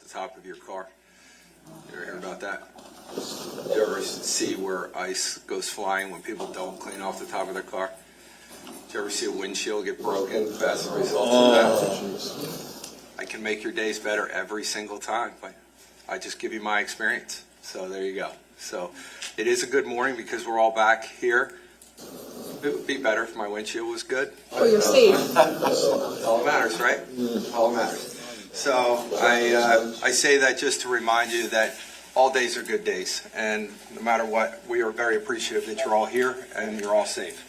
the top of your car. You ever hear about that? You ever see where ice goes flying when people don't clean off the top of their car? Did you ever see a windshield get broken as a result of that? I can make your days better every single time. I just give you my experience. So there you go. So it is a good morning because we're all back here. It would be better if my windshield was good. Oh, you're safe. All that matters, right? All that matters. So I say that just to remind you that all days are good days, and no matter what, we are very appreciative that you're all here and you're all safe.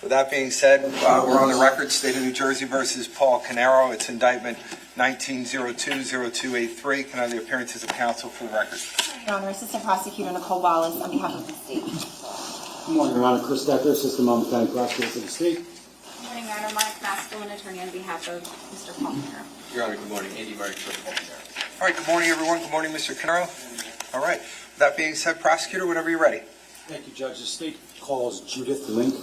With that being said, we're on the record, State of New Jersey versus Paul Caneiro. It's indictment 1902-0283. Can I have the appearances of counsel for the record? Your Honor, Assistant Prosecutor Nicole Wallace on behalf of the state. Good morning, Your Honor. Chris Decker, Assistant Monmouth County Prosecutor for the state. Good morning, Your Honor. Monica Masculine, attorney on behalf of Mr. Paul Caneiro. Your Honor, good morning. Andy Murray for Paul Caneiro. All right, good morning, everyone. Good morning, Mr. Caneiro. All right. With that being said, prosecutor, whenever you're ready. Thank you, Judge. The state calls Judith Link.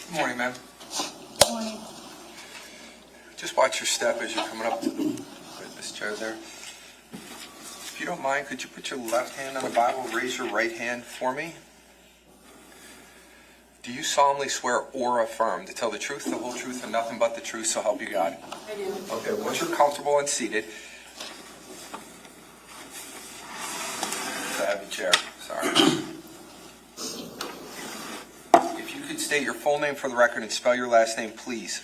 Good morning, ma'am. Good morning. Just watch your step as you're coming up to this chair there. If you don't mind, could you put your left hand on the Bible, raise your right hand for me? Do you solemnly swear or affirm to tell the truth, the whole truth, and nothing but the truth, so help you God? I do. Okay, once you're comfortable and seated. I have a chair, sorry. If you could state your full name for the record and spell your last name, please.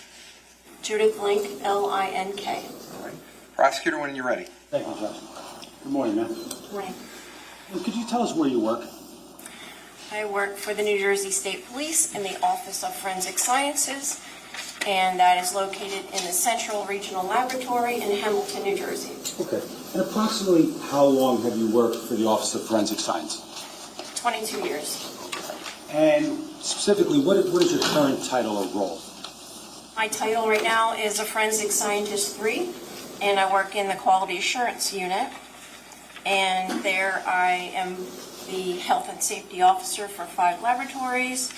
Judith Link, L-I-N-K. All right. Prosecutor, when you're ready. Thank you, Judge. Good morning, ma'am. Good morning. Could you tell us where you work? I work for the New Jersey State Police in the Office of Forensic Sciences, and that is located in the Central Regional Laboratory in Hamilton, New Jersey. Okay. And approximately how long have you worked for the Office of Forensic Science? 22 years. And specifically, what is your current title or role? My title right now is a Forensic Scientist 3, and I work in the Quality Assurance Unit. And there I am the Health and Safety Officer for 5 laboratories.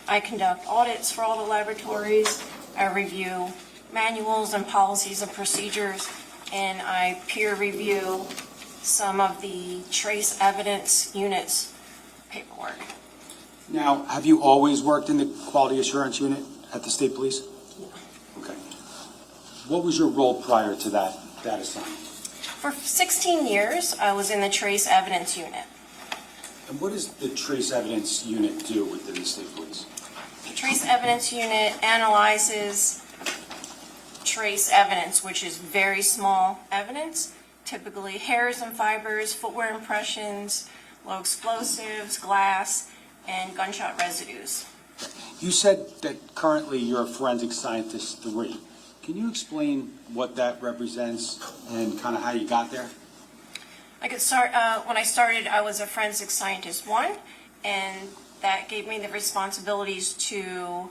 I conduct audits for all the laboratories. I review manuals and policies and procedures, and I peer review some of the trace evidence units paperwork. Now, have you always worked in the Quality Assurance Unit at the State Police? Okay. What was your role prior to that assignment? For 16 years, I was in the trace evidence unit. And what does the Trace Evidence Unit do within the State Police? The trace evidence unit analyzes trace evidence, which is very small evidence, typically hairs and fibers, footwear impressions, low explosives, glass, and gunshot residues. You said that currently you're a Forensic Scientist 3. Can you explain what that represents and kind of how you got there? I could start, when I started, I was a Forensic Scientist 1, and that gave me the responsibilities to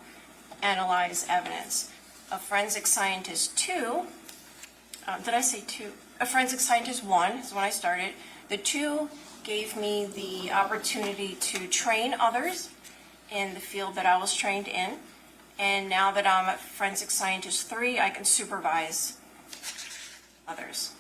analyze evidence. A Forensic Scientist 2, did I say 2? A Forensic Scientist 1 is when I started. The 2 gave me the opportunity to train others in the field that I was trained in. And now that I'm a Forensic Scientist 3, I can supervise others.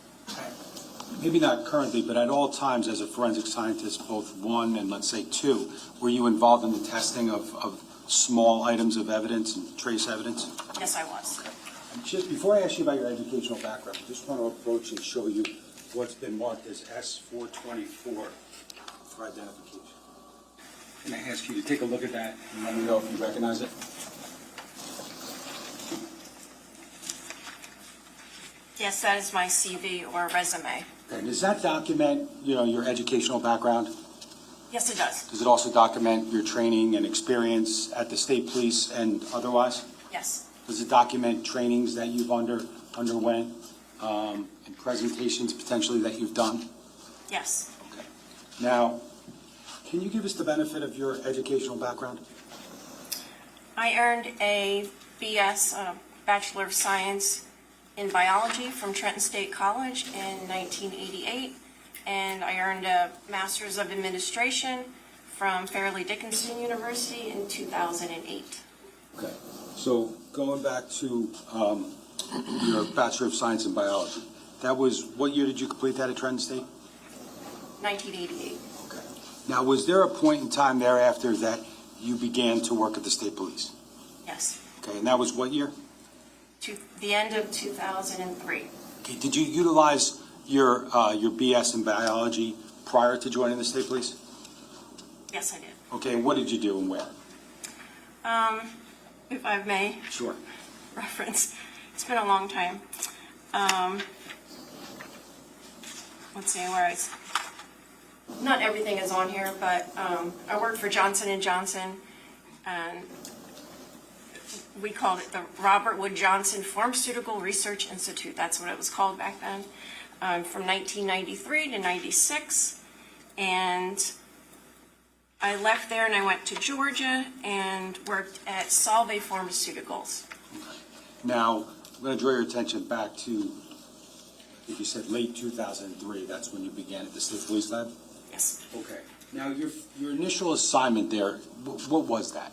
Maybe not currently, but at all times as a Forensic Scientist, both 1 and let's say 2, were you involved in the testing of small items of evidence and trace evidence? Yes, I was. And just before I ask you about your educational background, I just want to approach and show you what's been marked as S424 for identification. Can I ask you to take a look at that and let me know if you recognize it? Yes, that is my CV or resume. Okay, does that document, your educational background? Yes, it does. Does it also document your training and experience at the State Police and otherwise? Yes. Does it document trainings that you've underwent and presentations potentially that you've done? Yes. Okay. Now, can you give us the benefit of your educational background? I earned a BS, Bachelor of Science in Biology from Trenton State College in 1988, and I earned a Master's of Administration from Fairleigh Dickinson University in 2008. Okay, so going back to your Bachelor of Science in Biology, that was, what year did you complete that at Trenton State? 1988. Okay. Now, was there a point in time thereafter that you began to work at the State Police? Yes, Okay, and that was what year? to the end of 2003. Okay, did you utilize your BS in biology prior to joining the State Police? Yes, I did. Okay, what did you do and where? If I may Sure. reference, it's been a long time. Let's see, not everything is on here, but I worked for Johnson & Johnson, and we called it the Robert Wood Johnson Pharmaceutical Research Institute. That's what it was called back then, from 1993 to 96. And I left there and I went to Georgia and worked at Solvay Pharmaceuticals. Now, I'm going to draw your attention back to, I think you said late 2003. That's when you began at the State Police Lab? Yes. Okay. Now, your initial assignment there, what was that?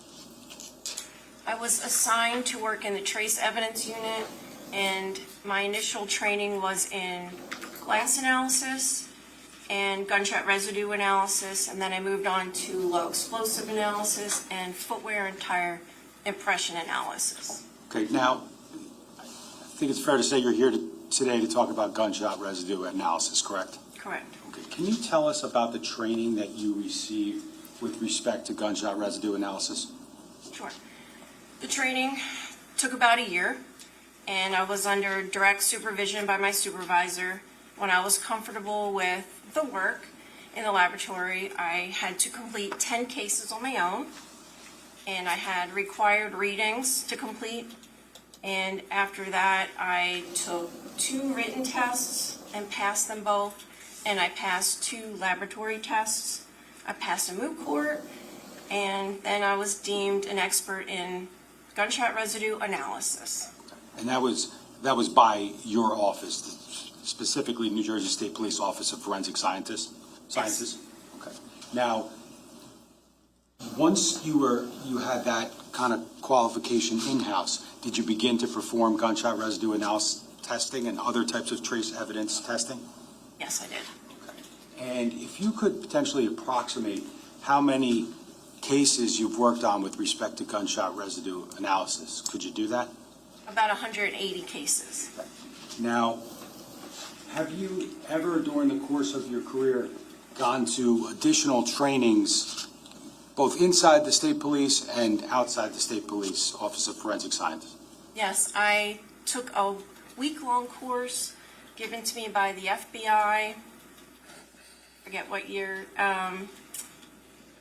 I was assigned to work in the trace evidence unit, and my initial training was in glass analysis and gunshot residue analysis, and then I moved on to low explosive analysis and footwear and tire impression analysis. Okay, now, I think it's fair to say you're here today to talk about gunshot residue analysis, correct? Correct. Okay, can you tell us about the training that you received with respect to gunshot residue analysis? Sure. The training took about a year, and I was under direct supervision by my supervisor. When I was comfortable with the work in the laboratory, I had to complete 10 cases on my own, and I had required readings to complete. And after that, I took 2 written tests and passed them both, and I passed 2 laboratory tests. I passed a moot court, and then I was deemed an expert in gunshot residue analysis. And that was by your office, specifically New Jersey State Police Office of Forensic Scientists? Yes. Okay. Now, once you had that kind of qualification in-house, did you begin to perform gunshot residue analysis testing and other types of trace evidence testing? Yes, I did. And if you could potentially approximate how many cases you've worked on with respect to gunshot residue analysis, could you do that? About 180 cases. Now, have you ever during the course of your career gone to additional trainings, both inside the state police and outside the state police Office of Forensic Scientists? Yes, I took a week-long course given to me by the FBI, forget what year,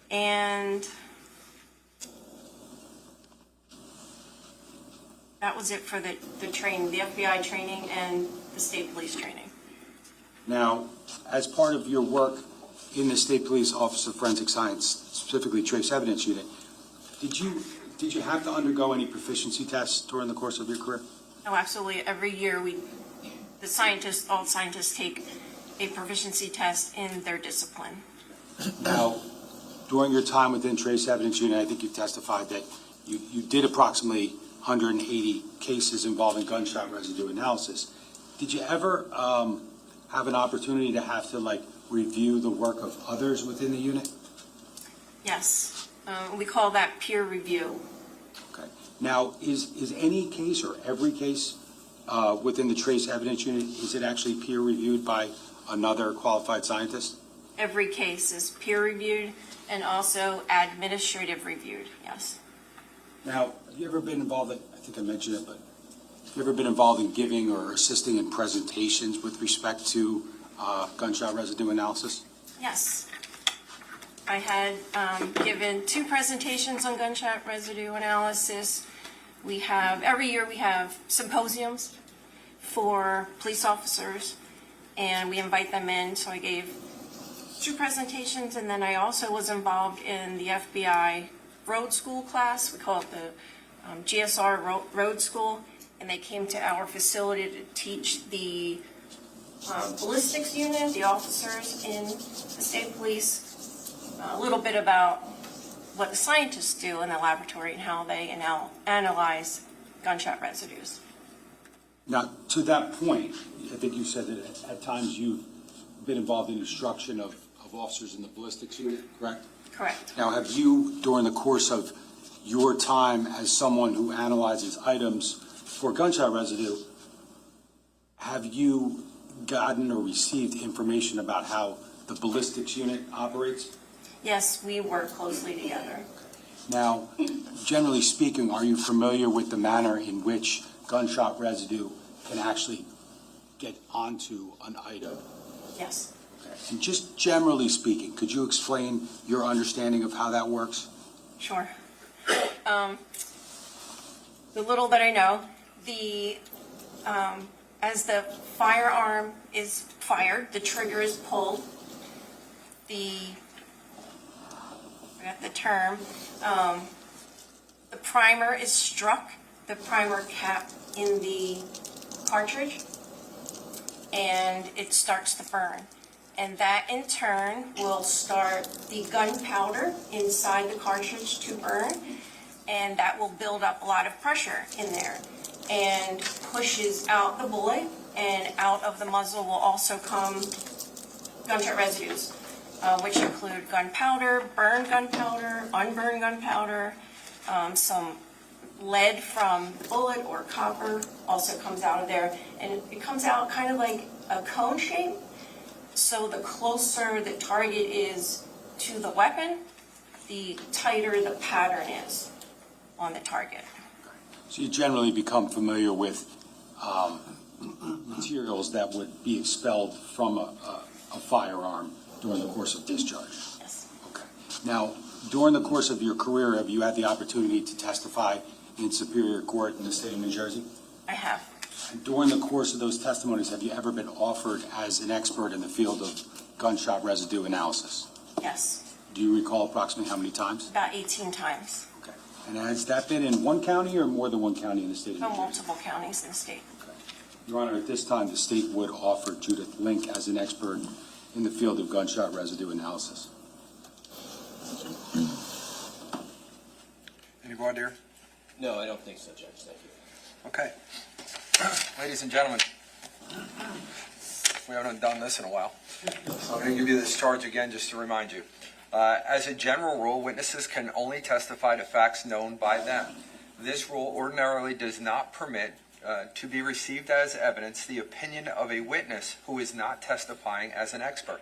and that was it for the training, the FBI training and the state police training. Now, as part of your work in the State Police Office of Forensic Science, specifically Trace Evidence Unit, did you have to undergo any proficiency tests during the course of your career? No, absolutely. Every year all scientists take a proficiency test in their discipline. Now, during your time within Trace Evidence Unit, I think you testified that you did approximately 180 cases involving gunshot residue analysis. Did you ever have an opportunity to have to review the work of others within the unit? Yes, we call that peer review. Okay. Now, is any case or every case within the Trace Evidence Unit, is it actually peer reviewed by another qualified scientist? Every case is peer reviewed and also administrative reviewed, yes. Now, have you ever been involved in, I think I mentioned it, but have you ever been involved in giving or assisting in presentations with respect to gunshot residue analysis? Yes. I had given 2 presentations on gunshot residue analysis. Every year we have symposiums for police officers, and we invite them in. So I gave 2 presentations, and then I also was involved in the FBI road school class. We call it the GSR road school, and they came to our facility to teach the ballistics unit, the officers in the state police, a little bit about what the scientists do in the laboratory and how they analyze gunshot residues. Now, to that point, I think you said that at times you've been involved in instruction of officers in the ballistics unit, correct? Correct. Now, have you, during the course of your time as someone who analyzes items for gunshot residue, have you gotten or received information about how the ballistics unit operates? Yes, we work closely together. Now, generally speaking, are you familiar with the manner in which gunshot residue can actually get onto an item? Yes. And just generally speaking, could you explain your understanding of how that works? Sure. The little that I know, as the firearm is fired, the trigger is pulled, I forgot the term, the primer is struck, the primer cap in the cartridge, and it starts to burn. And that in turn will start the gunpowder inside the cartridge to burn, and that will build up a lot of pressure in there and pushes out the bullet, and out of the muzzle will also come gunshot residues, which include gunpowder, burned gunpowder, unburned gunpowder, some lead from the bullet or copper also comes out of there, and it comes out kind of like a cone shape. So the closer the target is to the weapon, the tighter the pattern is on the target. So you generally become familiar with materials that would be expelled from a firearm during the course of discharge? Yes. Okay. Now, during the course of your career, have you had the opportunity to testify in Superior Court in the state of New Jersey? I have. And during the course of those testimonies, have you ever been offered as an expert in the field of gunshot residue analysis? Yes. Do you recall approximately how many times? About 18 times. Okay. And has that been in one county or more than one county in the state of New From Jersey? multiple counties in the state. Okay. Your Honor, at this time, the state would offer Judith Link as an expert in the field of gunshot residue analysis. Any voir dire? No, I don't think so, Judge. Thank you. Okay. Ladies and gentlemen, we haven't done this in a while. So I'm going to give you this charge again just to remind you. As a general rule, witnesses can only testify to facts known by them. This rule ordinarily does not permit to be received as evidence the opinion of a witness who is not testifying as an expert.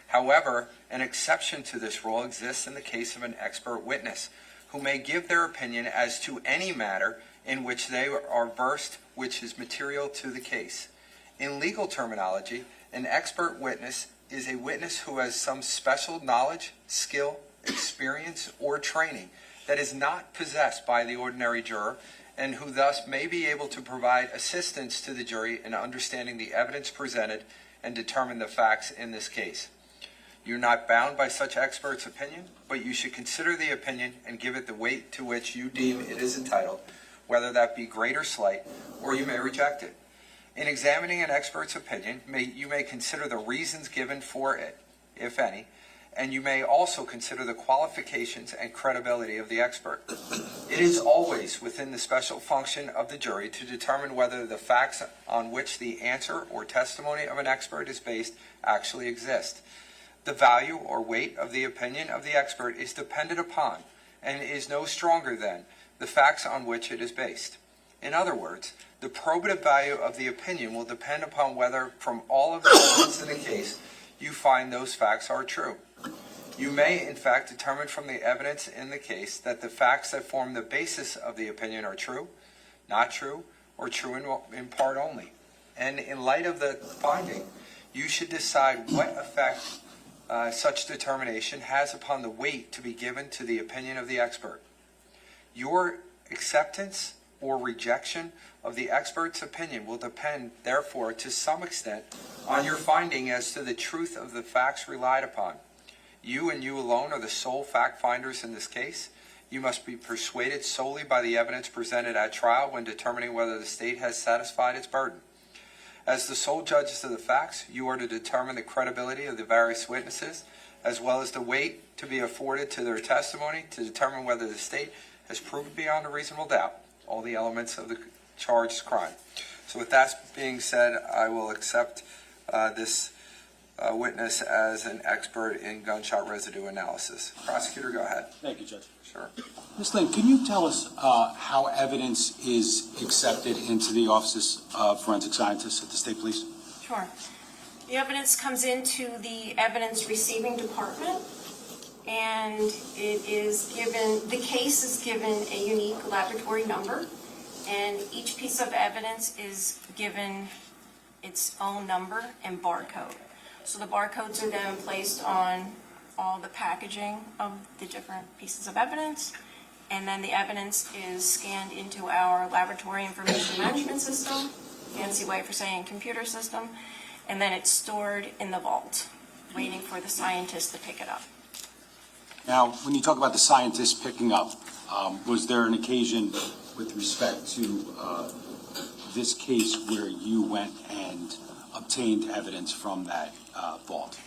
However, an exception to this rule exists in the case of an expert witness who may give their opinion as to any matter in which they are versed, which is material to the case. In legal terminology, an expert witness is a witness who has some special knowledge, skill, experience, or training that is not possessed by the ordinary juror, and who thus may be able to provide assistance to the jury in understanding the evidence presented and determine the facts in this case. You're not bound by such expert's opinion, but you should consider the opinion and give it the weight to which you deem it is entitled, whether that be great or slight, or you may reject it. In examining an expert's opinion, you may consider the reasons given for it, if any, and you may also consider the qualifications and credibility of the expert. It is always within the special function of the jury to determine whether the facts on which the answer or testimony of an expert is based actually exist. The value or weight of the opinion of the expert is dependent upon, and is no stronger than, the facts on which it is based. In other words, the probative value of the opinion will depend upon whether, from all of the evidence in the case, you find those facts are true. You may, in fact, determine from the evidence in the case that the facts that form the basis of the opinion are true, not true, or true in part only. And in light of the finding, you should decide what effect such determination has upon the weight to be given to the opinion of the expert. Your acceptance or rejection of the expert's opinion will depend, therefore, to some extent, on your finding as to the truth of the facts relied upon. You and you alone are the sole fact finders in this case. You must be persuaded solely by the evidence presented at trial when determining whether the state has satisfied its burden. As the sole judges of the facts, you are to determine the credibility of the various witnesses, as well as the weight to be afforded to their testimony to determine whether the state has proved beyond a reasonable doubt all the elements of the charged crime. So with that being said, I will accept this witness as an expert in gunshot residue analysis. Prosecutor, go ahead. Thank you, Judge. Sure. Ms. Lynn, can you tell us how evidence is accepted into the offices of forensic scientists at the state police? Sure. The evidence comes into the evidence receiving department, and it is given, the case is given a unique laboratory number, and each piece of evidence is given its own number and barcode. So the barcodes are then placed on all the packaging of the different pieces of evidence, and then the evidence is scanned into our laboratory information management system, fancy way for saying computer system, and then it's stored in the vault, waiting for the scientists to pick it up. Now, when you talk about the scientists picking up, was there an occasion with respect to this case where you went and obtained evidence from that vault?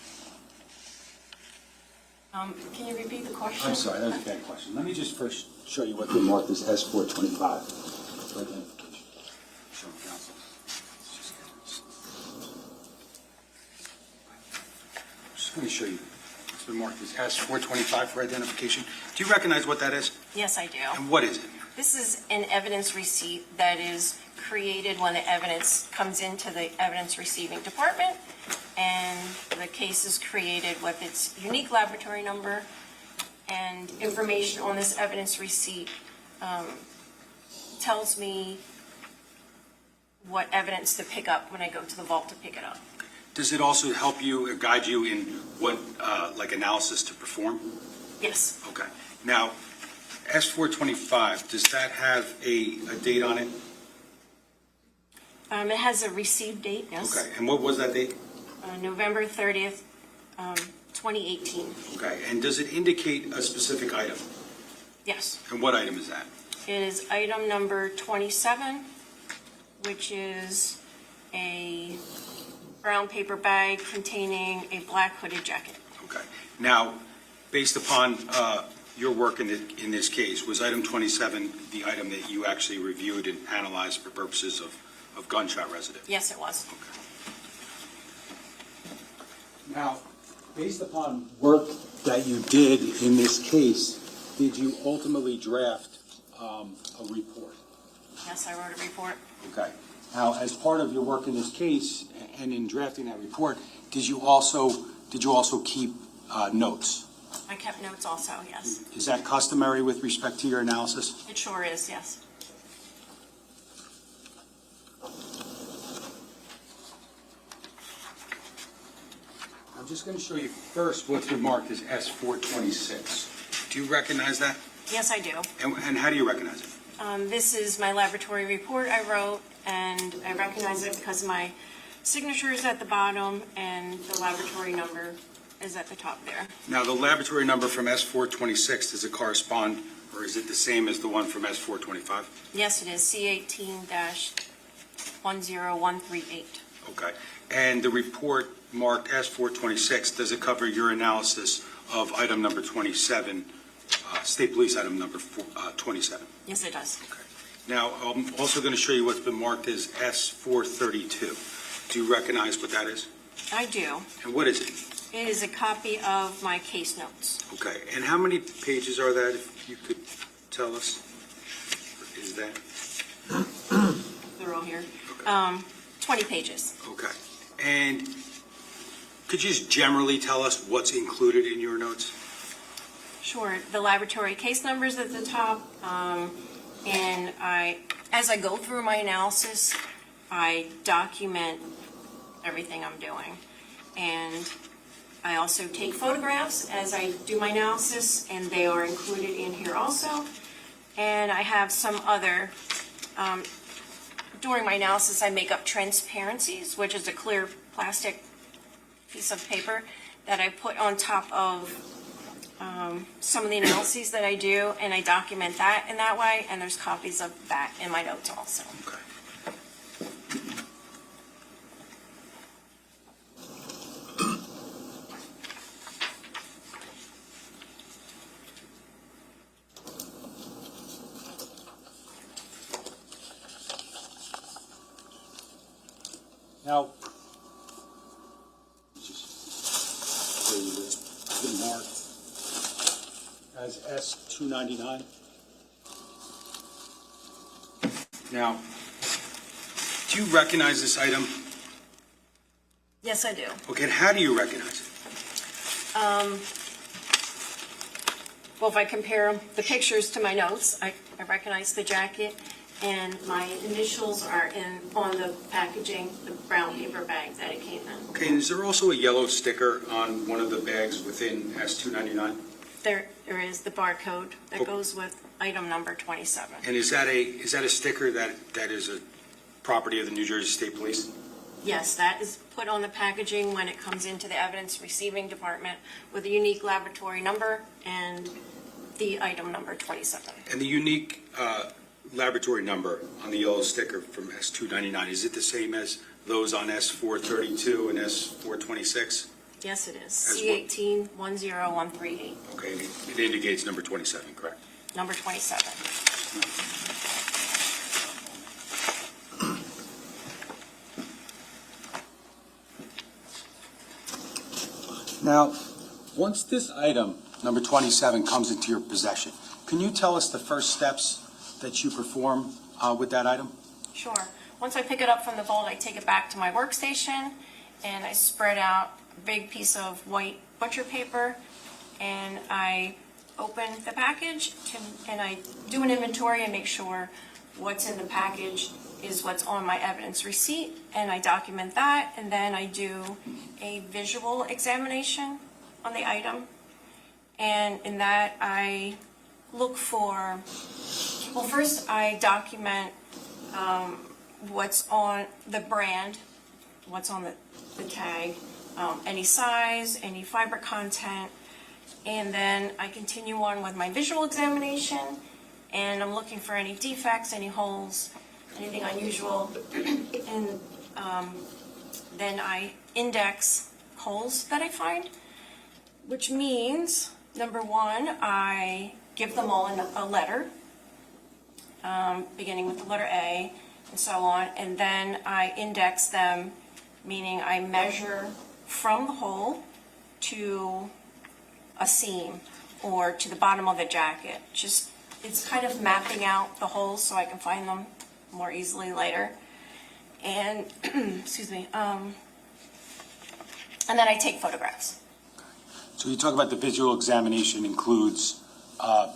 Can you repeat the question? I'm sorry, that was a bad question. Let me just first show you what they marked as S425 for identification. Show them, counsel. Just going to show you. It's been marked as S425 for identification. Do you recognize what that is? Yes, I do. And what is it? This is an evidence receipt that is created when the evidence comes into the evidence receiving department, and the case is created with its unique laboratory number, and information on this evidence receipt tells me what evidence to pick up when I go to the vault to pick it up. Does it also help you or guide you in what, like, analysis to perform? Yes, Okay. Now, S425, does that have a date on it? it has a received date, yes. Okay. And what was that date? November 30th, 2018. Okay. And does it indicate a specific item? Yes. And what item is that? It is item number 27, which is a brown paper bag containing a black hooded jacket. Okay. Now, based upon your work in this case, was item 27 the item that you actually reviewed and analyzed for purposes of gunshot residue? Yes, it was. Okay. Now, based upon work that you did in this case, did you ultimately draft a report? Yes, I wrote a report. Okay. Now, as part of your work in this case and in drafting that report, did you also keep notes? I kept notes also, yes. Is that customary with respect to your analysis? It sure is, yes. I'm just going to show you first what's been marked as S426. Do you recognize that? Yes, I do. And how do you recognize it? This is my laboratory report I wrote, and I recognize it because my signature is at the bottom and the laboratory number is at the top there. Now, the laboratory number from S426, does it correspond, or is it the same as the one from S425? Yes, it is C18-10138. Okay. And the report marked S426, does it cover your analysis of item number 27, State Police item number 27? Yes, it does. Okay. Now, I'm also going to show you what's been marked as S432. Do you recognize what that is? I do. And what is it? It is a copy of my case notes. Okay. And how many pages are that, if you could tell us? Is that? They're all here. Okay. 20 pages. Okay. And could you just generally tell us what's included in your notes? Sure. The laboratory case numbers at the top, and as I go through my analysis, I document everything I'm doing. And I also take photographs as I do my analysis, and they are included in here also. And I have some other During my analysis, I make up transparencies, which is a clear plastic piece of paper that I put on top of some of the analyses that I do, and I document that in that way, and there's copies of that in my notes also. Okay. Now, just show you this, it's been marked as S-299. Now, do you recognize this item? Yes, I do. Okay, and how do you recognize it? Well, if I compare the pictures to my notes, I recognize the jacket, and my initials are on the packaging, the brown paper bag that it came in. Okay, and is there also a yellow sticker on one of the bags within S-299? There is the barcode that Oh. goes with item number 27. And is that a sticker that is a property of the New Jersey State Police? Yes, that is put on the packaging when it comes into the evidence receiving department with a unique laboratory number and the item number 27. And the unique laboratory number on the yellow sticker from S-299, is it the same as those on S-432 and S-426? Yes, it is. As what? C1810138, Okay, and it indicates number 27, correct? number 27. Now, once this item, number 27, comes into your possession, can you tell us the first steps that you perform with that item? Sure. Once I pick it up from the vault, I take it back to my workstation and I spread out a big piece of white butcher paper and I open the package and I do an inventory and make sure what's in the package is what's on my evidence receipt, and I document that, and then I do a visual examination on the item. And in that, I look for, well, first I document what's on the brand, what's on the tag, any size, any fiber content, and then I continue on with my visual examination, and I'm looking for any defects, any holes, anything unusual, and then I index holes that I find, which means, number one, I give them all a letter, beginning with the letter A, and so on, and then I index them, meaning I measure from the hole to a seam or to the bottom of the jacket. Just, it's kind of mapping out the holes so I can find them more easily later. And, excuse me, and then I take photographs. So you talk about the visual examination includes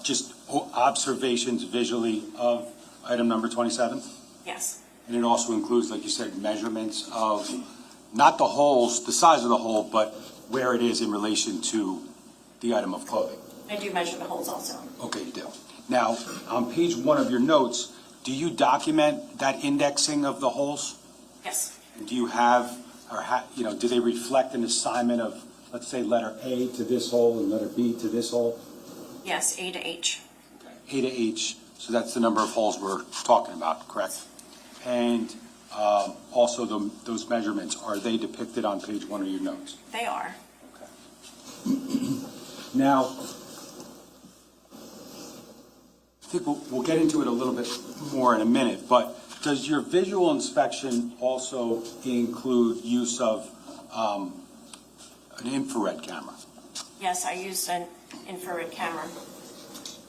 just observations visually of item number 27? Yes, And it also includes, like you said, measurements of not the holes, the size of the hole, but where it is in relation to the item of clothing. I do measure the holes also. Okay, you do. Now, on page 1 of your notes, do you document that indexing of the holes? Yes, And do you have, or do they reflect an assignment of, let's say, letter A to this hole and letter B to this hole? yes, A to H. A to H, so that's the number of holes we're talking about, correct? And also those measurements, are they depicted on page 1 of your notes? They are. Now, I think we'll get into it a little bit more in a minute, but does your visual inspection also include use of an infrared camera? Yes, I use an infrared camera.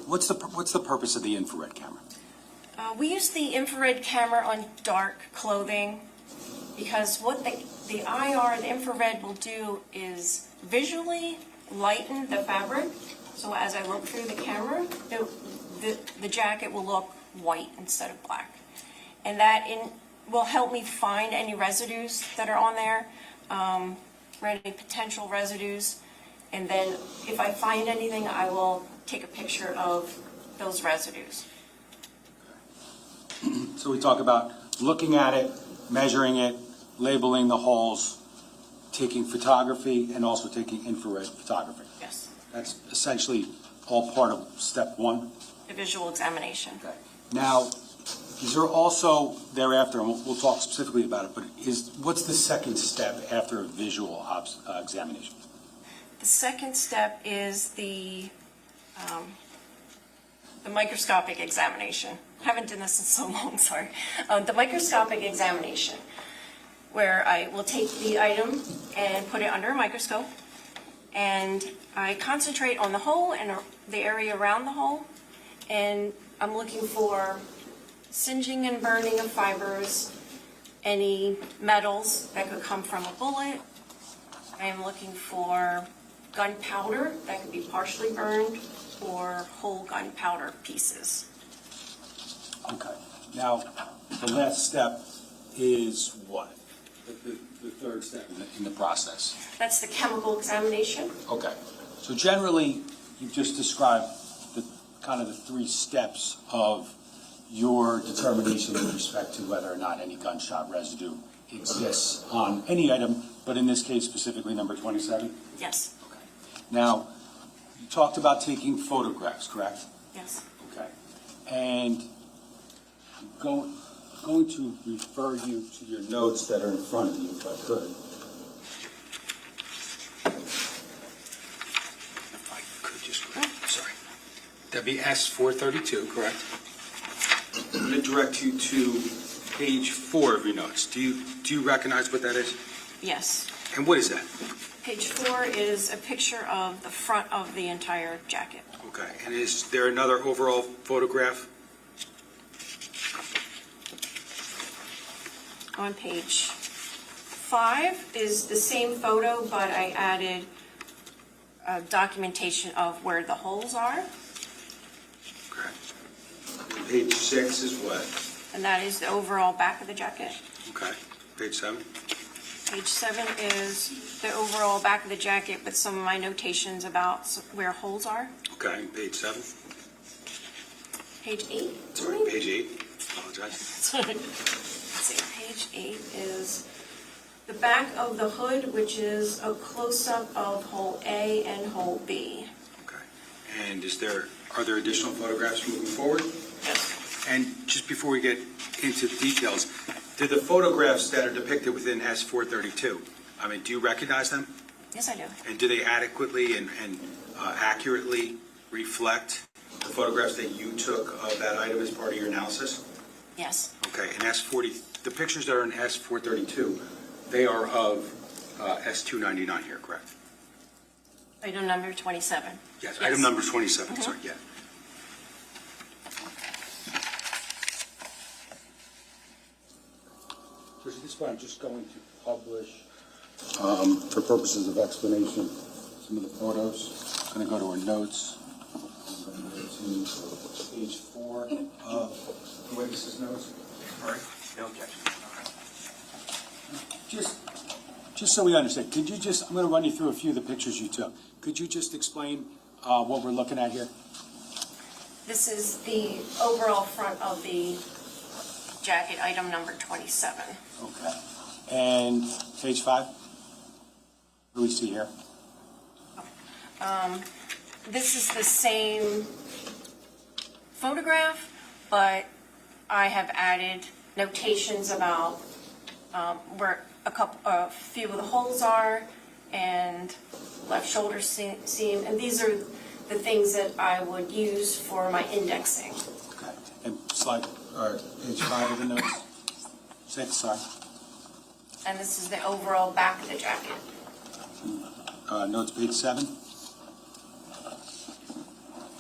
What's the purpose of the infrared camera? We use the infrared camera on dark clothing because what the IR, the infrared, will do is visually lighten the fabric. So as I look through the camera, the jacket will look white instead of black. And that will help me find any residues that are on there, any potential residues. And then if I find anything, I will take a picture of those residues. So we talk about looking at it, measuring it, labeling the holes, taking photography, and also taking infrared photography. Yes. That's essentially all part of step one. The visual examination. Now, is there also thereafter, and we'll talk specifically about it, but what's the second step after a visual examination? The second step is the microscopic examination. I haven't done this in so long, sorry. The microscopic examination, where I will take the item and put it under a microscope, and I concentrate on the hole and the area around the hole, and I'm looking for singeing and burning of fibers, any metals that could come from a bullet. I am looking for gunpowder that could be partially burned, or whole gunpowder pieces. Okay. Now, the last step is what? The third step in the process. That's the chemical examination. Okay. So generally, you've just described the kind of the three steps of your determination with respect to whether or not any gunshot residue exists on any item, but in this case specifically number 27? Yes, Okay. Now, you talked about taking photographs, correct? yes. Okay. And I'm going to refer you to your notes that are in front of you, if I could. If I could just, sorry. That'd be S432, correct? I'm going to direct you to page 4 of your notes. Do you recognize what that is? Yes. And what is that? Page 4 is a picture of the front of the entire jacket. Okay. And is there another overall photograph? On page 5 is the same photo, but I added documentation of where the holes are, Okay. And page 6 is what? and that is the overall back of the jacket. Okay. Page 7? Page 7 is the overall back of the jacket with some of my notations about where holes are. Okay. And page 7? Page 8. Sorry, page 8. Apologize. Let's see, page 8 is the back of the hood, which is a close-up of hole A and hole B. Okay. And are there additional photographs moving forward? Yes. And just before we get into the details, do the photographs that are depicted within S432, do you recognize them? Yes, I do. And do they adequately and accurately reflect the photographs that you took of that item as part of your analysis? Yes. Okay, and the pictures that are in S432, they are of S299 here, correct? Item number 27. Yes, item number 27, sorry, yeah. So at this point, I'm just going to publish, for purposes of explanation, some of the photos. I'm going to go to our notes. I'm going to go to page 4 of the witness's notes. All right? No objection. Just so we understand, I'm going to run you through a few of the pictures you took. Could you just explain what we're looking at here? This is the overall front of the jacket, item number 27. Okay. And page 5? What do we see here? This is the same photograph, but I have added notations about where a few of the holes are and left shoulder seam, and these are the things that I would use for my indexing. Okay. And page 5 of the notes? 6, sorry. And this is the overall back of the jacket. Notes page 7?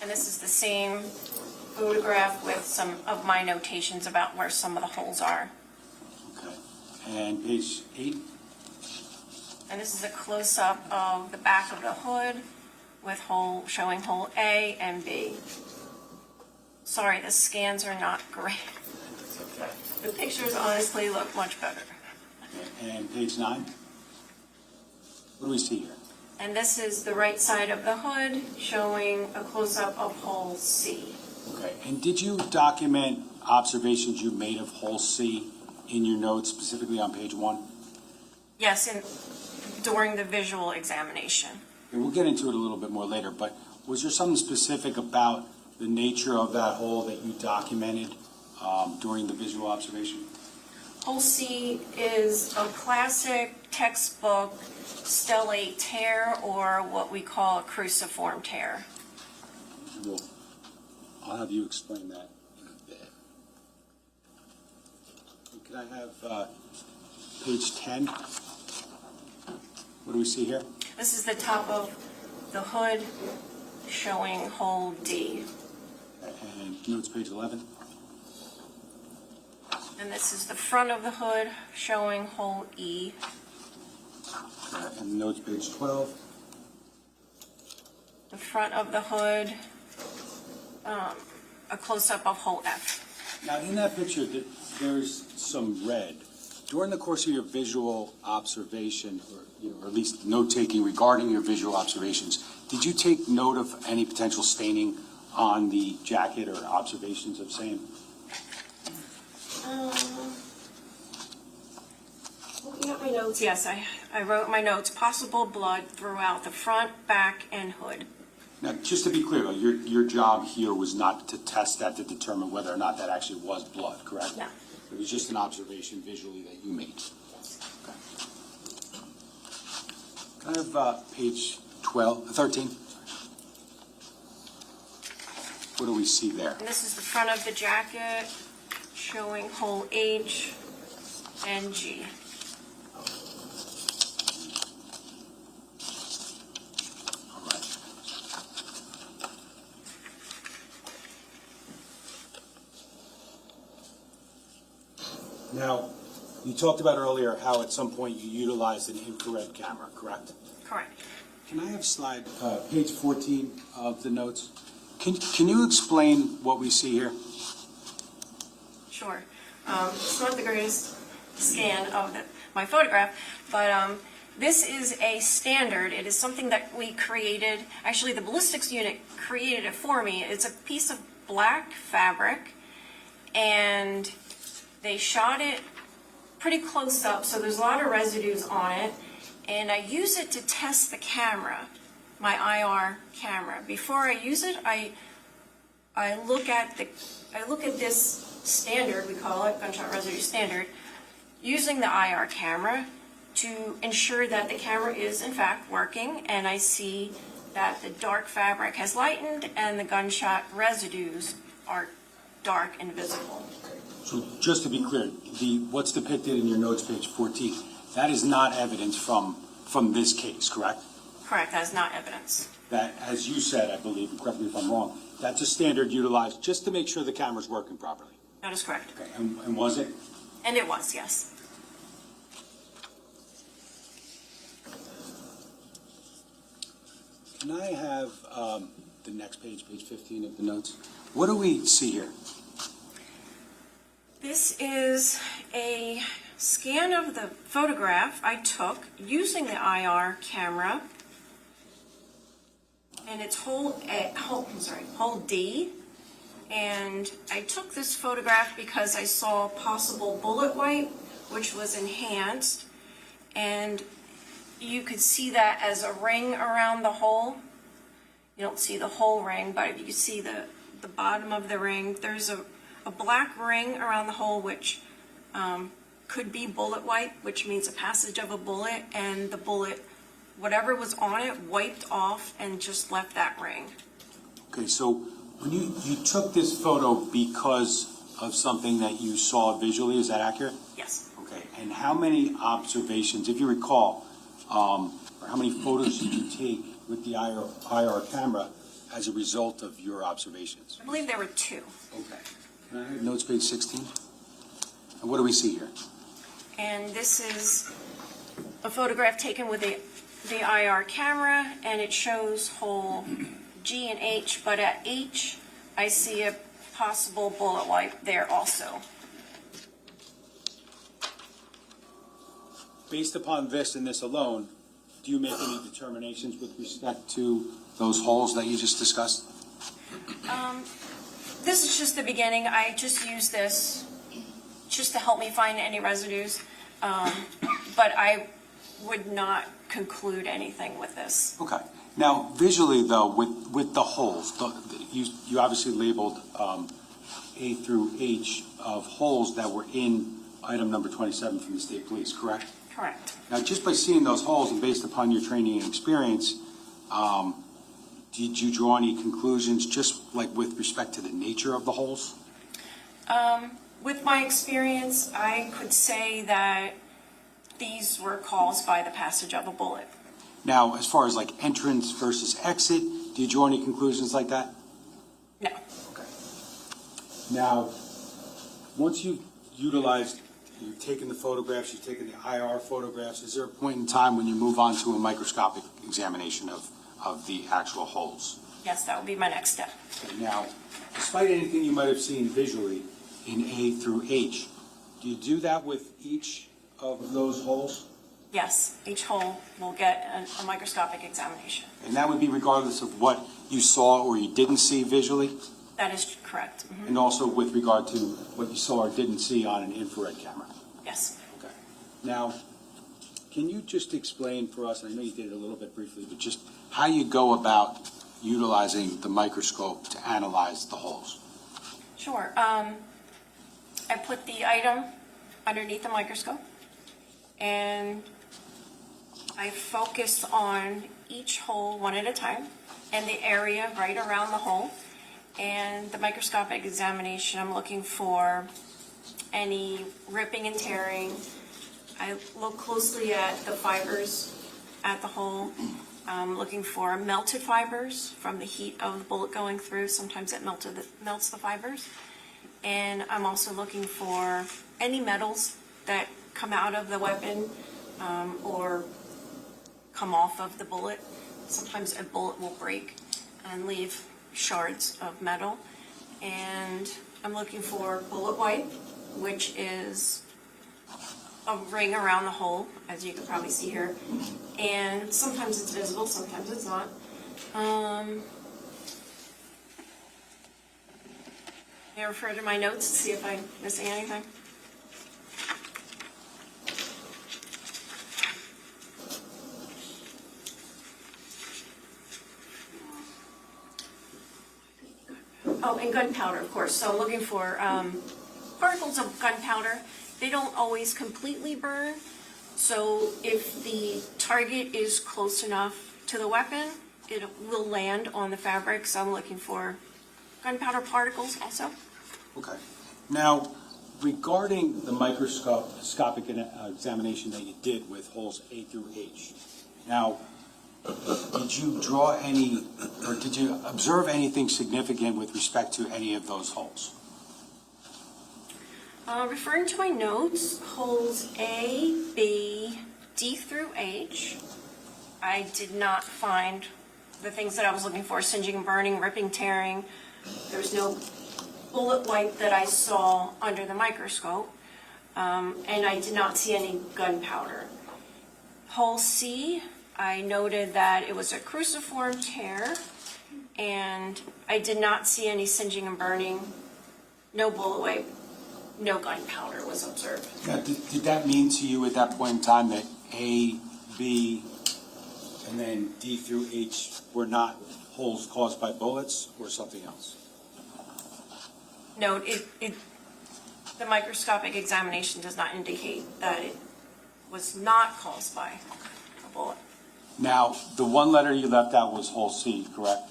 And this is the same photograph with some of my notations about where some of the holes are. Okay. And page 8? And this is a close-up of the back of the hood with showing hole A and B. Sorry, the scans are not great. Okay. The pictures honestly look much better. And page 9? What do we see here? And this is the right side of the hood showing a close-up of hole C. Okay. And did you document observations you made of hole C in your notes, specifically on page 1? Yes, during the visual examination. And we'll get into it a little bit more later, but was there something specific about the nature of that hole that you documented during the visual observation? Hole C is a classic textbook stellate tear, or what we call a cruciform tear. Well, I'll have you explain that in a bit. Can I have page 10? What do we see here? This is the top of the hood showing hole D. And notes page 11? And this is the front of the hood showing hole E. And notes page 12? The front of the hood, a close-up of hole F. Now, in that picture, there's some red. During the course of your visual observation, or at least note-taking regarding your visual observations, did you take note of any potential staining on the jacket or observations of same? Looking at my notes, yes, I wrote my notes, possible blood throughout the front, back, and hood. Now, just to be clear, though, your job here was not to test that to determine whether or not that actually was blood, correct? No. It was just an observation visually that you made. Okay. Can I have page 13? What do we see there? And this is the front of the jacket showing hole H and G. All right. Now, you talked about earlier how at some point you utilized an infrared camera, correct? Correct. Can I have page 14 of the notes? Can you explain what we see here? Sure. It's not the greatest scan of my photograph, but this is a standard. It is something that we created. Actually, the ballistics unit created it for me. It's a piece of black fabric, and they shot it pretty close up, so there's a lot of residues on it, and I use it to test the camera, my IR camera. Before I use it, I look at this standard, we call it gunshot residue standard, using the IR camera to ensure that the camera is in fact working, and I see that the dark fabric has lightened and the gunshot residues are dark and visible. So just to be clear, what's depicted in your notes, page 14, that is not evidence from this case, correct? Correct, that is not evidence. That, as you said, I believe, correct me if I'm wrong, that's a standard utilized just to make sure the camera's working properly. That is correct. Okay, and was it? And it was, yes. Can I have the next page, page 15 of the notes? What do we see here? This is a scan of the photograph I took using the IR camera, and it's hole D. And I took this photograph because I saw possible bullet wipe, which was enhanced, and you could see that as a ring around the hole. You don't see the whole ring, but if you see the bottom of the ring, there's a black ring around the hole, which could be bullet wipe, which means a passage of a bullet, and the bullet, whatever was on it, wiped off and just left that ring. Okay, so when you took this photo because of something that you saw visually, is that accurate? Yes. Okay, and how many observations, if you recall, or how many photos did you take with the IR camera as a result of your observations? I believe there were 2. Okay. Can I have notes page 16? And what do we see here? And this is a photograph taken with the IR camera, and it shows hole G and H, but at H, I see a possible bullet wipe there also. Based upon this and this alone, do you make any determinations with respect to those holes that you just discussed? This is just the beginning. I just use this just to help me find any residues. But I would not conclude anything with this. Okay. Now, visually, though, with the holes, you obviously labeled A through H of holes that were in item number 27 from the state police, correct? Correct. Now, just by seeing those holes and based upon your training and experience, did you draw any conclusions just like with respect to the nature of the holes? With my experience, I could say that these were caused by the passage of a bullet. Now, as far as like entrance versus exit, do you draw any conclusions like that? No. Okay. Now, once you've utilized, you've taken the photographs, you've taken the IR photographs, is there a point in time when you move on to a microscopic examination of the actual holes? Yes, that would be my next step. Okay, now, despite anything you might have seen visually in A through H, do you do that with each of those holes? Yes, each hole will get a microscopic examination. And that would be regardless of what you saw or you didn't see visually? That is correct. Mhm. And also with regard to what you saw or didn't see on an infrared camera? Yes. Okay. Now, can you just explain for us, and I know you did it a little bit briefly, but just how you go about utilizing the microscope to analyze the holes? Sure. I put the item underneath the microscope, and I focus on each hole one at a time and the area right around the hole. And the microscopic examination, I'm looking for any ripping and tearing. I look closely at the fibers at the hole. I'm looking for melted fibers from the heat of the bullet going through. Sometimes it melts the fibers. And I'm also looking for any metals that come out of the weapon or come off of the bullet. Sometimes a bullet will break and leave shards of metal. And I'm looking for bullet white, which is a ring around the hole, as you can probably see here. And sometimes it's visible, sometimes it's not. May I refer to my notes to see if I'm missing anything? Oh, and gunpowder, of course. So I'm looking for particles of gunpowder. They don't always completely burn. So if the target is close enough to the weapon, it will land on the fabric. So I'm looking for gunpowder particles also. Okay. Now, regarding the microscopic examination that you did with holes A through H, now, did you draw any, or did you observe anything significant with respect to any of those holes? Referring to my notes, holes A, B, D through H, I did not find the things that I was looking for: singeing and burning, ripping, tearing. There was no bullet white that I saw under the microscope, and I did not see any gunpowder. Hole C, I noted that it was a cruciform tear, and I did not see any singeing and burning, no bullet white, no gunpowder was observed. Now, did that mean to you at that point in time that A, B, and then D through H were not holes caused by bullets or something else? No, the microscopic examination does not indicate that it was not caused by a bullet. Now, the one letter you left out was hole C, correct?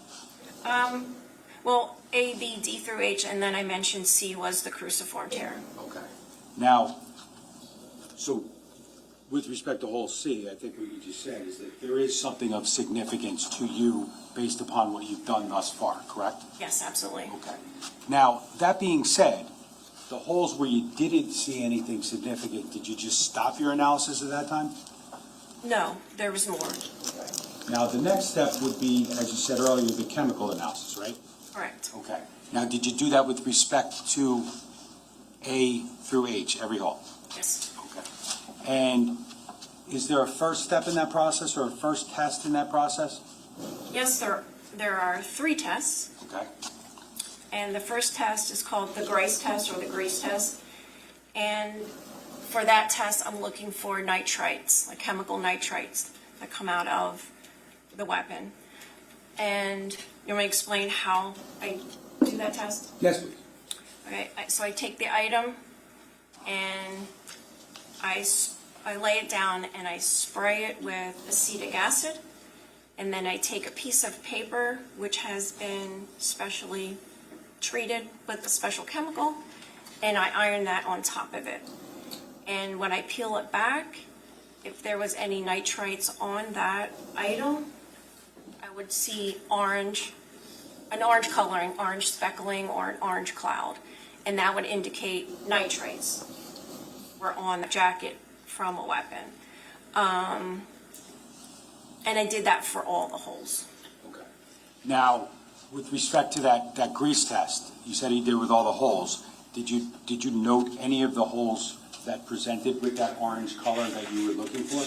Well, A, B, D through H, and then I mentioned C was the cruciform tear. Okay. Now, so with respect to hole C, I think what you just said is that there is something of significance to you based upon what you've done thus far, correct? Yes, absolutely. Okay. Now, that being said, the holes where you didn't see anything significant, did you just stop your analysis at that time? No, there was more. Now, the next step would be, as you said earlier, the chemical analysis, right? Correct. Okay. Now, did you do that with respect to A through H, every hole? Yes. Okay. And is there a first step in that process or a first test in that process? Yes, there are 3 tests. Okay. And the first test is called the Grice test or the grease test. And for that test, I'm looking for nitrites, like chemical nitrites that come out of the weapon. And you want me to explain how I do that test? Yes, please. Okay, so I take the item and I lay it down and I spray it with acetic acid. And then I take a piece of paper which has been specially treated with a special chemical, and I iron that on top of it. And when I peel it back, if there was any nitrites on that item, I would see an orange coloring, orange speckling, or an orange cloud. And that would indicate nitrates were on the jacket from a weapon. And I did that for all the holes. Okay. Now, with respect to that grease test, you said he did with all the holes. Did you note any of the holes that presented with that orange color that you were looking for?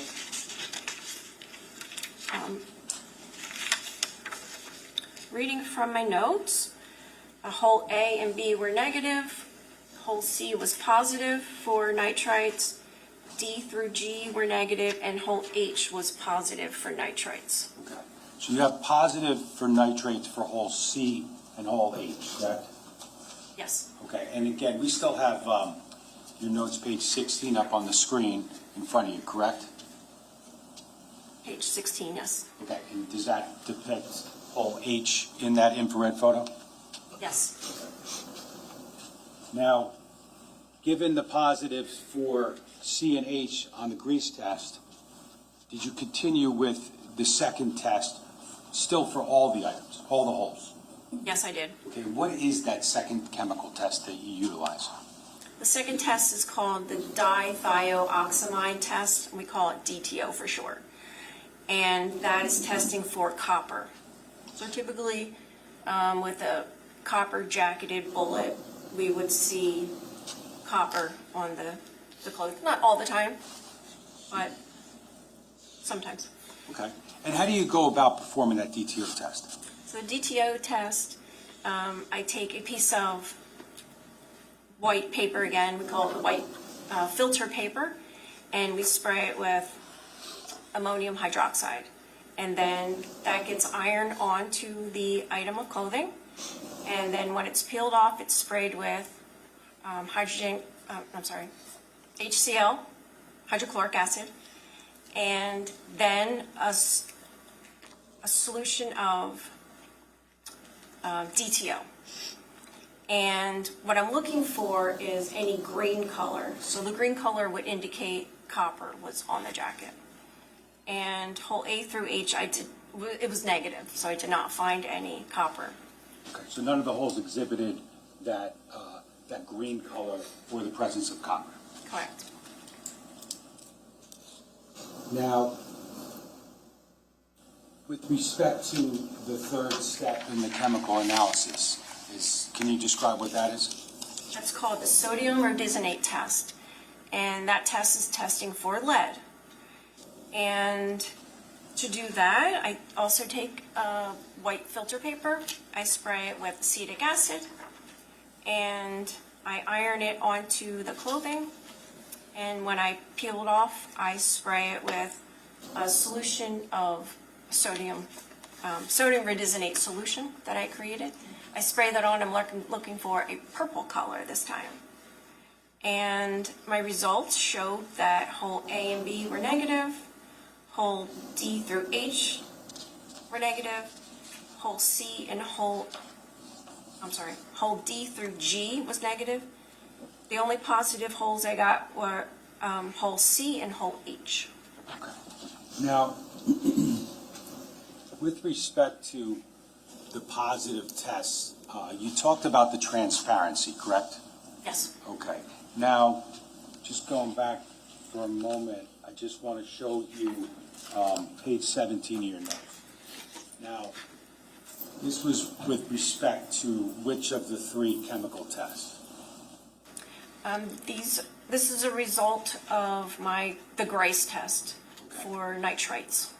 Reading from my notes, hole A and B were negative, hole C was positive for nitrites, D through G were negative, and hole H was positive for nitrites. Okay. So you have positive for nitrates for hole C and hole H, correct? Yes. Okay, and again, we still have your notes, page 16, up on the screen in front of you, correct? Page 16, yes. Okay, and does that depict hole H in that infrared photo? Yes. Now, given the positives for C and H on the grease test, did you continue with the second test still for all the items, all the holes? Yes, I did. Okay, what is that second chemical test that you utilize? The second test is called the dithioxamide test, and we call it DTO for short. And that is testing for copper. So typically, with a copper jacketed bullet, we would see copper on the clothing. Not all the time, but sometimes. Okay, and how do you go about performing that DTO test? So the DTO test, I take a piece of white paper again, we call it white filter paper, and we spray it with ammonium hydroxide. And then that gets ironed onto the item of clothing. And then when it's peeled off, it's sprayed with HCl, hydrochloric acid, and then a solution of DTO. And what I'm looking for is any green color. So the green color would indicate copper was on the jacket. And hole A through H, it was negative, so I did not find any copper. Okay, so none of the holes exhibited that green color or the presence of copper. Correct. Now, with respect to the third step in the chemical analysis, can you describe what that is? That's called the sodium rhodizonate test. And that test is testing for lead. And to do that, I also take white filter paper. I spray it with acetic acid. And I iron it onto the clothing. And when I peel it off, I spray it with a solution of sodium rhodizonate solution that I created. I spray that on. I'm looking for a purple color this time. And my results showed that hole A and B were negative, hole D through H were negative, hole C and hole D through G was negative. The only positive holes I got were hole C and hole H. Okay. Now, with respect to the positive tests, you talked about the transparency, correct? Yes. Okay. Now, just going back for a moment, I just want to show you page 17 of your notes. Now, this was with respect to which of the three chemical tests? This is a result of the Grice test for nitrites.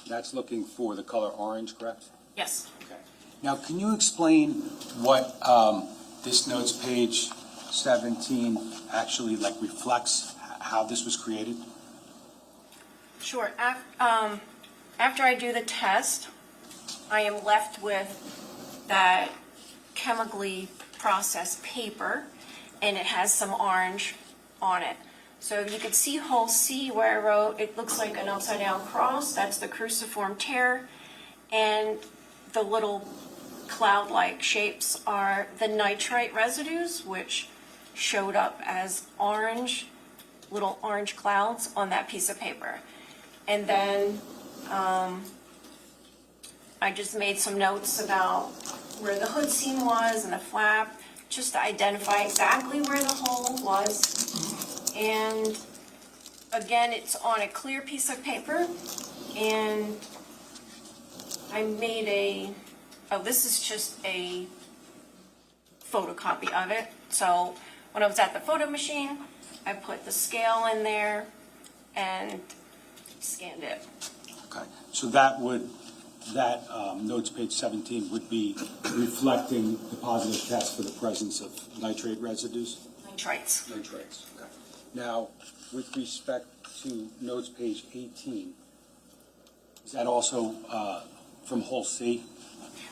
That's looking for the color orange, correct? Yes. Okay. Now, can you explain what this notes page 17 actually reflects, how this was created? Sure. After I do the test, I am left with that chemically processed paper, and it has some orange on it. So you can see hole C where I wrote, it looks like an upside down cross. That's the cruciform tear. And the little cloud-like shapes are the nitrite residues, which showed up as orange, little orange clouds on that piece of paper. And then I just made some notes about where the hood seam was and the flap, just to identify exactly where the hole was. And again, it's on a clear piece of paper, and I made this is just a photocopy of it. So when I was at the photo machine, I put the scale in there and scanned it. Okay, so that notes page 17 would be reflecting the positive test for the presence of nitrate residues? Nitrites. Nitrates, okay. Now, with respect to notes page 18, is that also from hole C?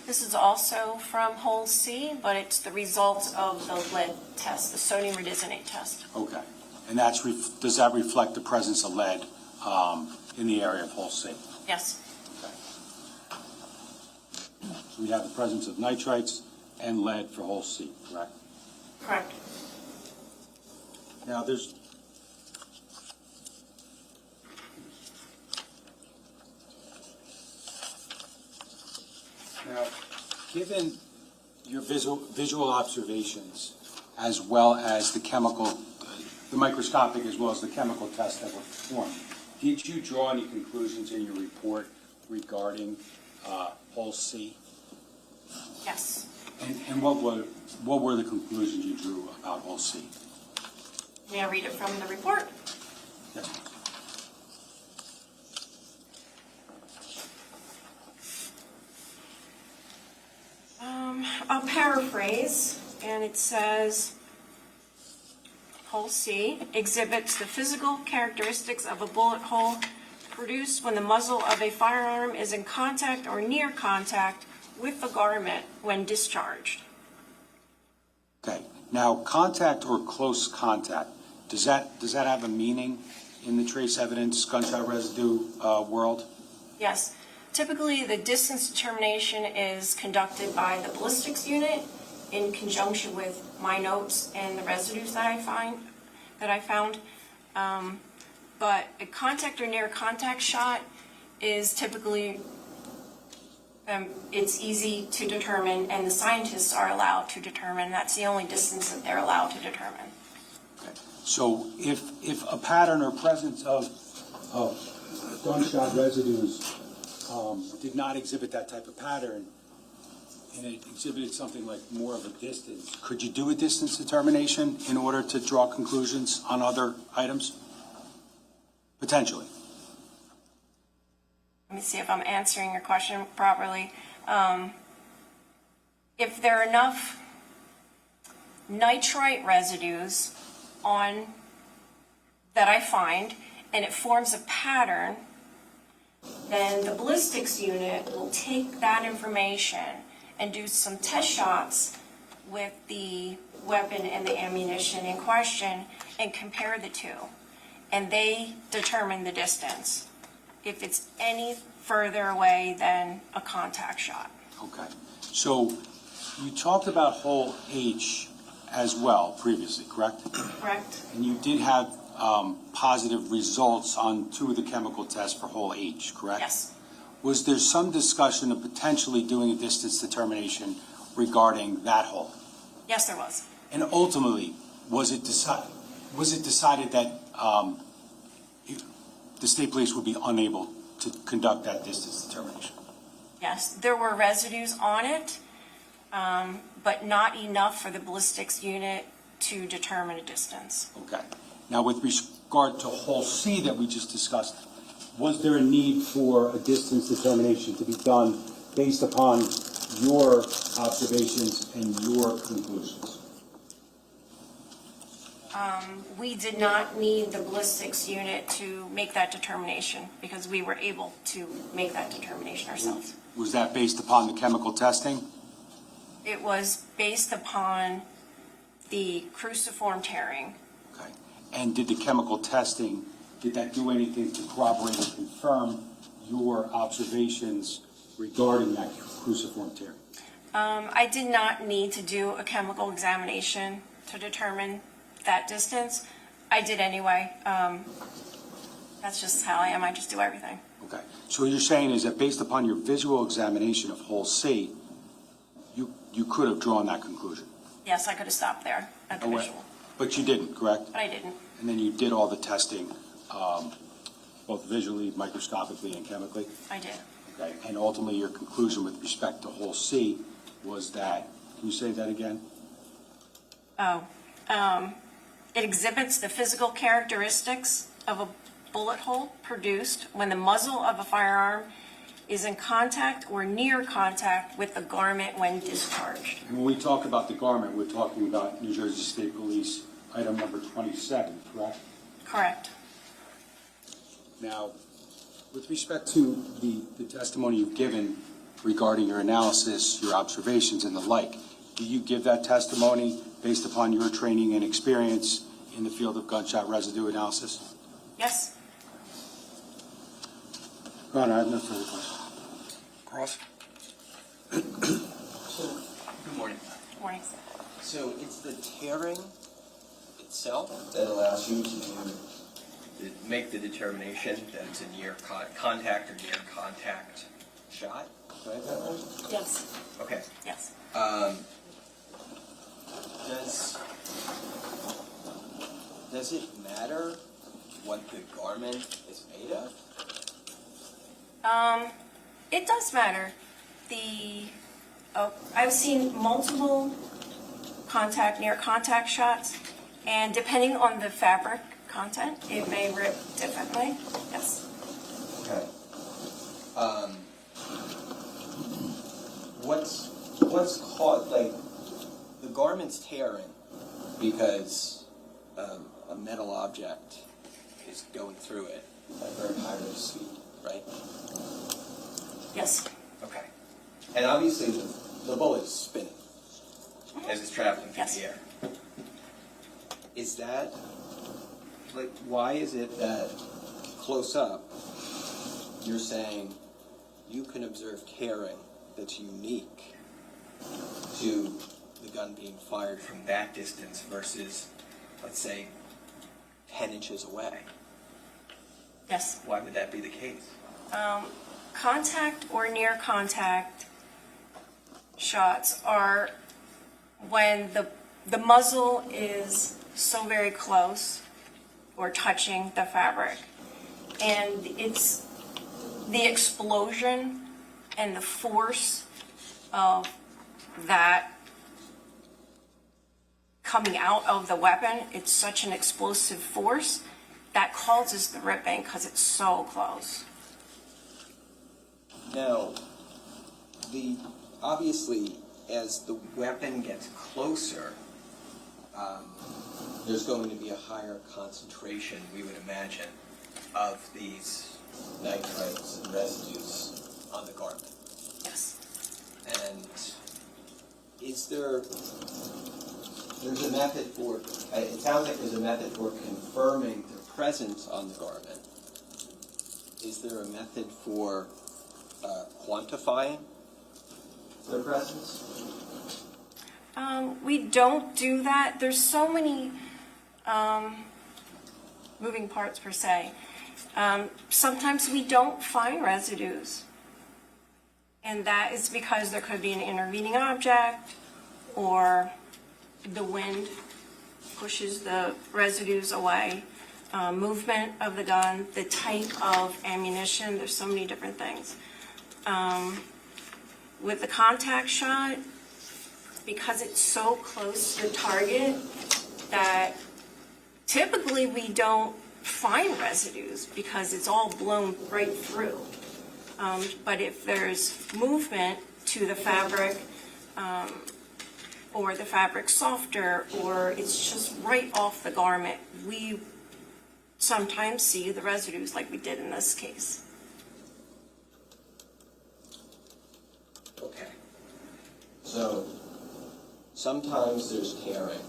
This is also from hole C, but it's the results of the lead test, the sodium rhodizonate test. Okay, and does that reflect the presence of lead in the area of hole C? Yes. Okay. So we have the presence of nitrites and lead for hole C, correct? Correct. Now, given your visual observations, as well as the microscopic as well as the chemical tests that were performed, did you draw any conclusions in your report regarding hole C? Yes. And what were the conclusions you drew about hole C? May I read it from the report? Yes. I'll paraphrase, and it says, hole C exhibits the physical characteristics of a bullet hole produced when the muzzle of a firearm is in contact or near contact with the garment when discharged. Okay. Now, contact or close contact, does that have a meaning in the trace evidence gunshot residue world? Yes. Typically, the distance determination is conducted by the ballistics unit in conjunction with my notes and the residues that I found. But a contact or near contact shot is typically, it's easy to determine, and the scientists are allowed to determine. That's the only distance that they're allowed to determine. Okay. So if a pattern or presence of gunshot residues did not exhibit that type of pattern, and it exhibited something like more of a distance, could you do a distance determination in order to draw conclusions on other items? Potentially. Let me see if I'm answering your question properly. If there are enough nitrite residues that I find, and it forms a pattern, then the ballistics unit will take that information and do some test shots with the weapon and the ammunition in question and compare the two. And they determine the distance, if it's any further away than a contact shot. Okay. So you talked about hole H as well previously, correct? Correct? And you did have positive results on 2 of the chemical tests for hole H, correct? Yes. Was there some discussion of potentially doing a distance determination regarding that hole? Yes, there was. And ultimately, was it decided that the state police would be unable to conduct that distance determination? Yes, there were residues on it, but not enough for the ballistics unit to determine a distance. Okay. Now, with regard to hole C that we just discussed, was there a need for a distance determination to be done based upon your observations and your conclusions? We did not need the ballistics unit to make that determination because we were able to make that determination ourselves. Was that based upon the chemical testing? It was based upon the cruciform tearing. Okay. And did the chemical testing, did that do anything to corroborate or confirm your observations regarding that cruciform tearing? I did not need to do a chemical examination to determine that distance. I did anyway. That's just how I am. I just do everything. Okay. So what you're saying is that based upon your visual examination of hole C, you could have drawn that conclusion? Yes, I could have stopped there at the visual, But you didn't, correct? but I didn't. And then you did all the testing, both visually, microscopically, and chemically? I did. Okay. And ultimately, your conclusion with respect to hole C was that, can you say that again? It exhibits the physical characteristics of a bullet hole produced when the muzzle of a firearm is in contact or near contact with the garment when discharged. And when we talk about the garment, we're talking about New Jersey State Police item number 27, correct? Correct. Now, with respect to the testimony you've given regarding your analysis, your observations, and the like, do you give that testimony based upon your training and experience in the field of gunshot residue analysis? Yes. Your Honor, I have no further questions. Cross? Good morning. Morning. So it's the tearing itself that allows you to make the determination that it's a near contact or near contact shot? Do I have that right? Yes. Okay. Yes. Does it matter what the garment is made of? It does matter. I've seen multiple near contact shots, and depending on the fabric content, it may rip differently. Yes. Okay. What's caught, like, the garment's tearing because a metal object is going through it at a very high rate of speed, right? Yes. Okay. And obviously the bullet is spinning as it's traveling through Yes. the air. Is that, like, why is it that close up you're saying you can observe tearing that's unique to the gun being fired from that distance versus, let's say, 10 inches away? Yes. Why would that be the case? Contact or near contact shots are when the muzzle is so very close or touching the fabric, and it's the explosion and the force of that coming out of the weapon. It's such an explosive force that causes the ripping because it's so close. Now, obviously, as the weapon gets closer, there's going to be a higher concentration, we would imagine, of these nitrites and residues on the garment. Yes. And there's a method for, it sounds like there's a method for confirming their presence on the garment. Is there a method for quantifying their presence? We don't do that. There's so many moving parts per se. Sometimes we don't find residues, and that is because there could be an intervening object, or the wind pushes the residues away, movement of the gun, the type of ammunition. There's so many different things. With the contact shot, because it's so close to the target, that typically we don't find residues because it's all blown right through. But if there's movement to the fabric, or the fabric softer, or it's just right off the garment, we sometimes see the residues like we did in this case. Okay. So sometimes there's tearing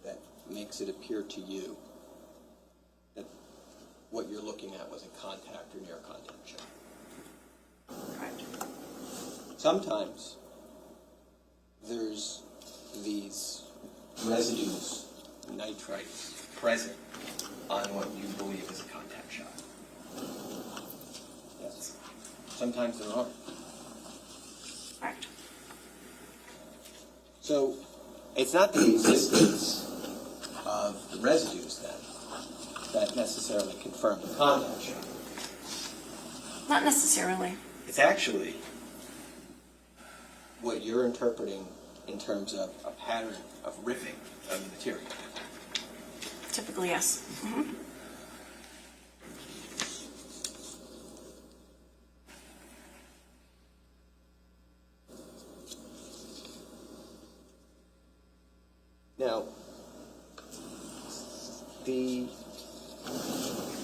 that makes it appear to you that what you're looking at was a contact or near contact shot. Correct. Sometimes there's these residues, nitrites, present on what you believe is a contact shot. Yes. Sometimes there aren't. Correct. So it's not the existence of the residues then that necessarily confirm the contact shot. Not necessarily. It's actually what you're interpreting in terms of a pattern of riffing of the material. Typically, yes. Mhm. Now, I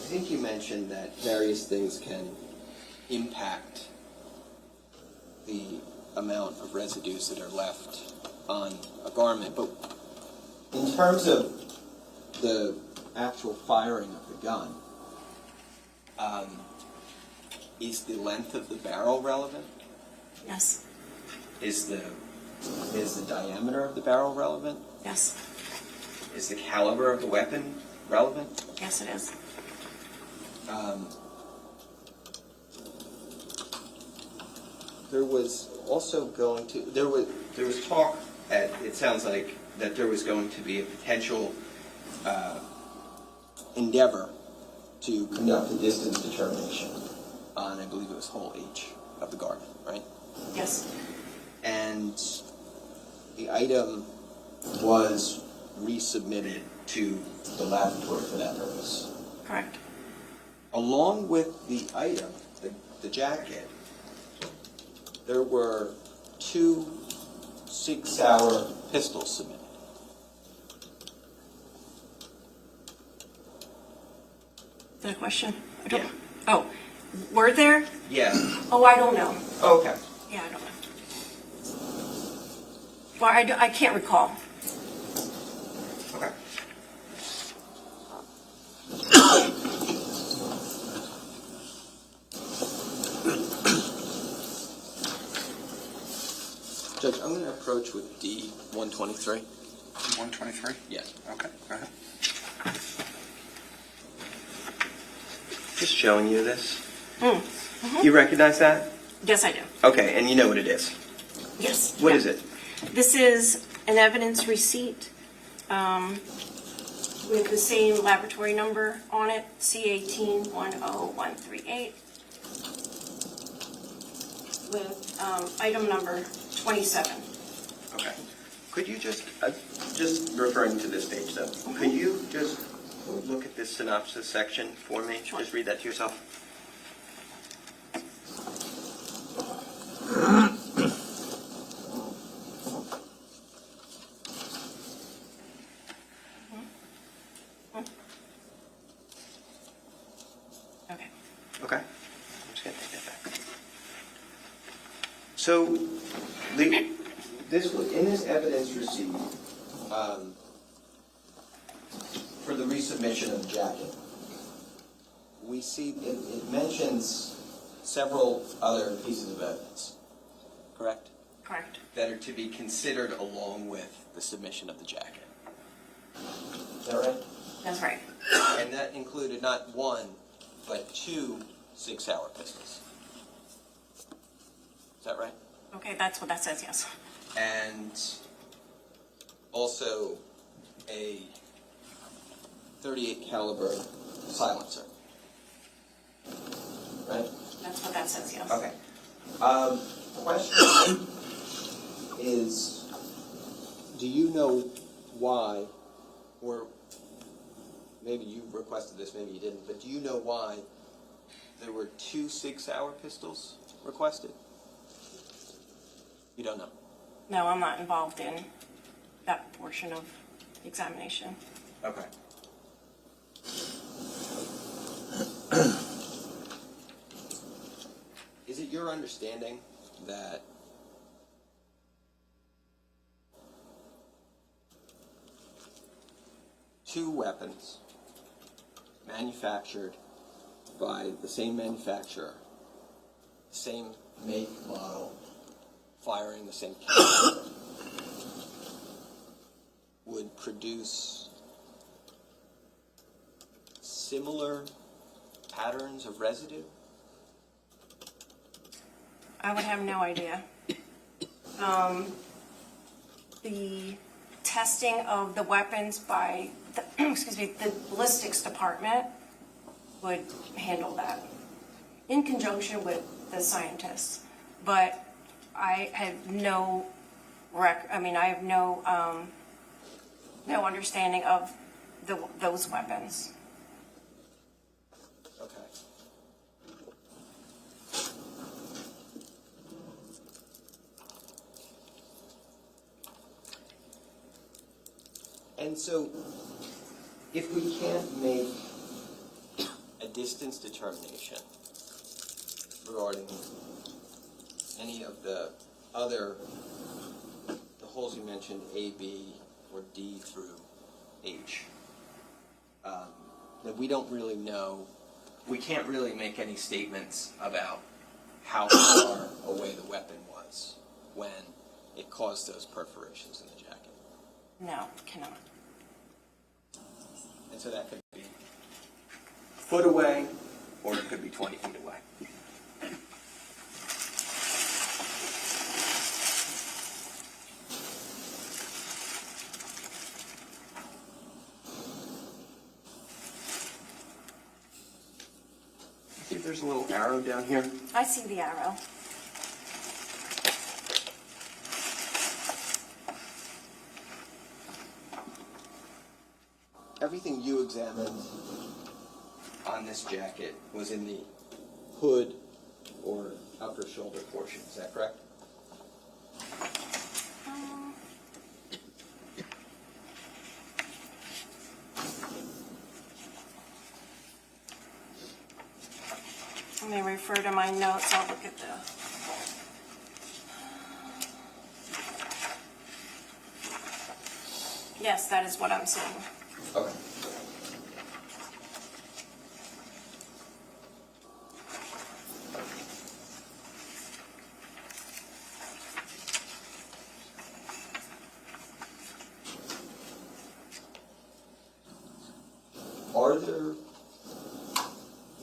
think you mentioned that various things can impact the amount of residues that are left on a garment, but in terms of the actual firing of the gun, is the length of the barrel relevant? Yes. Is the diameter of the barrel relevant? Yes. Is the caliber of the weapon relevant? Yes, it is. There was also going to there was talk it sounds like that there was going to be a potential endeavor to conduct a distance determination on, I believe it was hole H of the garment, right? Yes. And the item was resubmitted to the laboratory for that purpose. Correct. Along with the item, the jacket, there were 2 Sig Sauer pistols submitted. Is that a question? I don't. Yeah. Oh, were there? Yeah. Oh, I don't know. Oh, okay. Yeah, I don't know. Well, I can't recall. Okay. Judge, I'm going to approach with D-123. 123? Yes. Okay, go ahead. Just showing you this. Mm-hmm. You recognize that? Yes, I do. Okay, and you know what it is. Yes. What yeah. is it? This is an evidence receipt with the same laboratory number on it, C1810138, with item number 27. Okay. Could you just referring to this page though, could you just look at this synopsis section for me? Sure. Just read that to yourself. Okay. Okay. I'm just going to take that back. So, in this evidence receipt, for the resubmission of the jacket, we see it mentions several other pieces of evidence, correct? Correct. That are to be considered along with the submission of the jacket. Is that right? That's right. And that included not 1, but 2 Sig Sauer pistols. Is that right? Okay, that's what that says, yes. And also a .38 caliber silencer. Right? That's what that says, yes. Okay. Question is, do you know why, or maybe you requested this, maybe you didn't, but do you know why there were 2 Sig Sauer pistols requested? You don't know? No, I'm not involved in that portion of the examination. Okay. Is it your understanding that two weapons manufactured by the same manufacturer, same make, model, firing the same caliber, would produce similar patterns of residue? I would have no idea. The testing of the weapons by the, the ballistics department would handle that in conjunction with the scientists. But I have no I have no understanding of those weapons. Okay. And so, if we can't make a distance determination regarding any of the other, the holes you mentioned, A, B, or D through H, that we don't really know, we can't really make any statements about how far away the weapon was when it caused those perforations in the jacket. No, cannot. And so that could be a foot away, or it could be 20 feet away. See if there's a little arrow down here. I see the arrow. Everything you examined on this jacket was in the hood or upper shoulder portion, is that correct? Let me refer to my notes. I'll look at the. Yes, that is what I'm seeing. Okay. Are there,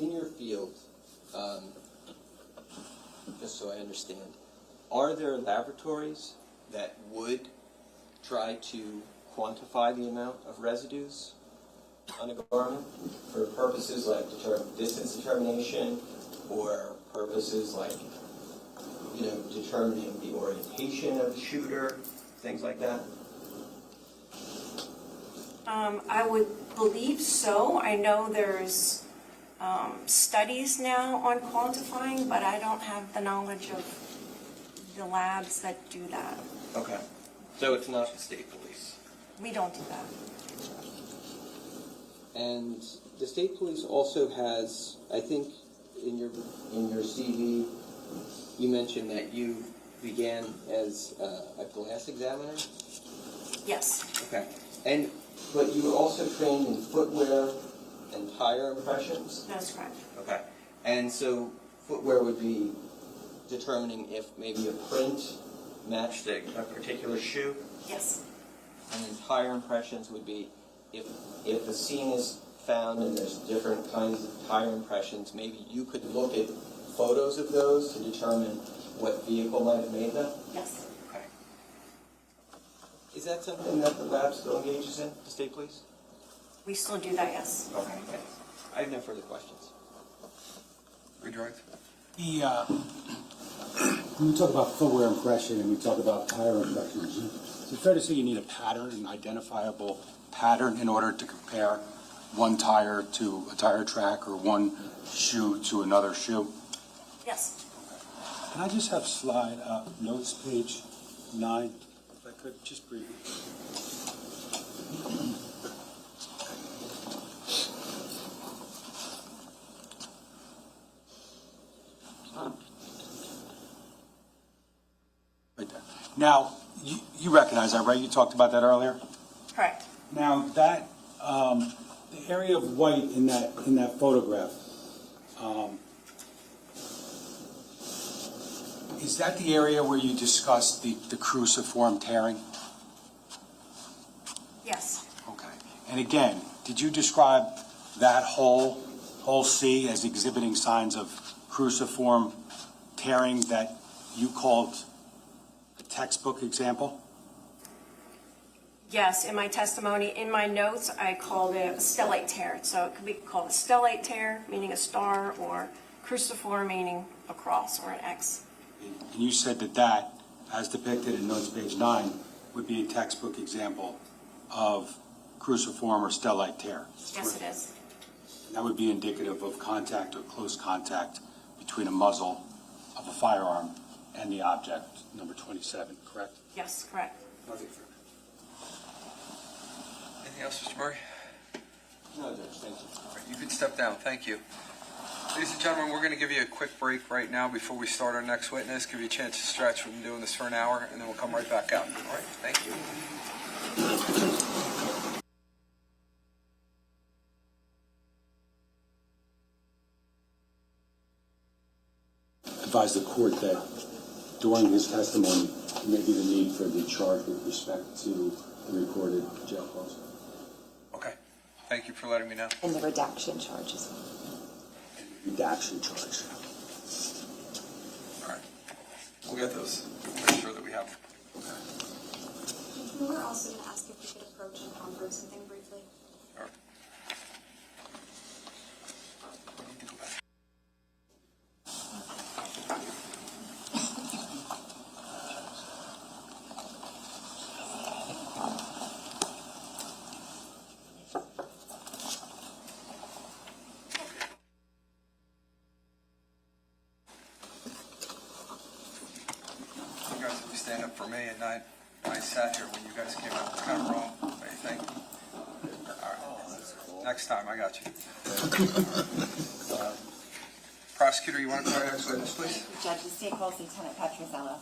in your field, just so I understand, are there laboratories that would try to quantify the amount of residues on a garment for purposes like distance determination or purposes like, determining the orientation of the shooter, things like that? I would believe so. I know there's studies now on quantifying, but I don't have the knowledge of the labs that do that. Okay. So it's not the state police? We don't do that. And the state police also has, I think, in your CV, you mentioned that you began as a glass examiner. Yes. Okay. But you were also trained in footwear and tire impressions. That's correct. Okay. And so footwear would be determining if maybe a print matched a particular shoe. Yes. And then tire impressions would be if a scene is found and there's different kinds of tire impressions, maybe you could look at photos of those to determine what vehicle might have made them? Yes. Okay. Is that something that the lab still engages in, the state police? We still do that, yes. Okay, thanks. I have no further questions. Redirect? When we talk about footwear impression and we talk about tire impressions, is it fair to say you need a pattern, an identifiable pattern, in order to compare one tire to a tire track or one shoe to another shoe? Yes. Can I just have slide notes page 9, if I could, just briefly? Right there. Now, you recognize that, right? You talked about that earlier? Correct. Now, that, the area of white in that photograph, is that the area where you discussed the cruciform tearing? Yes. Okay. And again, did you describe that whole C as exhibiting signs of cruciform tearing that you called a textbook example? Yes, in my testimony, in my notes, I called it a stellate tear. So it could be called a stellate tear, meaning a star, or cruciform, meaning a cross or an X. And you said that, as depicted in notes page 9, would be a textbook example of cruciform or stellate tear. Yes, it is. And that would be indicative of contact or close contact between a muzzle of a firearm and the object, number 27, correct? Yes, correct. Nothing further. Anything else, Mr. Murray? No, Judge, thank you. All right, you can step down. Thank you. Ladies and gentlemen, we're going to give you a quick break right now before we start our next witness. Give you a chance to stretch. We've been doing this for an hour, and then we'll come right back out. All right, thank you. Advise the court that during his testimony, there may be the need for the charge with respect to the recorded jail calls. Okay. Thank you for letting me know. And the redaction charges. Redaction charge. All right. We'll get those. Make sure that we have. We were also going to ask if we could approach and confer something briefly. All right. You guys will stand up for me, and I sat here when you guys came out. It's kind of wrong. What do you think? All right. Next time, I got you. Prosecutor, you want to call your next witness, please? Judge, the state calls Lieutenant Petrozello.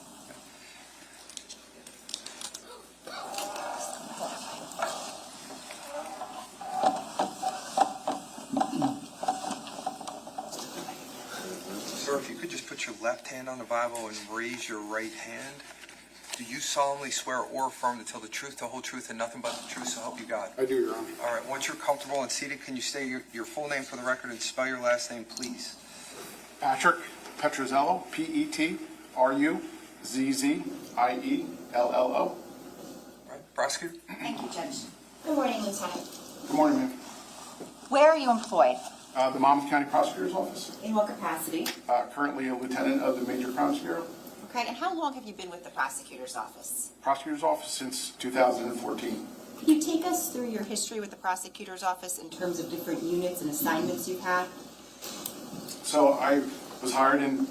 Sir, if you could just put your left hand on the Bible and raise your right hand. Do you solemnly swear or affirm to tell the truth, the whole truth, and nothing but the truth, so help you God? I do, Your Honor. All right, once you're comfortable and seated, can you say your full name for the record and spell your last name, please? Patrick Petrozello, Petruzziello. All right, prosecutor? Thank you, Judge. Good morning, Lieutenant. Good morning, ma'am. Where are you employed? The Monmouth County Prosecutor's Office. In what capacity? Currently a lieutenant of the Major Crimes Bureau. Okay, and how long have you been with the prosecutor's office? Prosecutor's Office since 2014. Could you take us through your history with the prosecutor's office in terms of different units and assignments you've had? So I was hired in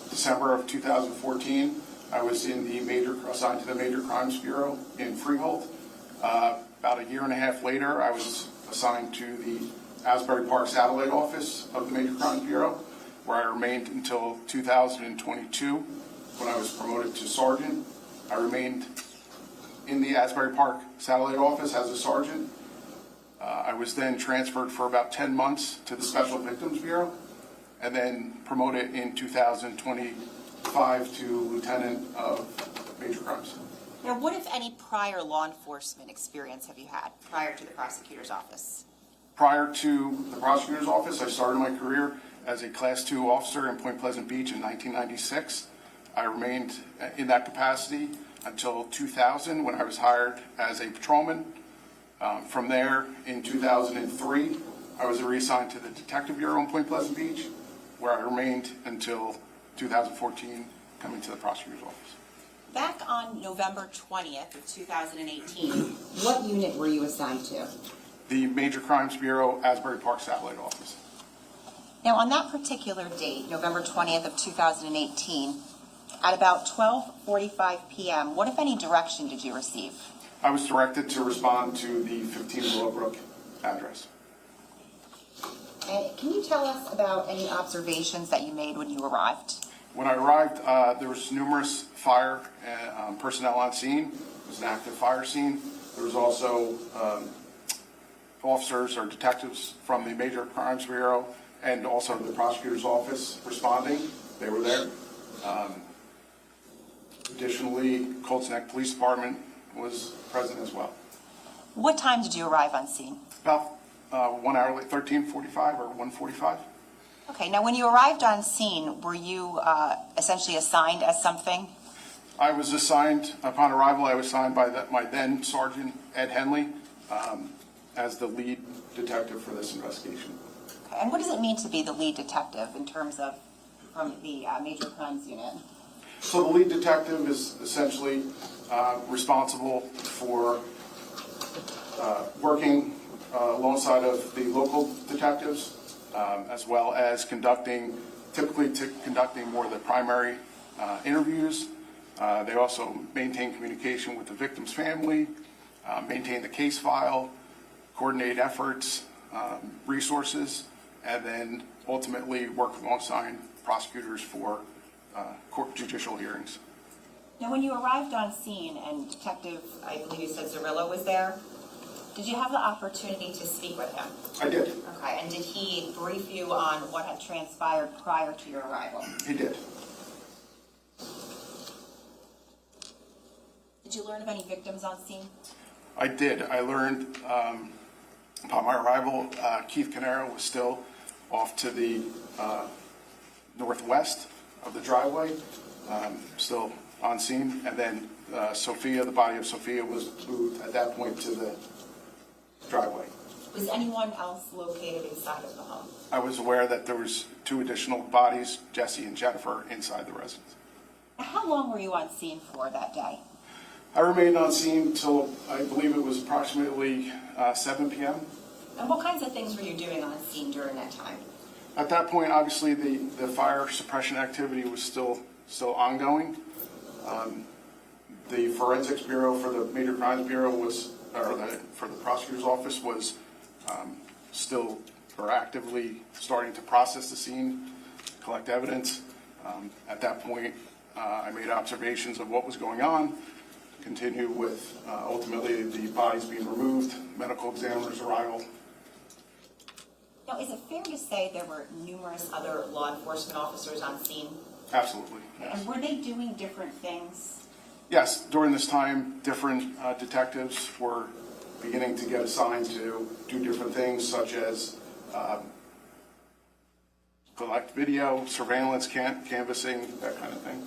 December of 2014. I was assigned to the Major Crimes Bureau in Freehold. About a year and a half later, I was assigned to the Asbury Park Satellite Office of the Major Crimes Bureau, where I remained until 2022 when I was promoted to sergeant. I remained in the Asbury Park Satellite Office as a sergeant. I was then transferred for about 10 months to the Special Victims Bureau, and then promoted in 2025 to lieutenant of major crimes. Now, what, if any, prior law enforcement experience have you had prior to the prosecutor's office? Prior to the prosecutor's office, I started my career as a Class II officer in Point Pleasant Beach in 1996. I remained in that capacity until 2000 when I was hired as a patrolman. From there, in 2003, I was reassigned to the Detective Bureau in Point Pleasant Beach, where I remained until 2014, coming to the prosecutor's office. Back on November 20th of 2018, what unit were you assigned to? The Major Crimes Bureau, Asbury Park Satellite Office. Now, on that particular date, November 20th of 2018, At about 12:45 p.m., what, if any, direction did you receive? I was directed to respond to the 15 Willowbrook address. And can you tell us about any observations that you made when you arrived? When I arrived, there was numerous fire personnel on scene. It was an active fire scene. There was also officers or detectives from the Major Crimes Bureau and also the prosecutor's office responding. They were there. Additionally, Colts Neck Police Department was present as well. What time did you arrive on scene? About 1 hour late, 13:45 or 1:45. Okay, now when you arrived on scene, were you essentially assigned as something? I was assigned, upon arrival, I was assigned by my then Sergeant Ed Henley as the lead detective for this investigation. Okay, and what does it mean to be the lead detective in terms of from the Major Crimes Unit? So the lead detective is essentially responsible for working alongside of the local detectives, as well as typically conducting more of the primary interviews. They also maintain communication with the victim's family, maintain the case file, coordinate efforts, resources, and then ultimately work alongside prosecutors for court judicial hearings. Now, when you arrived on scene and Detective, I believe you said Zerillo was there, did you have the opportunity to speak with him? I did. Okay, and did he brief you on what had transpired prior to your arrival? He did. Did you learn of any victims on scene? I did. I learned upon my arrival, Keith Caneiro was still off to the northwest of the driveway, still on scene. And then Sophia, the body of Sophia, was moved at that point to the driveway. Was anyone else located inside of the home? I was aware that there was 2 additional bodies, Jesse and Jennifer, inside the residence. Now, how long were you on scene for that day? I remained on scene till I believe it was approximately 7 p.m. And what kinds of things were you doing on scene during that time? At that point, obviously, the fire suppression activity was still ongoing. The Forensics Bureau for the Major Crimes Bureau for the prosecutor's office was still or actively starting to process the scene, collect evidence. At that point, I made observations of what was going on, continue with ultimately the bodies being removed, medical examiner's arrival. Now, is it fair to say there were numerous other law enforcement officers on scene? Absolutely, yes. And were they doing different things? Yes, during this time, different detectives were beginning to get assigned to do different things, such as collect video, surveillance, canvassing, that kind of thing.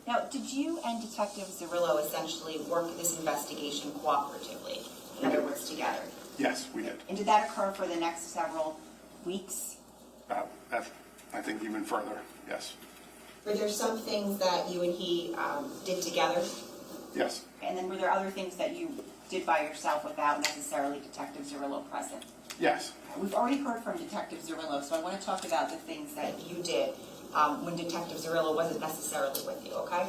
Now, did you and Detective Zerillo essentially work this investigation cooperatively? In other words, together? Yes, we did. And did that occur for the next several weeks? I think even further, yes. Were there some things that you and he did together? Yes. And then were there other things that you did by yourself without necessarily Detective Zerillo present? Yes. We've already heard from Detective Zerillo, so I want to talk about the things that you did when Detective Zerillo wasn't necessarily with you, okay?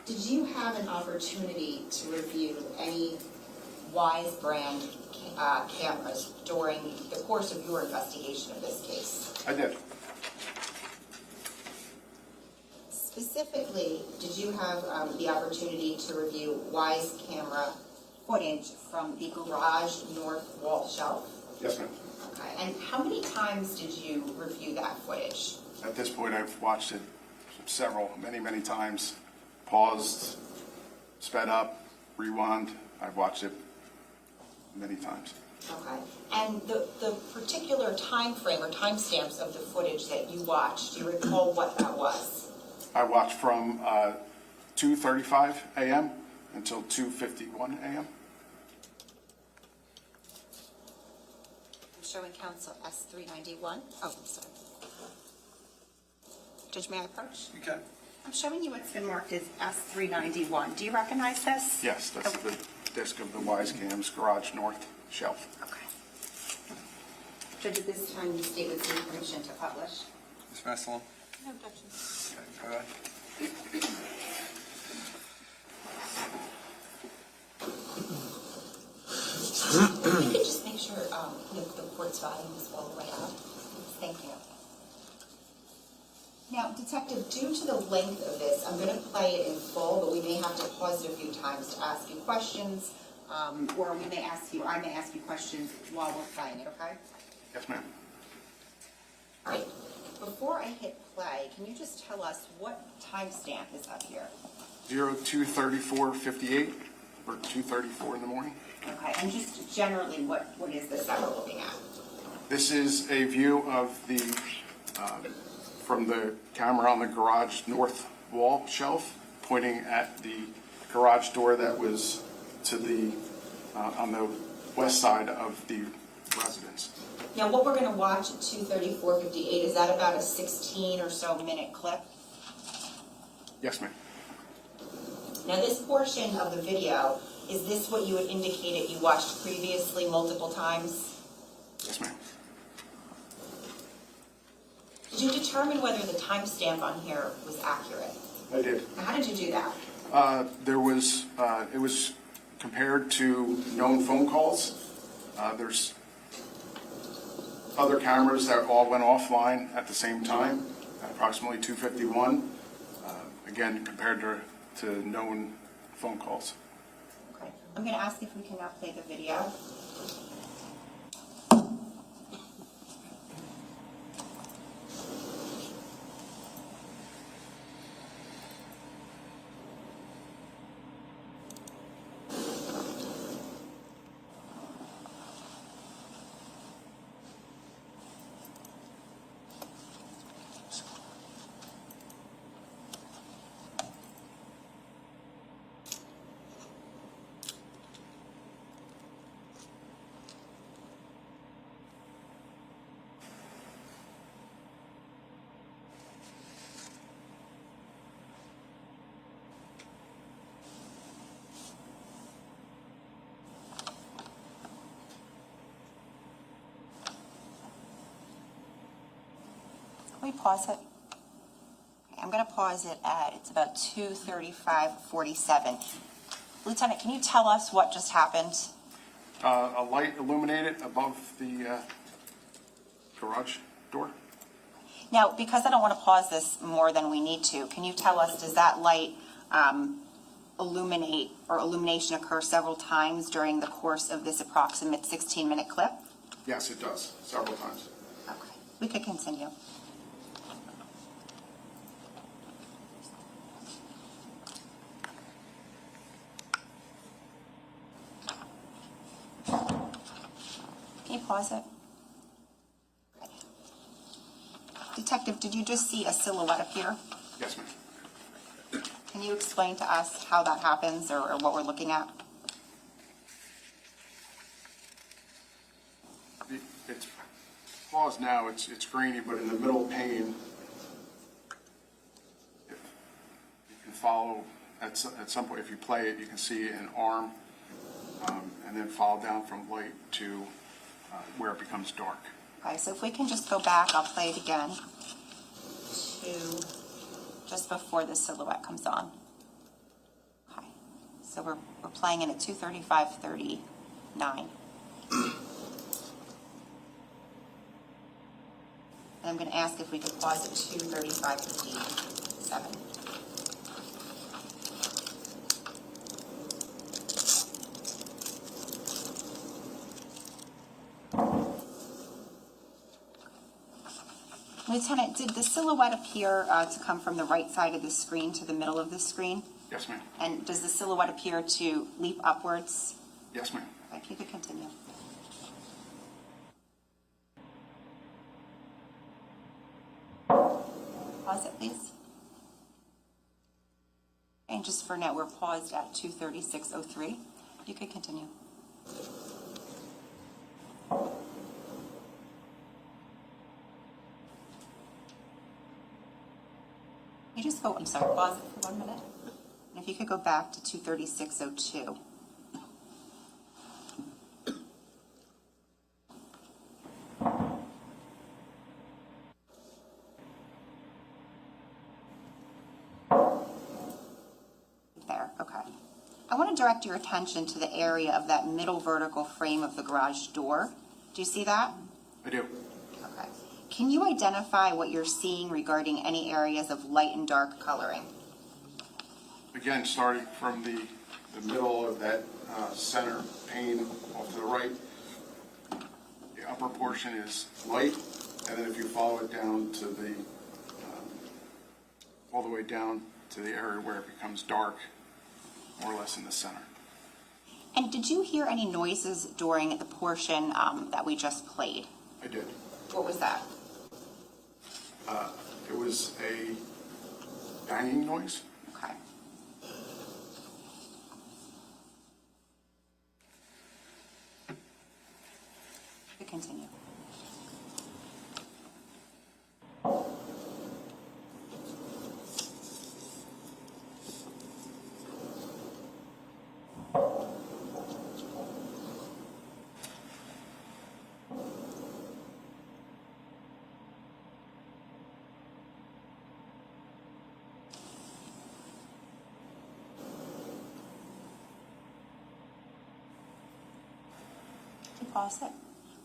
Did you have an opportunity to review any Wise brand cameras during the course of your investigation of this case? I did. Specifically, did you have the opportunity to review Wise camera footage from the garage north wall shelf? Yes, ma'am. Okay, and how many times did you review that footage? At this point, I've watched it many times. Paused, sped up, rewound. I've watched it many times. Okay, and the particular time frame or timestamps of the footage that you watched, do you recall what that was? I watched from 2:35 a.m. until 2:51 a.m. I'm showing counsel S391. Oh, I'm sorry. Judge, may I approach? You can. I'm showing you what's been marked as S391. Do you recognize this? Yes, that's the disc of the Wise Cam's garage north shelf. Okay. Judge, at this time, the state would seek permission to publish. Ms. Messalem? No objection. Okay, go ahead. If you could just make sure the court's volume is all the way up. Thank you. Now, Detective, due to the length of this, I'm going to play it in full, but we may have to pause it a few times to ask you questions, or I may ask you questions while we're playing it, okay? Yes, ma'am. All right. Before I hit play, can you just tell us what timestamp is up here? 02:34:58 or 2:34 in the morning. Okay, and just generally, what is this that we're looking at? This is a view of the, from the camera on the garage north wall shelf, pointing at the garage door that was to the, on the west side of the residence. Now, what we're going to watch at 2:34:58, is that about a 16 or so minute clip? Yes, ma'am. Now, this portion of the video, is this what you had indicated you watched previously multiple times? Yes, ma'am. Did you determine whether the timestamp on here was accurate? I did. Now, how did you do that? It was compared to known phone calls. There's other cameras that all went offline at the same time, at approximately 2:51. Again, compared to known phone calls. Okay. I'm going to ask if we can now play the video. Can we pause it? Okay, I'm going to pause it at, it's about 2:35:47. Lieutenant, can you tell us what just happened? A light illuminated above the garage door. Now, because I don't want to pause this more than we need to, can you tell us, does that light illuminate or illumination occur several times during the course of this approximate 16-minute clip? Yes, it does, several times. Okay, we could continue. Can you pause it? Okay. Detective, did you just see a silhouette appear? Yes, ma'am. Can you explain to us how that happens or what we're looking at? It's paused now, it's grainy, but in the middle pane, you can follow, at some point, if you play it, you can see an arm, and then follow down from light to where it becomes dark. Okay, so if we can just go back, I'll play it again to just before the silhouette comes on. Okay, so we're playing it at 2:35:39. And I'm going to ask if we could pause at 2:35:57. Lieutenant, did the silhouette appear to come from the right side of the screen to the middle of the screen? Yes, ma'am. And does the silhouette appear to leap upwards? Yes, ma'am. If you could continue. Pause it, please. And just for now, we're paused at 2:36:03. You could continue. You just go, I'm sorry, pause it for 1 minute. And if you could go back to 2:36:02. I want to direct your attention to the area of that middle vertical frame of the garage door. Do you see that? I do. Okay. Can you identify what you're seeing regarding any areas of light and dark coloring? Again, starting from the middle of that center pane off to the right, the upper portion is light, and then if you follow it down to the, all the way down to the area where it becomes dark, more or less in the center. And did you hear any noises during the portion that we just played? I did. What was that? It was a banging noise. Okay. You continue. Pause it.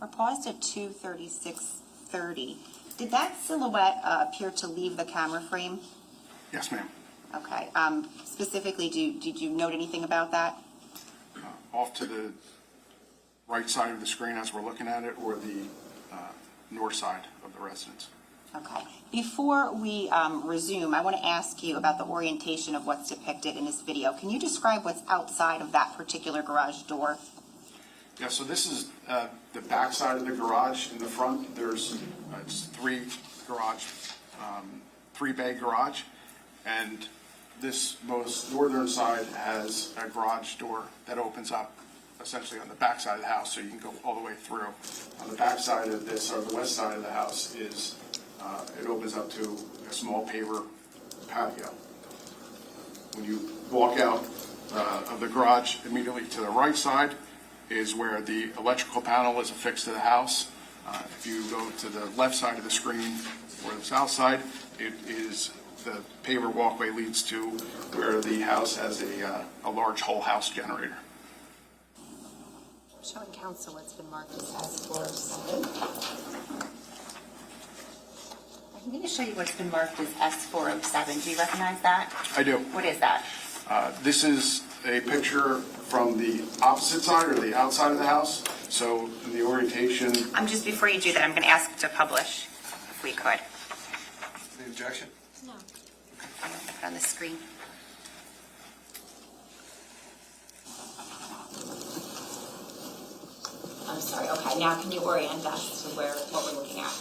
We're paused at 2:36:30. Did that silhouette appear to leave the camera frame? Yes, ma'am. Okay. Specifically, did you note anything about that? Off to the right side of the screen as we're looking at it, or the north side of the residence. Okay. Before we resume, I want to ask you about the orientation of what's depicted in this video. Can you describe what's outside of that particular garage door? Yeah, so this is the back side of the garage. In the front, there's it's three bay garage, and this most northern side has a garage door that opens up essentially on the back side of the house, so you can go all the way through. On the back side of this, or the west side of the house, is it opens up to a small paver patio. When you walk out of the garage, immediately to the right side is where the electrical panel is affixed to the house. If you go to the left side of the screen or the south side, it is the paver walkway leads to where the house has a large whole house generator. Showing council what's been marked as S407. I'm going to show you what's been marked as S407. Do you recognize that? I do. What is that? This is a picture from the opposite side or the outside of the house. So in the orientation, Just before you do that, I'm going to ask to publish, if we could. Any objection? No. I'm going to put it on the screen. I'm sorry. Okay, now can you orient us to what we're looking at?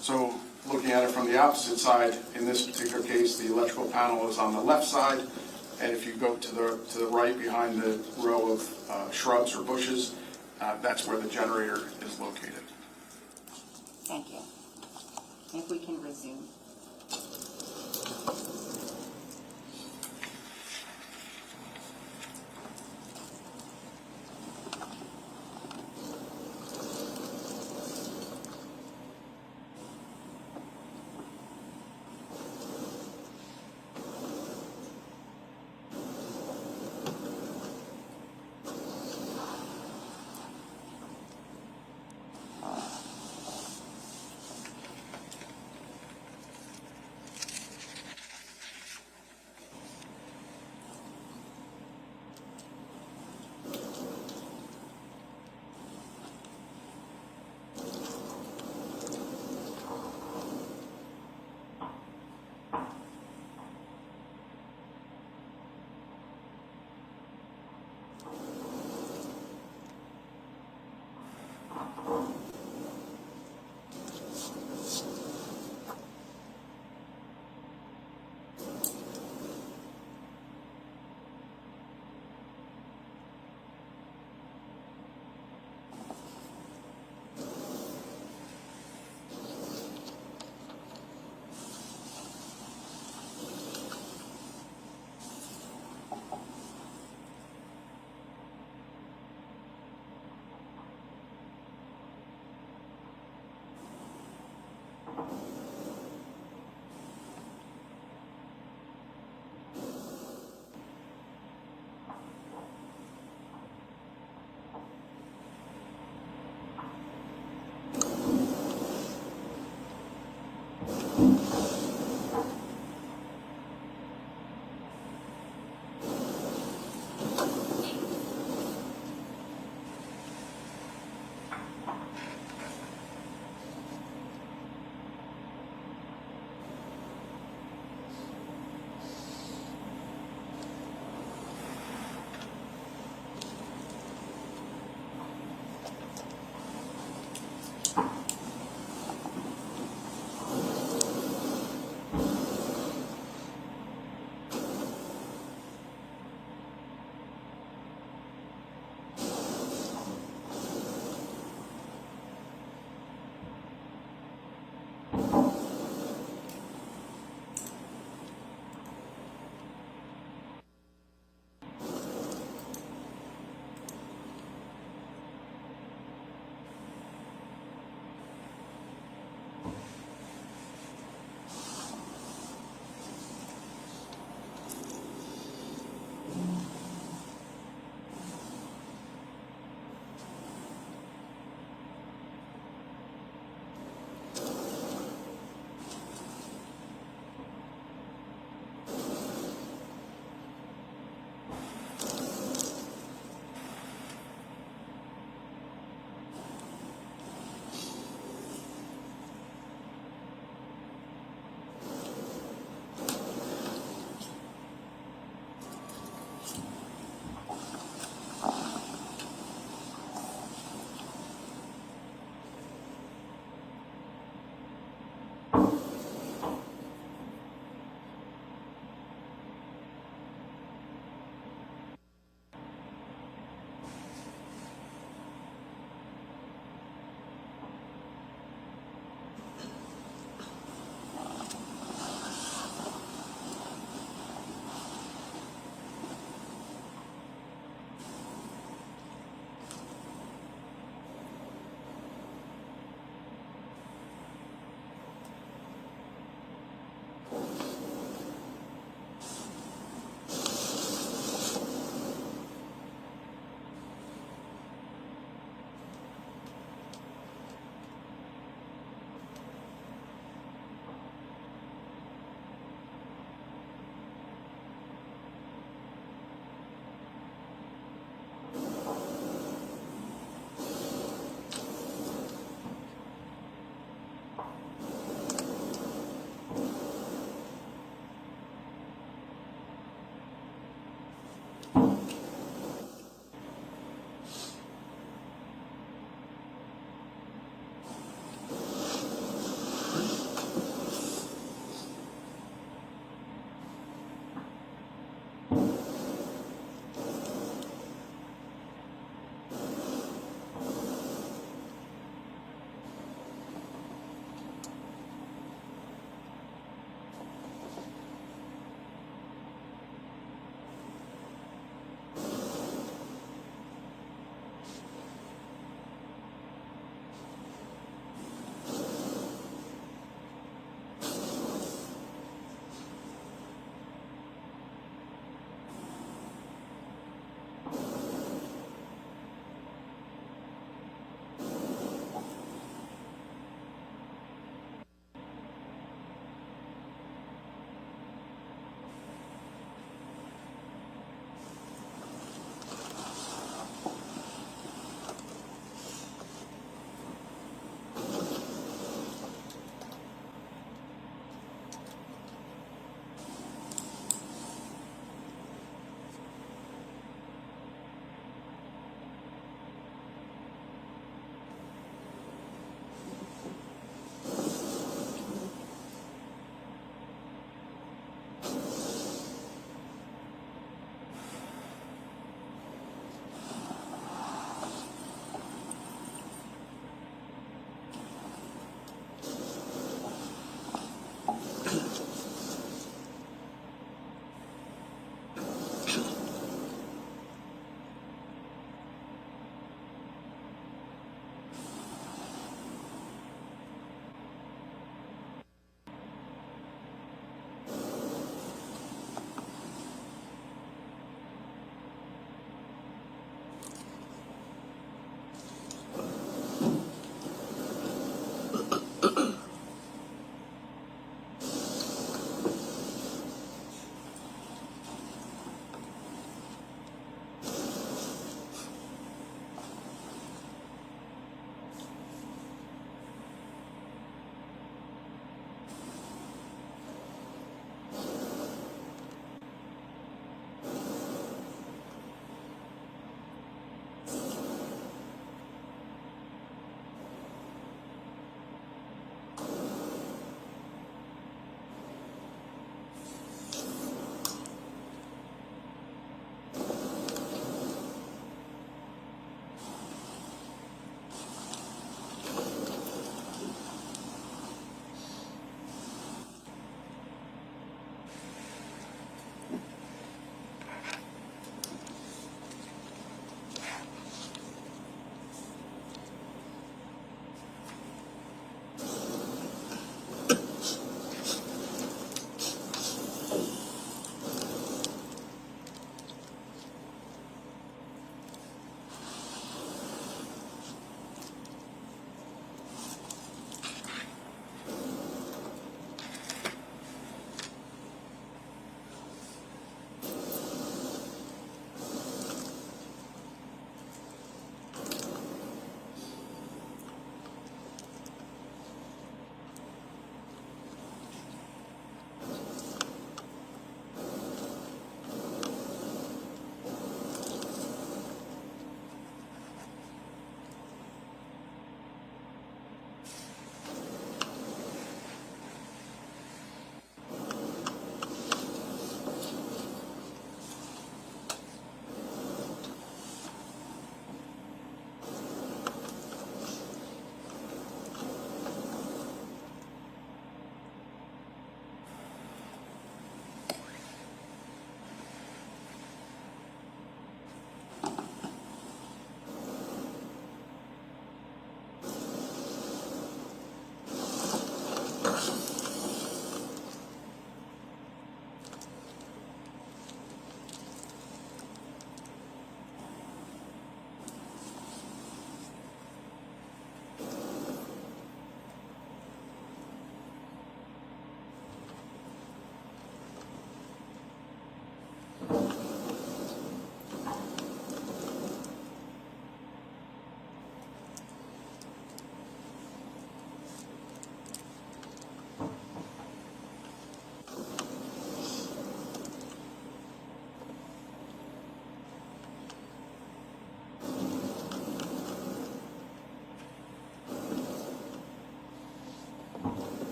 so looking at it from the opposite side, in this particular case, the electrical panel is on the left side. And if you go to the right behind the row of shrubs or bushes, that's where the generator is located. Thank you. And if we can resume.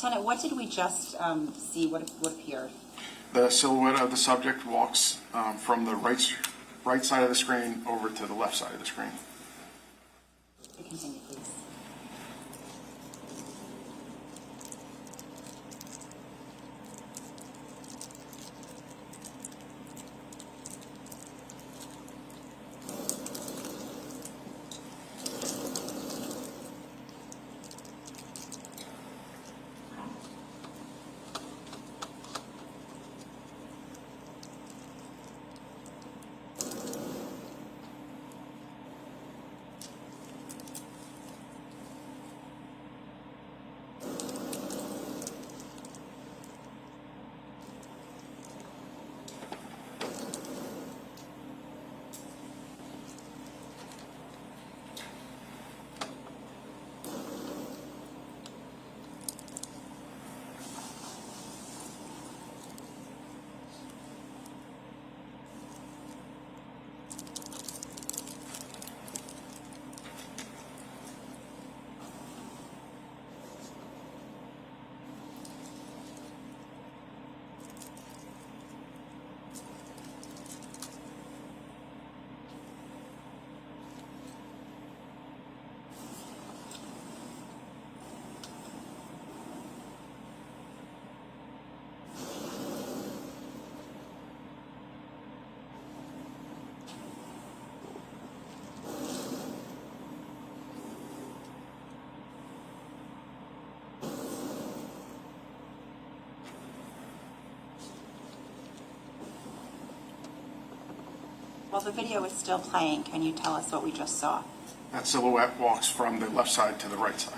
Lieutenant, what did we just see? What appeared? The silhouette of the subject walks from the right side of the screen over to the left side of the screen. Continue, please. While the video is still playing, can you tell us what we just saw? That silhouette walks from the left side to the right side.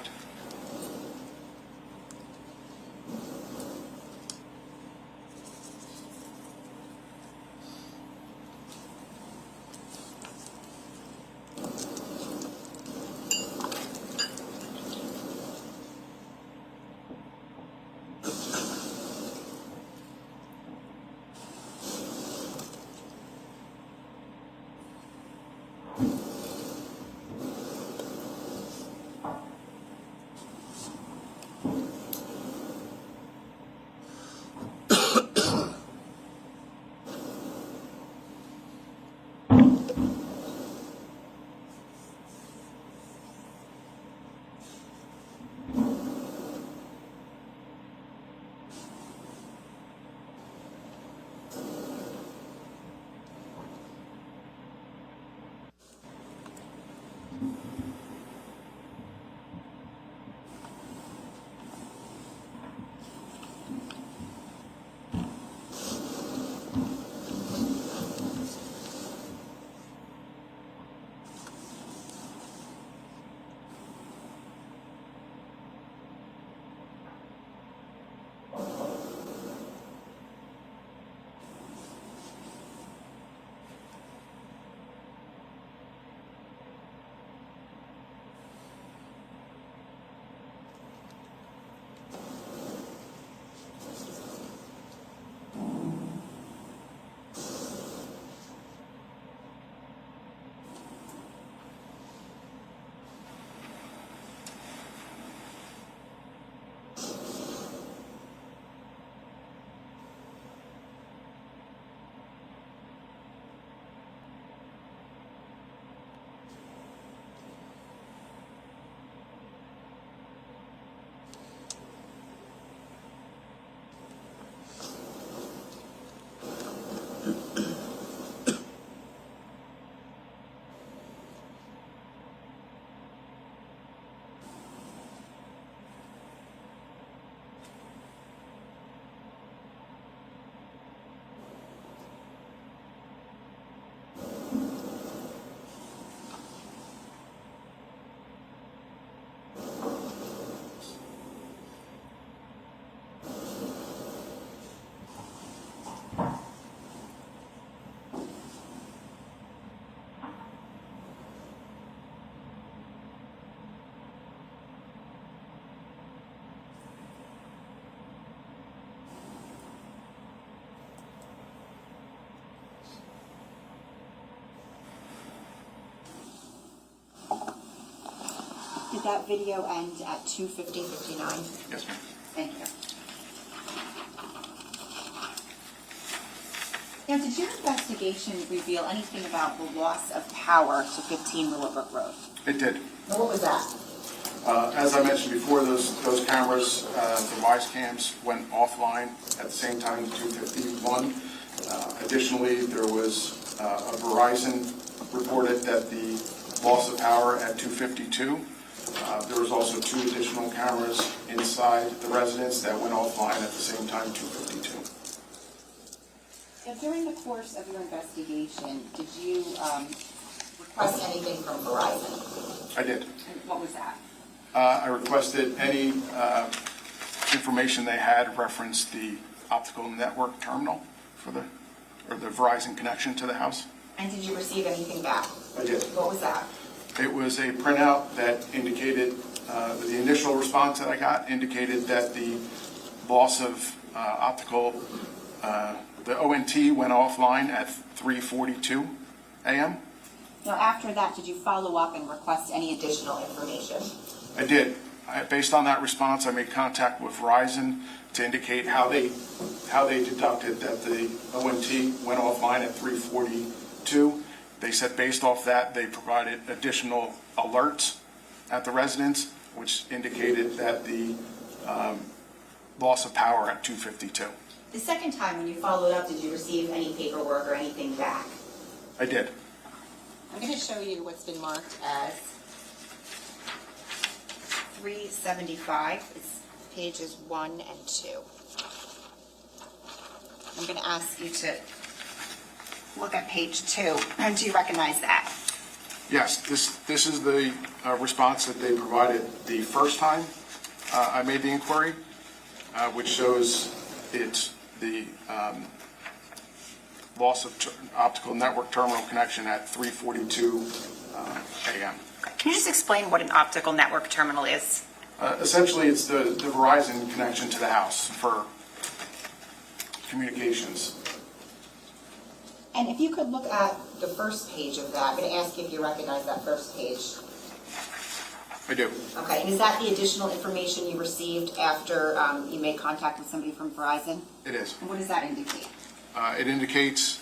Did that video end at 2:50:59? Yes, ma'am. Thank you. Now, did your investigation reveal anything about the loss of power to 15 Willowbrook Road? It did. What was that? As I mentioned before, those cameras, the Wise cams went offline at the same time as 251. Additionally, there was a Verizon reported that the loss of power at 252. There was also 2 additional cameras inside the residence that went offline at the same time, 252. Now, during the course of your investigation, did you request anything from Verizon? I did. And what was that? I requested any information they had referenced the optical network terminal for the Verizon connection to the house. And did you receive anything back? I did. What was that? It was a printout that indicated, the initial response that I got indicated that the loss of optical, the ONT went offline at 3:42 a.m. Now, after that, did you follow up and request any additional information? I did. Based on that response, I made contact with Verizon to indicate how they deducted that the ONT went offline at 3:42. They said based off that, they provided additional alerts at the residence, which indicated that the loss of power at 252. The second time when you followed up, did you receive any paperwork or anything back? I did. I'm going to show you what's been marked as 375. It's pages 1 and 2. I'm going to ask you to look at page 2. And do you recognize that? Yes, this is the response that they provided the first time I made the inquiry, which shows it's the loss of optical network terminal connection at 3:42 a.m. Can you just explain what an optical network terminal is? Essentially, it's the Verizon connection to the house for communications. And if you could look at the first page of that, I'm going to ask you if you recognize that first page. I do. Okay, and is that the additional information you received after you made contact with somebody from Verizon? It is. And what does that indicate? It indicates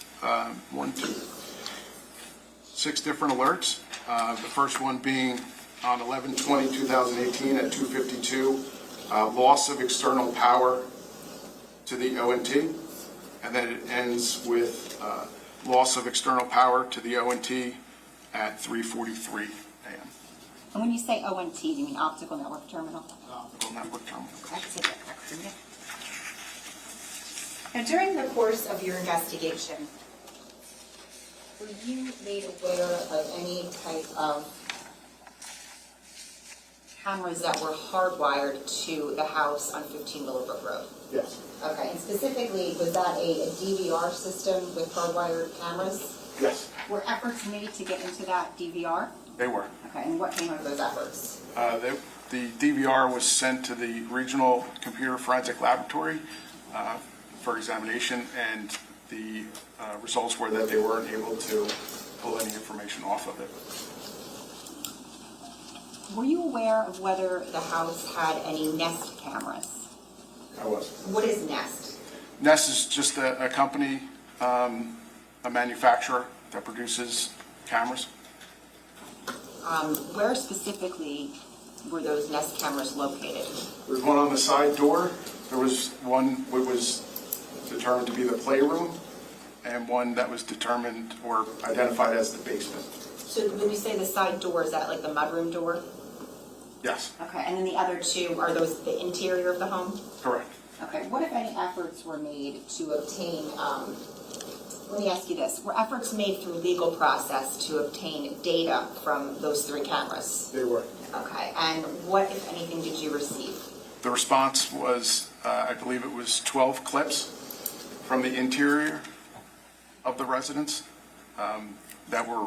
6 different alerts. The first one being on 11/20/2018 at 2:52, loss of external power to the ONT, and then it ends with loss of external power to the ONT at 3:43 a.m. And when you say ONT, do you mean optical network terminal? Optical network terminal. That's it. Now, during the course of your investigation, were you made aware of any type of cameras that were hardwired to the house on 15 Willowbrook Road? Yes. Okay, and specifically, was that a DVR system with hardwired cameras? Yes. Were efforts made to get into that DVR? They were. Okay, and what came of those efforts? The DVR was sent to the Regional Computer Forensic Laboratory for examination, and the results were that they weren't able to pull any information off of it. Were you aware of whether the house had any Nest cameras? I was. What is Nest? Nest is just a company, a manufacturer that produces cameras. Where specifically were those Nest cameras located? There was one on the side door. There was one that was determined to be the playroom, and one that was determined or identified as the basement. So when you say the side door, is that like the mudroom door? Yes, Okay, and then the other two, are those the interior of the home? correct. Okay, what if any efforts were made to obtain, let me ask you this, were efforts made through legal process to obtain data from those 3 cameras? They were. Okay, and what, if anything, did you receive? The response was, I believe it was 12 clips from the interior of the residence that were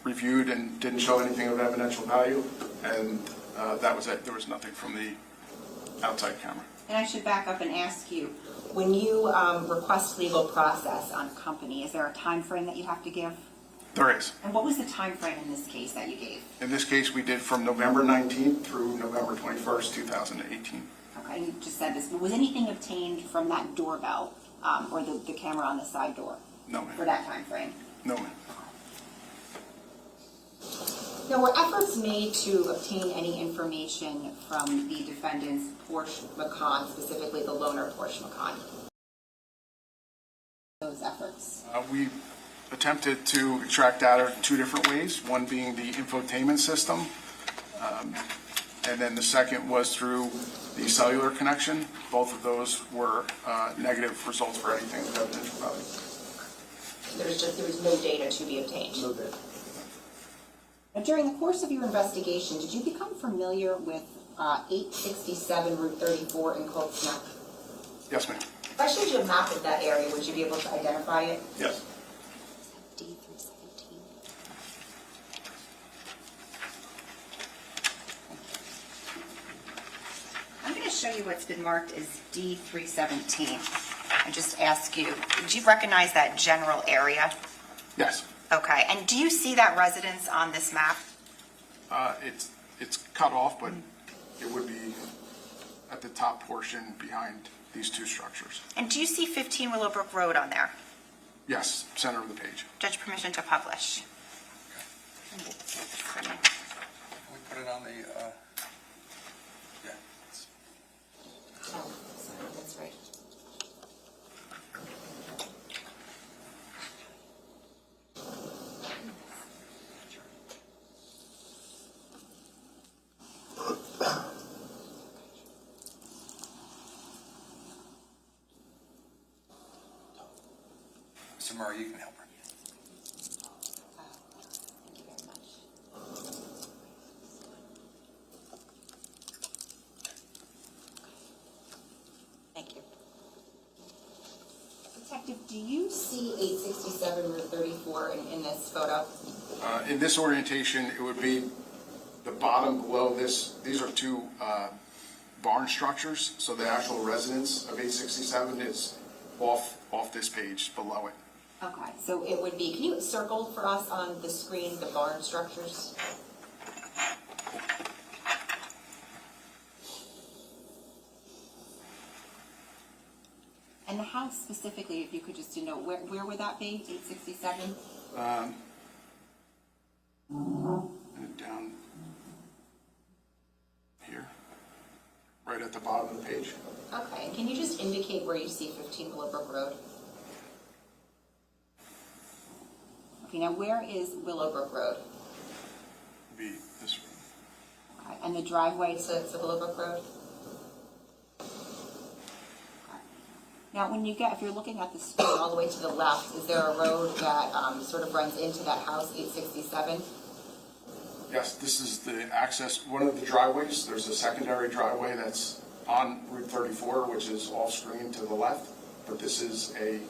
reviewed and didn't show anything of evidential value, and that was it. There was nothing from the outside camera. And I should back up and ask you, when you request legal process on a company, is there a time frame that you have to give? There is. And what was the time frame in this case that you gave? In this case, we did from November 19th through November 21st, 2018. Okay, you just said this, but was anything obtained from that doorbell, or the camera on the side door No, for ma'am. that time frame? No, ma'am. Now, were efforts made to obtain any information from the defendant's Porsche Macan, specifically the loaner Porsche Macan? Those efforts? We attempted to extract data 2 different ways, one being the infotainment system, and then the second was through the cellular connection. Both of those were negative results for anything of evidential value. There was no data to be obtained? No data. Now, during the course of your investigation, did you become familiar with 867 Route 34 in Colts Neck? Yes, ma'am. If I showed you a map of that area, would you be able to identify it? Yes. D317. I'm going to show you what's been marked as D317. I just ask you, do you recognize that general area? Yes. Okay, and do you see that residence on this map? It's cut off, but it would be at the top portion behind these 2 structures. And do you see 15 Willowbrook Road on there? Yes, center of the page. Judge, permission to publish. Can we put it on the, yeah. Oh, sorry, that's right. Mr. Murray, you can help her. Thank you very much. Thank you. Detective, do you see 867 Route 34 in this photo? In this orientation, it would be the bottom below this. These are 2 barn structures, so the actual residence of 867 is off this page below it. Okay, so it would be, can you circle for us on the screen the barn structures? And the house specifically, if you could just denote, where would that be, 867? And down here, right at the bottom of the page. Okay, and can you just indicate where you see 15 Willowbrook Road? Okay, now where is Willowbrook Road? Be this room. Okay, and the driveway to Willowbrook Road? Okay. Now, when you get, if you're looking at the screen all the way to the left, is there a road that sort of runs into that house, 867? Yes, this is the access, one of the driveways. There's a secondary driveway that's on Route 34, which is off-screen to the left, but this is a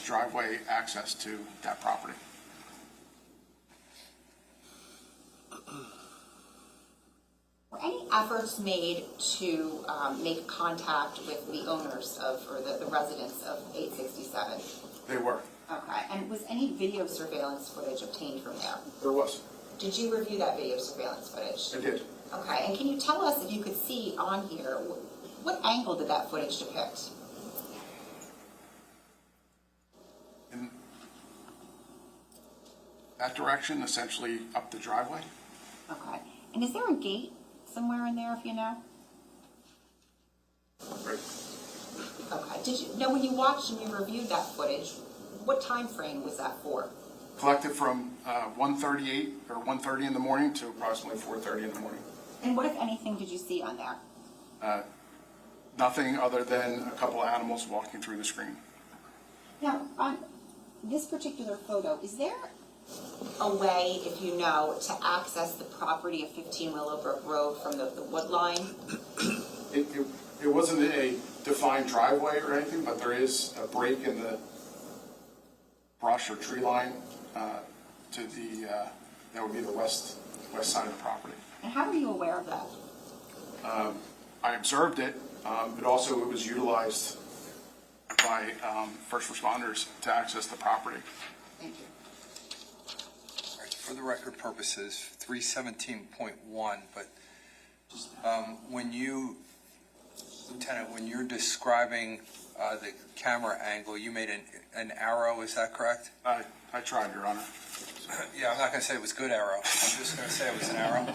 driveway access to that property. Were any efforts made to make contact with the owners of, or the residents of 867? They were. Okay, and was any video surveillance footage obtained from there? There was. Did you review that video surveillance footage? I did. Okay, and can you tell us, if you could see on here, what angle did that footage depict? In that direction, essentially up the driveway. Okay, and is there a gate somewhere in there, if you know? Right. Okay, did you know when you watched and you reviewed that footage, what time frame was that for? Collected from 1:38 or 1:30 in the morning to approximately 4:30 in the morning. And what, if anything, did you see on there? Nothing other than a couple of animals walking through the screen. Now, on this particular photo, is there a way, if you know, to access the property of 15 Willowbrook Road from the wood line? It wasn't a defined driveway or anything, but there is a break in the brush or tree line to the, that would be the west side of the property. And how were you aware of that? I observed it, but also it was utilized by first responders to access the property. Thank you. All right, for the record purposes, 317.1, but when you Lieutenant, when you're describing the camera angle, you made an arrow, is that correct? I tried, Your Honor. Yeah, I'm not going to say it was good arrow. I'm just going to say it was an arrow.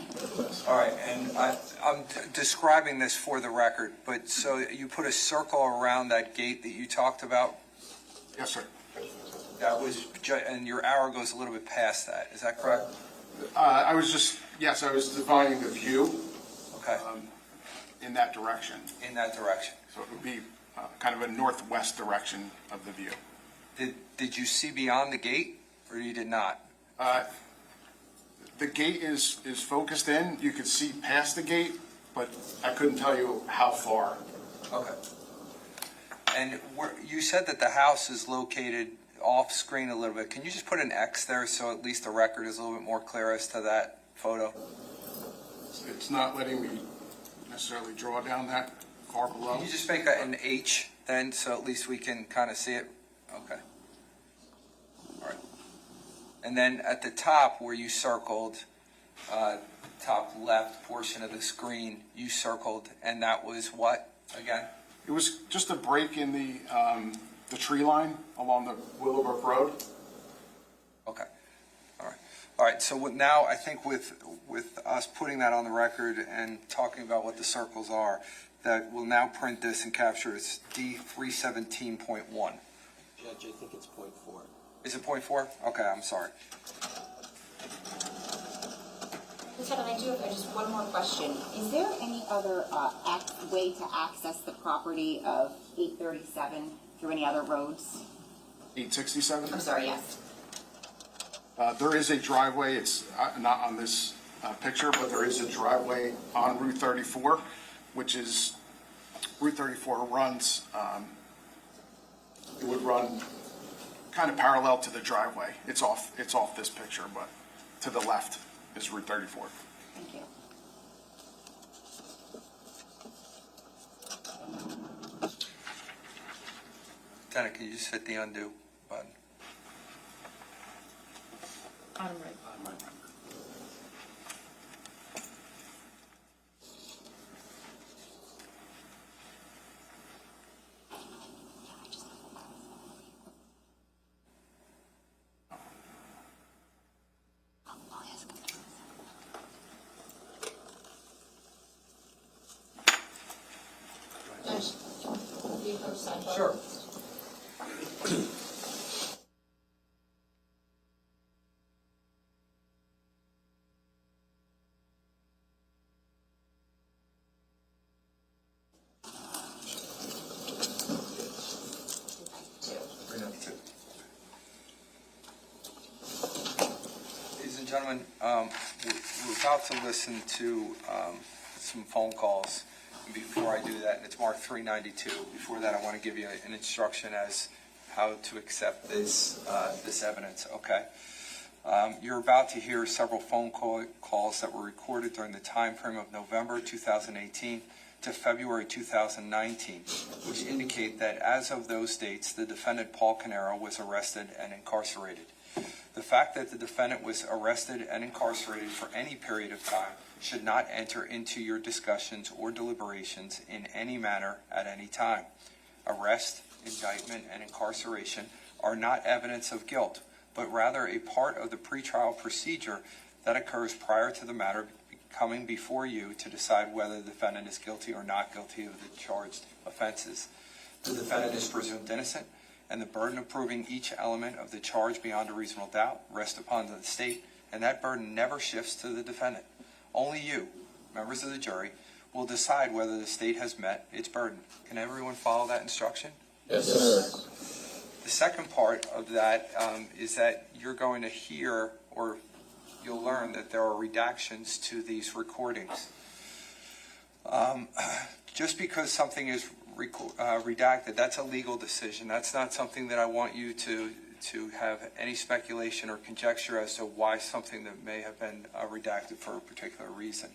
All right, and I'm describing this for the record, but so you put a circle around that gate that you talked about? Yes, sir. That was, and your arrow goes a little bit past that, is that correct? I was defining the view Okay, in that direction. in that direction. So it would be kind of a northwest direction of the view. Did you see beyond the gate, or you did not? The gate is focused in. You could see past the gate, but I couldn't tell you how far. Okay. And you said that the house is located off screen a little bit. Can you just put an X there so at least the record is a little bit more clear as to that photo? It's not letting me necessarily draw down that far below. Can you just make an H then so at least we can kind of see it? Okay. All right. And then at the top where you circled, top left portion of the screen, you circled, and that was what again? It was just a break in the tree line along the Willowbrook Road. Okay. All right. All right. So now I think with us putting that on the record and talking about what the circles are, that we'll now print this and capture it's D317.1. Judge, I think it's .4. Is it .4? Okay, I'm sorry. Lieutenant, I do have just one more question. Is there any other way to access the property of 837 through any other roads? 867? I'm sorry, yes. There is a driveway. It's not on this picture, but there is a driveway on Route 34, which is, Route 34 runs, it would run kind of parallel to the driveway. It's off this picture, but to the left is Route 34. Thank you. Lieutenant, can you just hit the undo button? Bottom right. Sure. Ladies and gentlemen, we're about to listen to some phone calls. Before I do that, and it's marked 392. Before that, I want to give you an instruction as how to accept this evidence. Okay. You're about to hear several phone calls that were recorded during the time frame of November 2018 to February 2019, which indicate that as of those dates, the defendant Paul Caneiro was arrested and incarcerated. The fact that the defendant was arrested and incarcerated for any period of time should not enter into your discussions or deliberations in any manner at any time. Arrest, indictment, and incarceration are not evidence of guilt, but rather a part of the pretrial procedure that occurs prior to the matter coming before you to decide whether the defendant is guilty or not guilty of the charged offenses. The defendant is presumed innocent, and the burden of proving each element of the charge beyond a reasonable doubt rests upon the state, and that burden never shifts to the defendant. Only you, members of the jury, will decide whether the state has met its burden. Can everyone follow that instruction? Yes, sir. The second part of that is that you're going to hear, or you'll learn that there are redactions to these recordings. Just because something is redacted, that's a legal decision. That's not something that I want you to have any speculation or conjecture as to why something that may have been redacted for a particular reason.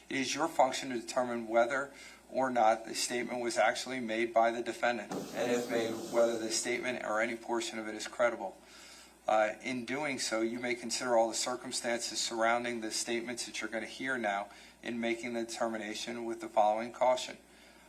It is your function to determine whether or not the statement was actually made by the defendant, and if made, whether the statement or any portion of it is credible. In doing so, you may consider all the circumstances surrounding the statements that you're going to hear now in making the determination with the following caution.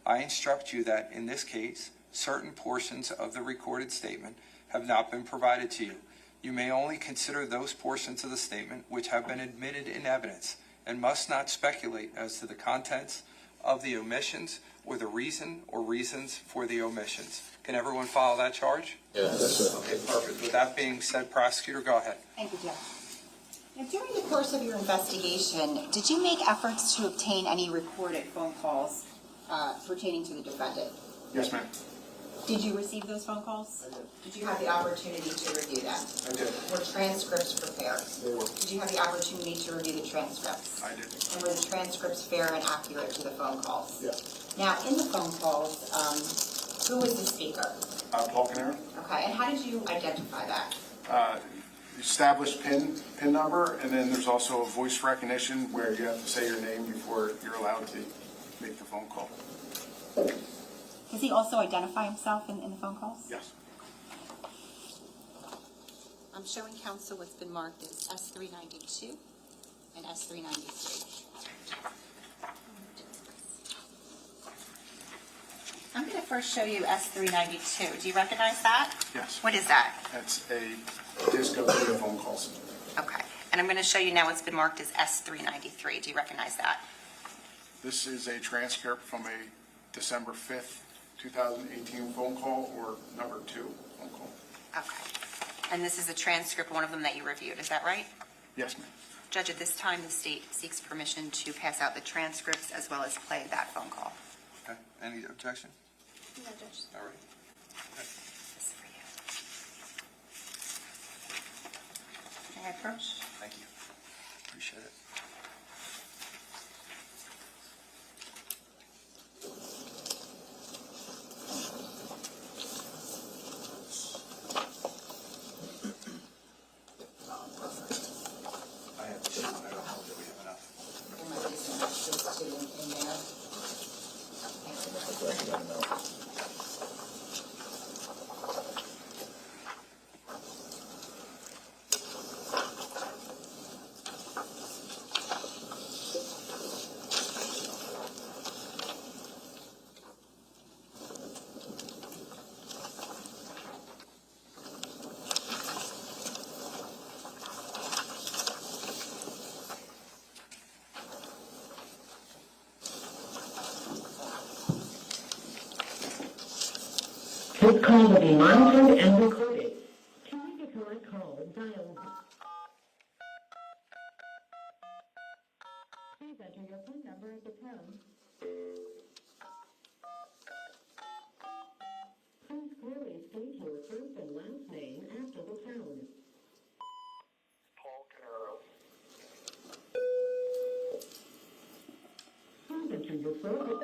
I instruct you that in this case, certain portions of the recorded statement have not been provided to you. You may only consider those portions of the statement which have been admitted in evidence and must not speculate as to the contents of the omissions or the reason or reasons for the omissions. Can everyone follow that charge? Yes. Okay, perfect. With that being said, prosecutor, go ahead. Thank you, Judge. Now, during the course of your investigation, did you make efforts to obtain any recorded phone calls pertaining to the defendant? Yes, ma'am. Did you receive those phone calls? I did. Did you have the opportunity to review them? I did. Were transcripts prepared? They were. Did you have the opportunity to review the transcripts? I did. And were the transcripts fair and accurate to the phone calls? Yes. Now, in the phone calls, who was the speaker? Paul Caneiro. Okay, and how did you identify that? Established PIN number, and then there's also a voice recognition where you have to say your name before you're allowed to make the phone call. Does he also identify himself in the phone calls? Yes. I'm showing counsel what's been marked as S392 and S393. I'm going to first show you S392. Do you recognize that? Yes. What is that? That's a disco video phone calls. Okay. And I'm going to show you now what's been marked as S393. Do you recognize that? This is a transcript from a December 5th, 2018 phone call or number 2 phone call. Okay. And this is a transcript, one of them that you reviewed. Is that right? Yes, ma'am. Judge, at this time, the state seeks permission to pass out the transcripts as well as play that phone call. Okay. Any objection? No, Judge. All right. This is for you. May I approach? Thank you. Appreciate it. I have two. I don't know that we have enough. There might be some extras too in there. This call will be monitored and recorded. To make a correct call, dial. Please enter your phone number at the tone. Please clearly state your first and last name after the tone. Paul Caneiro. Please enter your phone.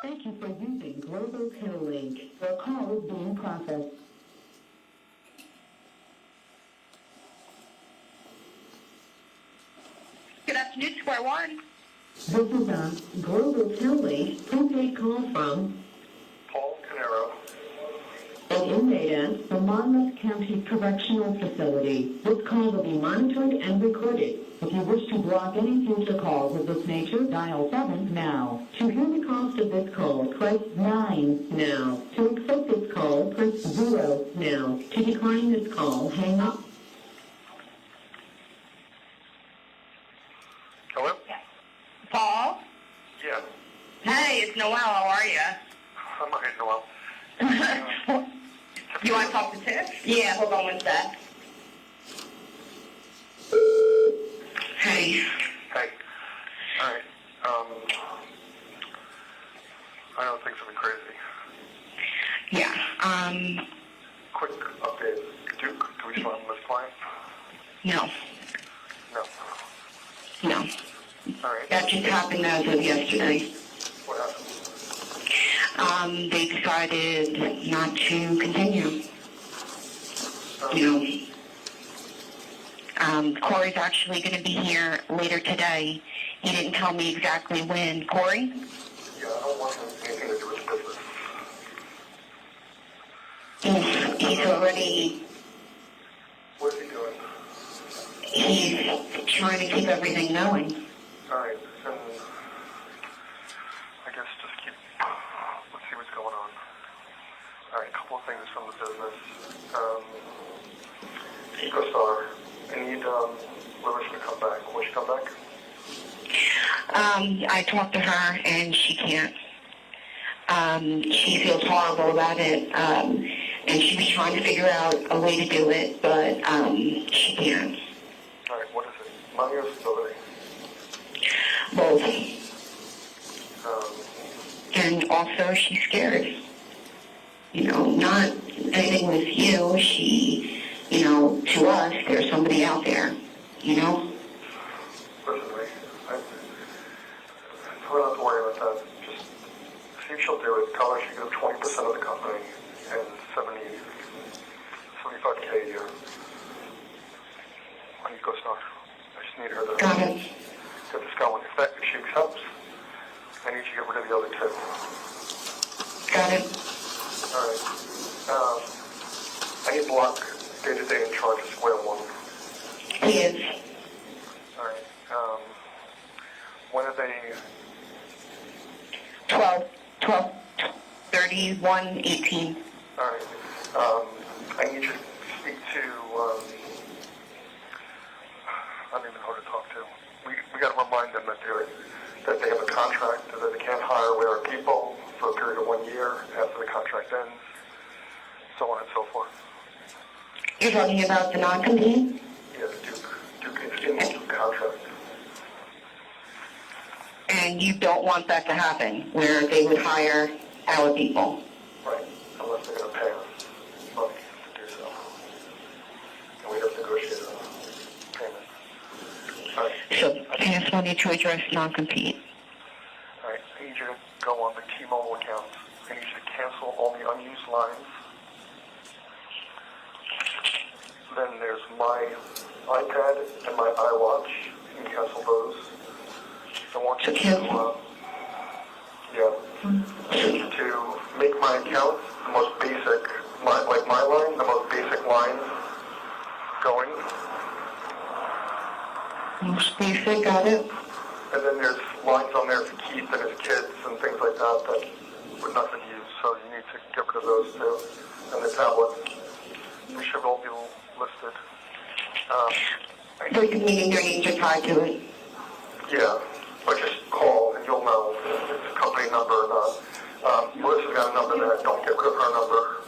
Thank you for using Global Kill Link. Your call is being processed. Good afternoon, Square One. This is a Global Kill Link prepaid call from Paul Caneiro. an inmate at the Monmouth County Correctional Facility. This call will be monitored and recorded. If you wish to block any future calls of this nature, dial 7 now. To hear the cost of this call, press 9 now. To accept this call, press 0 now. To decline this call, hang up. Hello? Paul? Yeah. Hey, it's Noel. How are you? I'm okay, Noel. You want to talk to Tiff? Yeah, hold on one sec. Hey. Hey. All right. I know things have been crazy. Yeah, Quick update. Do we still have this client? no. No. No. All right. That just happened as of yesterday. What happened? They decided not to continue. You know, Corey's actually going to be here later today. He didn't tell me exactly when. Corey? Yeah, I don't want anything to do with business. He's already, What's he doing? he's trying to keep everything going. All right. And I guess just keep right, a couple of things from the business. EcoStar, I need Larissa to come back. Will she come back? I talked to her and she can't. She feels horrible about it, and she was trying to figure out a way to do it, but she can't. All right, what is it? Money or stability? Both. And also she's scared. You know, not anything with you. She, you know, to us, there's somebody out there, you know? Listen to me. Try not to worry about that. Just see if she'll do it. Tell her she gives 20% of the company and 75K a year. On EcoStar. I just need her to Got it. get this going. If she accepts, I need you to get rid of the other two. Got it. All right. I need Block day-to-day in charge of Square One. He is. All right. When are they? 12/31/18. All right. I need you to speak to. I don't even know who to talk to. We got to remind them that they have a contract, that they can't hire away our people for a period of 1 year after the contract ends, so on and so forth. You're talking about the non-compete? Yeah, the Duke is in the Duke contract. And you don't want that to happen, where they would hire our people. Right, unless they're going to pay us money to do so. And we have to negotiate a payment. All right. So I just wanted to address non-compete. All right, I need you to go on the T-Mobile accounts. I need you to cancel all the unused lines. Then there's my iPad and my iWatch. You can cancel those. I want you to, to make my account the most basic, like my line, the most basic line going. Most basic, got it. And then there's lines on there for Keith and his kids and things like that that we're not going to use, so you need to get rid of those too. And the tablets, they should all be listed. Meaning their names are tied to it. Yeah, or just call and you'll know if it's a company number or not. Melissa's got a number there. Don't get rid of her number.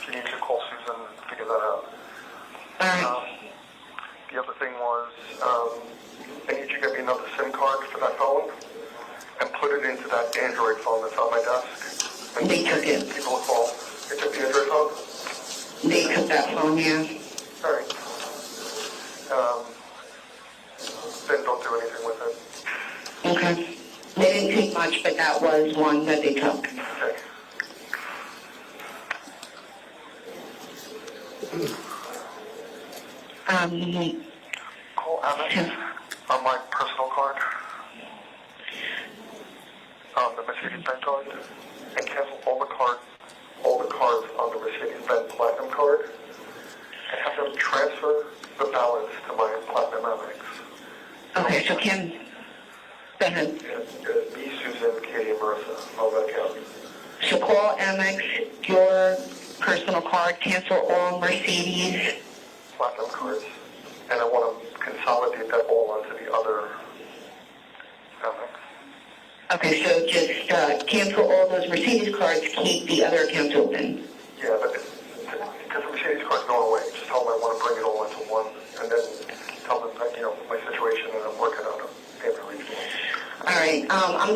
She needs to call Susan and figure that out. All right. The other thing was, I need you to get me another SIM card for that phone and put it into that Android phone that's on my desk. And They took it. People will call. They took the Android phone? They took that phone, yeah. All right. Then don't do anything with it. Okay. They didn't take much, but that was one that they took. Okay. Call Amex on my personal card, the Mercedes-Benz card, and cancel all the cards on the Mercedes-Benz Platinum card, and have them transfer the balance to my Platinum Amex. Okay, so Kim, go ahead. Me, Susan, Katie, and Marissa, all that account. So call Amex, your personal card, cancel all Mercedes. Platinum cards, and I want to consolidate that all onto the other Amex. Okay, so just cancel all those Mercedes cards, keep the other accounts open. Yeah, but because the Mercedes card's going away, just tell them I want to bring it all into one, and then tell them that, my situation and I'm working on a payment arrangement. All right, I'm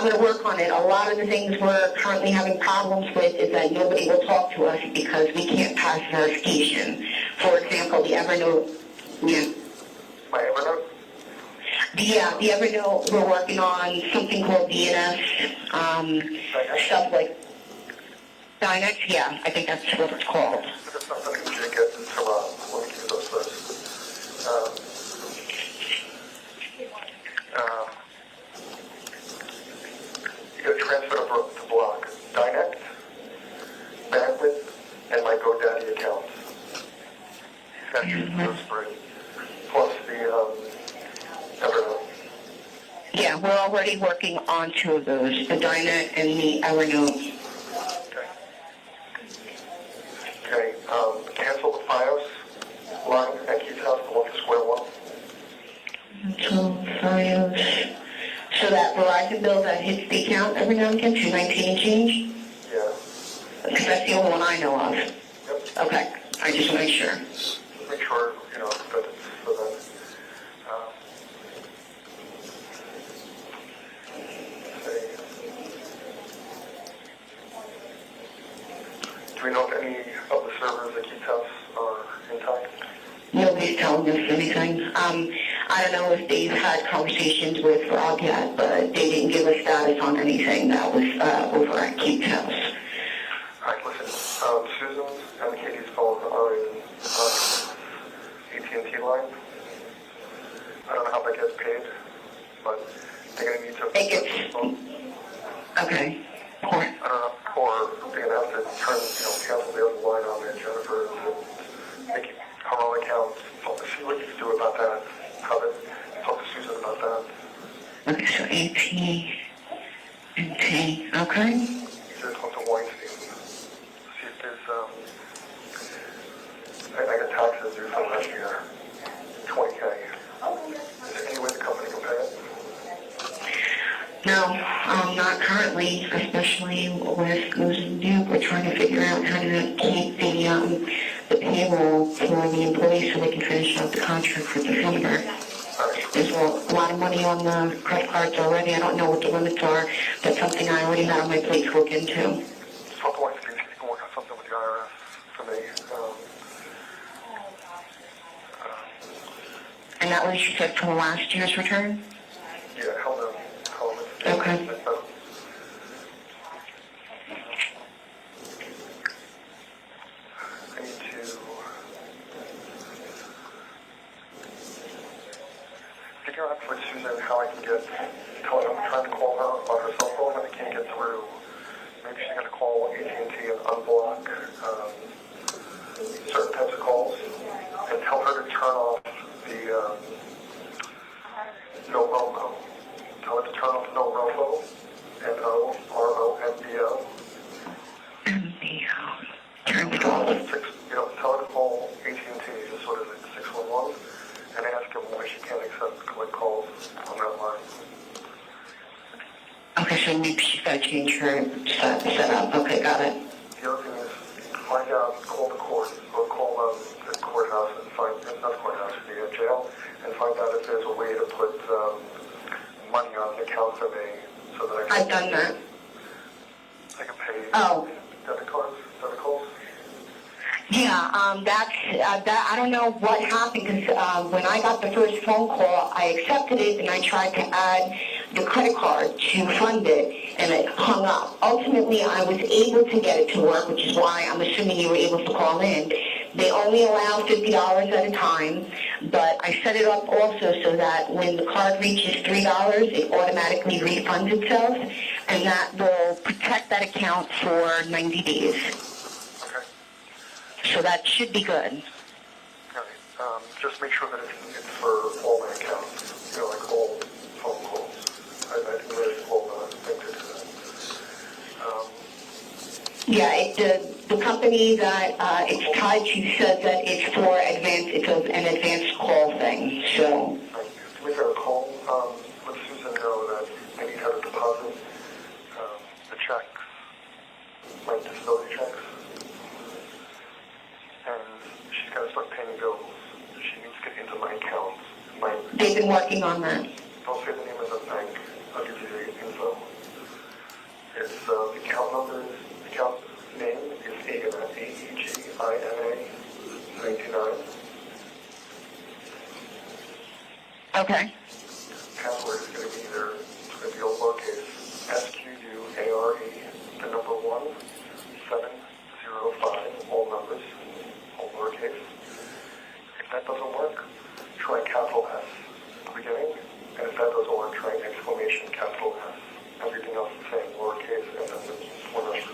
gonna work on it. A lot of the things we're currently having problems with is that nobody will talk to us because we can't pass verification. For example, the Evernote. Yeah. My Evernote? The Evernote, we're working on something called DNS, stuff like Dynex. Yeah, I think that's what it's called. But it's not something you get until let me do those first. You got to transfer to Block, Dynex, Bandwidth, and my GoDaddy accounts. He's got to use those three, plus the Evernote. Yeah, we're already working on two of those, the Dynet and the Evernote. Okay. second bill that hits the account every now and again, 219 and change? Yeah. Because that's the only one I know of. Yep. Okay, I just want to make sure. Make sure, that it's for them. Do we know if any of the servers at Keith's house are intact? Nobody's telling us anything. I don't know if they've had conversations with Rob yet, but they didn't give a status on anything that was over at Keith's house. All right, listen. Susan's and Katie's phones are in AT&T line. I don't know how that gets paid, but they're going to need to... It gets... Okay. I don't know, or they're going to have to cancel the other line on there, Jennifer, and make it her own account. See what you can do about that. Talk to Susan about that. Okay, so AT&T, okay. Just talk to Weinstein. See if there's, I got taxes due from last year, $20K. Is there any way the company can pay it? No, not currently, especially with losing Duke. We're trying to figure out how to keep the payroll for the employees so they can finish out the contract for December. There's a lot of money on the credit cards already. I don't know what the limits are. That's something I already had on my plate to look into. Talk to Weinstein, see if you can work on something with the IRS for me. And that was, you said, from last year's return? Yeah, hell no. Okay. I need to figure out with Susan how I can get, I'm trying to call her on her cell phone and I can't get through. Maybe she's going to call AT&T and unblock certain types of calls and tell her to turn off the no robo. Tell her to turn off no robo, NOROMBO. Turn it off. Tell her to call AT&T, just sort of like 611, and ask them why she can't accept collect calls on that line. Okay, so maybe she's got to change her setup. Okay, got it. The other thing is, find out, call the court, or call the courthouse and find, not the courthouse, the jail, and find out if there's a way to put money on the account for me so that I can... I've done that. I can pay debit calls. Yeah, that, I don't know what happened because when I got the first phone call, I accepted it and I tried to add the credit card to fund it and it hung up. Ultimately, I was able to get it to work, which is why I'm assuming you were able to call in. They only allow $50 at a time, but I set it up also so that when the card reaches $3, it automatically refunds itself, and that will protect that account for 90 days. Okay. So that should be good. All right. Just make sure that it's for all my accounts, like all phone calls. I didn't really pull the thing to do that. Yeah, the company that it's tied to says that it's for an advanced call thing, so. Can we get a call? Let Susan know that I need her to deposit the checks, my disability checks. And she's got to start paying bills. She needs to get into my account. They've been working on that. Don't say the name of the bank. I'll give you the info. It's the account number, the account name is AEGINA 99. Okay. Password is going to be either, it's going to be all lowercase, SQUARE, the number 1, 705, all numbers, all lowercase. If that doesn't work, try capital S at the beginning, and if that doesn't work, try exclamation capital S. Everything else the same, lowercase, and then the 4 numbers.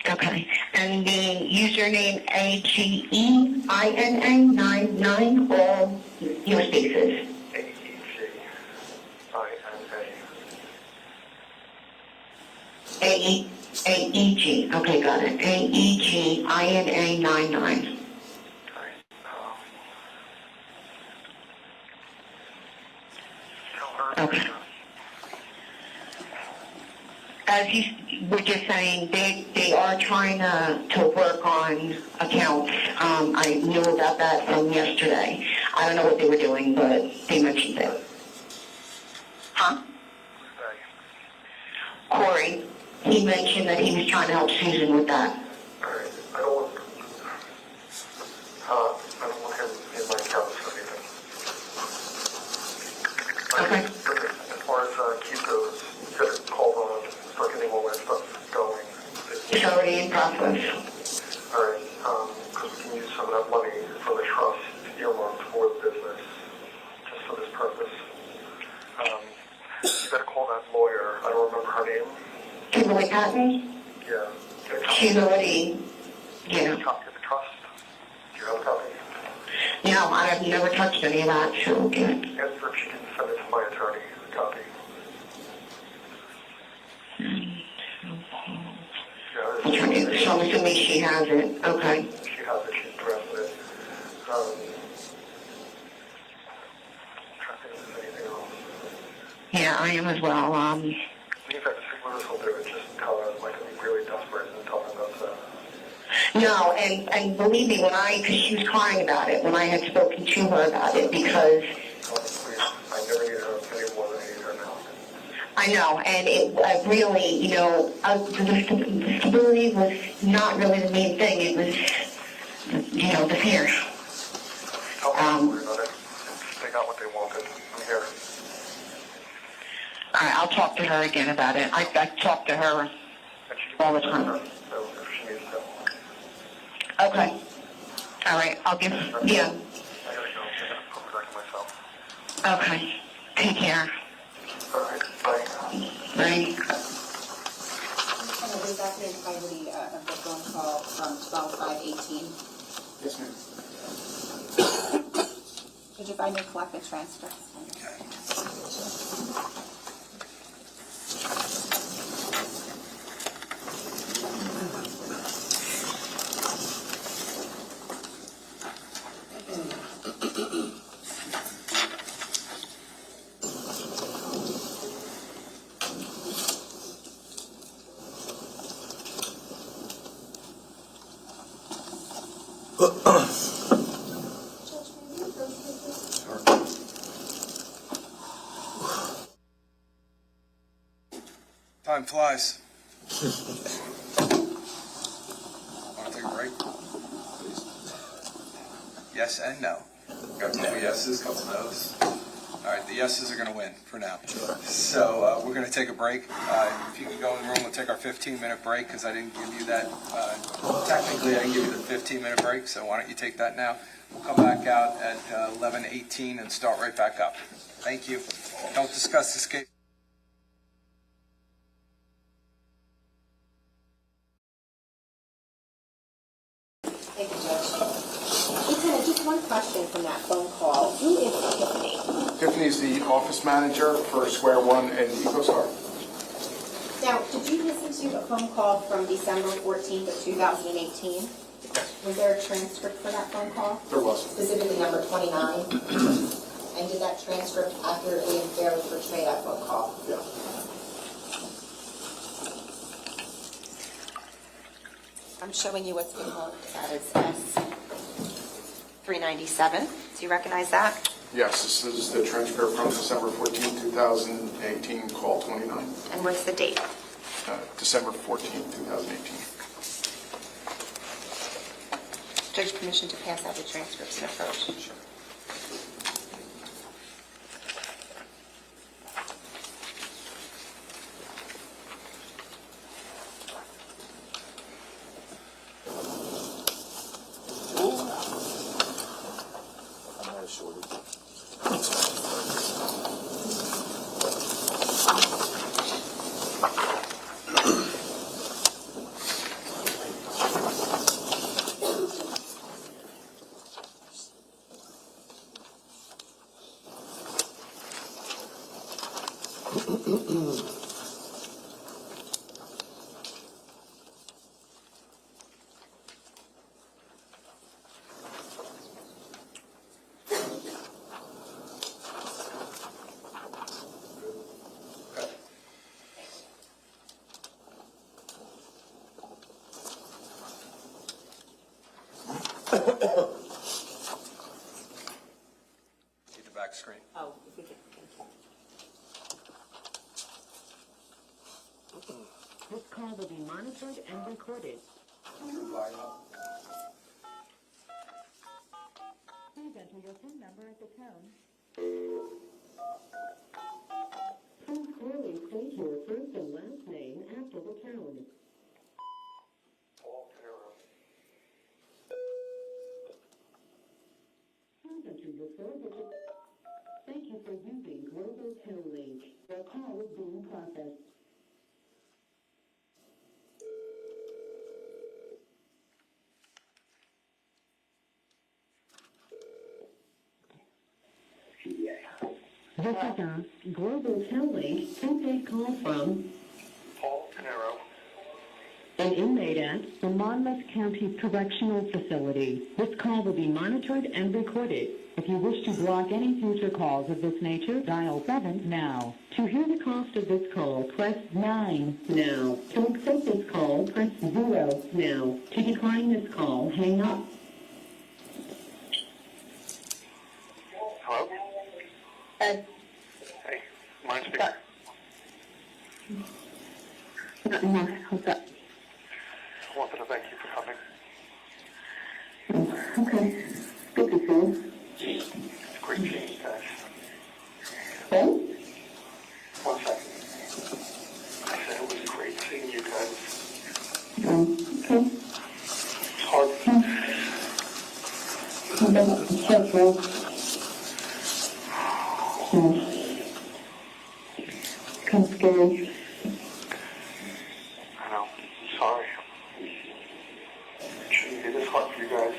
Okay. And the username AGEINA99, all your spaces. AEG. Okay, got it. AEGINA99. Tell her Okay. as we're just saying, they are trying to work on accounts. I knew about that from yesterday. I don't know what they were doing, but they mentioned it. Huh? Corey, he mentioned that he was trying to help Susan with that. Alright, I don't want him in my accounts or anything. Okay. As far as keep those, get it called on, start getting all that stuff going. It's already in process. Alright, because we can use some of that money from the trust earmarked for the business, just for this purpose. You gotta call that lawyer, I don't remember her name. Kimberly Patton? Yeah. She's already, yeah. Copy of the trust. Do you have a copy? No, I've never touched any of that, so okay. Ask her if she can send it to my attorney, a copy. Yeah, So I'm assuming she has it, okay. she has it, she's drafted it. Trying to think if there's anything else. Yeah, I am as well. In fact, see what this will do, is just tell her, like, I'm really desperate and tell her that's No, and believe me, because she was crying about it when I had spoken to her about it, because please, I never needed her any more than I need her now. I know, and I really, the stability was not really the main thing. It was, the fear. Don't worry about it. They got what they wanted. I'm here. All right, I'll talk to her again about it. I talk to her And she all the can time. so if she needs help. Okay. All right, I'll give, yeah. I gotta go. I gotta put back to myself. Okay. Take care. All right, bye. Bye. And is that the entirety of the phone call from 12/5/18? Yes, ma'am. Did you find your collected transcripts? Time flies. Want to take a break? Yes and no. Got a couple yeses, couple no's. All right, the yeses are going to win for now. So we're going to take a break. If you can go in the room, we'll take our 15-minute break because I didn't give you that. Technically, I didn't give you the 15-minute break, so why don't you take that now? We'll come back out at 11:18 and start right back up. Thank you. Don't discuss this case. Thank you, Judge. Lieutenant, just one question from that phone call. Who is Tiffany? Tiffany's the office manager for Square One and EcoStar. Now, did you listen to a phone call from December 14th of 2018? Was there a transcript for that phone call? There was. Specifically number 29? And did that transcript accurately and fairly portray that phone call? Yeah. I'm showing you what's been marked as S397. Do you recognize that? Yes, this is the transcript from December 14, 2018, call 29. And what's the date? December 14, 2018. Judge, permission to pass out the transcripts and approach. Sure. Need the back screen. Oh, if we could, thank you. This call will be monitored and recorded. Please enter your PIN number at the tone. Please clearly state your first and last name after the tone. Paul Caneiro. Please enter your 4-digit. Thank you for using Global Tone Link. Your call is being processed. This is a Global Tone Link prepaid call from Paul Caneiro. an inmate at the Monmouth County Correctional Facility. This call will be monitored and recorded. If you wish to block any future calls of this nature, dial 7 now. To hear the cost of this call, press 9 now. To accept this call, press 0 now. To decline this call, hang up. Hello? Hey, mind speaker. What's up? I wanted to thank you for coming. Okay. Good to see you. It's great seeing you guys. Hey? 1 second. I said it was great seeing you guys. Okay. It's hard. Careful. Kind of scary. I know. I'm sorry. It shouldn't be this hard for you guys.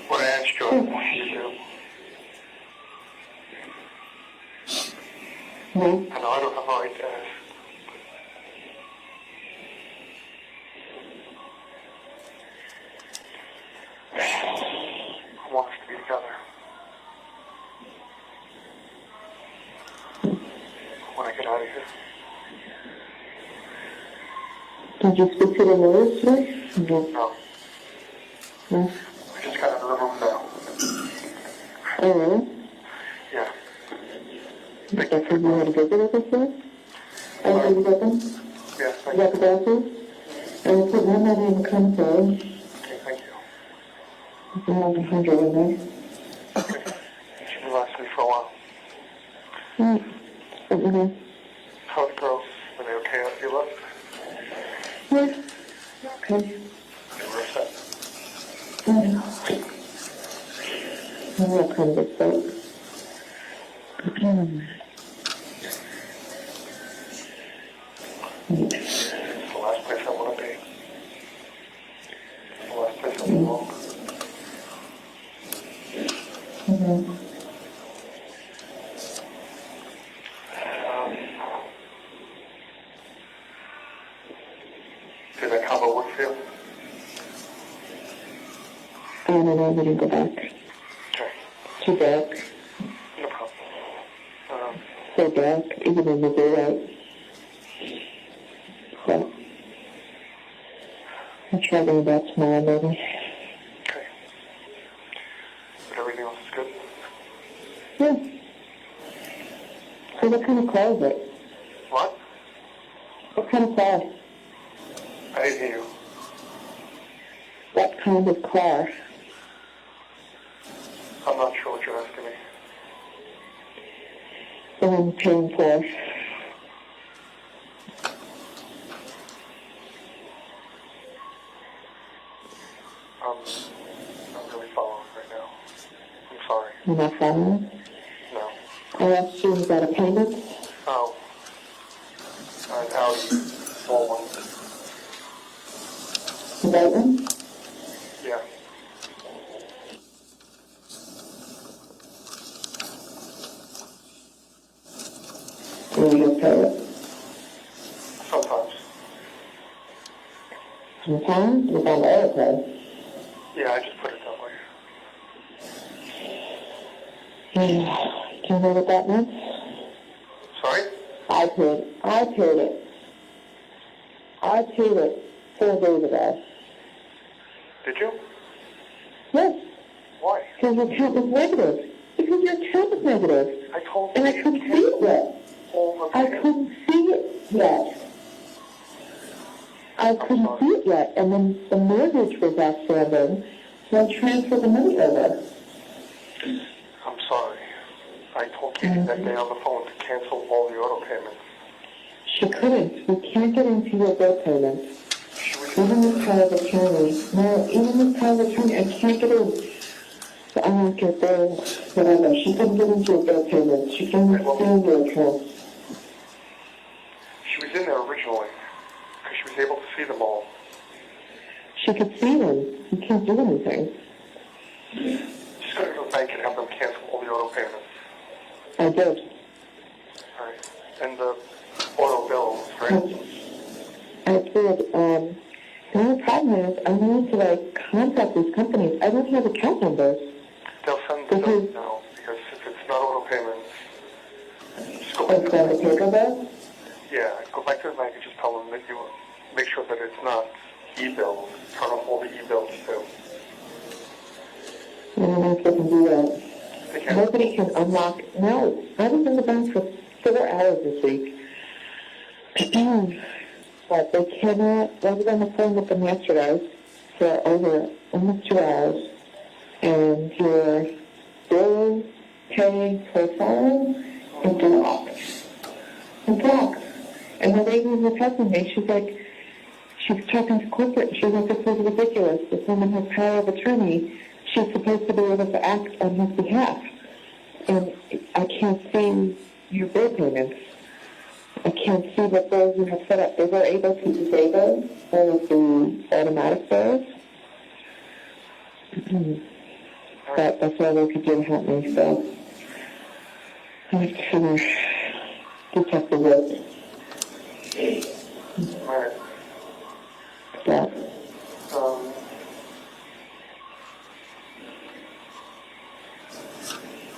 What I asked you, I want you to do. No. I know I don't have a right to ask. I want us to be together. When I get out of here. Did you speak to the lawyers today? No. No. No. I just got out of the room now. Oh, really? Yeah. That's what you had to visit with us with? Oh, did you get them? Yeah, You thank got you. the glasses? I will put one money in the console. Okay, thank you. There's another 100 in there. Okay. You should last me for a while. Mm-hmm. How the girls? Are they okay after you left? Yeah. Okay. They were upset. I'm not kind of upset. It's the last place I want to be. It's the last place I belong. Did that combo work for you? I don't know, we didn't go back. Okay. Too dark. No problem. So dark, even in the daylight. So, I'll try going back tomorrow, maybe. Okay. But everything else is good? Yeah. So what kind of car is it? What? What kind of car? I didn't hear you. What kind of car? I'm not sure what you're asking me. The one you're paying for. I'm really following right now. I'm sorry. You're not following? No. I asked you, is that a payment? Oh. An Audi, small one. The white one? Yeah. Will you pay it? Sometimes. Sometimes? You don't owe it, though. Yeah, I just put it that way. Do you know what that means? Sorry? I paid it. I paid it 4 days ago. Did you? Yes, Why? because your account was negative. Because your account was negative. I told And you I couldn't see it yet. all the I time. couldn't see it yet. I couldn't see it yet. And then the mortgage was outstanding, so I transferred the money over. I'm sorry. I told Katie that day on the phone to cancel all the auto payments. She couldn't. We can't get into your bill payments. She was Even with power of attorney. No, even with power of attorney, I can't get in. So I don't get bill, whatever. She couldn't get into your bill payments. She couldn't understand your account. She was in there originally because she was able to see them all. She could see them. You can't do anything. Just go to the bank and have them cancel all the auto payments. I did. All right. And the auto bills, right? I did. The only problem is I need to contact these companies. I don't have account numbers. They'll send the bills now because if it's not auto payments, just go back to It's the on the bank. paper bill. Yeah, go back to the bank and just tell them that you make sure that it's not e-bills. Turn off all the e-bills too. I don't know if they can do that. They can. Nobody can unlock. No, I was in the bank for 4 hours this week. But they cannot. I was on the phone with them yesterday for over almost 2 hours. And your bill pay profile is blocked. It's blocked. And the lady was helping me. She's like, she's talking to corporate. She's like, this is ridiculous. This woman has power of attorney. She's supposed to be able to act on his behalf. And I can't see your bill payments. I can't see what bills you have set up. They were able to disable all of the automatic bills. But that's all they could do to help me, so I have to finish detective work. All right. Yeah.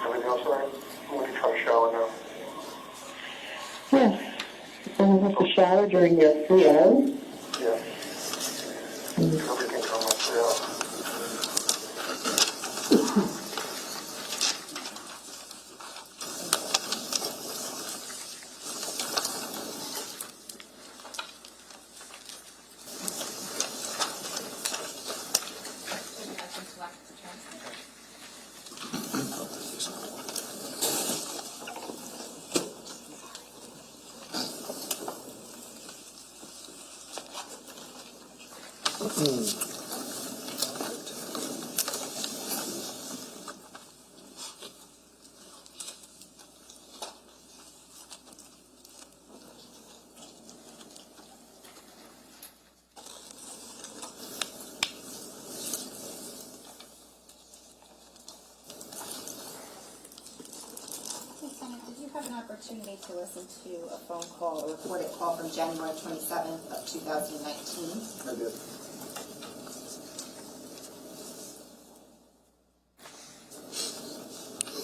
Everything else all right? I'm going to try to shower now. Yeah. And you have to shower during your 3 hours. Yeah. Everything's on my 3 hours. Did you have an opportunity to listen to a phone call, a recorded call from January 27th of 2019? I did.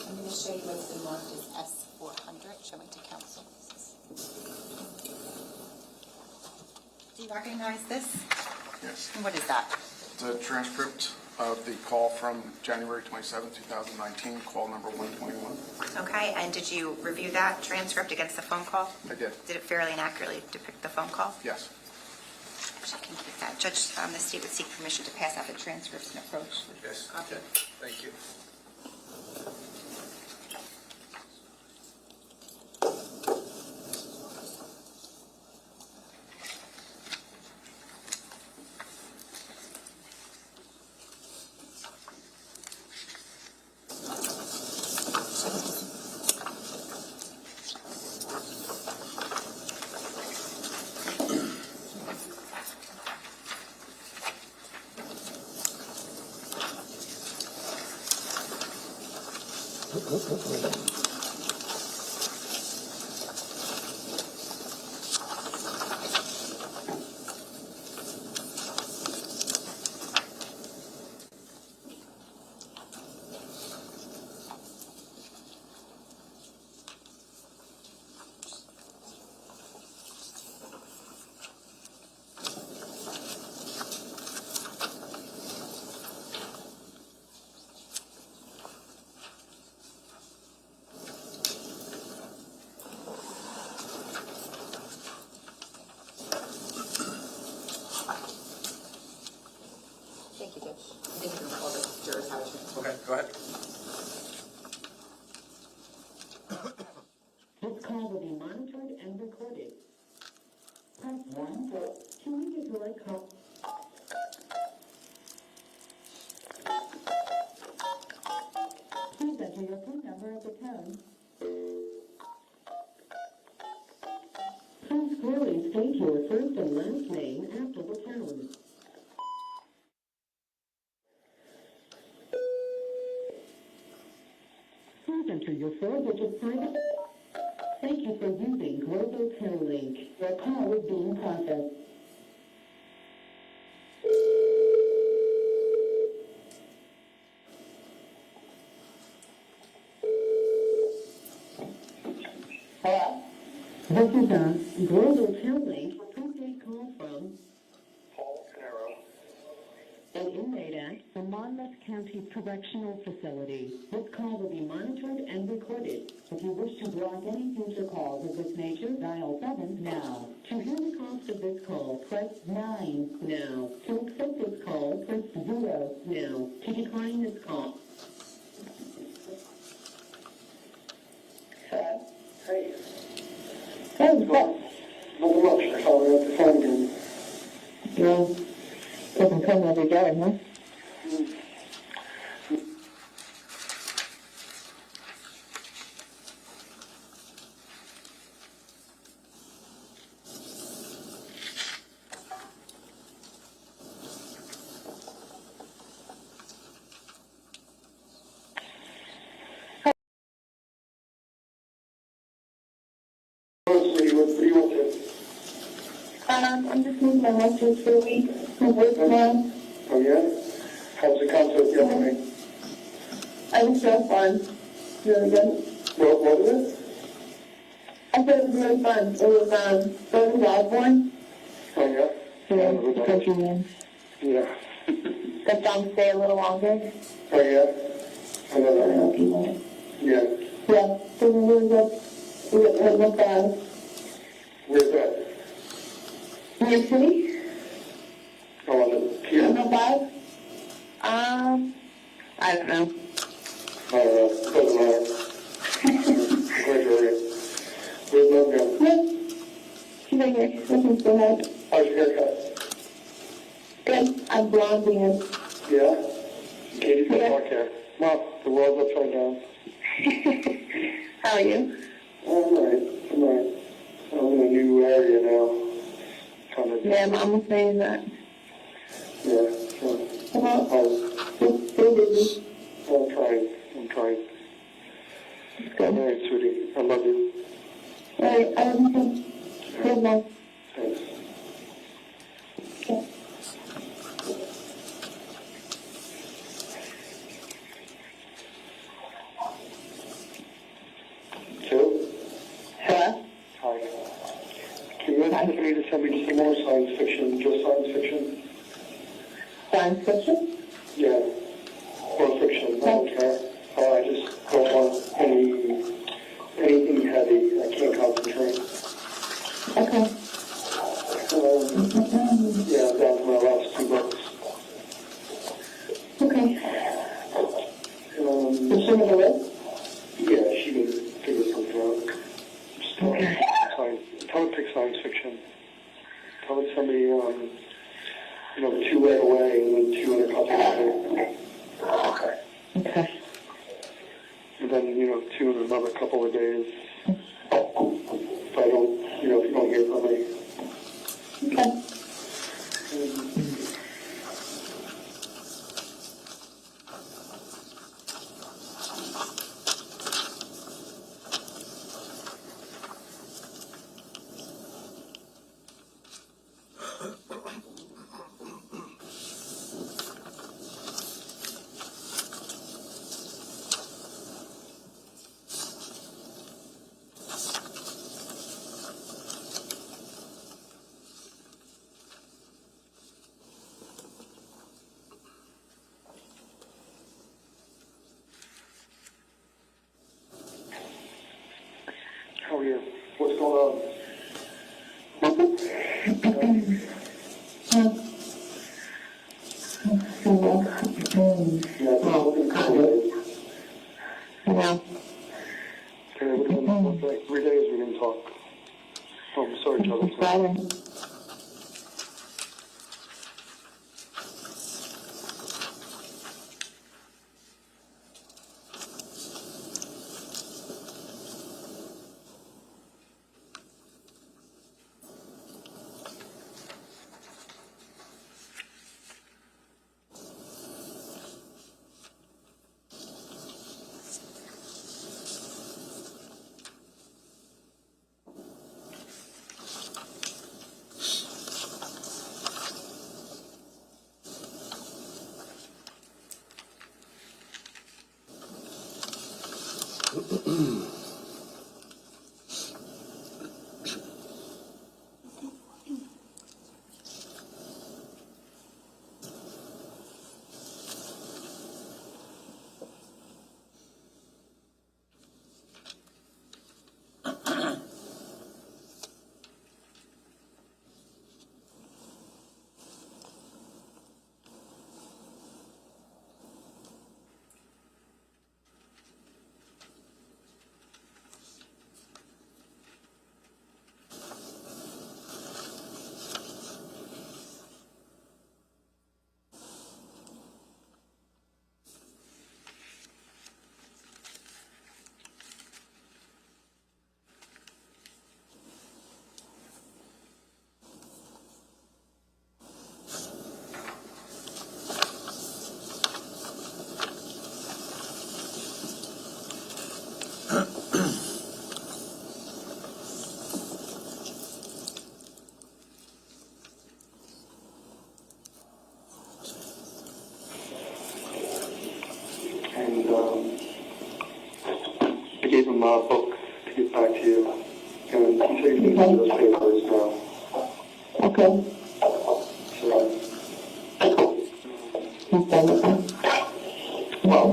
I'm going to show you what's been marked as S400, showing to council. Do you recognize this? Yes. And what is that? The transcript of the call from January 27, 2019, call number 121. Okay, and did you review that transcript against the phone call? I did. Did it fairly and accurately depict the phone call? Yes. Actually, I can keep that. Judge, the state would seek permission to pass out the transcripts and approach. Yes. Copy. Thank you. Go ahead. This call will be monitored and recorded. Press 1 for to withdraw a call. Please enter your phone number at the tone. Please clearly state your first and last name after the tone. Please enter your 4-digit private. Thank you for using Global Link. Your call is being processed. Hello? This is a Global Link prepaid call from Paul Caneiro. an inmate at the Monmouth County Correctional Facility. This call will be monitored and recorded. If you wish to block any future calls of this nature, dial 7 now. To hear the cost of this call, press 9 now. To accept this call, press 0 now. To decline this call. Hey. Hey, what? Nothing much. I saw you at the phone again. No, doesn't come every day, huh? What do you want to? I'm just moving my lectures for a week. I'm working now. Oh, yeah? How's the concert yesterday? I was so fun. Really good. What was it? I said it was really fun. It was, Brother Wildborn. Oh, yeah? Yeah, the country man. Yeah. That song Stay a Little Longer. Oh, yeah? I know I don't know that. if you know it. Yeah. Yeah, it was really good. We got to look at Where's that? New York City. Oh, on the pier? 105. I don't know. I don't know. Doesn't matter. Great area. Where's Love go? Yep. She's right here. Nothing's going on. How's your haircut? Good. I'm blonding it. Yeah? Katie's got Yeah. dark hair. Mom, the world's upside down. How are you? All right. I'm all right. I'm in a new area now. Kind of. Yeah, Mom was saying that. Yeah. So, Still busy. I'm trying. I'm trying. It's All good. right, sweetie. I love you. All right, I love you too. Good night. Thanks. Okay. Two? Hello? Hi. Can you ask Tiffany to send me just some more science fiction? Just science fiction? Science fiction? Yeah. Or fiction. I don't care. I just don't want anything heavy. I can't concentrate. Okay. Yeah, I'm down to my last 2 books. Okay. Is she gonna live? Yeah, she can figure something out. Just Okay. tell her to pick science fiction. Tell her to send me, 2 right away and then 2 in a couple of days. Okay. And then, 2 in another couple of days. If I don't, if you don't hear from me. Okay. How are you? What's going on? Yeah, I'm looking for talk. I'm sorry, Charlie. Friday. I gave him a book to get back to you, and he said he's going to do those papers now. Okay. So, He's done with them. well,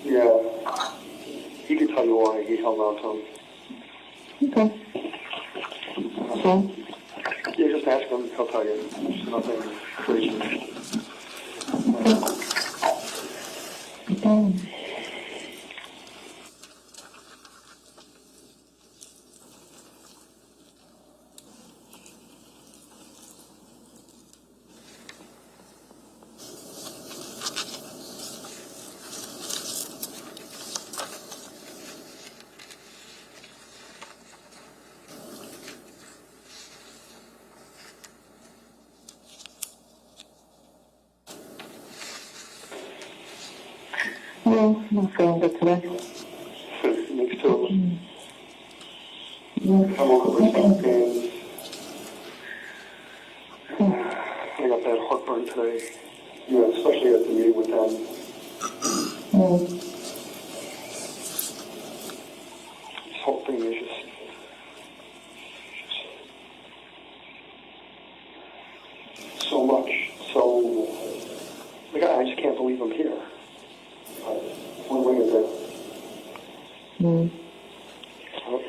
yeah, he could tell you why he held on to him. Okay. So, Yeah, just ask him, he'll tell you. It's nothing crazy. no, I'm feeling good today. Next to him. I woke up with some pains. I got that heartburn today. Yeah, especially at the meeting with them. This whole thing is just so much. So, like, I just can't believe I'm here. What way is it?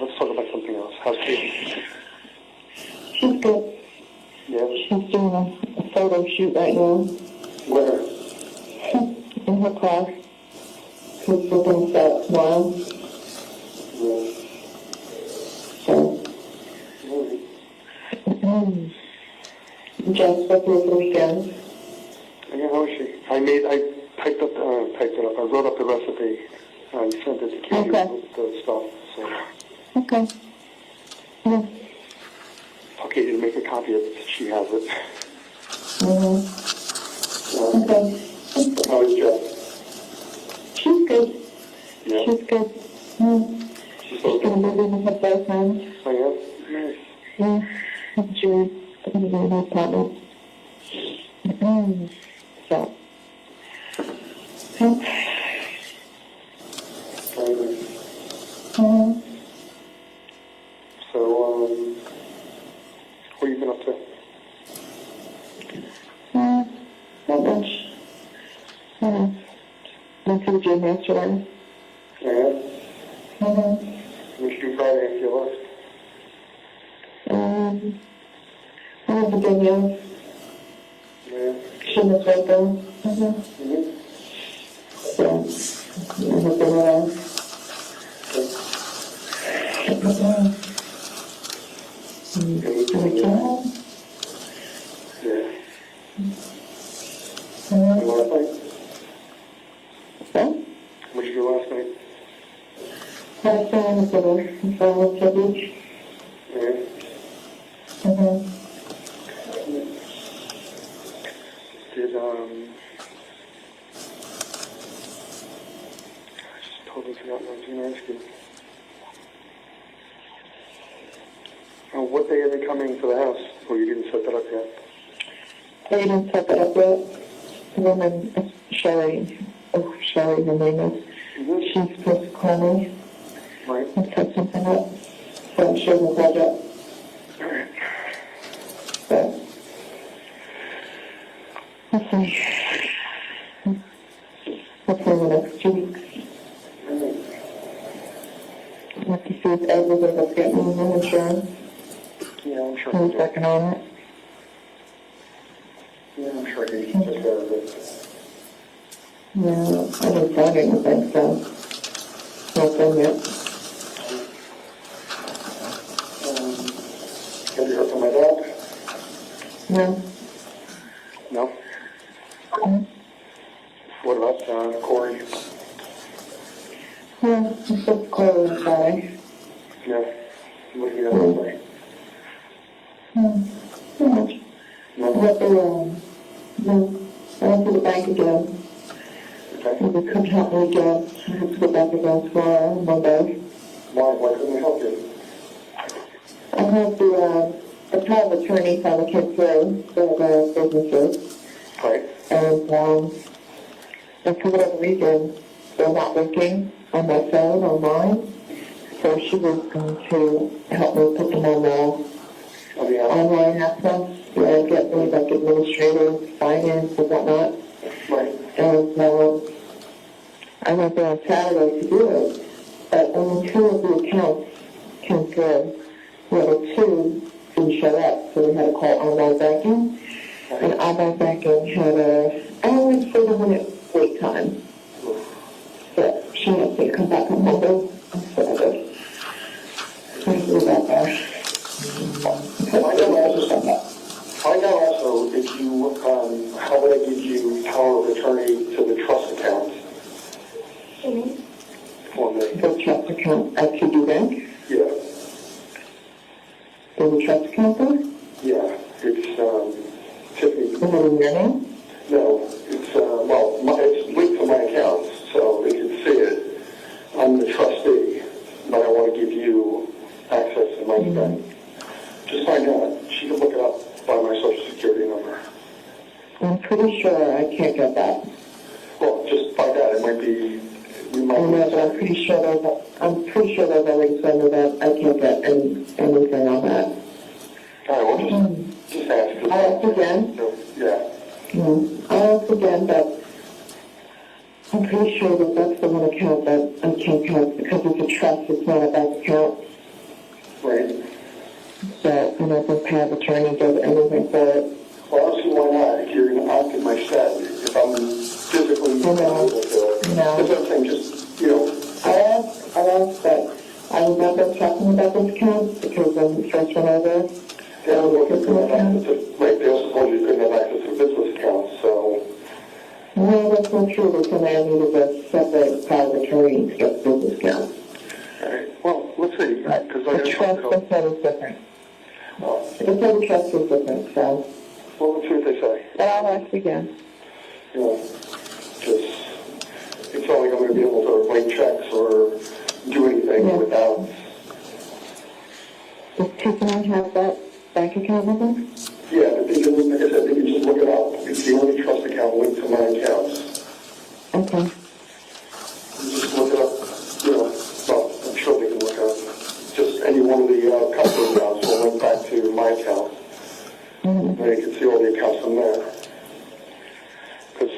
Let's talk about something else. How's Katie? She's good. Yeah? She's doing a photo shoot right now Where? in her class. She's looking to start tomorrow. Yeah. So, Jess, what's your weekend? Yeah, how is she? I typed it up. I wrote up the recipe and sent it to Katie Okay. with the stuff. So, Okay. Yeah. tell Katie to make a copy of it so she has it. Okay. How is Jess? She's good. Yeah. She's good. She's She's gonna move in with her boyfriend. Oh, yeah? Nice. Yeah. That's true. It's a very nice apartment. So. Very nice. So, what have you been up to? Not much. Went to the gym yesterday. Yeah? What did you do Friday after you left? I have the video. Yeah. Shouldn't have right there. Mm-hmm. So, I have been around. Yeah. And last night? How much did you do last night? Last night was the beach. Yeah. Did, I just totally forgot what I was going to ask you. What day are they coming to the house? Or you didn't set that up yet? They didn't set that up yet. The woman, Sherry, her name is, she's supposed to call me Right. and set something up. So I'm sure we'll hold up. Alright. So, let's see. Hopefully in the next 2 weeks. I'll have to see if Ed was able to get me new insurance. Yeah, I'm sure. Who's working on it? Yeah, I'm sure he took care of it. No, I didn't find anything, so. Not done yet. Have you heard from my dad? No. No? Mm-hmm. What about Corey? Yeah, I'm supposed to call him Friday. Yeah. What do you have to say? Too much. No? I have to, no. I went to the bank again. Okay. If they couldn't help me again, I have to go back again tomorrow, Monday. Why couldn't we help you? I have the power of attorney finally came through for the businesses. Right. And for whatever reason, they're not working on my phone, online. So she was going to help me put them on the online access. Yeah, get me like administrative, finance, and whatnot. Right. And I went there on Saturday to do it, but only 2 of the accounts came through. The other 2 didn't show up, so we had to call online banking. And online banking had a 30-minute wait time. So she has to come back on Monday. I'm sorry. Thank you about that. Find out also if you, how would I give you power of attorney to the trust account? For me. The trust account at TD Bank? Yeah. There's a trust account there? Yeah. It's, Tiffany. Is it in your name? No. It's, it's linked to my accounts, so they can see it. I'm the trustee, but I want to give you access to my bank. Just find out. She can look it up by my social security number. I'm pretty sure I can't get that. Well, just find out. It might be. I know, but I'm pretty sure they've already said me that I can't get anything on that. All right, well, just ask. I'll ask again. Yeah. I'll ask again, but I'm pretty sure that that's the one account that I can't count because it's a trust, it's not a bank account. Right. So, and I think power of attorney does anything for it. Well, I don't see why not. If you're going to opt in my set, if I'm physically able to. No. That's what I'm saying, just, I asked, but I remember talking about this account because when we first went over, they also told you couldn't have access to business accounts, so. no, that's not true. They said I needed a separate power of attorney to get business account. All right. Well, let's see. The trust, they said, is different. They said the trust is different, so. Well, let's see what they say. But I'll ask again. Just, it's not like I'm going to be able to write checks or do anything without. Does Tiffany have that bank account number? Yeah, but they can, like I said, they can just look it up. It's the only trust account linked to my accounts. Okay. You just look it up, well, I'm sure they can look up just any one of the company accounts will link back to my account. And you can see all the accounts from there. Because,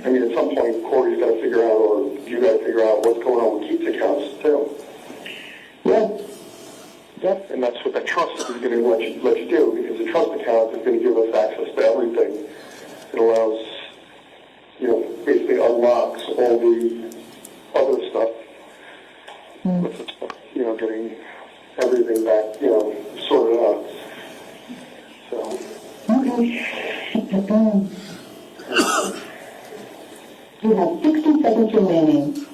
I mean, at some point, Corey's got to figure out, or you got to figure out what's going on with Keith's accounts, too. Yeah. Yep. And that's what the trust is going to let you do, because the trust account is going to give us access to everything. It allows, basically unlocks all the other stuff. getting everything back, sorted out. So. Okay. You have 60 seconds remaining.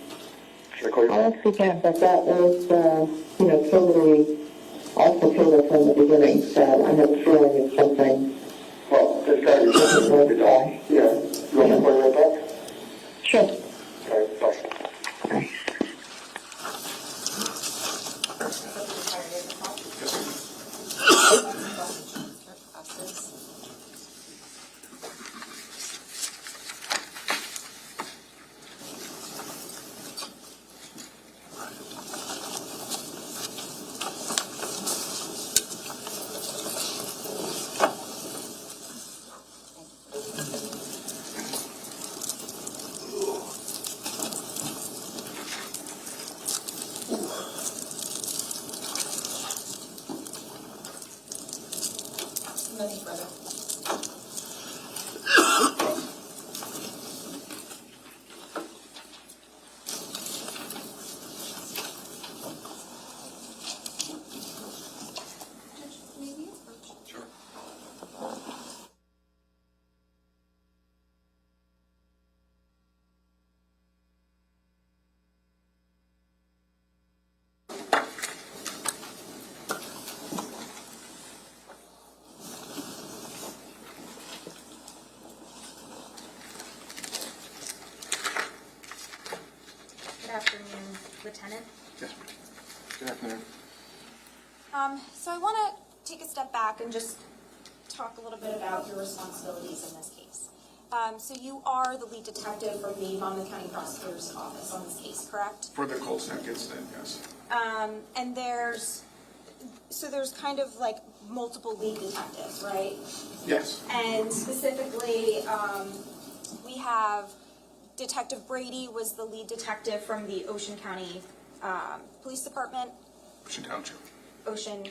Should I call you I back? actually can't, but that was, totally also told from the beginning, so I have a feeling it's something. Well, this guy is going to die. Yeah. You want me to call you right back? Sure. Okay, bye. Nothing further. Sure. Good afternoon, Lieutenant. Yes, ma'am. Good afternoon. So I want to take a step back and just talk a little bit about your responsibilities in this case. So you are the lead detective from the Monmouth County Prosecutor's Office on this case, correct? For the Colts Neck incident, yes. And there's kind of like multiple lead detectives, right? Yes. And specifically, we have Detective Brady was the lead detective from the Ocean County Police Department. Ocean Township. Ocean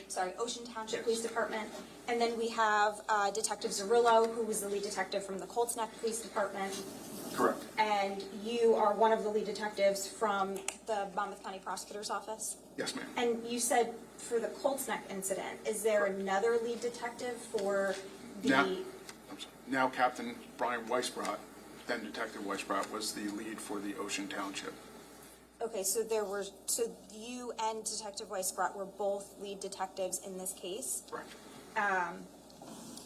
Township Police Department. And then we have Detective Zerillo, who was the lead detective from the Colts Neck Police Department. Correct. And you are one of the lead detectives from the Monmouth County Prosecutor's Office. Yes, ma'am. And you said for the Colts Neck incident, is there another lead detective for the... Now Captain Brian Weisbrot, then Detective Weisbrot, was the lead for the Ocean Township. Okay, so you and Detective Weisbrot were both lead detectives in this case. Correct.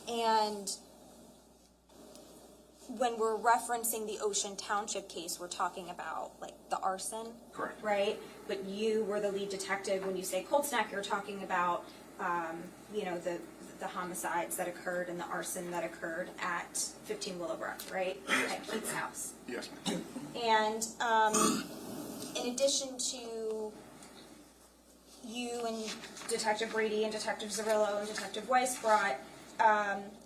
And when we're referencing the Ocean Township case, we're talking about like the arson. Correct. Right? But you were the lead detective. When you say Colts Neck, you're talking about, the homicides that occurred and the arson that occurred at 15 Willowbrook, right? At Keith's house. Yes, ma'am. And in addition to you and Detective Brady and Detective Zerillo and Detective Weisbrot,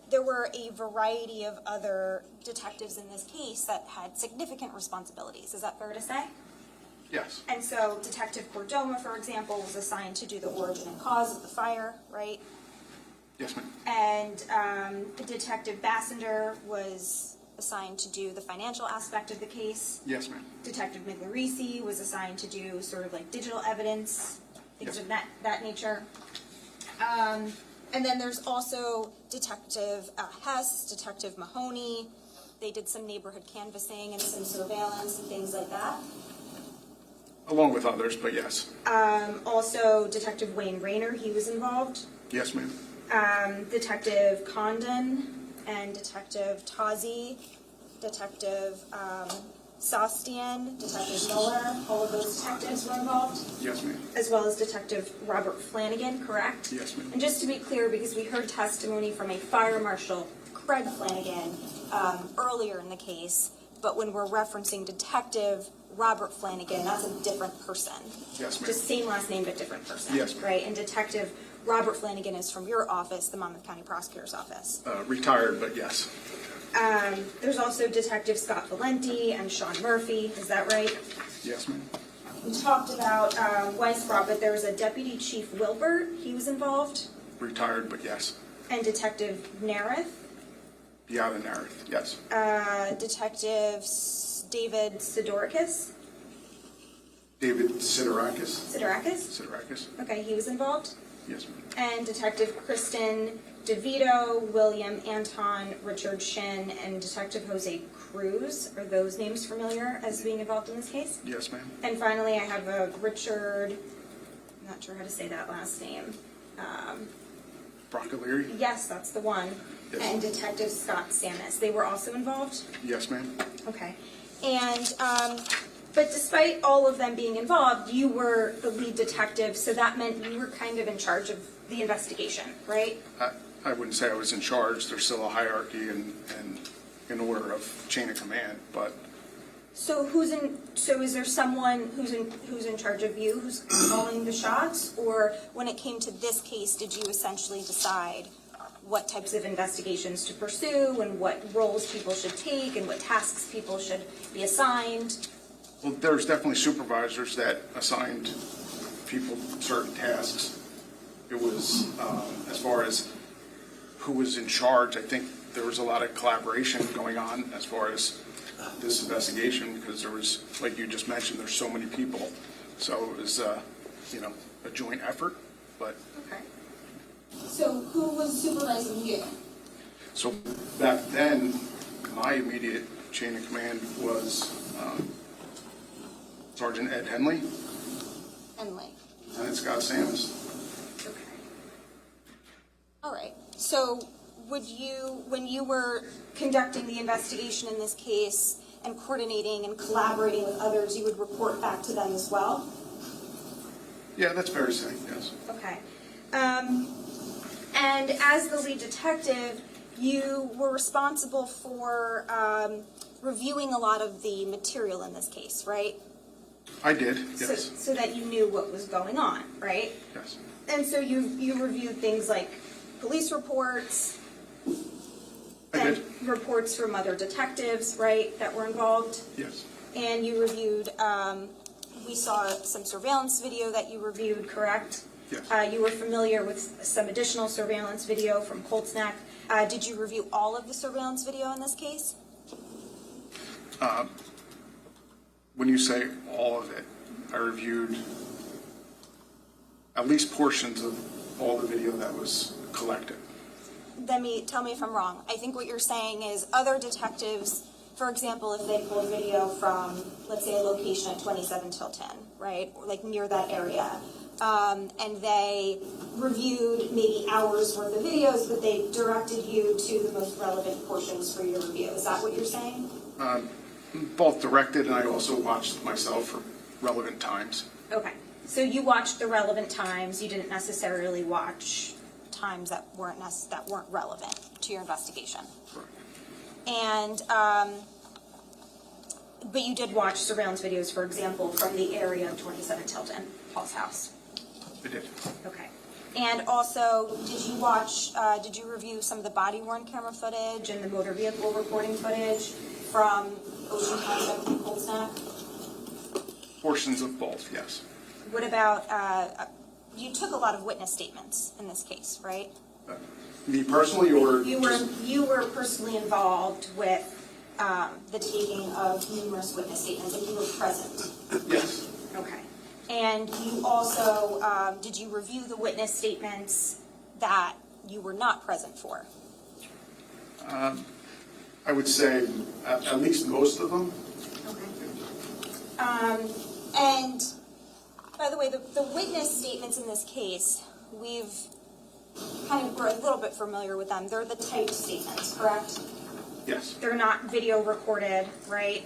there were a variety of other detectives in this case that had significant responsibilities. Is that fair to say? Yes. And so Detective Cordoma, for example, was assigned to do the origin and cause of the fire, right? Yes, ma'am. And Detective Bassender was assigned to do the financial aspect of the case. Yes, ma'am. Detective Migliorini was assigned to do sort of like digital evidence, things Yes. of that nature. And then there's also Detective Hess, Detective Mahoney. They did some neighborhood canvassing and some surveillance and things like that. Along with others, but yes. Also, Detective Wayne Rayner, he was involved. Yes, ma'am. Detective Condon and Detective Tazi, Detective Sostian, Detective Miller, all of those detectives were involved, Yes, ma'am. as well as Detective Robert Flanagan, correct? Yes, ma'am. And just to be clear, because we heard testimony from a Fire Marshal, Craig Flanagan, earlier in the case, but when we're referencing Detective Robert Flanagan, that's a different person. Yes, ma'am. Just same last name, but different person. Yes, ma'am. Right, and Detective Robert Flanagan is from your office, the Monmouth County Prosecutor's Office. Retired, but yes. There's also Detective Scott Valenti and Sean Murphy, is that right? Yes, ma'am. We talked about Weisbrot, but there was a Deputy Chief Wilbert, he was involved, Retired, but yes. and Detective Nareth, Beyond the Narrative, yes. Detective David Sidorikis, David Sidorakis. Sidorakis? Okay, he was involved? Yes, ma'am. And Detective Kristen DeVito, William Anton, Richard Shin, and Detective Jose Cruz. Are those names familiar as being involved in this case? Yes, ma'am. And finally, I have a Richard, I'm not sure how to say that last name. Broccoliri? Yes, that's the one. Yes. And Detective Scott Samus. They were also involved? Yes, ma'am. Okay. And, but despite all of them being involved, you were the lead detective, so that meant you were kind of in charge of the investigation, right? I wouldn't say I was in charge. There's still a hierarchy and an order of chain of command, but So is there someone who's in charge of you, who's calling the shots? Or when it came to this case, did you essentially decide what types of investigations to pursue and what roles people should take and what tasks people should be assigned? well, there's definitely supervisors that assigned people certain tasks. It was, as far as who was in charge, I think there was a lot of collaboration going on as far as this investigation, because there was, like you just mentioned, there's so many people. So it was, a joint effort, but, Okay. So who was supervising you? so back then, my immediate chain of command was Sergeant Ed Henley And Lee. and Scott Samus. Okay. All right. So would you, when you were conducting the investigation in this case and coordinating and collaborating with others, you would report back to them as well? Yeah, that's fair to say, yes. Okay. And as the lead detective, you were responsible for reviewing a lot of the material in this case, right? I did, yes. So that you knew what was going on, right? Yes. And so you reviewed things like police reports I and did. reports from other detectives, right, that were involved? Yes. And you reviewed, we saw some surveillance video that you reviewed, correct? Yes. You were familiar with some additional surveillance video from Colts Neck. Did you review all of the surveillance video in this case? When you say all of it, I reviewed at least portions of all the video that was collected. Tell me if I'm wrong. I think what you're saying is other detectives, for example, if they pulled video from, let's say, a location at 27 Tilton, right, or like near that area, and they reviewed maybe hours worth of videos, but they directed you to the most relevant portions for your review. Is that what you're saying? Both directed, and I also watched myself for relevant times. Okay. So you watched the relevant times. You didn't necessarily watch times that weren't relevant to your investigation. Correct. And but you did watch surveillance videos, for example, from the area of 27 Tilton, Paul's house. I did. Okay. And also, did you review some of the body-worn camera footage and the motor vehicle recording footage from Ocean Township and Colts Neck? Portions of both, yes. What about, you took a lot of witness statements in this case, right? Me personally, or You were personally involved with the taking of numerous witness statements, and you were present. Yes. Okay. And you also, did you review the witness statements that you were not present for? I would say at least most of them. Okay. And by the way, the witness statements in this case, we've kind of grown a little bit familiar with them. They're the typed statements, correct? Yes. They're not video recorded, right?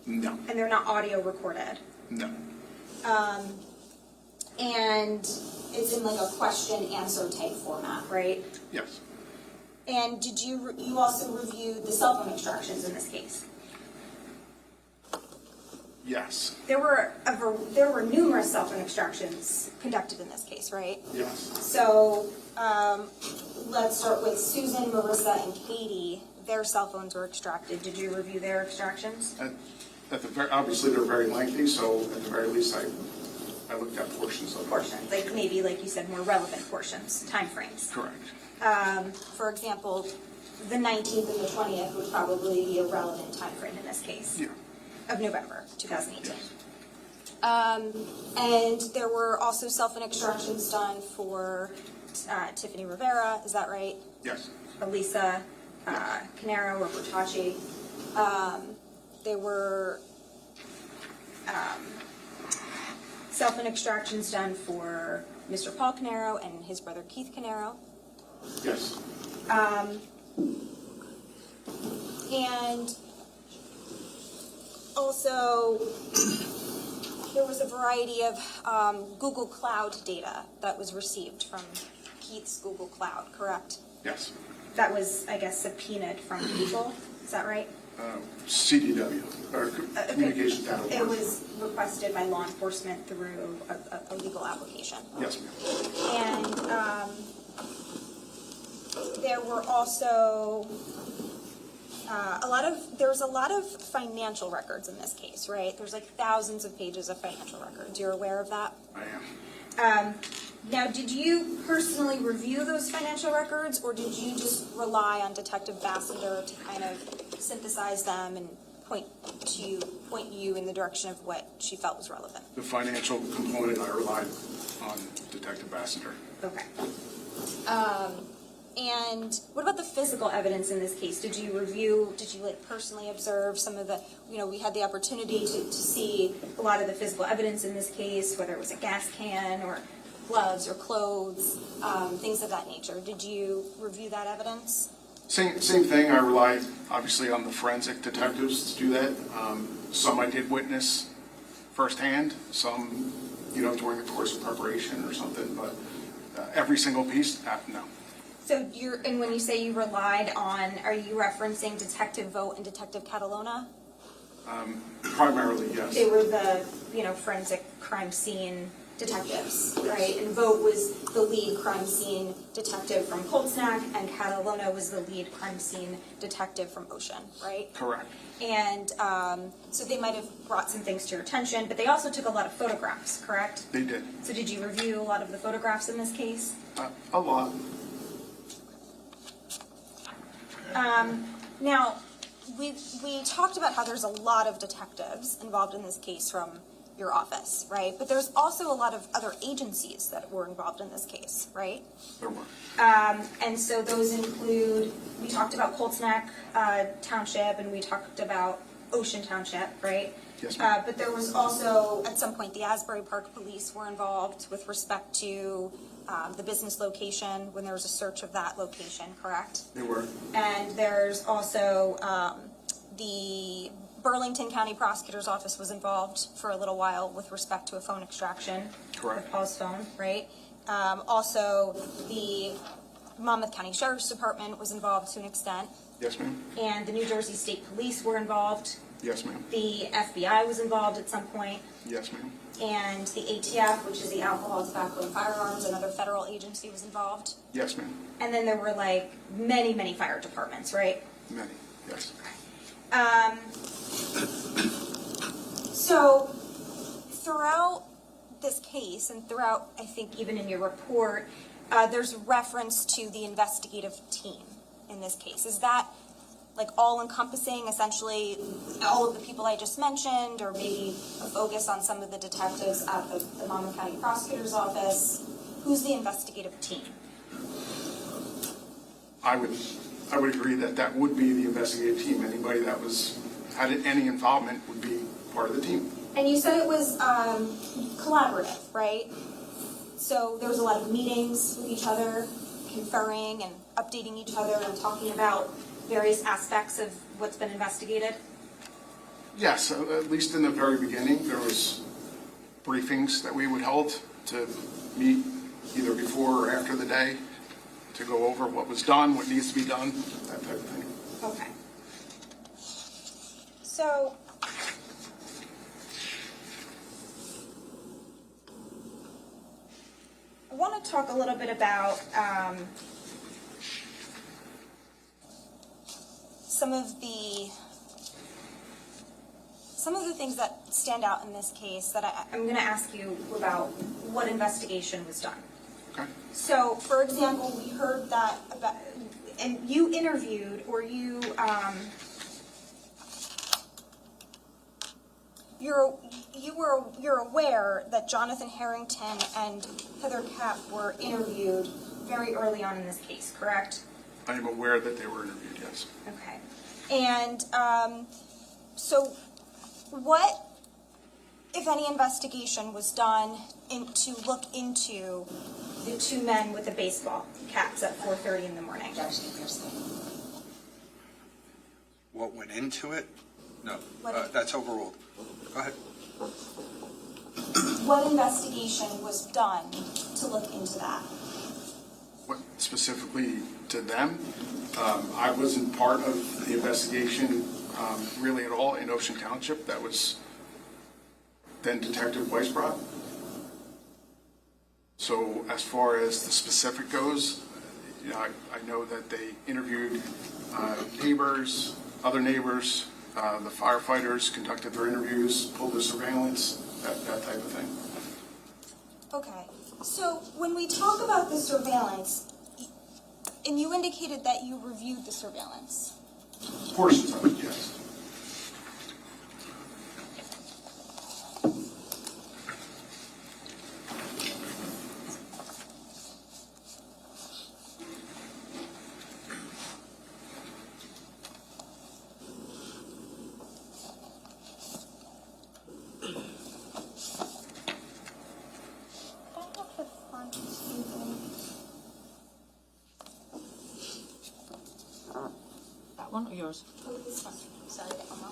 No. And they're not audio recorded. No. And it's in like a question-answer type format, right? Yes. And did you also review the cell phone extractions in this case? Yes. There were numerous cell phone extractions conducted in this case, right? Yes. So let's start with Susan, Marissa, and Katie. Their cell phones were extracted. Did you review their extractions? Obviously, they're very lengthy, so at the very least, I looked at portions of them. Portions, like maybe, like you said, more relevant portions, timeframes. Correct. For example, the 19th and the 20th would probably be a relevant timeframe in this case. Yeah. Of November 2018. Yes. And there were also cell phone extractions done for Tiffany Rivera, is that right? Yes. Elisa Caneiro or Bertacci. There were cell phone extractions done for Mr. Paul Caneiro and his brother Keith Caneiro. Yes. And also, there was a variety of Google Cloud data that was received from Keith's Google Cloud, correct? Yes. That was, I guess, subpoenaed from Google, is that right? CDW, or Communications Data. It was requested by law enforcement through a legal application. Yes, ma'am. And there were also there was a lot of financial records in this case, right? There's like thousands of pages of financial records. You're aware of that? I am. Now, did you personally review those financial records, or did you just rely on Detective Bassender to kind of synthesize them and point you in the direction of what she felt was relevant? The financial component, I relied on Detective Bassender. Okay. And what about the physical evidence in this case? Did you personally observe some of the, we had the opportunity to see a lot of the physical evidence in this case, whether it was a gas can or gloves or clothes, things of that nature. Did you review that evidence? Same thing. I relied obviously on the forensic detectives to do that. Some I did witness firsthand. Some, during the course of preparation or something. But every single piece, no. So and when you say you relied on, are you referencing Detective Vogt and Detective Catalona? Primarily, yes. They were the, forensic crime scene detectives, right? And Vogt was the lead crime scene detective from Colts Neck, and Catalona was the lead crime scene detective from Ocean, right? Correct. And so they might have brought some things to your attention, but they also took a lot of photographs, correct? They did. So did you review a lot of the photographs in this case? A lot. Now, we talked about how there's a lot of detectives involved in this case from your office, right? But there's also a lot of other agencies that were involved in this case, right? There were. And so those include, we talked about Colts Neck Township, and we talked about Ocean Township, right? Yes, ma'am. But there was also, at some point, the Asbury Park Police were involved with respect to the business location when there was a search of that location, correct? They were. And there's also the Burlington County Prosecutor's Office was involved for a little while with respect to a phone extraction. Correct. Of Paul's phone, right? Also, the Monmouth County Sheriff's Department was involved to an extent. Yes, ma'am. And the New Jersey State Police were involved. Yes, ma'am. The FBI was involved at some point. Yes, ma'am. And the ATF, which is the Alcohol, Tobacco, and Firearms, another federal agency, was involved. Yes, ma'am. And then there were like many, many fire departments, right? Many, yes. So throughout this case and throughout, I think, even in your report, there's reference to the investigative team in this case. Is that like all-encompassing, essentially all of the people I just mentioned, or maybe a focus on some of the detectives at the Monmouth County Prosecutor's Office? Who's the investigative team? I would agree that would be the investigative team. Anybody that had any involvement would be part of the team. And you said it was collaborative, right? So there was a lot of meetings with each other, conferring and updating each other and talking about various aspects of what's been investigated? Yes, at least in the very beginning, there was briefings that we would hold to meet either before or after the day to go over what was done, what needs to be done, that type of thing. Okay. So, I want to talk a little bit about some of the things that stand out in this case that I'm going to ask you about what investigation was done. Okay. So, for example, we heard that about, and you interviewed, or you you're aware that Jonathan Harrington and Heather Kapp were interviewed very early on in this case, correct? I am aware that they were interviewed, yes. Okay. And so what, if any, investigation was done to look into the two men with the baseball caps at 4:30 in the morning? What went into it? No, What- that's overruled. Go ahead. What investigation was done to look into that? What specifically to them? I wasn't part of the investigation really at all in Ocean Township. That was then Detective Weisbrot. So as far as the specific goes, you know, I know that they interviewed neighbors, other neighbors, the firefighters conducted their interviews, pulled the surveillance, that type of thing. Okay, so when we talk about the surveillance, and you indicated that you reviewed the surveillance. Portions of it, yes. That one or yours? Oh, this one. Sorry, Emma.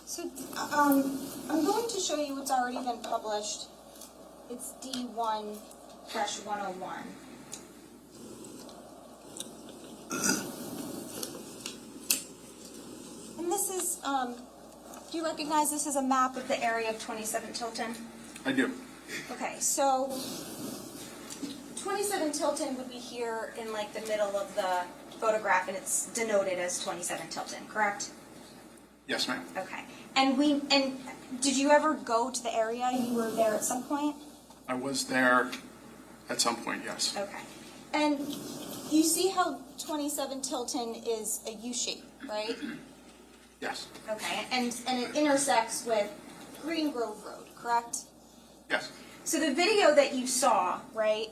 So, I'm going to show you what's already been published. It's D1-101. And this is, do you recognize this is a map of the area of 27 Tilton? I do. Okay, so 27 Tilton would be here in like the middle of the photograph, and it's denoted as 27 Tilton, correct? Yes, ma'am. Okay. And did you ever go to the area? You were there at some point? I was there at some point, yes. Okay. And you see how 27 Tilton is a U shape, right? Yes. Okay. And it intersects with Green Grove Road, correct? Yes. So the video that you saw, right,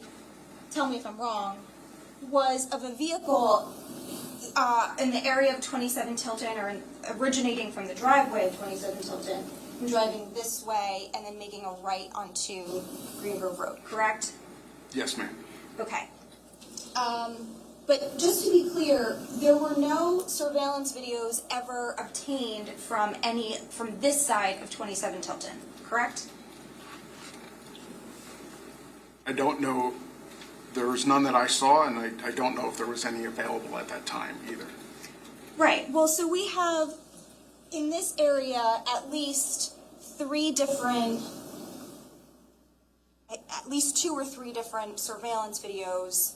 tell me if I'm wrong, was of a vehicle in the area of 27 Tilton, or originating from the driveway of 27 Tilton, and driving this way and then making a right onto Green Grove Road, correct? Yes, ma'am. Okay. But just to be clear, there were no surveillance videos ever obtained from this side of 27 Tilton, correct? I don't know. There was none that I saw, and I don't know if there was any available at that time either. Right. Well, so we have in this area at least two or three different surveillance videos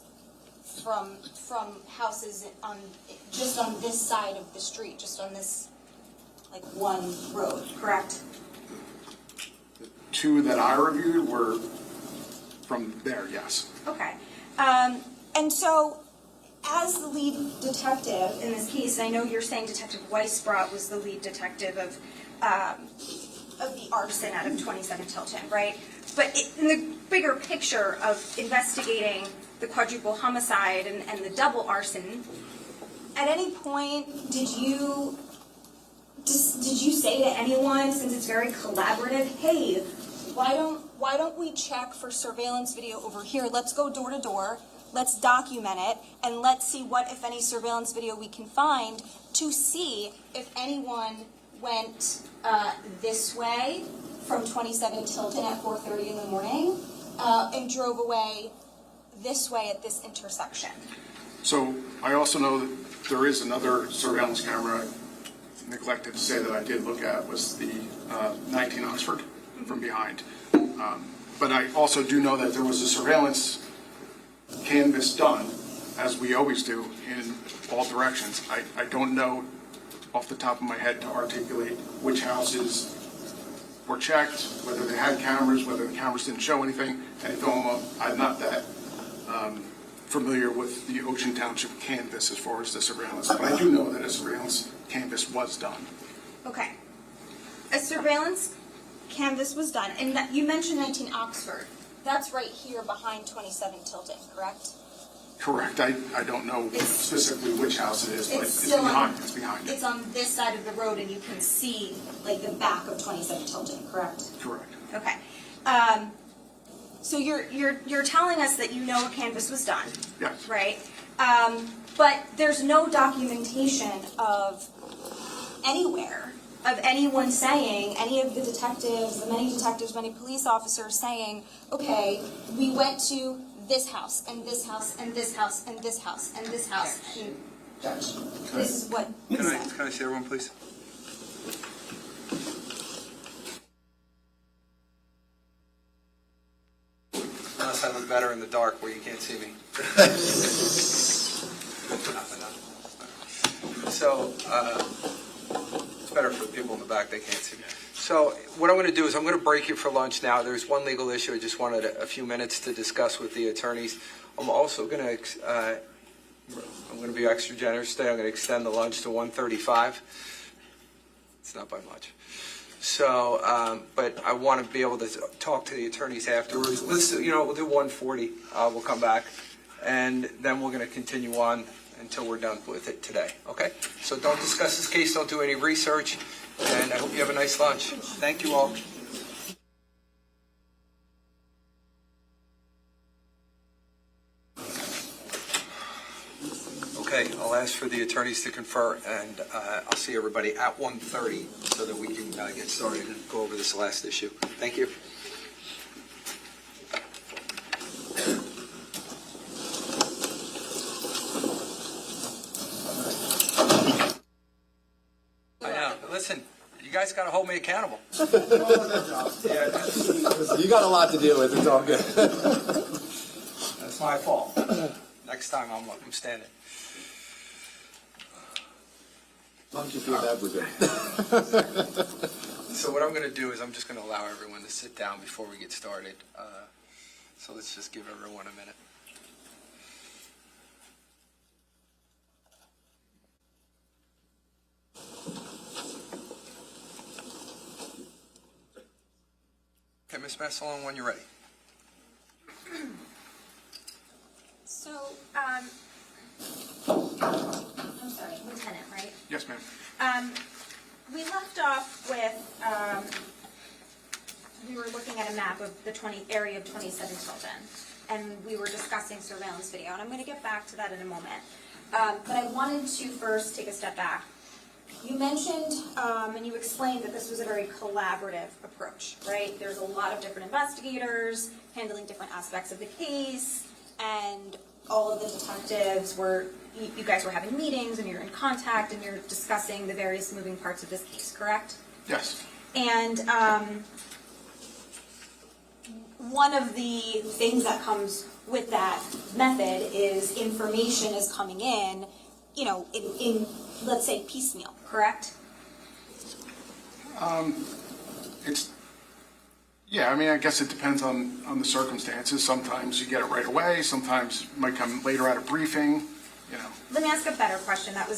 from houses just on this side of the street, just on this like one road, correct? The two that I reviewed were from there, yes. Okay. And so, as the lead detective in this case, and I know you're saying Detective Weisbrot was the lead detective of the arson out of 27 Tilton, right? But in the bigger picture of investigating the quadruple homicide and the double arson, at any point did you say to anyone, since it's very collaborative, hey, why don't we check for surveillance video over here? Let's go door to door. Let's document it, and let's see what, if any, surveillance video we can find to see if anyone went this way from 27 Tilton at 4:30 in the morning and drove away this way at this intersection. So I also know that there is another surveillance camera I neglected to say that I did look at, was the 19 Oxford from behind. But I also do know that there was a surveillance canvas done, as we always do, in all directions. I don't know off the top of my head to articulate which houses were checked, whether they had cameras, whether the cameras didn't show anything, and film them. I'm not that familiar with the Ocean Township canvas as far as the surveillance, but I do know that a surveillance canvas was done. Okay. A surveillance canvas was done, and that, you mentioned 19 Oxford. That's right here behind 27 Tilton, correct? Correct. I don't know It's- specifically which house it is, but it's still behind, it's behind it. It's on this side of the road, and you can see like the back of 27 Tilton, correct? Correct. Okay. So you're telling us that you know a canvas was done, Yes. right? But there's no documentation of anywhere of anyone saying, any of the detectives, many police officers saying, okay, we went to this house and this house and this house and this house and this house. And this is what was said. Can I see everyone, please? Unless I look better in the dark where you can't see me. So, it's better for the people in the back, they can't see me. So what I'm going to do is I'm going to break you for lunch now. There's one legal issue I just wanted a few minutes to discuss with the attorneys. I'm also going to, I'm going to be extra generous today. I'm going to extend the lunch to 1:35. It's not by much. So, but I want to be able to talk to the attorneys afterwards. Let's, we'll do 1:40. We'll come back, and then we're going to continue on until we're done with it today. Okay? So don't discuss this case. Don't do any research, and I hope you have a nice lunch. Thank you all. Okay, I'll ask for the attorneys to confer, and I'll see everybody at 1:30 so that we can get started and go over this last issue. Thank you. I know. Listen, you guys got to hold me accountable. Yeah, You got a lot to deal with. It's all good. that's my fault. Next time I'm standing. As long as you feel that, we're good. So what I'm going to do is I'm just going to allow everyone to sit down before we get started. So let's just give everyone a minute. Okay, Ms. Messalone, when you're ready. So, I'm sorry, Lieutenant, right? Yes, ma'am. We left off with, we were looking at a map of the area of 27 Tilton, and we were discussing surveillance video, and I'm going to get back to that in a moment. But I wanted to first take a step back. You mentioned, and you explained that this was a very collaborative approach, right? There's a lot of different investigators handling different aspects of the case, and all of the detectives were, you guys were having meetings, and you're in contact, and you're discussing the various moving parts of this case, correct? Yes. And one of the things that comes with that method is information is coming in, in let's say piecemeal, correct? Yeah, I mean, I guess it depends on the circumstances. Sometimes you get it right away. Sometimes it might come later at a briefing, Let me ask a better question. That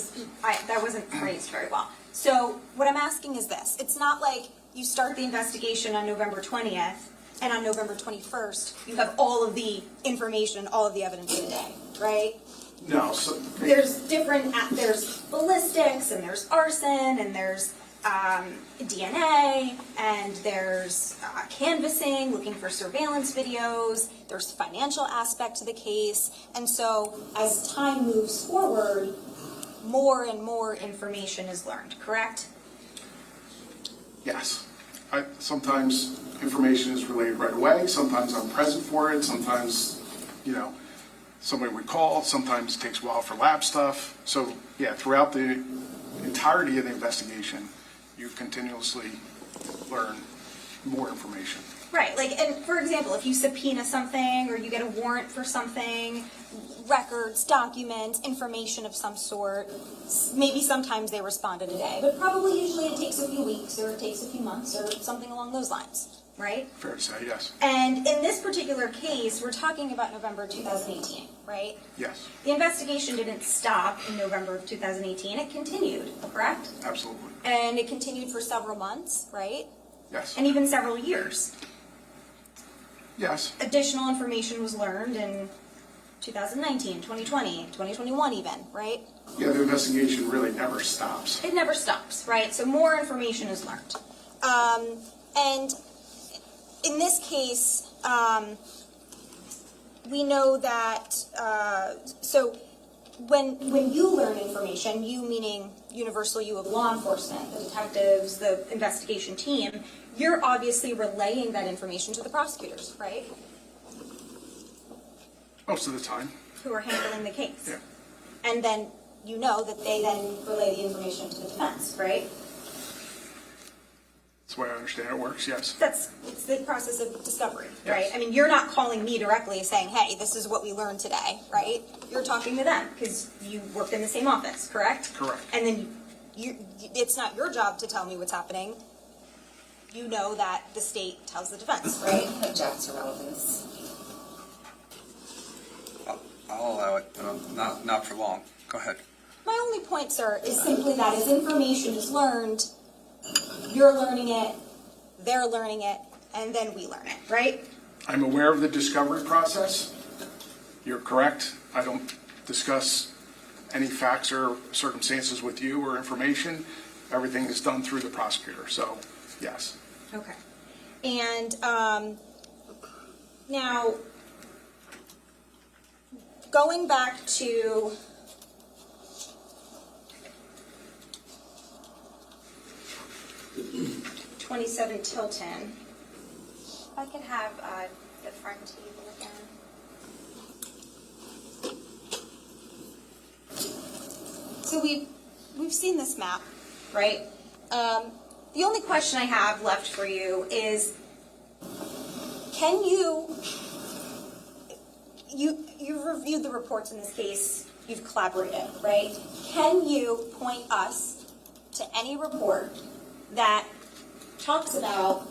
wasn't phrased very well. So what I'm asking is this. It's not like you start the investigation on November 20th, and on November 21st, you have all of the information, all of the evidence in a day, right? No. So, There's ballistics, and there's arson, and there's DNA, and there's canvassing, looking for surveillance videos, there's financial aspect to the case, and so as time moves forward, more and more information is learned, correct? yes. Sometimes information is relayed right away. Sometimes I'm present for it. Sometimes, somebody would call. Sometimes it takes a while for lab stuff. So, yeah, throughout the entirety of the investigation, you continuously learn more information. Right, and for example, if you subpoena something or you get a warrant for something, records, documents, information of some sort. Maybe sometimes they respond in a day, but probably usually it takes a few weeks or it takes a few months or something along those lines, right? Fair to say, yes. And in this particular case, we're talking about November 2018, right? Yes, The investigation didn't stop in November of 2018. It continued, correct? absolutely. And it continued for several months, right? Yes, And even several years. yes, Additional information was learned in 2019, 2020, 2021 even, right? yeah, the investigation really never stops. It never stops, right? So more information is learned. And in this case, we know that, so when you learn information, you meaning universal you of law enforcement, the detectives, the investigation team, you're obviously relaying that information to the prosecutors, right? Most of the time, Who are handling the case. yeah. And then you know that they then relay the information to the defense, right? That's the way I understand it works, yes. It's the process of discovery, right? Yes. I mean, you're not calling me directly saying, hey, this is what we learned today, right? You're talking to them because you worked in the same office, correct? Correct. And then it's not your job to tell me what's happening. You know that the state tells the defense, right? Object to relevance. I'll allow it, not for long. Go ahead. My only point, sir, is simply that as information is learned, you're learning it, they're learning it, and then we learn it, right? I'm aware of the discovery process. You're correct. I don't discuss any facts or circumstances with you or information. Everything is done through the prosecutor, so yes. Okay. And now, going back to '27 Tilton, if I could have the front table again. So we've seen this map, right? The only question I have left for you is, can you've reviewed the reports in this case, you've collaborated, right? Can you point us to any report that talks about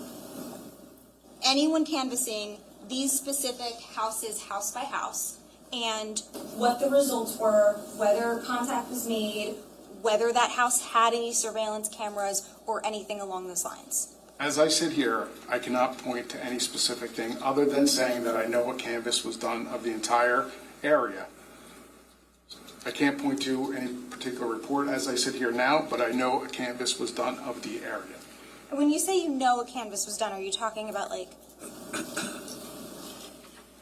anyone canvassing these specific houses, house by house, and what the results were, whether contact was made, whether that house had any surveillance cameras or anything along those lines? As I sit here, I cannot point to any specific thing other than saying that I know a canvass was done of the entire area. I can't point to any particular report as I sit here now, but I know a canvass was done of the area. And when you say you know a canvass was done, are you talking about like,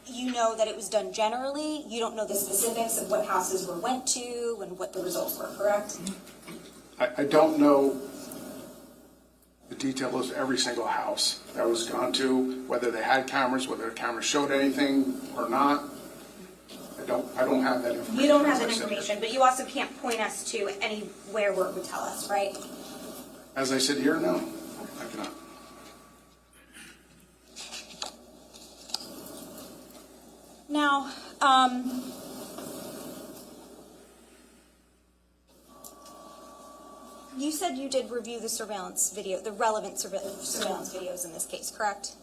you know that it was done generally? You don't know the specifics of what houses were went to and what the results were, correct? I don't know the details of every single house that was gone to, whether they had cameras, whether the cameras showed anything or not. I don't have that information. You don't have that as I sit here. information, but you also can't point us to anywhere where it would tell us, right? As I sit here, no, I cannot. Now, you said you did review the surveillance video, the relevant surveillance videos in this case, correct?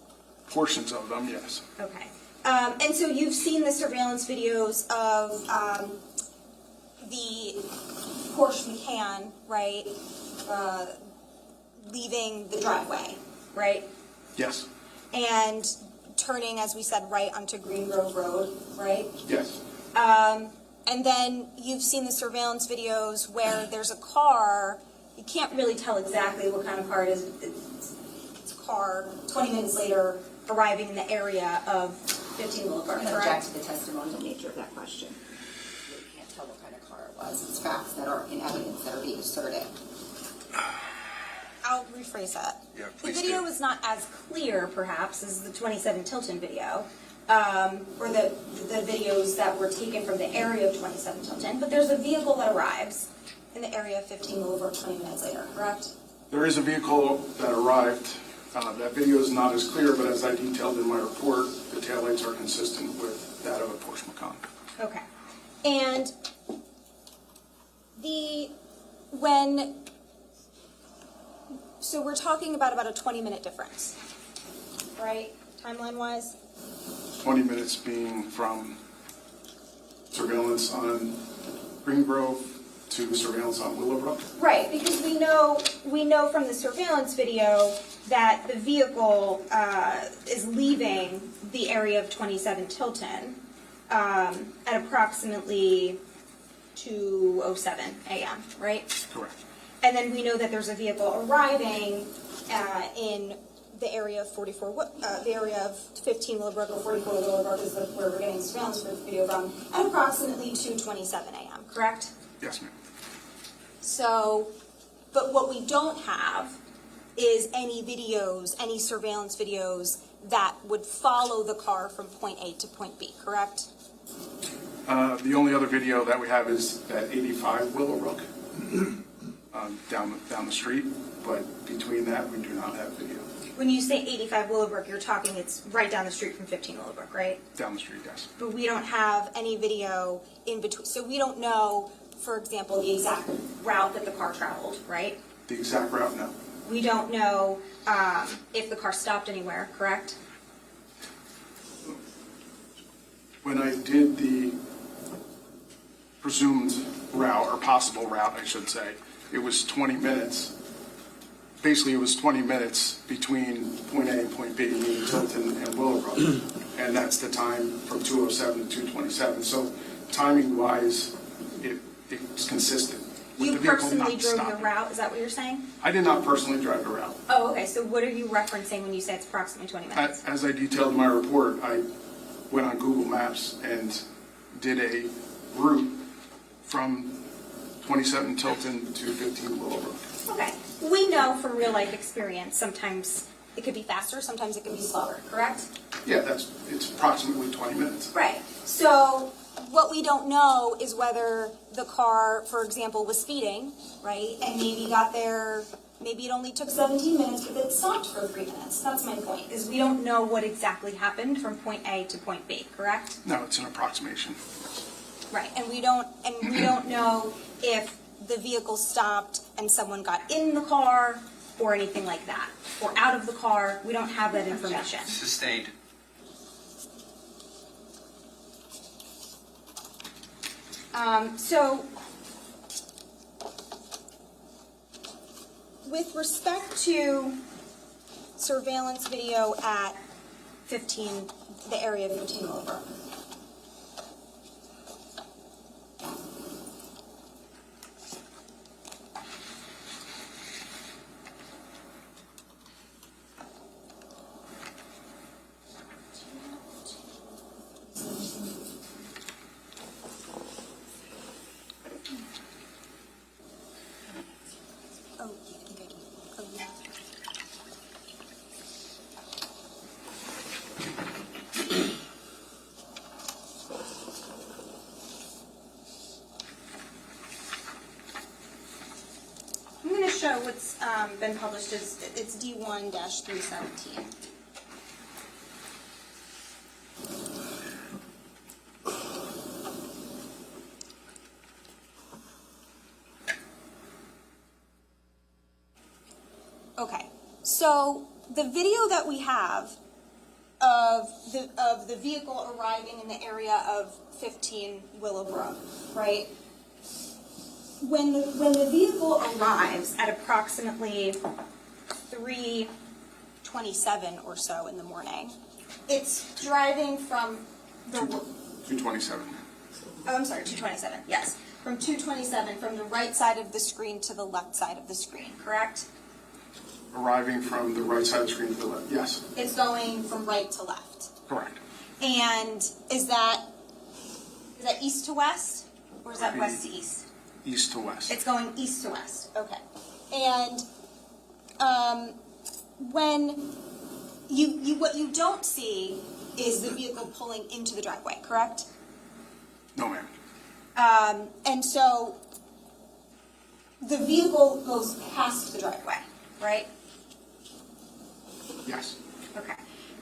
Portions of them, yes. Okay. And so you've seen the surveillance videos of the Porsche Macan, right, leaving the driveway, right? Yes. And turning, as we said, right onto Green Grove Road, right? Yes. And then you've seen the surveillance videos where there's a car, you can't really tell exactly what kind of car it is. It's a car, 20 minutes later, arriving in the area of 15 Boulevard, I'm going to correct? object to the testimonial nature of that question. You really can't tell what kind of car it was. It's facts that are in evidence that are being asserted. I'll rephrase that. Yeah, The please video do. was not as clear, perhaps, as the 27 Tilton video, or the videos that were taken from the area of 27 Tilton, but there's a vehicle that arrives in the area of 15 Boulevard 20 minutes later, correct? There is a vehicle that arrived. That video is not as clear, but as I detailed in my report, the taillights are consistent with that of a Porsche Macan. Okay. And so we're talking about a 20-minute difference, right? Timeline-wise? 20 minutes being from surveillance on Green Grove to surveillance on Willowbrook. Right, because we know from the surveillance video that the vehicle is leaving the area of 27 Tilton at approximately 2:07 a.m., right? Correct. And then we know that there's a vehicle arriving in the area of 15 Willowbrook or 44 Willowbrook is where we're getting surveillance video from at approximately 2:27 a.m., correct? Yes, ma'am. So, but what we don't have is any videos, any surveillance videos that would follow the car from point A to point B, correct? The only other video that we have is at 85 Willowbrook, down the street, but between that, we do not have video. When you say 85 Willowbrook, you're talking it's right down the street from 15 Willowbrook, right? Down the street, yes. But we don't have any video in between, so we don't know, for example, the exact route that the car traveled, right? The exact route, no. We don't know if the car stopped anywhere, correct? When I did the presumed route, or possible route, I should say, it was 20 minutes. Basically, it was 20 minutes between point A and point B, meaning Tilton and Willowbrook. And that's the time from 2:07 to 2:27. So timing-wise, it's consistent. with You the vehicle personally not drove the stopping. route, is that what you're saying? I did not personally drive the route. Oh, okay, so what are you referencing when you say it's approximately 20 minutes? As I detailed in my report, I went on Google Maps and did a route from 27 Tilton to 15 Willowbrook. Okay, we know from real life experience, sometimes it could be faster, sometimes it can be slower, correct? Yeah, it's approximately 20 minutes. Right, so what we don't know is whether the car, for example, was speeding, right? And maybe got there, maybe it only took 17 minutes, but it stopped for 3 minutes. That's my point, is we don't know what exactly happened from point A to point B, correct? No, it's an approximation. Right, and we don't know if the vehicle stopped and someone got in the car or anything like that, or out of the car. We don't have that information. Sustained. So, with respect to surveillance video at 15, the area of 15 Willowbrook. Oh, yeah, I think I do. Oh, yeah. I'm going to show what's been published as it's D1-317. Okay, so the video that we have of the vehicle arriving in the area of 15 Willowbrook, right? When the vehicle arrives at approximately 3:27 or so in the morning, it's driving from the 227. Oh, I'm sorry, 227. Yes, from 227 from the right side of the screen to the left side of the screen, correct? Arriving from the right side of the screen to the left, yes, It's going from right to left. correct. And is that east to west, or is that west to east? East to west. It's going east to west. Okay. And when what you don't see is the vehicle pulling into the driveway, correct? No, ma'am. And so the vehicle goes past the driveway, right? Yes. Okay.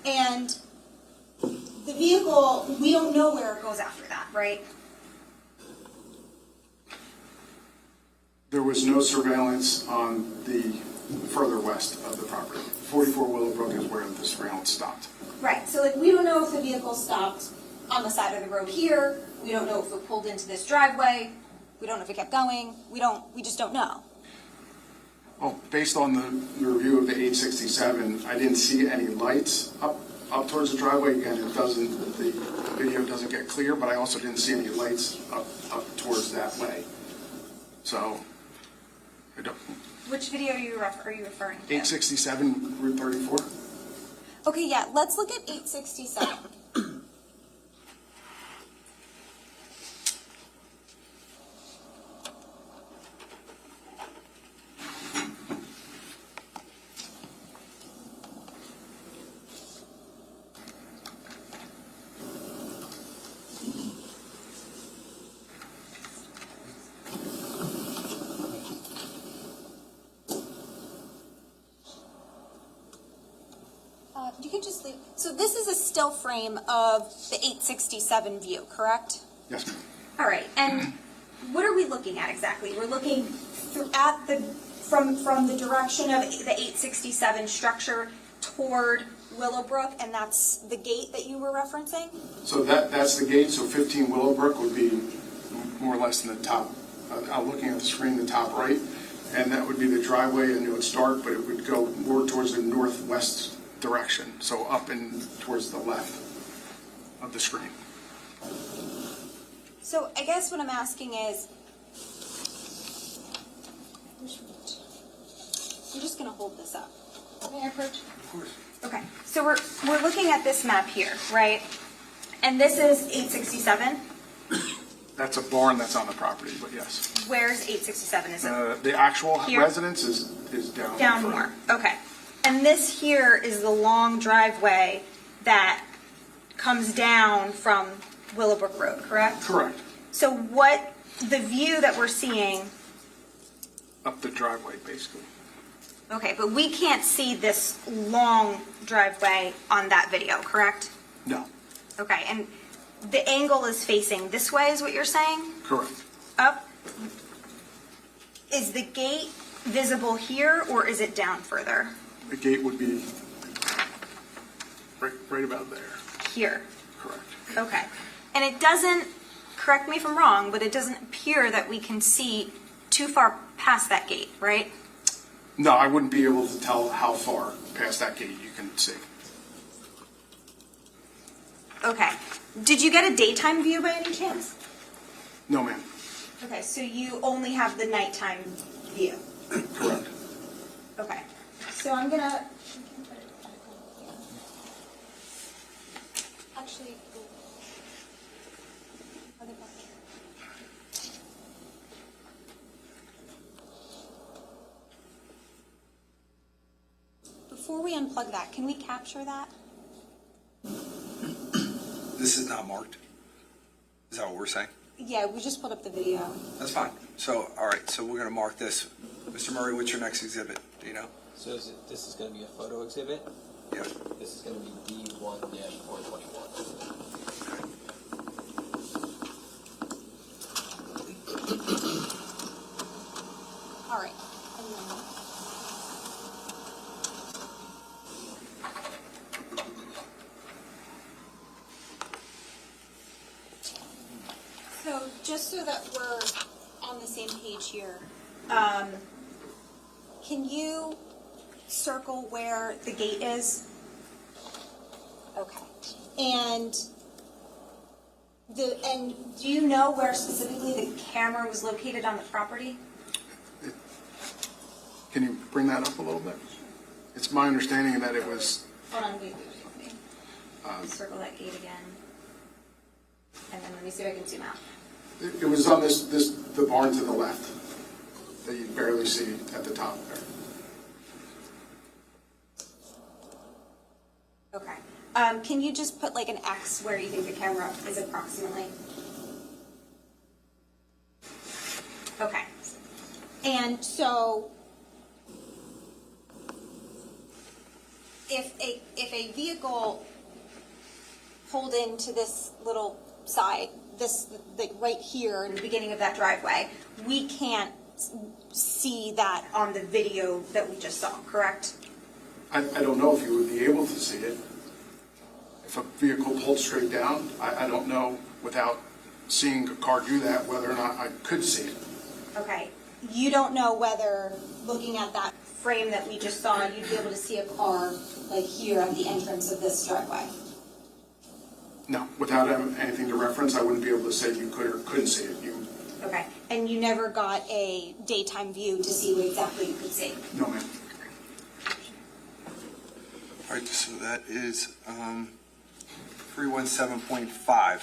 And the vehicle, we don't know where it goes after that, right? There was no surveillance on the further west of the property. 44 Willowbrook is where the surveillance stopped. Right, so like, we don't know if the vehicle stopped on the side of the road here, we don't know if it pulled into this driveway, we don't know if it kept going, we just don't know. Well, based on the review of the 867, I didn't see any lights up towards the driveway. Again, the video doesn't get clear, but I also didn't see any lights up towards that way. So, I don't. Which video are you referring to? 867 Route 34. Okay, yeah, let's look at 867. You can just leave. So this is a still frame of the 867 view, correct? Yes, ma'am. All right, and what are we looking at exactly? We're looking from the direction of the 867 structure toward Willowbrook, and that's the gate that you were referencing? So that's the gate. So 15 Willowbrook would be more or less in the top. I'm looking at the screen, the top right, and that would be the driveway. I know it's dark, but it would go more towards the northwest direction, so up and towards the left of the screen. So I guess what I'm asking is, I'm just going to hold this up. May I approach? Of course. Okay, so we're looking at this map here, right? And this is 867. That's a barn that's on the property, but yes. Where's 867? Is it The actual here? residence is down. down further. more? Okay. And this here is the long driveway that comes down from Willowbrook Road, correct? Correct. So the view that we're seeing, Up the driveway, basically. okay, but we can't see this long driveway on that video, correct? No. Okay, and the angle is facing this way, is what you're saying? Correct. Up? Is the gate visible here, or is it down further? The gate would be right about there. Here. Correct. Okay. And it doesn't, correct me if I'm wrong, but it doesn't appear that we can see too far past that gate, right? No, I wouldn't be able to tell how far past that gate you can see. Okay. Did you get a daytime view by any chance? No, ma'am. Okay, so you only have the nighttime view. Correct. Okay. So I'm gonna. Actually. Before we unplug that, can we capture that? This is not marked. Is that what we're saying? Yeah, we just pulled up the video. That's fine. So, all right, so we're going to mark this. Mr. Murray, what's your next exhibit? Do you know? So this is going to be a photo exhibit? Yeah. This is going to be D1-421. All right. And then- So just so that we're on the same page here, can you circle where the gate is? Okay. And do you know where specifically the camera was located on the property? Can you bring that up a little bit? It's my understanding that it was, Hold on, wait. Circle that gate again. And then let me see if I can zoom out. it was on the barn to the left that you barely see at the top there. Okay. Can you just put like an X where you think the camera is approximately? Okay. And so if a vehicle pulled into this little side, this like right here in the beginning of that driveway, we can't see that on the video that we just saw, correct? I don't know if you would be able to see it. If a vehicle pulled straight down, I don't know without seeing a car do that whether or not I could see it. Okay. You don't know whether, looking at that frame that we just saw, you'd be able to see a car like here at the entrance of this driveway? No, without anything to reference, I wouldn't be able to say you could or couldn't see it. Okay. And you never got a daytime view to see what exactly you could see? No, ma'am. All right, so that is 317.5.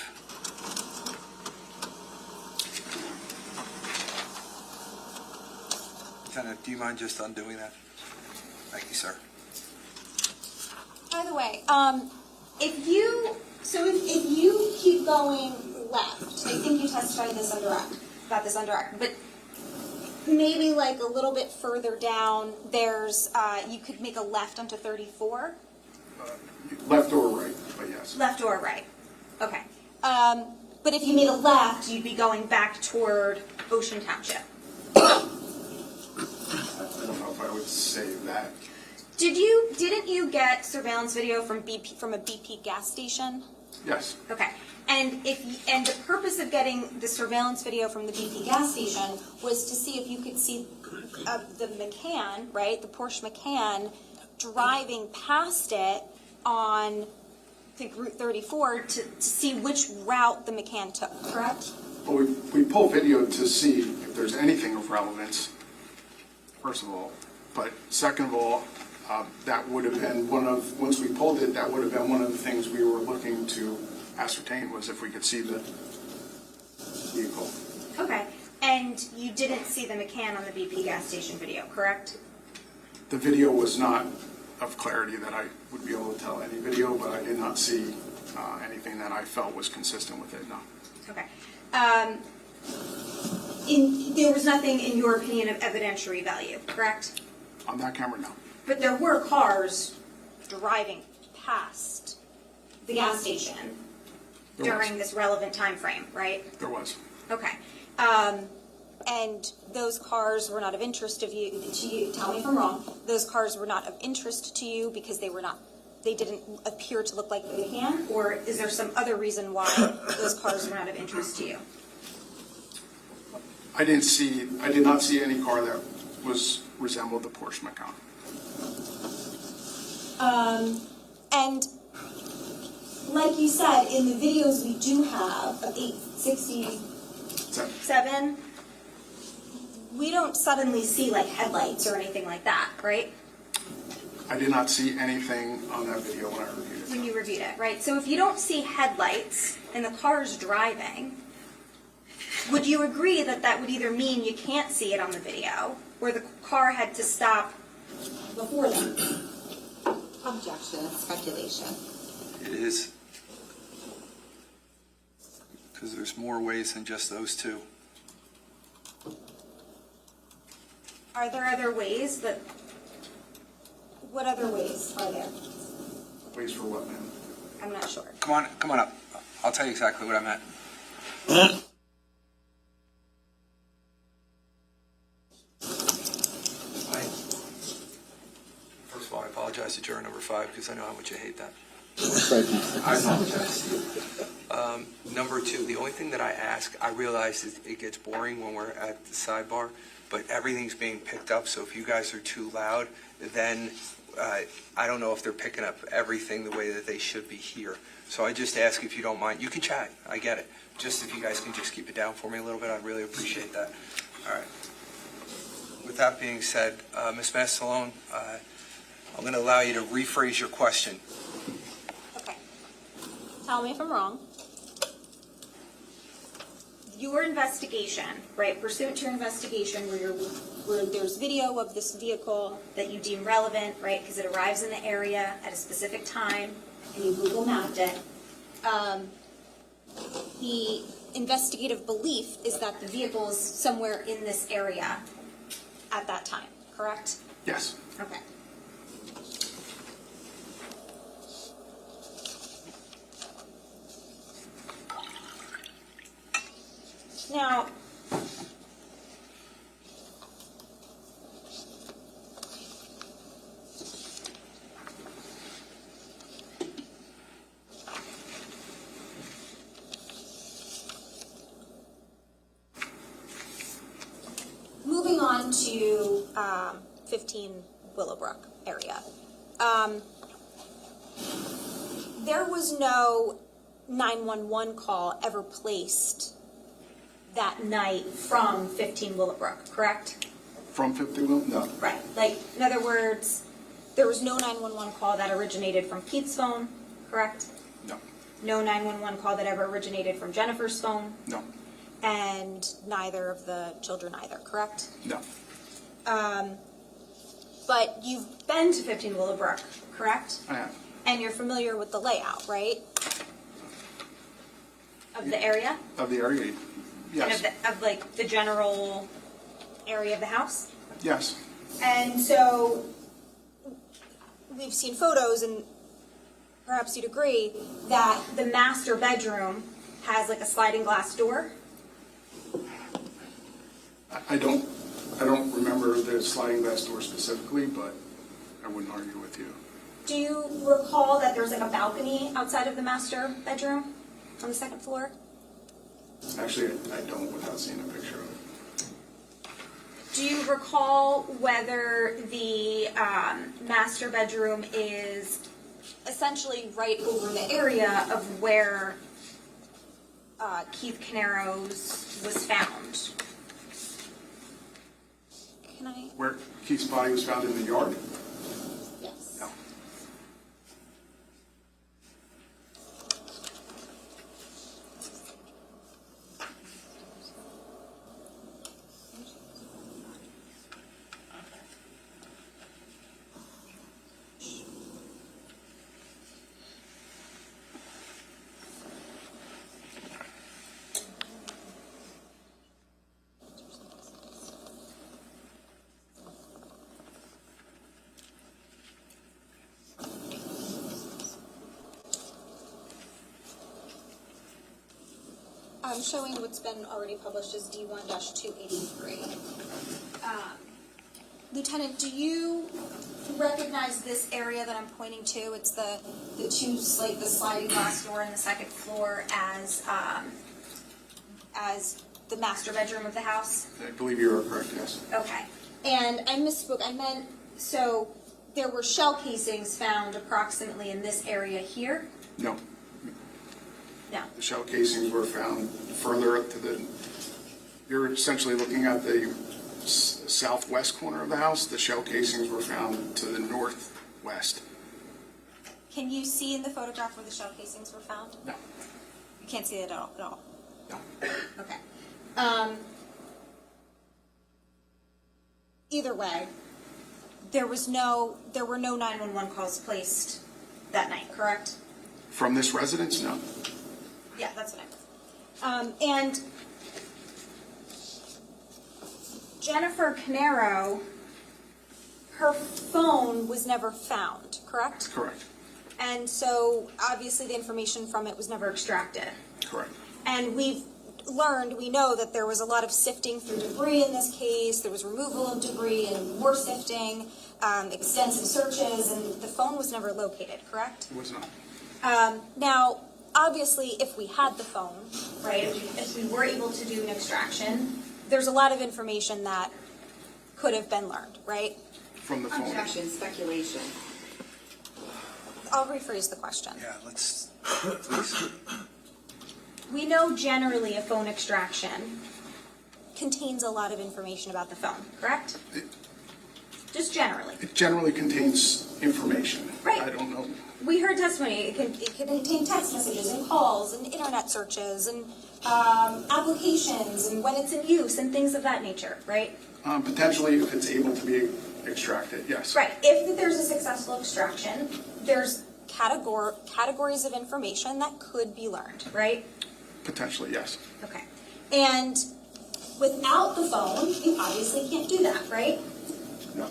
Lieutenant, do you mind just undoing that? Thank you, sir. By the way, if you keep going left, I think you testified about this on direct, but maybe like a little bit further down, there's, you could make a left onto 34? Left or right, but yes. Left or right, okay. But if you made a left, you'd be going back toward Ocean Township. I don't know if I would say that. Didn't you get surveillance video from a BP gas station? Yes. Okay. And the purpose of getting the surveillance video from the BP gas station was to see if you could see the McCann, right, the Porsche McCann, driving past it on, I think, Route 34 to see which route the McCann took, correct? Well, we pull video to see if there's anything of relevance, first of all. But second of all, that would have been once we pulled it, that would have been one of the things we were looking to ascertain was if we could see the vehicle. Okay. And you didn't see the McCann on the BP gas station video, correct? The video was not of clarity that I would be able to tell any video, but I did not see anything that I felt was consistent with it, no. Okay. There was nothing, in your opinion, of evidentiary value, correct? On that camera, no. But there were cars driving past the gas station during this relevant time frame, right? There was. Okay. And those cars were not of interest to you. Tell me if I'm wrong. Those cars were not of interest to you because they didn't appear to look like the McCann, or is there some other reason why those cars were not of interest to you? I did not see any car that resembled the Porsche Macan. And like you said, in the videos we do have of 867, we don't suddenly see like headlights or anything like that, right? I did not see anything on that video when I reviewed it. When you reviewed it, right? So if you don't see headlights and the car's driving, would you agree that that would either mean you can't see it on the video, or the car had to stop before then? Objection, it's speculation. It is. Because there's more ways than just those two. Are there other ways that, what other ways are there? Ways for what, ma'am? I'm not sure. Come on up. I'll tell you exactly what I meant. First of all, I apologize to juror number 5 because I know how much you hate that. I apologize to you. Number 2, the only thing that I ask, I realize it gets boring when we're at the sidebar, but everything's being picked up, so if you guys are too loud, then I don't know if they're picking up everything the way that they should be here. So I just ask if you don't mind. You can chat, I get it. Just if you guys can just keep it down for me a little bit, I'd really appreciate that. All right. With that being said, Ms. Mastalone, I'm going to allow you to rephrase your question. Okay. Tell me if I'm wrong. Your investigation, right, pursuant to your investigation where there's video of this vehicle that you deem relevant, right, because it arrives in the area at a specific time and you Google mapped it, the investigative belief is that the vehicle is somewhere in this area at that time, correct? Yes. Okay. Now, 15 Willowbrook area. There was no 911 call ever placed that night from 15 Willowbrook, correct? From 51? No. Right. Like, in other words, there was no 911 call that originated from Keith's phone, correct? No. No 911 call that ever originated from Jennifer's phone, No. and neither of the children either, correct? No. But you've been to 15 Willowbrook, correct? I have. And you're familiar with the layout, right? Of the area? Of the area? Yes. And of like the general area of the house? Yes. And so we've seen photos, and perhaps you'd agree that the master bedroom has like a sliding glass door. I don't remember the sliding glass door specifically, but I wouldn't argue with you. Do you recall that there's like a balcony outside of the master bedroom on the second floor? Actually, I don't without seeing a picture of it. Do you recall whether the master bedroom is essentially right over the area of where Keith Caneiro's was found? Can I? Where Keith's body was found in the yard? Yes. No. I'm showing what's been already published as D1-283. Lieutenant, do you recognize this area that I'm pointing to? It's the sliding glass door in the second floor as the master bedroom of the house? I believe you are correct, yes. Okay. And I misspoke. I meant, so there were shell casings found approximately in this area here? No. No. The shell casings were found further up to the, you're essentially looking at the southwest corner of the house. The shell casings were found to the northwest. Can you see in the photograph where the shell casings were found? No. You can't see it at all? No. Okay. Either way, there were no 911 calls placed that night, correct? From this residence? No. Yeah, that's what I meant. And Jennifer Caneiro, her phone was never found, correct? Correct. And so obviously the information from it was never extracted. Correct. And we know that there was a lot of sifting through debris in this case. There was removal of debris and more sifting, extensive searches, and the phone was never located, correct? It was not. Now, obviously, if we had the phone, right, if we were able to do an extraction, there's a lot of information that could have been learned, right? From the phone. Objection, speculation. I'll rephrase the question. Yeah, let's, please. We know generally a phone extraction contains a lot of information about the phone, correct? Just generally. It generally contains information. Right. I don't know. We heard testimony. It can contain text messages and calls and internet searches and applications and when it's in use and things of that nature, right? Potentially, if it's able to be extracted, yes. Right. If there's a successful extraction, there's categories of information that could be learned, right? Potentially, yes. Okay. And without the phone, you obviously can't do that, right? No.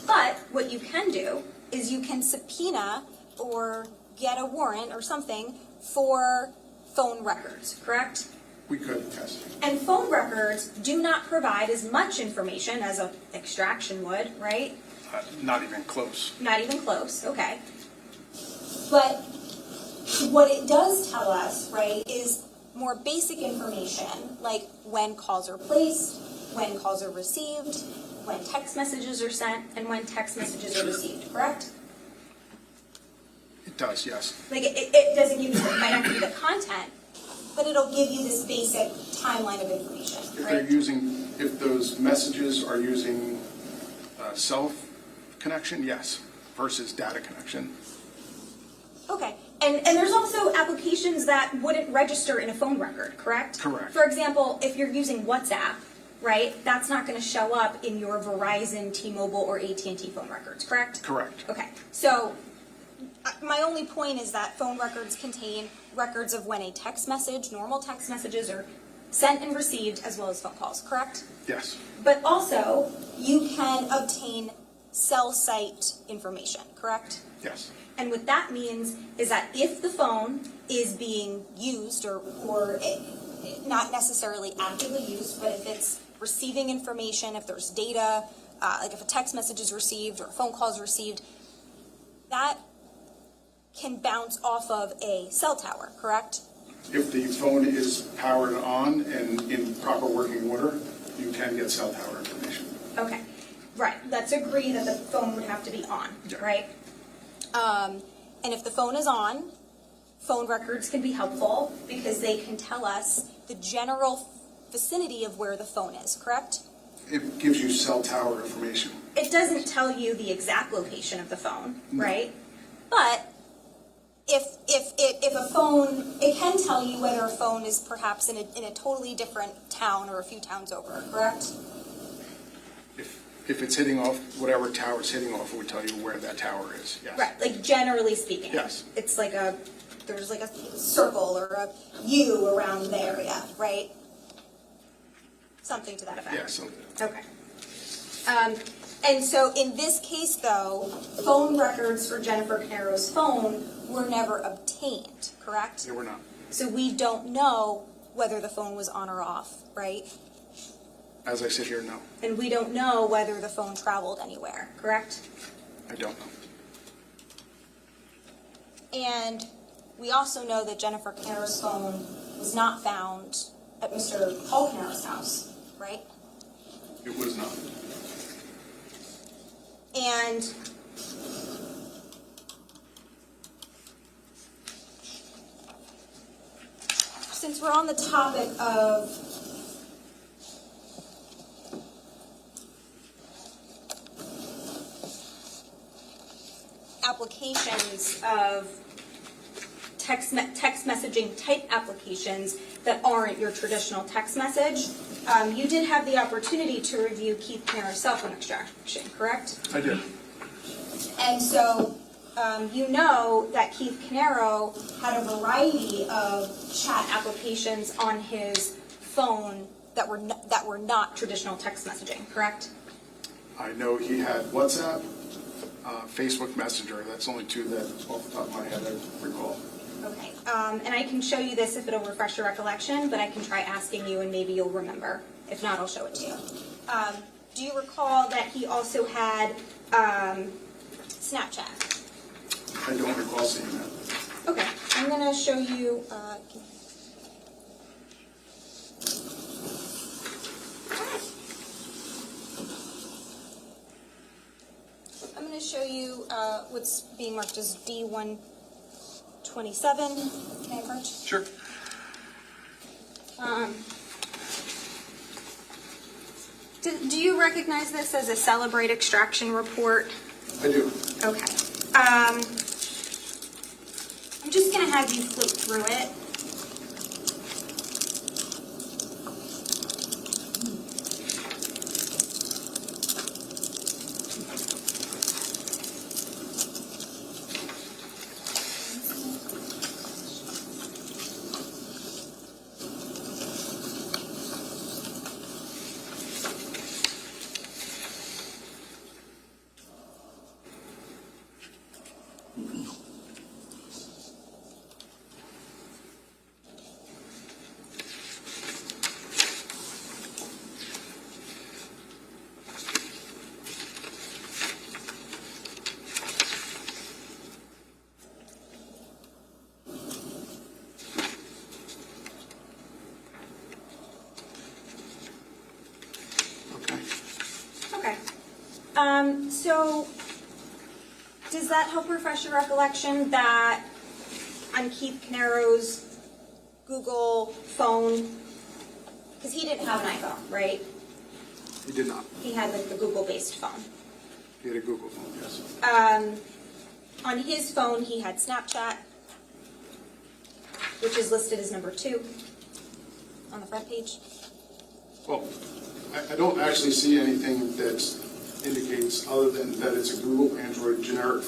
But what you can do is you can subpoena or get a warrant or something for phone records, correct? We could, yes. And phone records do not provide as much information as an extraction would, right? Not even close. Not even close, okay. But what it does tell us, right, is more basic information, like when calls are placed, when calls are received, when text messages are sent and when text messages are received, correct? It does, yes. Like, it doesn't give you, it might not give you the content, but it'll give you this basic timeline of information, If they're right? if those messages are using self connection, yes, versus data connection. Okay, and there's also applications that wouldn't register in a phone record, correct? Correct. For example, if you're using WhatsApp, right, that's not gonna show up in your Verizon, T-Mobile, or AT&T phone records, correct? Correct. Okay, so my only point is that phone records contain records of when a text message, normal text messages are sent and received, as well as phone calls, correct? Yes. But also, you can obtain cell site information, correct? Yes. And what that means is that if the phone is being used or not necessarily actively used, but if it's receiving information, if there's data, like if a text message is received or a phone call is received, that can bounce off of a cell tower, correct? If the phone is powered on and in proper working order, you can get cell tower information. Okay, right. Let's agree that the phone would have to be on, Yeah. right? And if the phone is on, phone records can be helpful because they can tell us the general vicinity of where the phone is, correct? It gives you cell tower information. It doesn't tell you the exact location of the phone, No. right? But if a phone, it can tell you whether a phone is perhaps in a totally different town or a few towns over, correct? If it's hitting off, whatever tower it's hitting off, it would tell you where that tower is, yes. Right, like generally speaking. Yes. It's like there's like a circle or a U around the area, right? Something to that effect. Yes. Okay. And so in this case, though, phone records for Jennifer Caneiro's phone were never obtained, correct? They were not. So we don't know whether the phone was on or off, right? As I sit here, no. And we don't know whether the phone traveled anywhere, correct? I don't know. And we also know that Jennifer Caneiro's phone was not found at Mr. Paul Caneiro's house, right? It was not. And since we're on the topic of applications of text messaging type applications that aren't your traditional text message, you did have the opportunity to review Keith Caneiro's cell phone extraction, correct? I did. And so you know that Keith Caneiro had a variety of chat applications on his phone that were not traditional text messaging, correct? I know he had WhatsApp, Facebook Messenger. That's only two that, off the top of my head, I recall. Okay, and I can show you this if it'll refresh your recollection, but I can try asking you and maybe you'll remember. If not, I'll show it to you. Do you recall that he also had Snapchat? I don't recall seeing that. Okay, I'm gonna show you, what's being marked as D127. Can I approach? Sure. Do you recognize this as a Celebrate extraction report? I do. Okay. I'm just going to have you flip through it. Okay. So, does that help refresh your recollection that on Keith Caneiro's Google phone, because he didn't have an iPhone, right? He did not. He had like the Google-based phone. He had a Google phone, yes. On his phone, he had Snapchat, which is listed as number 2 on the front page. Well, I don't actually see anything that indicates, other than that it's a Google Android generic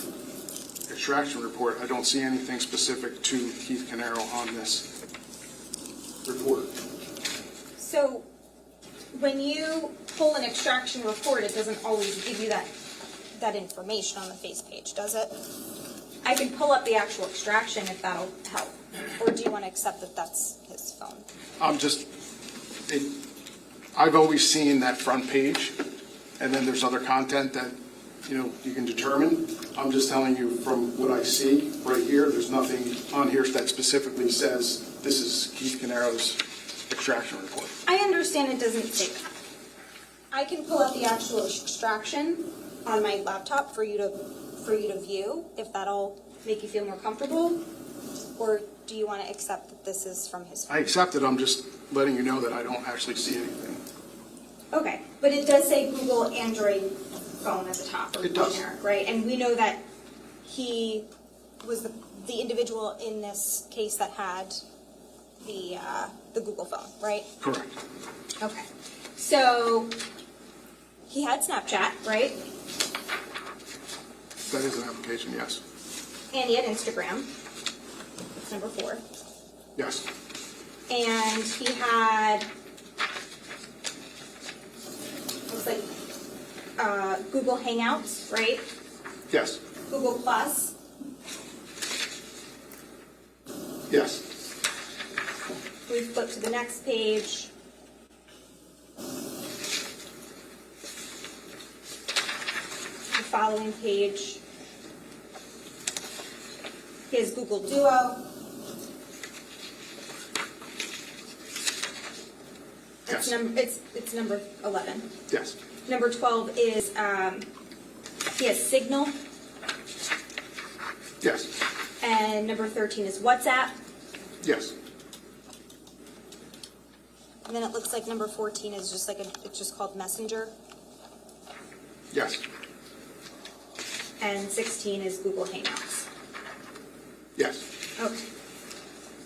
extraction report, I don't see anything specific to Keith Caneiro on this report. So, when you pull an extraction report, it doesn't always give you that information on the face page, does it? I can pull up the actual extraction if that'll help. Or do you want to accept that that's his phone? I've always seen that front page, and then there's other content that, you can determine. I'm just telling you from what I see right here, there's nothing on here that specifically says this is Keith Caneiro's extraction report. I understand it doesn't say that. I can pull up the actual extraction on my laptop for you to view, if that'll make you feel more comfortable. Or do you want to accept that this is from his phone? I accept it, I'm just letting you know that I don't actually see anything. Okay, but it does say Google Android phone at the top. Or It does. generic, right? And we know that he was the individual in this case that had the Google phone, right? Correct. Okay. So he had Snapchat, right? That is an application, yes. And he had Instagram. That's number 4. Yes. And he had, looks like, Google Hangouts, right? Yes. Google Plus. Yes. We flip to the next page. The following page is Google Duo. Yes. It's number 11. Yes. Number 12 is he has Signal, Yes. and number 13 is WhatsApp. Yes. And then it looks like number 14 is just it's just called Messenger, Yes. and 16 is Google Hangouts. Yes. Okay.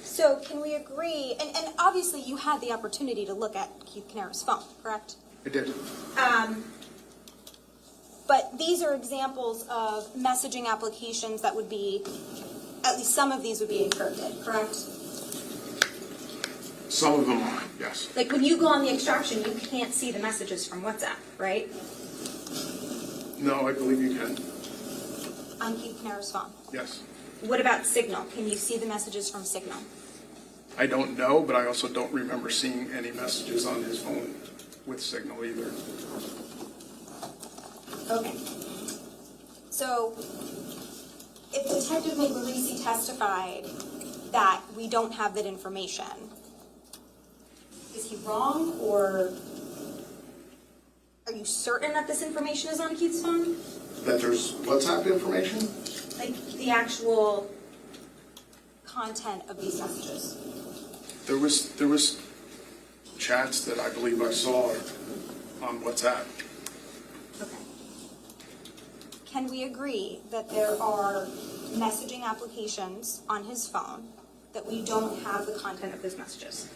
So can we agree, and obviously you had the opportunity to look at Keith Caneiro's phone, correct? I did. But these are examples of messaging applications that would be, at least some of these would be encrypted, correct? Some of them are, yes. Like when you go on the extraction, you can't see the messages from WhatsApp, right? No, I believe you can. On Keith Caneiro's phone. Yes. What about Signal? Can you see the messages from Signal? I don't know, but I also don't remember seeing any messages on his phone with Signal either. Okay. So, if Detective McLeese testified that we don't have that information, is he wrong, or are you certain that this information is on Keith's phone? That there's WhatsApp information? Like the actual content of these messages? There was chats that I believe I saw on WhatsApp. Okay. Can we agree that there are messaging applications on his phone that we don't have the content of those messages?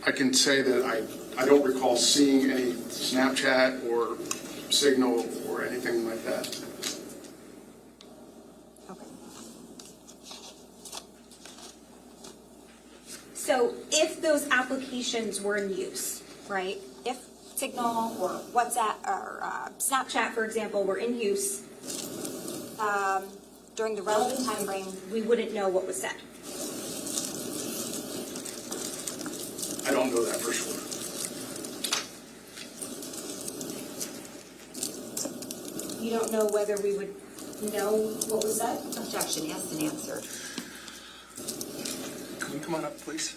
I can say that I don't recall seeing any Snapchat or Signal or anything like that. Okay. So if those applications were in use, right? If Signal or WhatsApp or Snapchat, for example, were in use during the relevant time frame, we wouldn't know what was said. I don't know that for sure. You don't know whether we would know what was said? Objection asked and answered. Can you come on up, please?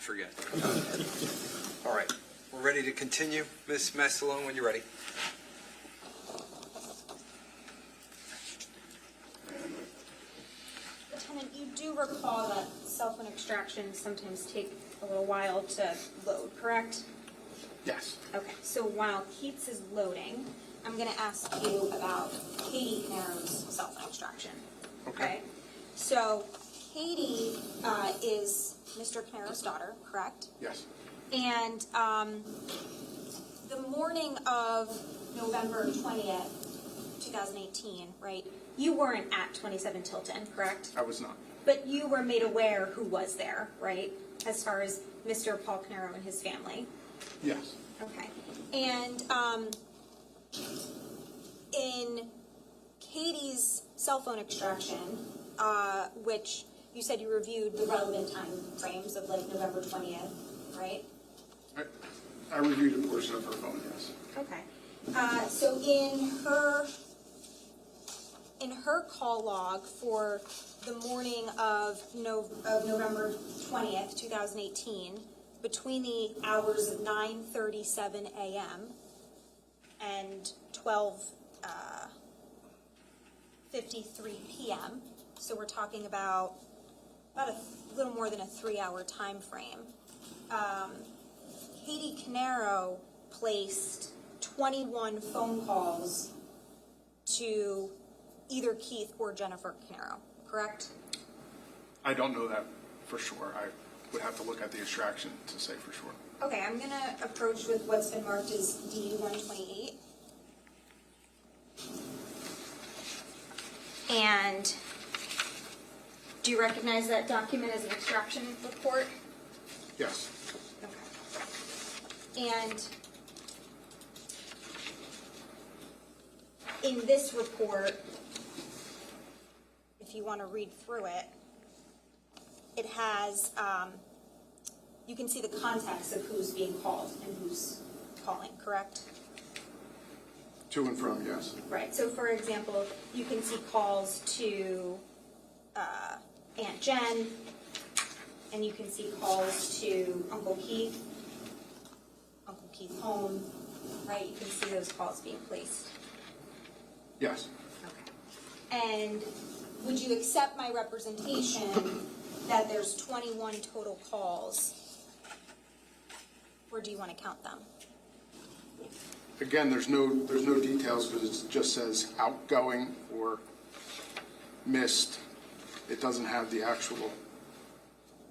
forget. All right, we're ready to continue. Ms. Messalone, when you're ready. Lieutenant, you do recall that cell phone extractions sometimes take a little while to load, correct? Yes. Okay, so while Keats is loading, I'm gonna ask you about Katie Caneiro's cell phone extraction. Okay. So Katie is Mr. Caneiro's daughter, correct? Yes. And the morning of November 20th, 2018, right? You weren't at 27 Tilton, correct? I was not. But you were made aware who was there, right? As far as Mr. Paul Caneiro and his family. Yes. Okay. And in Katie's cell phone extraction, which you said you reviewed the relevant time frames of like November 20th, right? I reviewed a portion of her phone, yes. Okay. So in her call log for the morning of November 20th, 2018, between the hours of 9:37 a.m. and 12:53 p.m., so we're talking about a little more than a 3-hour time frame, Katie Caneiro placed 21 phone calls to either Keith or Jennifer Caneiro, correct? I don't know that for sure. I would have to look at the extraction to say for sure. Okay, I'm gonna approach with what's been marked as D-128. And do you recognize that document as an extraction report? Yes. Okay. And in this report, if you want to read through it, it has, you can see the context of who's being called and who's calling, correct? To and from, yes. Right, so for example, you can see calls to Aunt Jen, and you can see calls to Uncle Keith's home, right? You can see those calls being placed. Yes. Okay. And would you accept my representation that there's 21 total calls, or do you want to count them? Again, there's no details because it just says outgoing or missed. It doesn't have the actual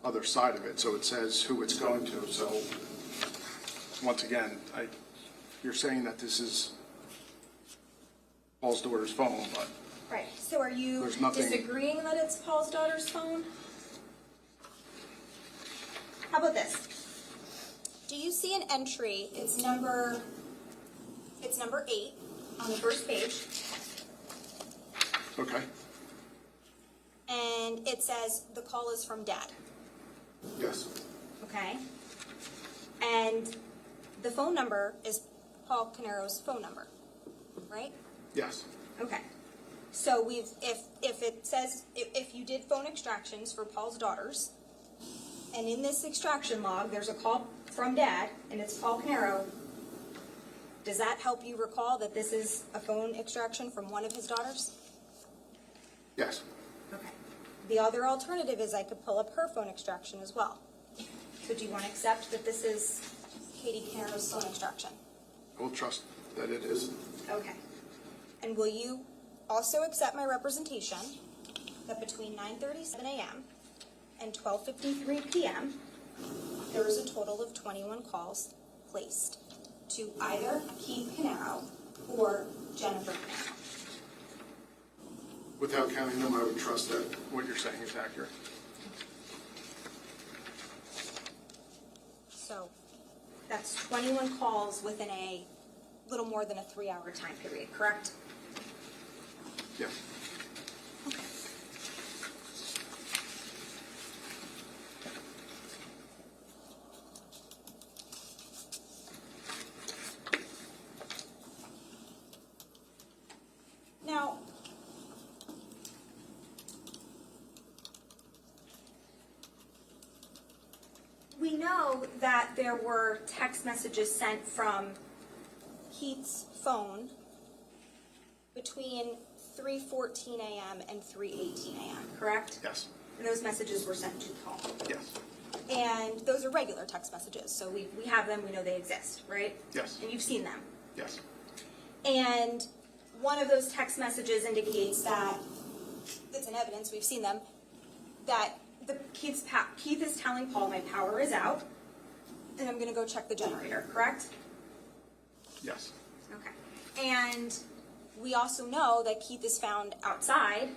other side of it, so it says who it's going to. So once again, you're saying that this is Paul's daughter's phone, but Right, so are you there's nothing. disagreeing that it's Paul's daughter's phone? How about this? Do you see an entry? It's number 8 on the first page, Okay. and it says the call is from Dad. Yes. Okay. And the phone number is Paul Caneiro's phone number, right? Yes. Okay. So if it says, if you did phone extractions for Paul's daughters, and in this extraction log, there's a call from Dad, and it's Paul Caneiro, does that help you recall that this is a phone extraction from one of his daughters? Yes. Okay. The other alternative is I could pull up her phone extraction as well. So do you want to accept that this is Katie Caneiro's phone extraction? I will trust that it is. Okay. And will you also accept my representation that between 9:37 a.m. and 12:53 p.m., there was a total of 21 calls placed to either Keith Caneiro or Jennifer Caneiro? Without counting them, I would trust that what you're saying is accurate. So that's 21 calls within a little more than a 3-hour time period, correct? Yes. Now, we know know that there were text messages sent from Keith's phone between 3:14 a.m. and 3:18 a.m., correct? Yes, And those messages were sent to Paul. yes, And those are regular text messages, so we have them, we know they exist, right? yes, And you've seen them. yes, And one of those text messages indicates that, it's in evidence, we've seen them, that Keith is telling Paul, my power is out, and I'm gonna go check the generator, correct? yes, Okay. And we also know that Keith is found outside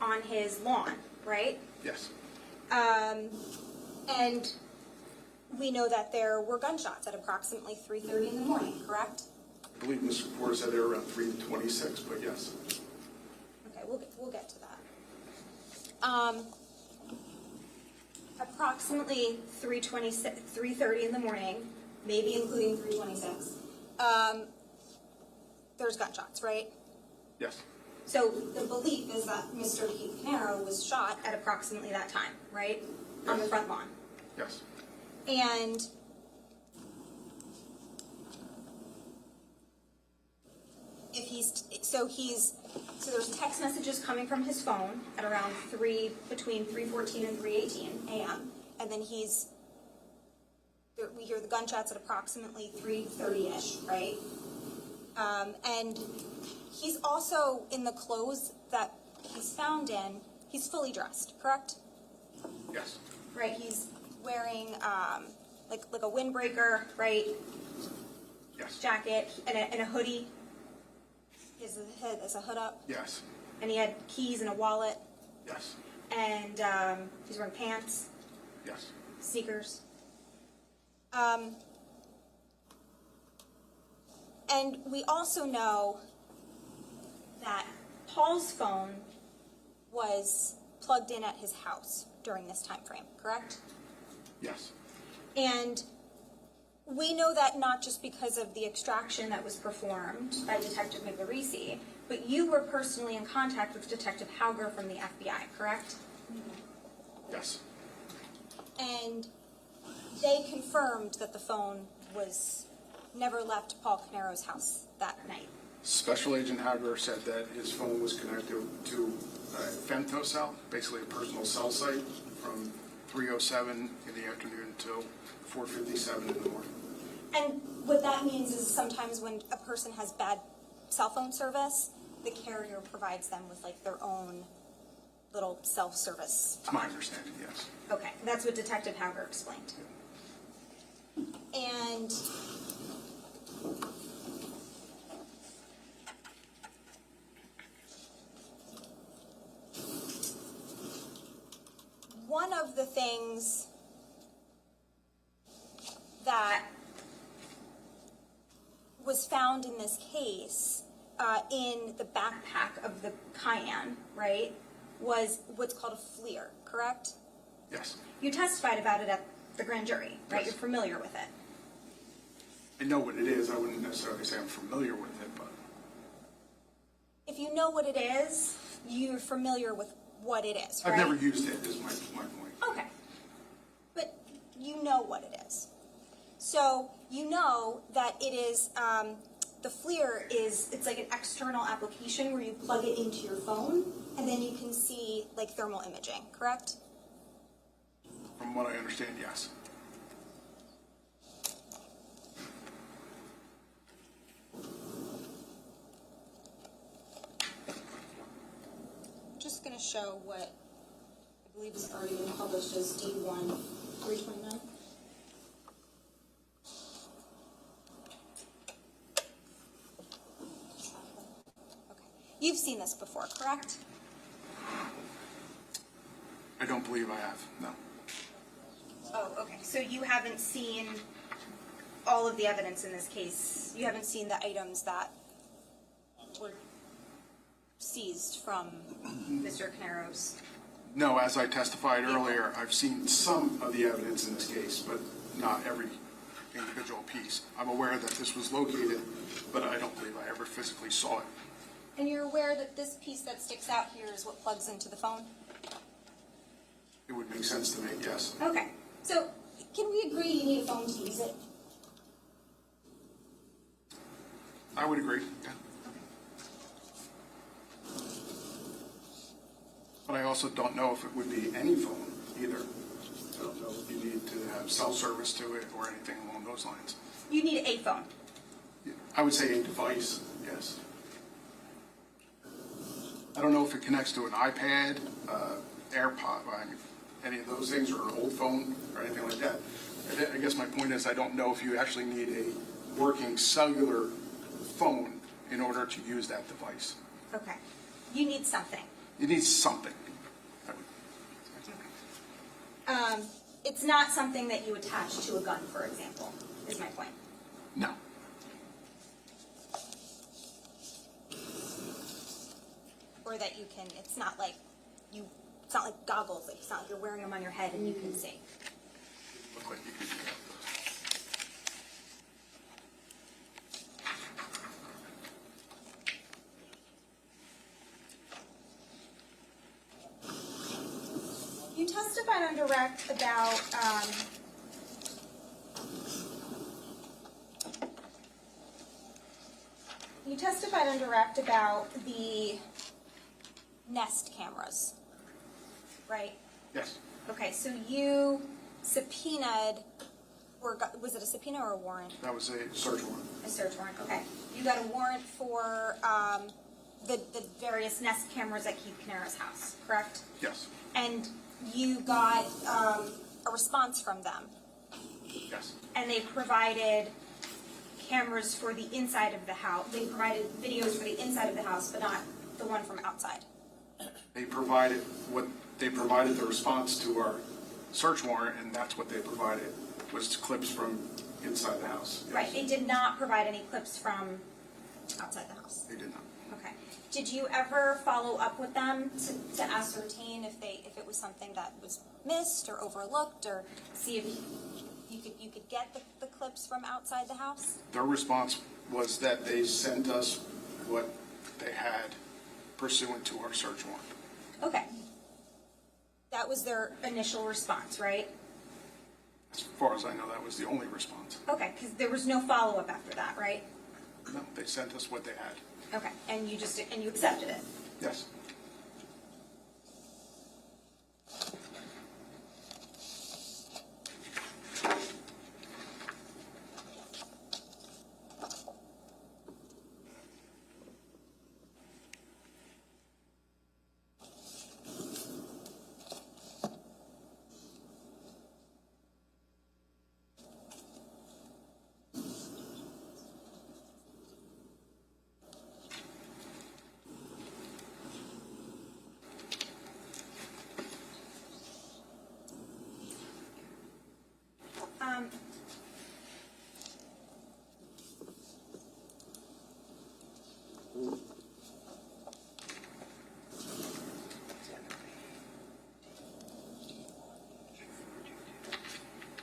on his lawn, right? yes, And we know that there were gunshots at approximately 3:30 in the morning, correct? I believe this report said they were around 3:26, but yes. Okay, we'll get to that. Approximately 3:30 in the morning, maybe including 3:26. There's gunshots, right? Yes, So the belief is that Mr. Keith Caneiro was shot at approximately that time, right? On the front lawn. yes, And so there's text messages coming from his phone at around between 3:14 and 3:18 a.m. And then we hear the gunshots at approximately 3:30-ish, right? And he's also in the clothes that he's found in, he's fully dressed, correct? yes, Right, he's wearing like a windbreaker, right? yes, Jacket and a hoodie. His head is a hood up, yes, and he had keys and a wallet, yes, and he's wearing pants, yes, sneakers. And we also know that Paul's phone was plugged in at his house during this time frame, correct? yes, And we know that not just because of the extraction that was performed by Detective Miglorisi, but you were personally in contact with Detective Hauger from the FBI, correct? yes, And they confirmed that the phone was never left Paul Caneiro's house that night. Special Agent Hager said that his phone was connected to a femto cell, basically a personal cell site, from 3:07 in the afternoon till 4:57 in the morning. And what that means is sometimes when a person has bad cell phone service, the carrier provides them with like their own little self-service. It's my understanding, yes. Okay, that's what Detective Hauger explained. And one of the things that was found in this case, in the backpack of the Cayenne, right, was what's called a FLIR, correct? Yes. You testified about it at the grand jury, right? Yes. You're familiar with it. I know what it is. I wouldn't necessarily say I'm familiar with it, but If you know what it is, you're familiar with what it is, right? I've never used it, is my point. Okay. But you know what it is. So you know that it is, the FLIR it's like an external application where you plug it into your phone and then you can see like thermal imaging, correct? From what I understand, yes. Just going to show what I believe has already been published as D1 329. Okay. You've seen this before, correct? I don't believe I have, no. Oh, okay. So you haven't seen all of the evidence in this case? You haven't seen the items that were seized from Mr. Caneiro's? No, as I testified earlier, I've seen some of the evidence in this case, but not every individual piece. I'm aware that this was located, but I don't believe I ever physically saw it. And you're aware that this piece that sticks out here is what plugs into the phone? It would make sense to me, yes. Okay. So can we agree you need a phone to use it? I would agree, yeah. But I also don't know if it would be any phone either. I don't know if you need to have cell service to it or anything along those lines. You need a phone. I would say a device, yes. I don't know if it connects to an iPad, AirPod, any of those things, or an old phone, or anything like that. I guess my point is I don't know if you actually need a working cellular phone in order to use that device. Okay. You need something. You need something. It's not something that you attach to a gun, for example, is my point. No. Or that you can, it's not like goggles, like it's not like you're wearing them on your head and you can see. Look like you could do that. You testified on direct about, the Nest cameras, right? Yes. Okay, so you subpoenaed, or was it a subpoena or a warrant? That was a search warrant. A search warrant, okay. You got a warrant for the various Nest cameras at Keith Caneiro's house, correct? Yes. And you got a response from them, Yes. and they provided cameras for the inside of the house. They provided videos for the inside of the house, but not the one from outside. They provided the response to our search warrant, and that's what they provided, was clips from inside the house. Yes. Right, they did not provide any clips from outside the house. They did not. Okay. Did you ever follow up with them to ascertain if it was something that was missed or overlooked, or see if you could get the clips from outside the house? Their response was that they sent us what they had pursuant to our search warrant. Okay. That was their initial response, right? As far as I know, that was the only response. Okay, because there was no follow-up after that, right? No, they sent us what they had. Okay, and you accepted it? Yes.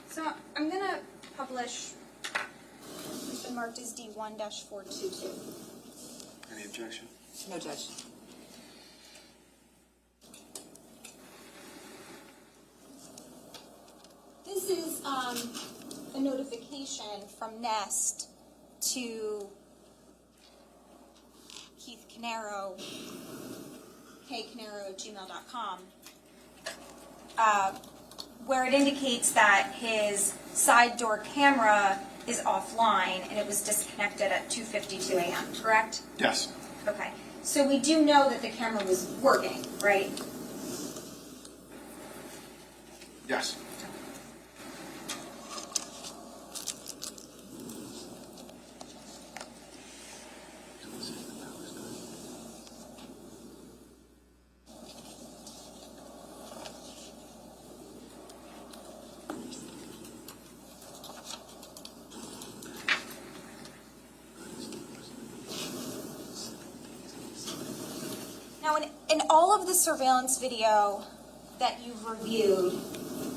So I'm going to publish, it's been marked as D1-422. Any objection? No, Judge. This is a notification from Nest to Keith Caneiro, kcaneiro@gmail.com, where it indicates that his side door camera is offline and it was disconnected at 2:52 a.m., correct? Yes. Okay, so we do know that the camera was working, right? Yes. Now, in all of the surveillance video that you've reviewed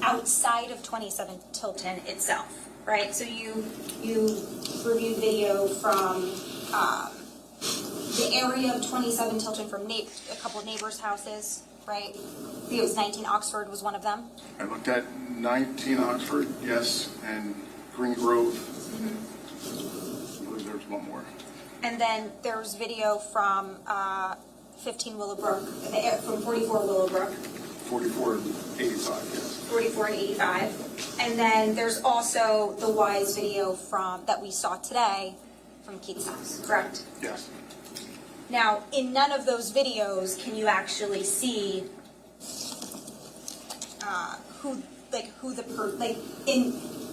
outside of 27 Tilton itself, right? So you reviewed video from the area of 27 Tilton from a couple of neighbors' houses, right? I think it was 19 Oxford was one of them. I looked at 19 Oxford, yes, and Green Grove. I believe there's one more. And then there was video from 15 Willowbrook, from 44 Willowbrook, 44 and 85, yes. 44 and 85. And then there's also the Wise video from that we saw today from Keith's house, correct? Yes. Now, in none of those videos can you actually see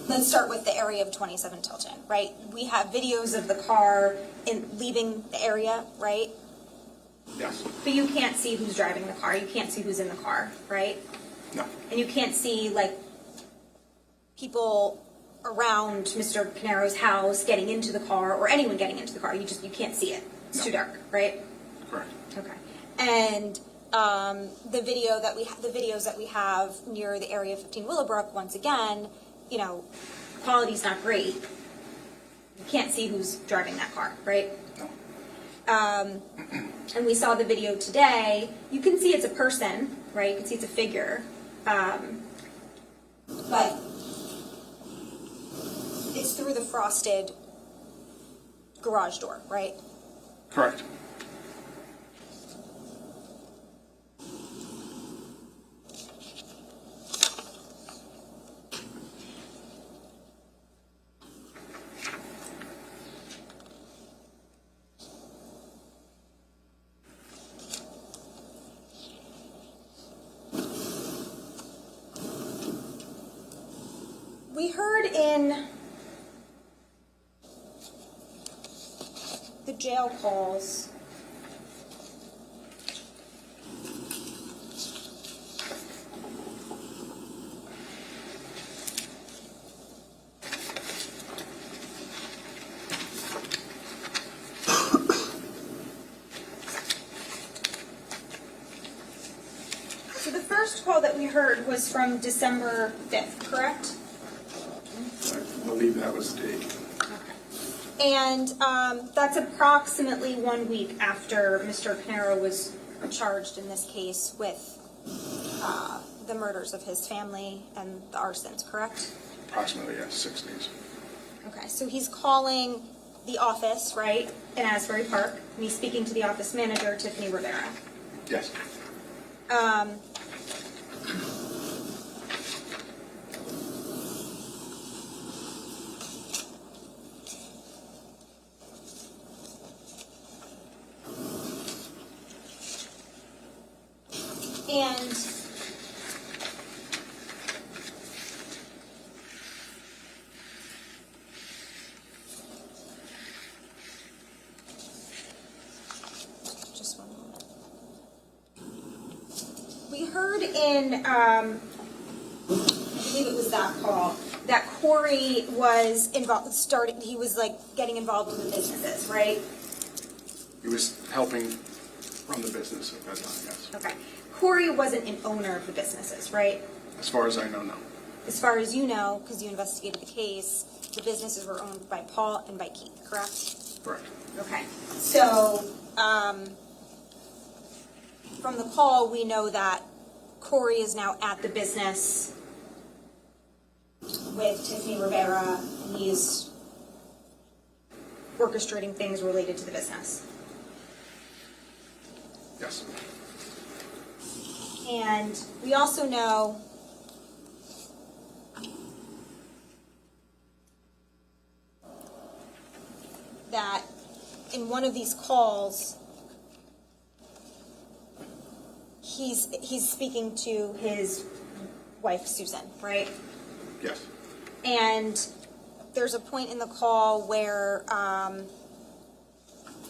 let's start with the area of 27 Tilton, right? We have videos of the car leaving the area, right? Yes. But you can't see who's driving the car. You can't see who's in the car, right? No. And you can't see, like, people around Mr. Caneiro's house getting into the car or anyone getting into the car. You can't see it. It's too dark, right? Correct. Okay. And the videos that we have near the area of 15 Willowbrook, once again, you know, quality's not great. You can't see who's driving that car, right? No. And we saw the video today. You can see it's a person, right? You can see it's a figure. But it's through the frosted garage door, right? Correct. We heard in the jail calls so the first call that we heard was from December 5th, correct? I believe that was the date. And that's approximately 1 week after Mr. Caneiro was charged in this case with the murders of his family and the arsons, correct? Approximately, yes, 6 days. Okay, so he's calling the office, right, in Asbury Park, and he's speaking to the office manager, Tiffany Rivera. Yes. And just 1 moment. We heard in, I believe it was that call, that Corey was involved, he was like getting involved in the businesses, right? He was helping run the business at that time, yes. Okay. Corey wasn't an owner of the businesses, right? As far as I know, no. As far as you know, because you investigated the case, the businesses were owned by Paul and by Keith, correct? Correct. Okay. So, from the call, we know that Corey is now at the business with Tiffany Rivera, and he's orchestrating things related to the business. Yes. And we also know that in one of these calls, he's speaking to his wife, Susan, right? Yes. And there's a point in the call where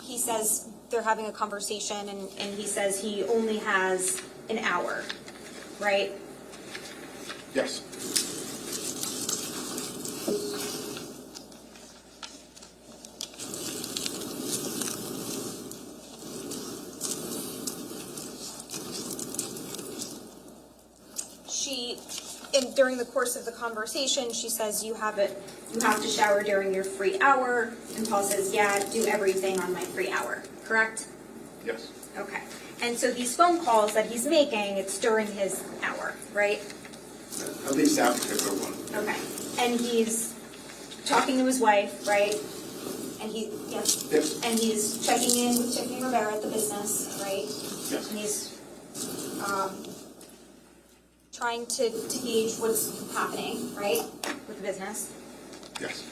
he says they're having a conversation, and he says he only has an hour, right? Yes. During the course of the conversation, she says, you have to shower during your free hour, and Paul says, yeah, do everything on my free hour, correct? Yes. Okay. And so these phone calls that he's making, it's during his hour, right? At least that particular one. Okay. And he's talking to his wife, right? And yes. Yes. And he's checking in with Tiffany Rivera at the business, right? Yes. And he's trying to gauge what's happening, right, with the business. Yes.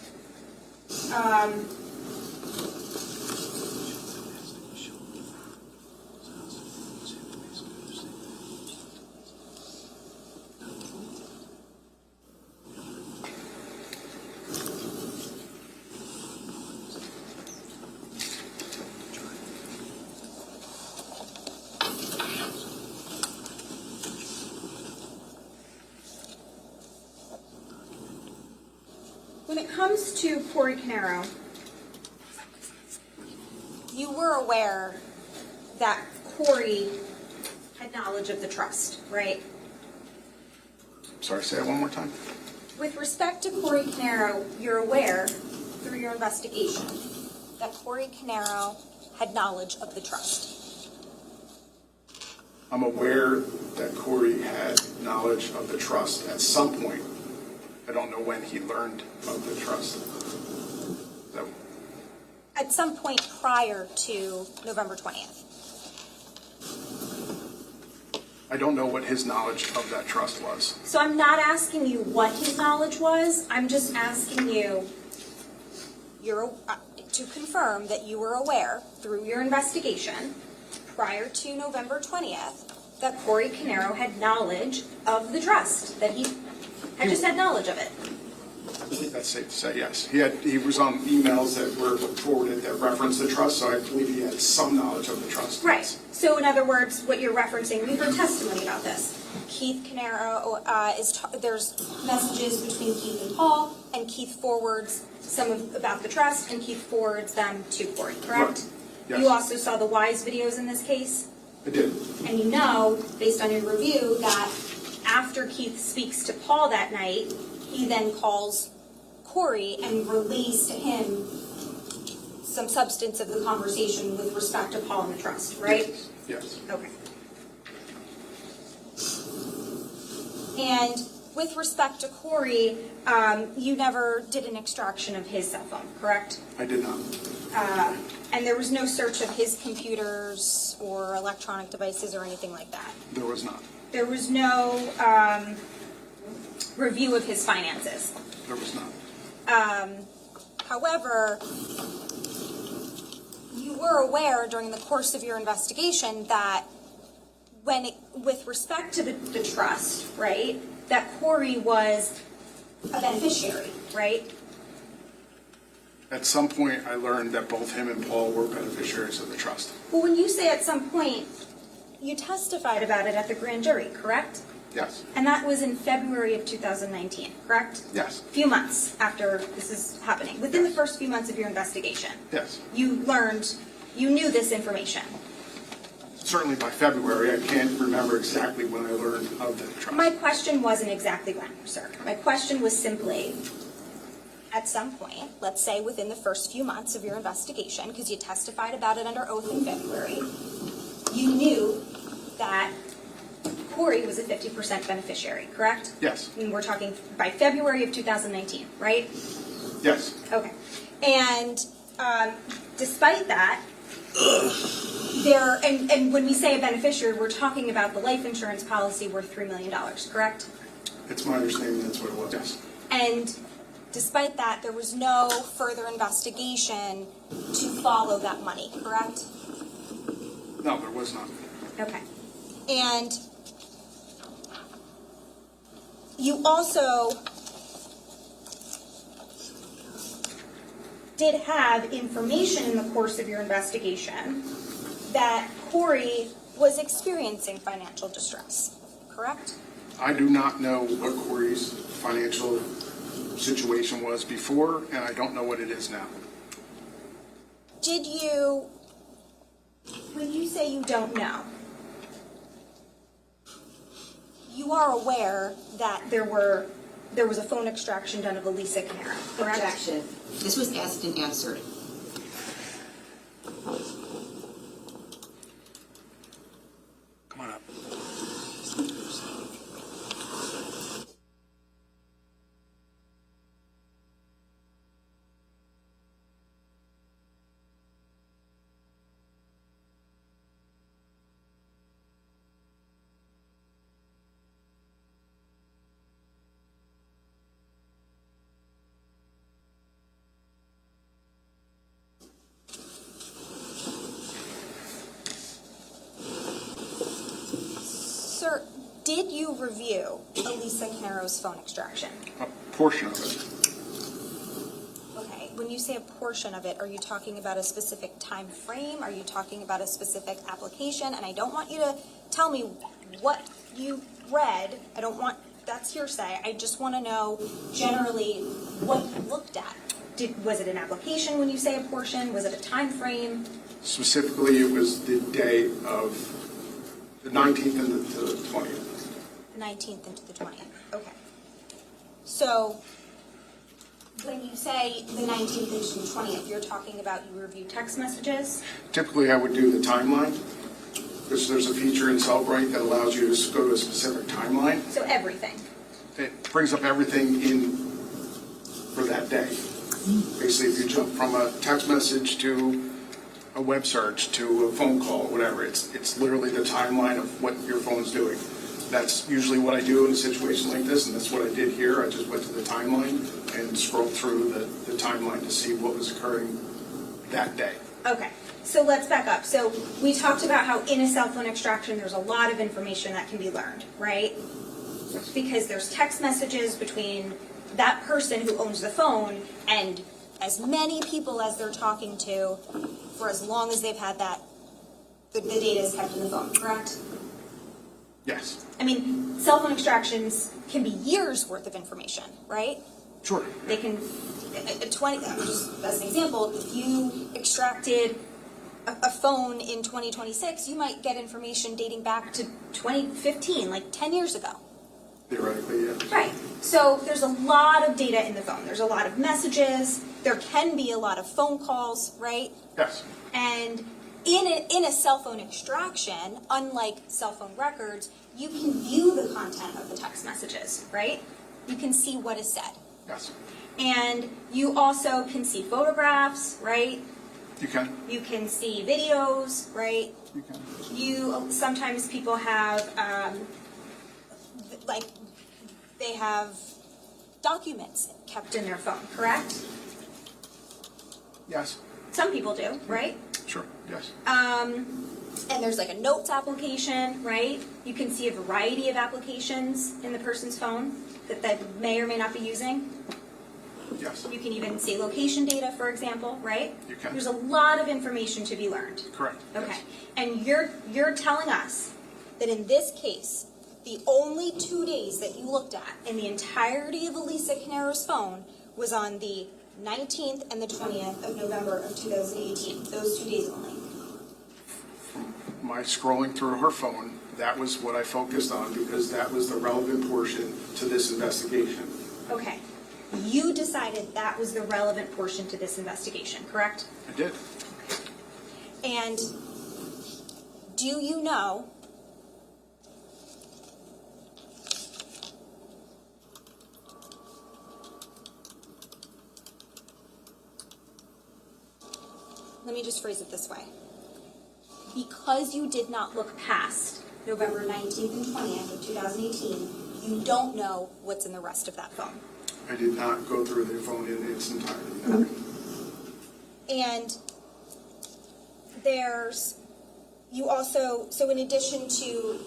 When it comes to Corey Caneiro, you were aware that Corey had knowledge of the trust, right? Sorry, say that one more time. With respect to Corey Caneiro, you're aware through your investigation that Corey Caneiro had knowledge of the trust. I'm aware that Corey had knowledge of the trust at some point. I don't know when he learned of the trust. So, At some point prior to November 20th. I don't know what his knowledge of that trust was. So I'm not asking you what his knowledge was. I'm just asking you to confirm that you were aware through your investigation prior to November 20th that Corey Caneiro had knowledge of the trust, that he had just had knowledge of it. I think that's safe to say, yes. He was on emails that were forwarded that referenced the trust, so I believe he had some knowledge of the trust. Right. So in other words, what you're referencing, we heard testimony about this. Keith Caneiro there's messages between Keith and Paul, and Keith forwards about the trust, and Keith forwards them to Corey, correct? Right. Yes. You also saw the Wise videos in this case, I did. and you know, based on your review, that after Keith speaks to Paul that night, he then calls Corey and relays to him some substance of the conversation with respect to Paul and the trust, right? Yes. Okay. And with respect to Corey, you never did an extraction of his cell phone, correct? I did not. And there was no search of his computers or electronic devices or anything like that? There was not. There was no review of his finances? There was not. However, you were aware during the course of your investigation that with respect to the trust, right, that Corey was a beneficiary, right? At some point, I learned that both him and Paul were beneficiaries of the trust. Well, when you say at some point, you testified about it at the grand jury, correct? Yes. And that was in February of 2019, correct? Yes. A few months after this is happening. Within the first few months of your investigation, Yes. you knew this information. Certainly by February, I can't remember exactly when I learned of the trust. My question wasn't exactly when, sir. My question was simply, at some point, let's say within the first few months of your investigation, because you testified about it under oath in February, you knew that Corey was a 50% beneficiary, correct? Yes. And we're talking by February of 2019, right? Yes. Okay. And despite that, and when we say a beneficiary, we're talking about the life insurance policy worth $3 million, correct? It's my understanding that's what it was, yes. And despite that, there was no further investigation to follow that money, correct? No, there was not. Okay. And you also did have information in the course of your investigation that Corey was experiencing financial distress, correct? I do not know what Corey's financial situation was before, and I don't know what it is now. Did you, when you say you don't know, you are aware that there was a phone extraction done of Elisa Caneiro, correct? Objection. This was asked and answered. did you review Elisa Caneiro's phone extraction? A portion of it. Okay, when you say a portion of it, are you talking about a specific time frame? Are you talking about a specific application? And I don't want you to tell me what you read. I don't want, that's hearsay. I just want to know generally what you looked at. Was it an application when you say a portion? Was it a time frame? Specifically, it was the day of the 19th and the 20th. 19th into the 20th. Okay. So when you say the 19th into the 20th, you're talking about you review text messages? Typically, I would do the timeline, because there's a feature in Cellbrite that allows you to go to a specific timeline. So everything. It brings up everything in for that day. Basically, if you jump from a text message to a web search to a phone call, whatever, it's literally the timeline of what your phone's doing. That's usually what I do in a situation like this, and that's what I did here. I just went to the timeline and scrolled through the timeline to see what was occurring that day. Okay. So let's back up. So we talked about how in a cell phone extraction, there's a lot of information that can be learned, right? Because there's text messages between that person who owns the phone and as many people as they're talking to for as long as they've had that, the data is kept in the phone, correct? Yes. I mean, cell phone extractions can be years worth of information, right? Sure. They can, 20, just as an example, if you extracted a phone in 2026, you might get information dating back to 2015, like 10 years ago. Theoretically, yeah. Right. So there's a lot of data in the phone. There's a lot of messages. There can be a lot of phone calls, right? Yes. And in a cell phone extraction, unlike cell phone records, you can view the content of the text messages, right? You can see what is said. Yes. And you also can see photographs, right? You can. You can see videos, right? You can. Sometimes people have, like, they have documents kept in their phone, correct? Yes. Some people do, right? Sure. Yes. And there's like a notes application, right? You can see a variety of applications in the person's phone that may or may not be using. Yes. You can even see location data, for example, right? You can. There's a lot of information to be learned. Correct. Okay. Yes. And you're telling us that in this case, the only 2 days that you looked at in the entirety of Elisa Caneiro's phone was on the 19th and the 20th of November of 2018. Those 2 days only. My scrolling through her phone, that was what I focused on because that was the relevant portion to this investigation. Okay. You decided that was the relevant portion to this investigation, correct? I did. And do you know let me just phrase it this way. Because you did not look past November 19th and 20th of 2018, you don't know what's in the rest of that phone. I did not go through the phone in its entirety. No. And you also, so in addition to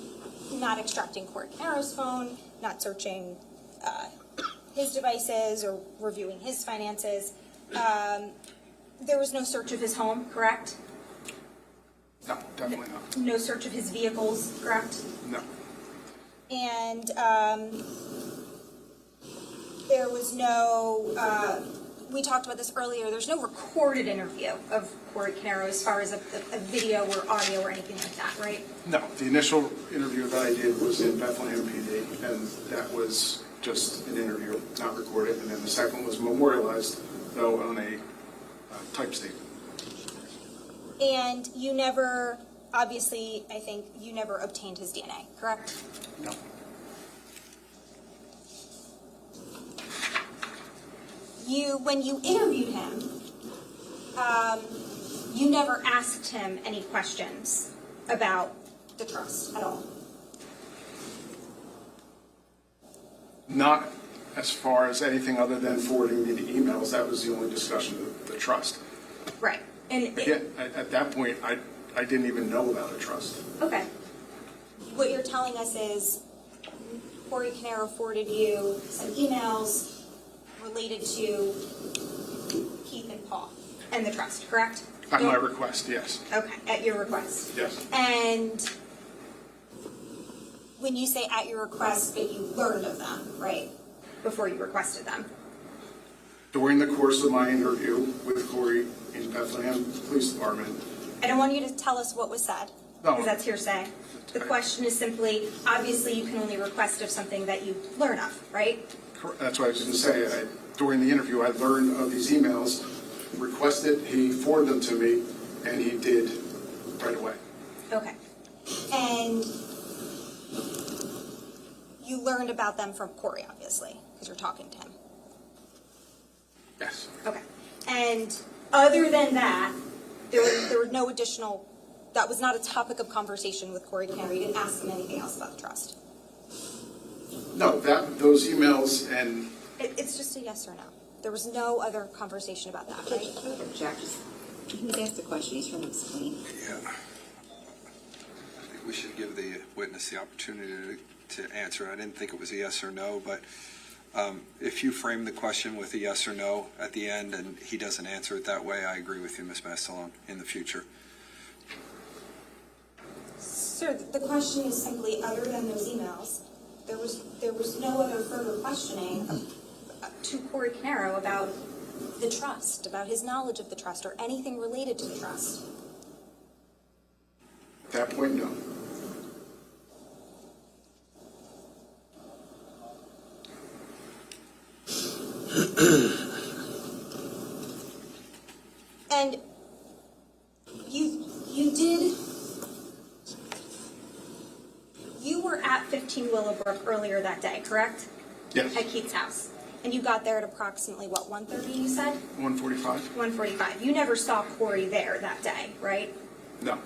not extracting Caneiro's phone, not searching his devices or reviewing his finances, there was no search of his home, correct? No, definitely not. No search of his vehicles, correct? No. And there was no, we talked about this earlier, there's no recorded interview of Caneiro as far as a video or audio or anything like that, right? No. The initial interview that I did was in Bethlehem PD, and that was just an interview, not recorded. And then the second was memorialized, though, on a type statement. And you never, obviously, I think you never obtained his DNA, correct? No. When you interviewed him, you never asked him any questions about the trust at all. Not as far as anything other than forwarding me the emails. That was the only discussion of the trust. Right. And Again, at that point, I didn't even know about a trust. okay. What you're telling us is Corey Caneiro forwarded you some emails related to Keith and Paul and the trust, correct? At my request, yes. Okay, at your request. Yes. And when you say at your request, but you learned of them, right? Before you requested them. During the course of my interview with Corey in Bethlehem Police Department. I don't want you to tell us what was said, No. because that's hearsay. The question is simply, obviously you can only request of something that you learn of, right? That's what I was going to say. During the interview, I learned of these emails, requested, he forwarded them to me, and he did right away. Okay. And you learned about them from Corey, obviously, because you're talking to him. Yes. Okay. And other than that, there were no additional, that was not a topic of conversation with Corey Caneiro. You didn't ask him anything else about the trust. No, those emails and It's just a yes or no. There was no other conversation about that, right? Jack, he's asked the question, he's trying to explain. Yeah. I think we should give the witness the opportunity to answer. I didn't think it was a yes or no, but if you frame the question with a yes or no at the end and he doesn't answer it that way, I agree with you, Ms. Mastalone, in the future. Sir, the question is simply, other than those emails, there was no other further questioning to Corey Caneiro about the trust, about his knowledge of the trust, or anything related to the trust. at that point, no. And you were at 15 Willowbrook earlier that day, correct? Yes. At Keith's house. And you got there at approximately, what, 1:30 you said? 145? 1:45. You never saw Corey there that day, right? No.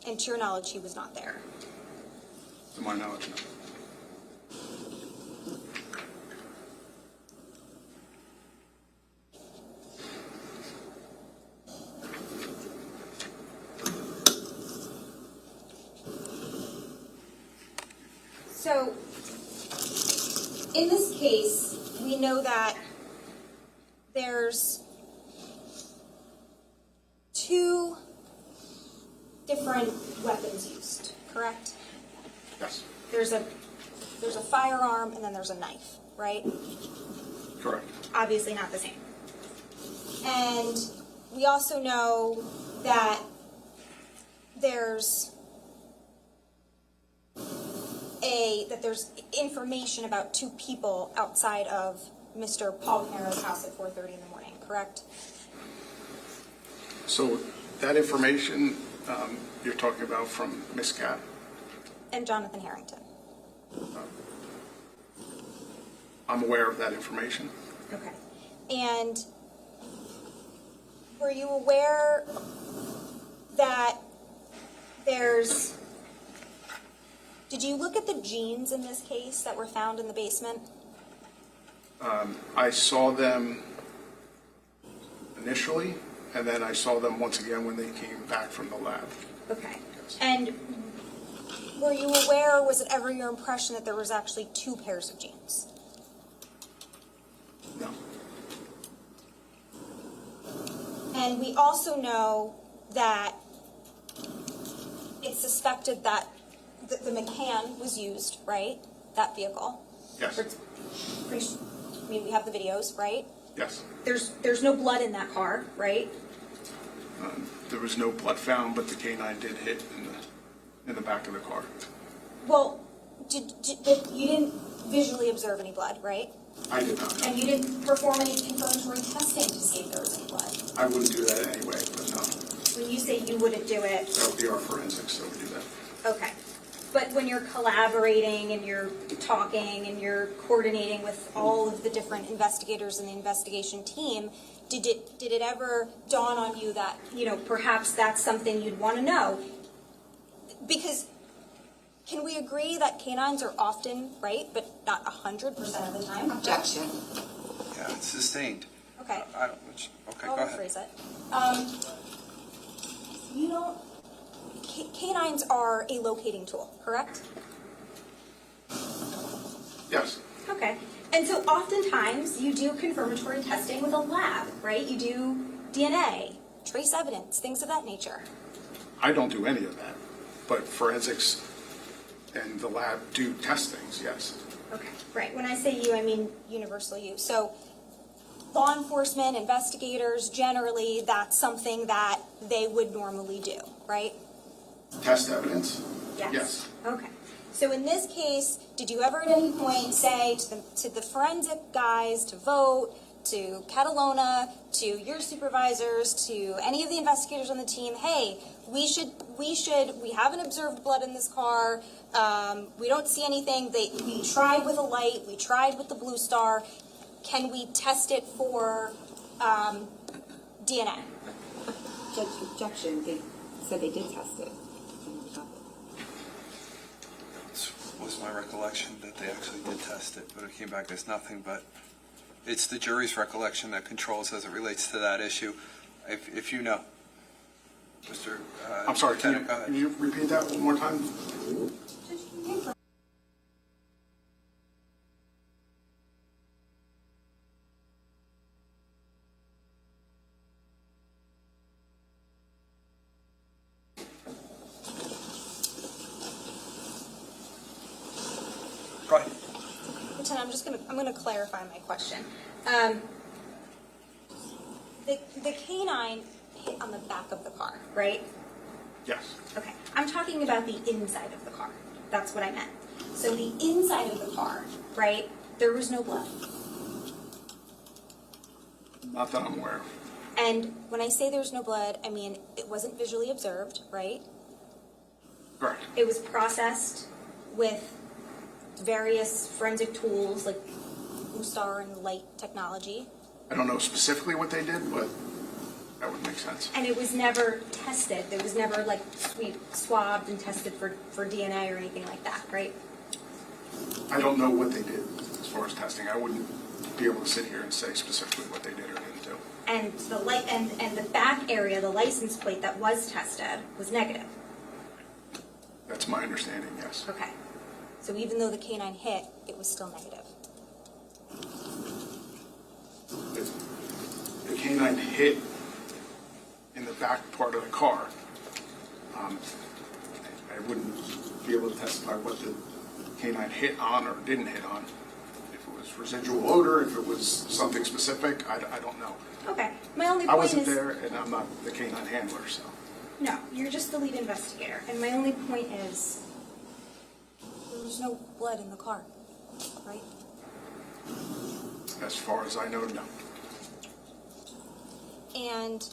And to your knowledge, he was not there. To my knowledge, no. So, in this case, we know that there's two different weapons used, correct? Yes. There's a firearm and then there's a knife, right? Correct. Obviously not the same. And we also know that there's there's information about two people outside of Mr. Paul Caneiro's house at 4:30 in the morning, correct? So that information you're talking about from Ms. Cat? And Jonathan Harrington. I'm aware of that information. Okay. And were you aware that did you look at the jeans in this case that were found in the basement? I saw them initially, and then I saw them once again when they came back from the lab. Okay. Yes. And were you aware, or was it ever your impression that there was actually two pairs of jeans? No. And we also know that it's suspected that the McCann was used, right? That vehicle. Yes. We have the videos, right? Yes. There's no blood in that car, right? There was no blood found, but the canine did hit in the back of the car. Well, you didn't visually observe any blood, right? I did not. And you didn't perform any confirmatory testing to see if there was any blood. I wouldn't do that anyway, but no. When you say you wouldn't do it, That would be our forensics that would do that. okay. But when you're collaborating and you're talking and you're coordinating with all of the different investigators in the investigation team, did it ever dawn on you that, perhaps that's something you'd want to know? Because can we agree that canines are often right, but not 100% of the time? Objection. Yeah, it's sustained. Okay. Okay, I'll go ahead. rephrase it. Canines are a locating tool, correct? Yes. Okay. And so oftentimes you do confirmatory testing with a lab, right? You do DNA, trace evidence, things of that nature. I don't do any of that, but forensics and the lab do test things, yes. Okay. Right. When I say you, I mean universal you. So law enforcement, investigators, generally, that's something that they would normally do, right? Test evidence? Yes. Yes. Okay. So in this case, did you ever at any point say to the forensic guys to vote, to Catalona, to your supervisors, to any of the investigators on the team, hey, we haven't observed blood in this car, we don't see anything, we tried with a light, we tried with the blue star, can we test it for DNA? Judge, objection, they said they did test it. It was my recollection that they actually did test it, but it came back as nothing. But it's the jury's recollection that controls as it relates to that issue. If you know, Mr. I'm sorry, Lieutenant, can you repeat that one more time? Go ahead. Lieutenant, I'm gonna clarify my question. The canine hit on the back of the car, right? Yes. Okay. I'm talking about the inside of the car. That's what I meant. So the inside of the car, right? There was no blood. Not that I'm aware of. And when I say there's no blood, I mean it wasn't visually observed, right? Correct. It was processed with various forensic tools like blue star and light technology. I don't know specifically what they did, but that would make sense. And it was never tested. There was never like swabbed and tested for DNA or anything like that, right? I don't know what they did as far as testing. I wouldn't be able to sit here and say specifically what they did or didn't do. And the light and the back area, the license plate that was tested was negative. That's my understanding, yes. Okay. So even though the canine hit, it was still negative. The canine hit in the back part of the car. I wouldn't be able to testify what the canine hit on or didn't hit on. If it was residual odor, if it was something specific, I don't know. Okay. My only I point wasn't is there, and I'm not the canine handler, so. no, you're just the lead investigator. And my only point is there was no blood in the car, right? As far as I know, no. And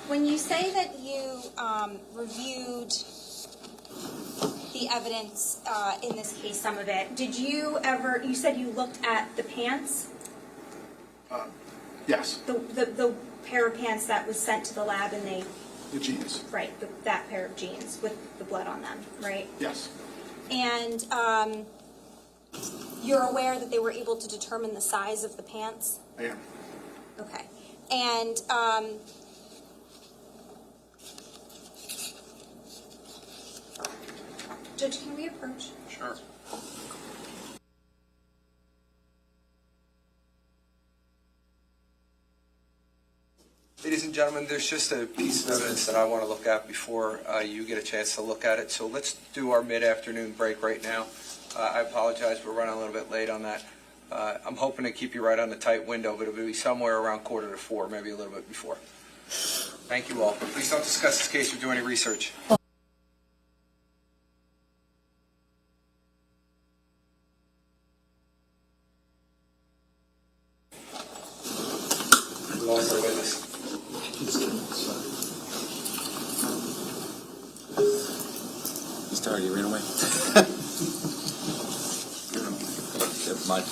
when you say that you reviewed the evidence in this case, some of it, did you ever, you said you looked at the pants? Yes, The pair of pants that was sent to the lab and they, the jeans. right, that pair of jeans with the blood on them, right? Yes, And you're aware that they were able to determine the size of the pants? I am. Okay. And Judge, can we approach? Sure. Ladies and gentlemen, there's just a piece of evidence that I want to look at before you get a chance to look at it. So let's do our mid-afternoon break right now. I apologize, we're running a little bit late on that. I'm hoping to keep you right on the tight window, but it'll be somewhere around 3:45, maybe a little bit before. Thank you all. Please don't discuss this case or do any research. Lost our witness. tired, he ran away. Never mind.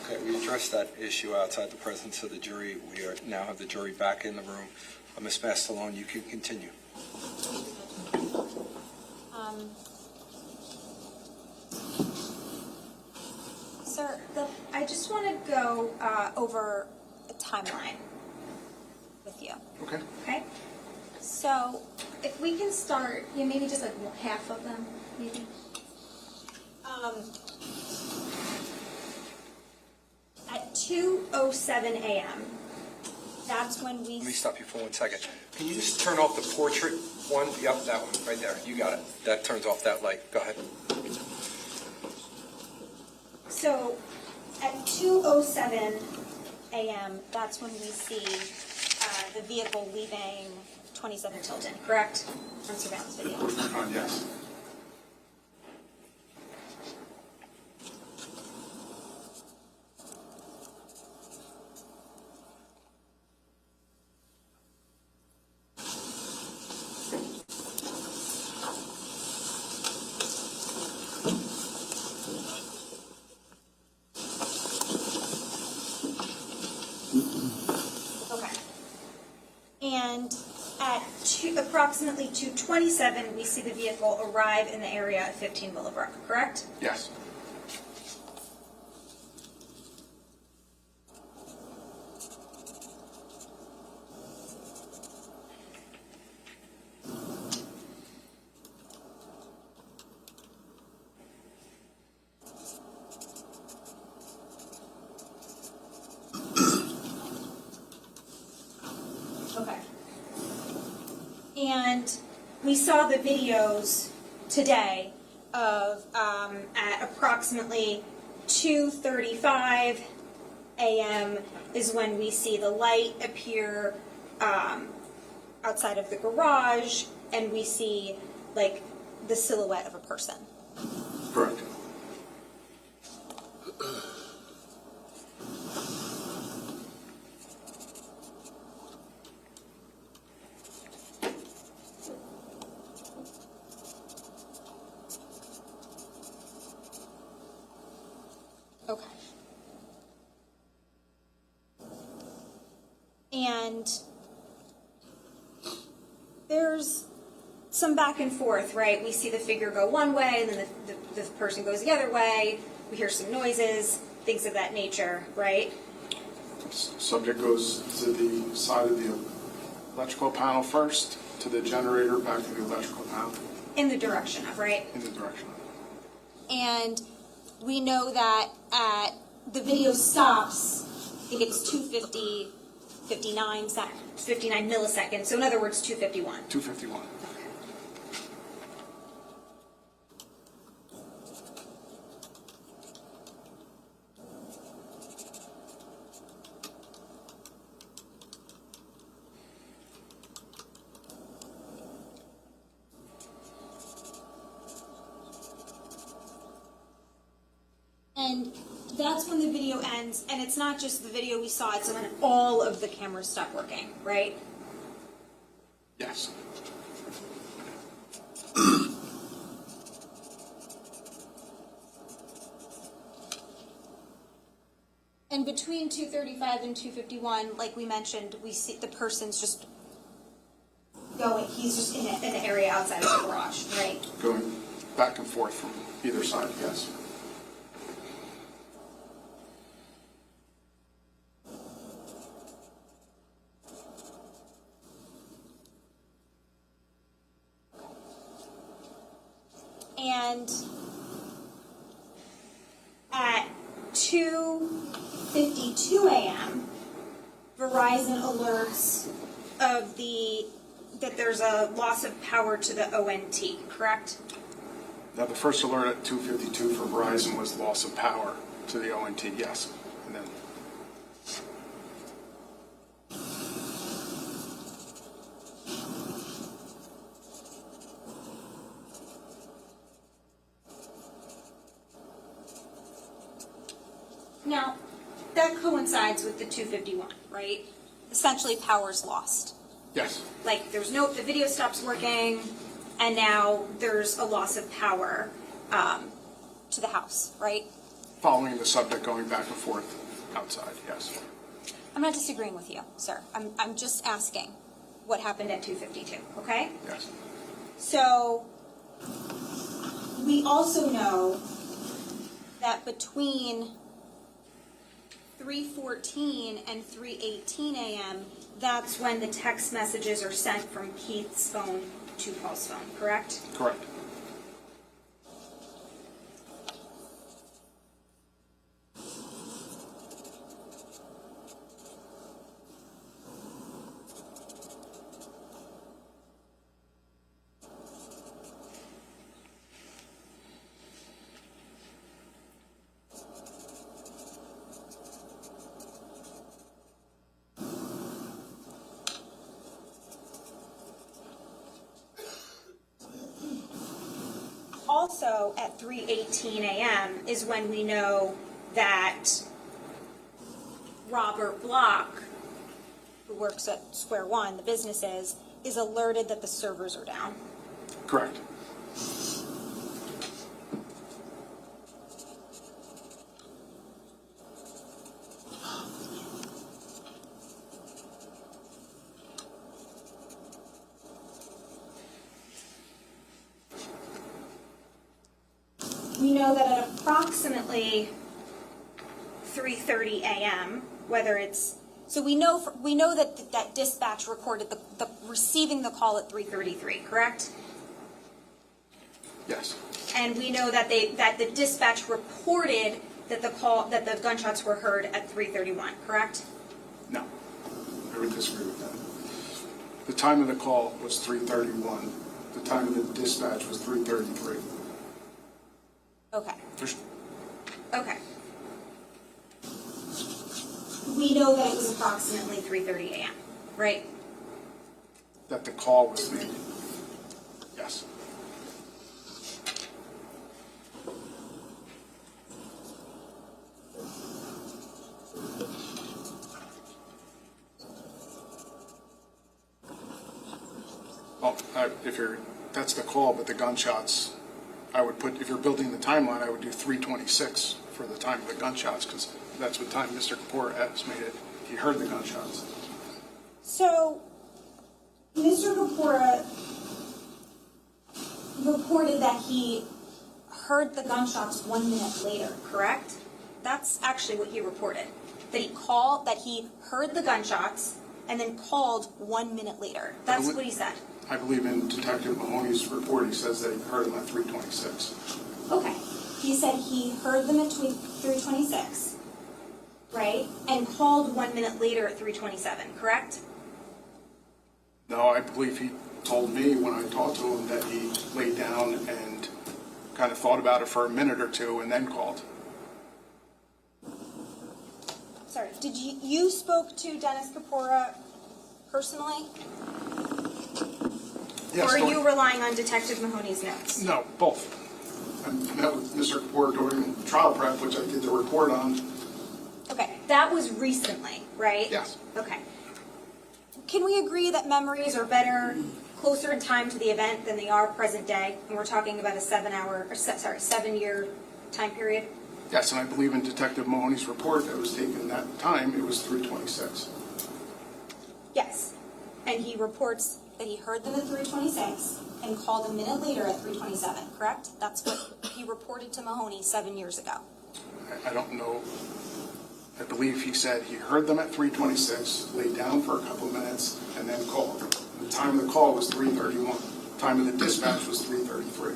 Okay, we addressed that issue outside the presence of the jury. We now have the jury back in the room. Ms. Mastalone, you can continue. Sir, I just want to go over a timeline with you. Okay. Okay? So, if we can start, maybe just like half of them, maybe. At 2:07 a.m., that's when we... Let me stop you for 1 second. Can you just turn off the portrait one? Yep, that one, right there. You got it. That turns off that light. Go ahead. So, at 2:07 a.m., that's when we see the vehicle leaving 27 Tilton, correct? On surveillance video. Yes. Okay. And at approximately 2:27, we see the vehicle arrive in the area at 15 Willowbrook, correct? Yes. Okay. And we saw the videos today of at approximately 2:35 a.m. is when we see the light appear outside of the garage, and we see like the silhouette of a person. Correct. Okay. And there's some back and forth, right? We see the figure go one way, and then the person goes the other way. We hear some noises, things of that nature, right? Subject goes to the side of the electrical panel first, to the generator, back to the electrical panel, In the direction of, right? in the direction. And we know that the video stops, I think it's 59 milliseconds, so in other words, 2:51. 251. And that's when the video ends, and it's not just the video we saw, it's when all of the cameras stop working, right? Yes. And between 2:35 and 2:51, like we mentioned, we see the person's just going, he's just in the area outside of the garage, right? Going back and forth from either side, yes. And at 2:52 a.m., Verizon alerts of that there's a loss of power to the ONT, correct? Now, the first alert at 2:52 for Verizon was loss of power to the ONT, yes. And then Now, that coincides with the 251, right? Essentially, power's lost. Yes, Like, the video stops working, and now there's a loss of power to the house, right? following the subject going back and forth outside, yes. I'm not disagreeing with you, sir. I'm just asking what happened at 252, okay? Yes. So, we also know that between 3:14 and 3:18 a.m., that's when the text messages are sent from Keith's phone to Paul's phone, correct? Correct. Also, at 3:18 a.m. is when we know that Robert Block, who works at Square One, the business is alerted that the servers are down. Correct. We know that at approximately 3:30 a.m., whether it's so we know that dispatch recorded the receiving the call at 3:33, correct? Yes. And we know that the dispatch reported that the gunshots were heard at 3:31, correct? No, I would disagree with that. The time of the call was 3:31. The time of the dispatch was 3:33. Okay. There's- Okay. We know that it was approximately 3:30 a.m., right? That the call was made. Yes. Well, that's the call, but the gunshots, I would put, if you're building the timeline, I would do 3:26 for the time of the gunshots, because that's what time Mr. Kapoor estimated he heard the gunshots. So, Mr. Kapoor reported that he heard the gunshots 1 minute later, correct? That's actually what he reported. That he heard the gunshots and then called 1 minute later. That's what he said. I believe in Detective Mahoney's report, he says that he heard them at 3:26. Okay. He said he heard them at 3:26, right? And called 1 minute later at 3:27, correct? No, I believe he told me when I talked to him that he laid down and kind of thought about it for a minute or two and then called. Sorry, did you spoke to Dennis Kapoor personally? Yes, Or are you relying on Detective Mahoney's notes? No, both. I met with Mr. Kapoor during trial prep, which I did the report on. Okay, that was recently, right? Yes. Okay. Can we agree that memories are better, closer in time to the event than they are present day? And we're talking about a 7-year time period? Yes, and I believe in Detective Mahoney's report that was taken that time, it was 3:26. Yes. And he reports that he heard them at 3:26 and called a minute later at 3:27, correct? That's what he reported to Mahoney 7 years ago. I don't know. I believe he said he heard them at 3:26, laid down for a couple minutes, and then called. The time of the call was 3:31. The time of the dispatch was 3:33.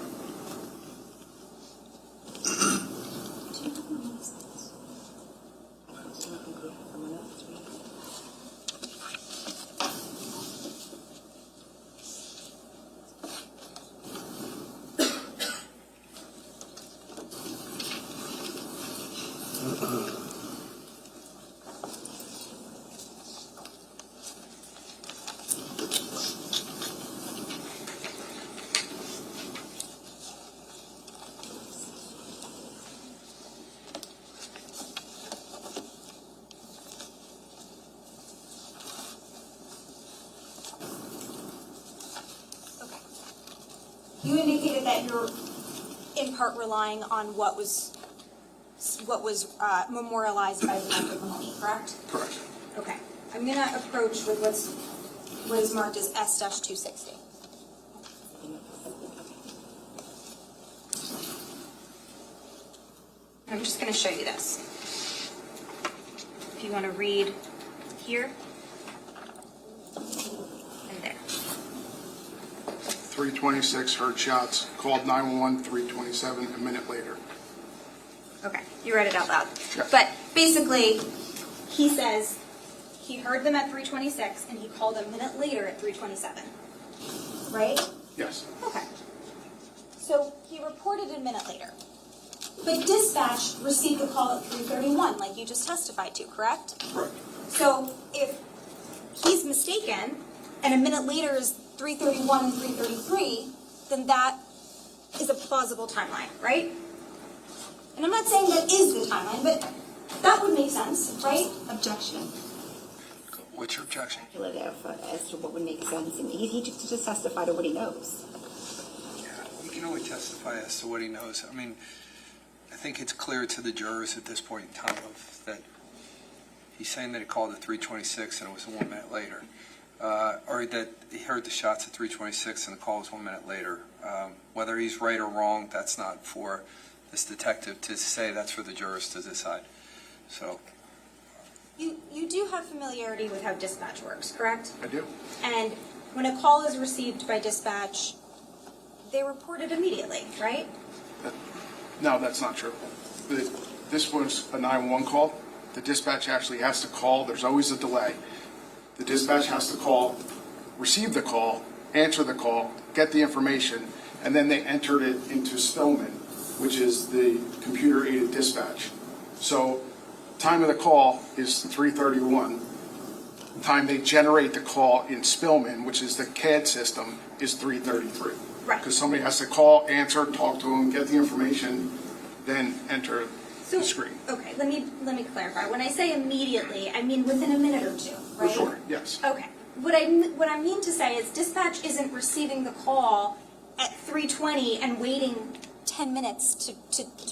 You indicated that you're in part relying on what was memorialized by Detective Mahoney, correct? Correct. Okay. I'm going to approach with what is marked as S-260. I'm just going to show you this. If you want to read here and there. 326 heard shots, called 911, 327, a minute later. Okay, you read it out loud. Yeah. But basically, he says he heard them at 326 and he called a minute later at 327. Right? Yes. Okay. So he reported a minute later. But dispatch received the call at 3:31, like you just testified to, correct? Correct. So if he's mistaken, and a minute later is 3:31 and 3:33, then that is a plausible timeline, right? And I'm not saying that is the timeline, but that would make sense, right? Objection. What's your objection? Speculative as to what would make sense, and he just testified to what he knows. Yeah, he can only testify as to what he knows. I mean, I think it's clear to the jurors at this point in time that he's saying that he called at 3:26 and it was 1 minute later. Or that he heard the shots at 3:26 and the call was 1 minute later. Whether he's right or wrong, that's not for this detective to say, that's for the jurors to decide. So. You do have familiarity with how dispatch works, correct? I do. And when a call is received by dispatch, they report it immediately, right? No, that's not true. This was a 911 call. The dispatch actually has to call. There's always a delay. The dispatch has to call, receive the call, answer the call, get the information, and then they entered it into Spillman, which is the computer-aided dispatch. So time of the call is 3:31. Time they generate the call in Spillman, which is the CAD system, is 3:33. Right. Because somebody has to call, answer, talk to them, get the information, then enter the screen. Okay, let me clarify. When I say immediately, I mean within a minute or two, For right? sure, yes. Okay. What I mean to say is dispatch isn't receiving the call at 3:20 and waiting 10 minutes to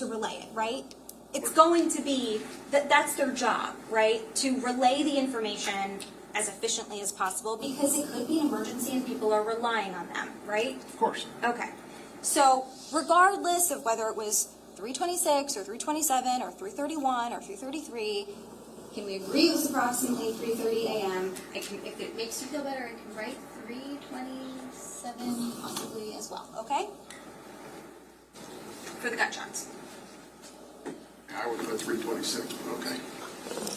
relay it, right? It's going to be that's their job, right? To relay the information as efficiently as possible because it could be an emergency and people are relying on them, right? Of course. Okay. So regardless of whether it was 3:26 or 3:27 or 3:31 or 3:33, can we agree it was approximately 3:30 a.m.? If it makes you feel better, I can write 3:27 possibly as well, okay? For the gunshots. I would put 3:26, but okay.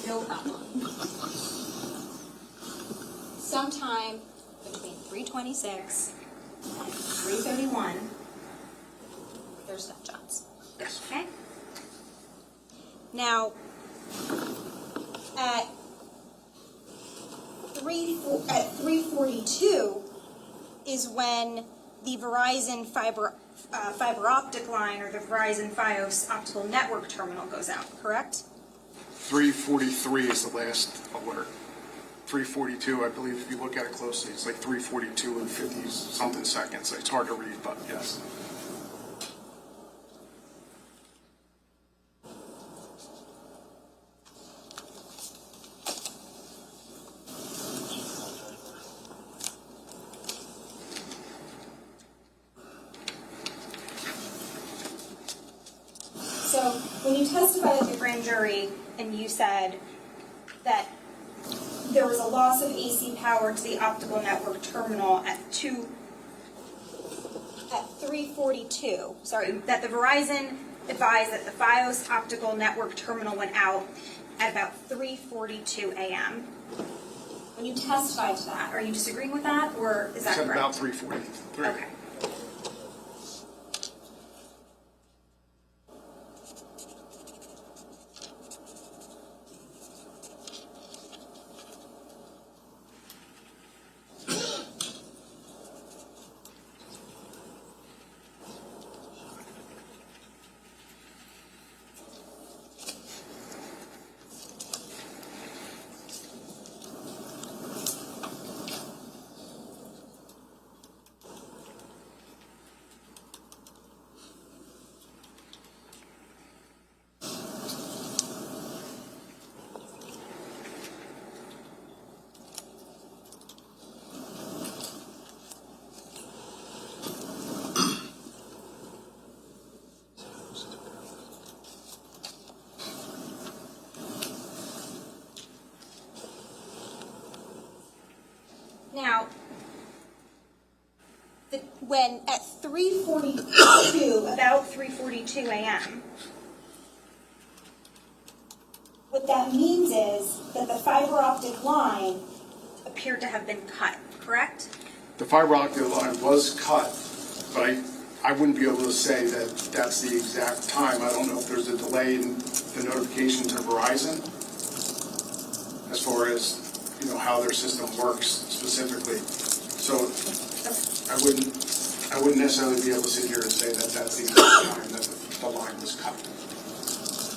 No problem. Sometime between 3:26 and 3:31, there's gunshots. Yes. Okay? Now, at 3:42 is when the Verizon fiber optic line or the Verizon Fios optical network terminal goes out, correct? 3:43 is the last alert. 3:42, I believe, if you look at it closely, it's like 3:42 and 50-something seconds. It's hard to read, but yes. So when you testified at the grand jury and you said that there was a loss of AC power to the optical network terminal at 3:42, that the Verizon advised that the Fios optical network terminal went out at about 3:42 a.m. When you testified to that, are you disagreeing with that, or is that It's at correct? about 3:43. Okay. when at 3:42, about 3:42 a.m., what that means is that the fiber optic line appeared to have been cut, correct? The fiber optic line was cut, but I wouldn't be able to say that that's the exact time. I don't know if there's a delay in the notification to Verizon as far as, how their system works specifically. So I wouldn't necessarily be able to sit here and say that that's the exact time that the line was cut.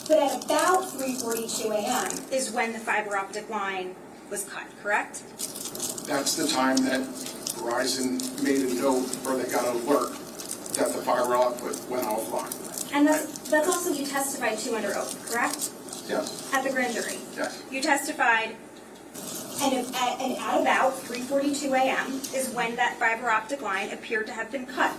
But at about 3:42 a.m. is when the fiber optic line was cut, correct? That's the time that Verizon made a note, or they got an alert, that the fiber optic went offline. And that's also you testified to under oath, correct? Yes. At the grand jury. Yes. You testified, and at about 3:42 a.m. is when that fiber optic line appeared to have been cut.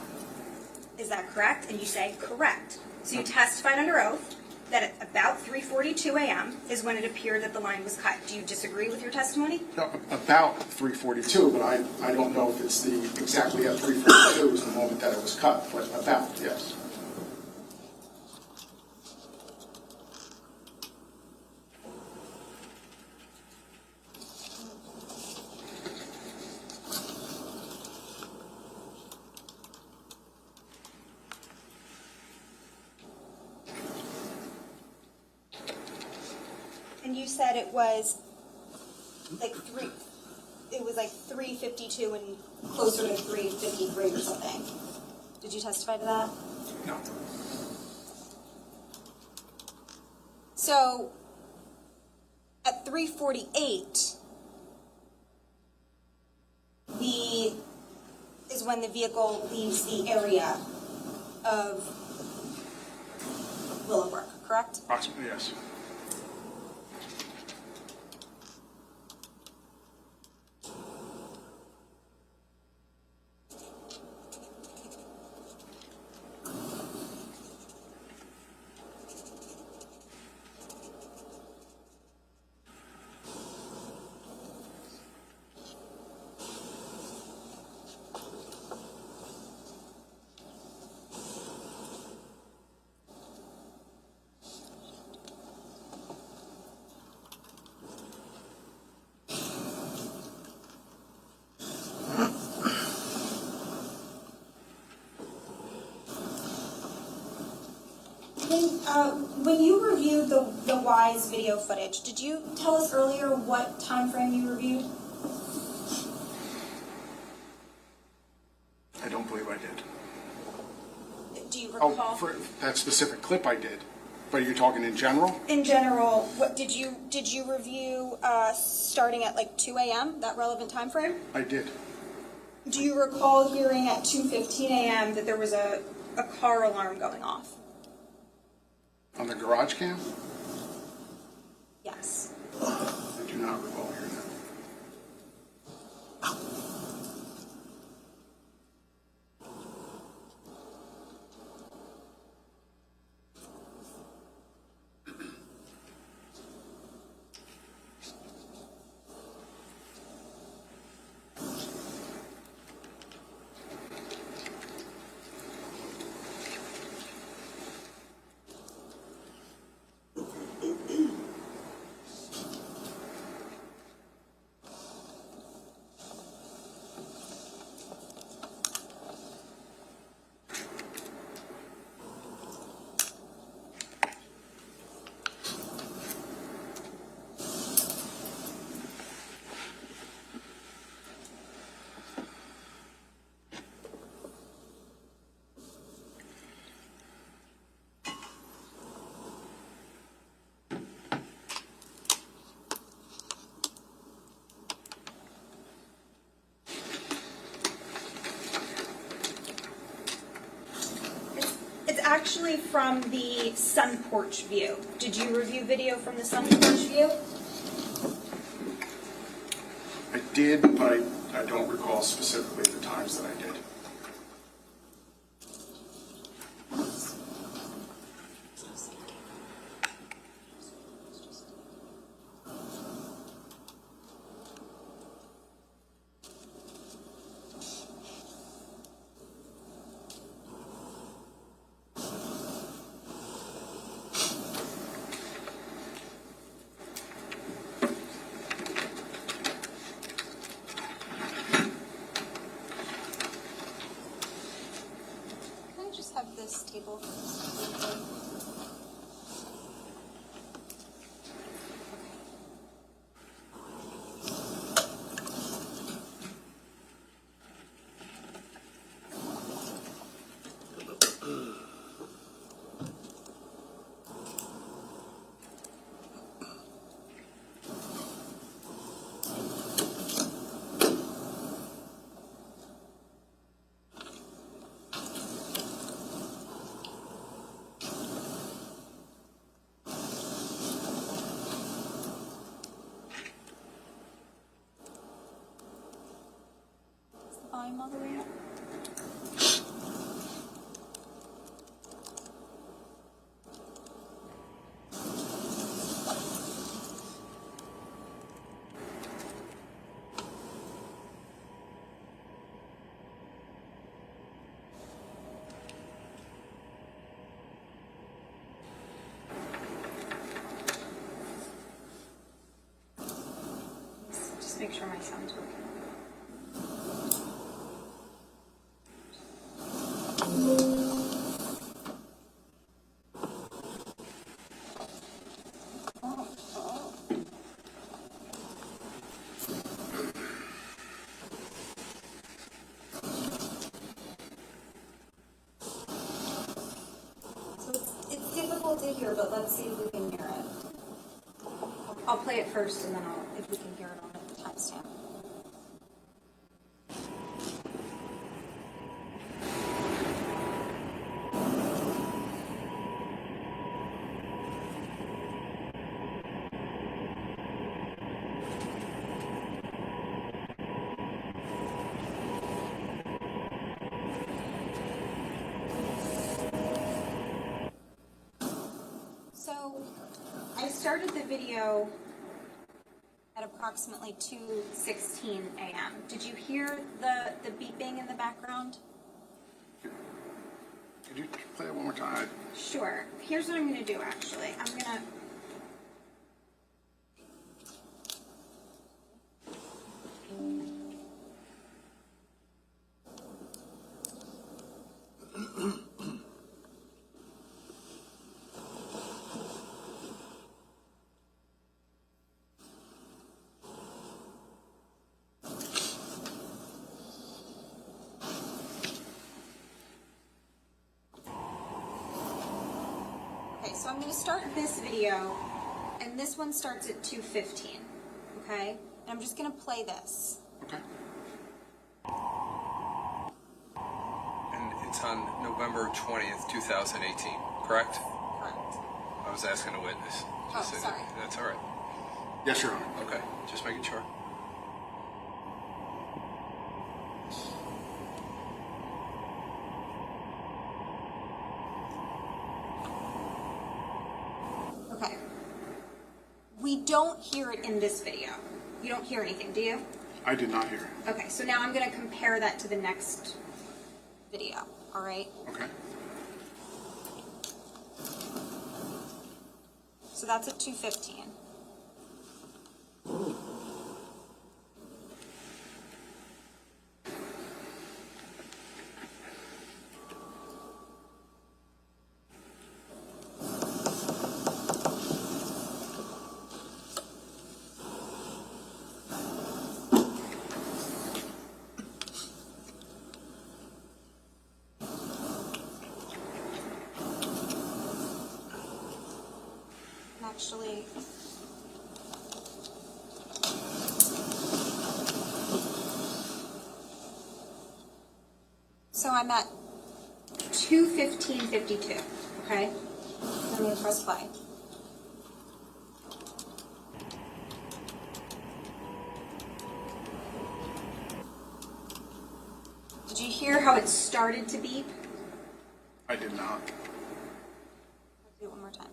Is that correct? And you say correct. So you testified under oath that at about 3:42 a.m. is when it appeared that the line was cut. Do you disagree with your testimony? No, about 3:42, but I don't know if it's exactly at 3:42 is the moment that it was cut, but about, yes. And you said it was like 3:52 and closer to 3:53 or something. Did you testify to that? No. So at 3:48 is when the vehicle leaves the area of Willowbrook, correct? Approximately, yes. When you reviewed the Wise video footage, did you tell us earlier what time frame you reviewed? I don't believe I did. Do you recall? Oh, for that specific clip I did. But you're talking in general? In general, what did you review starting at like 2 a.m., that relevant time frame? I did. Do you recall hearing at 2:15 a.m. that there was a car alarm going off? On the garage cam? Yes. I do not recall hearing that. Actually from the sun porch view. Did you review video from the sun porch view? I did, but I don't recall specifically the times that I did. just make sure my sound's working. So it's difficult to hear, but let's see if we can hear it. I'll play it first and then if we can hear it on the Timestamp. So I started the video at approximately 2:16 a.m. Did you hear the beeping in the background? Could you play it one more time? Sure. Here's what I'm going to do, actually. I'm going to... Okay, so I'm going to start this video, and this one starts at 2:15, okay? And I'm just going to play this. Okay. And it's on November 20th, 2018, correct? Correct. I was asking a witness. Oh, Just say sorry. that. That's all right. Yes, Your Honor. Okay, just making sure. Okay. We don't hear it in this video. You don't hear anything, do you? I did not hear it. Okay, so now I'm going to compare that to the next video, all right? Okay. So that's at 2:15. Actually, so I'm at 2:15:52, okay? I'm going to press play. Did you hear how it started to beep? I did not. Let's do it one more time.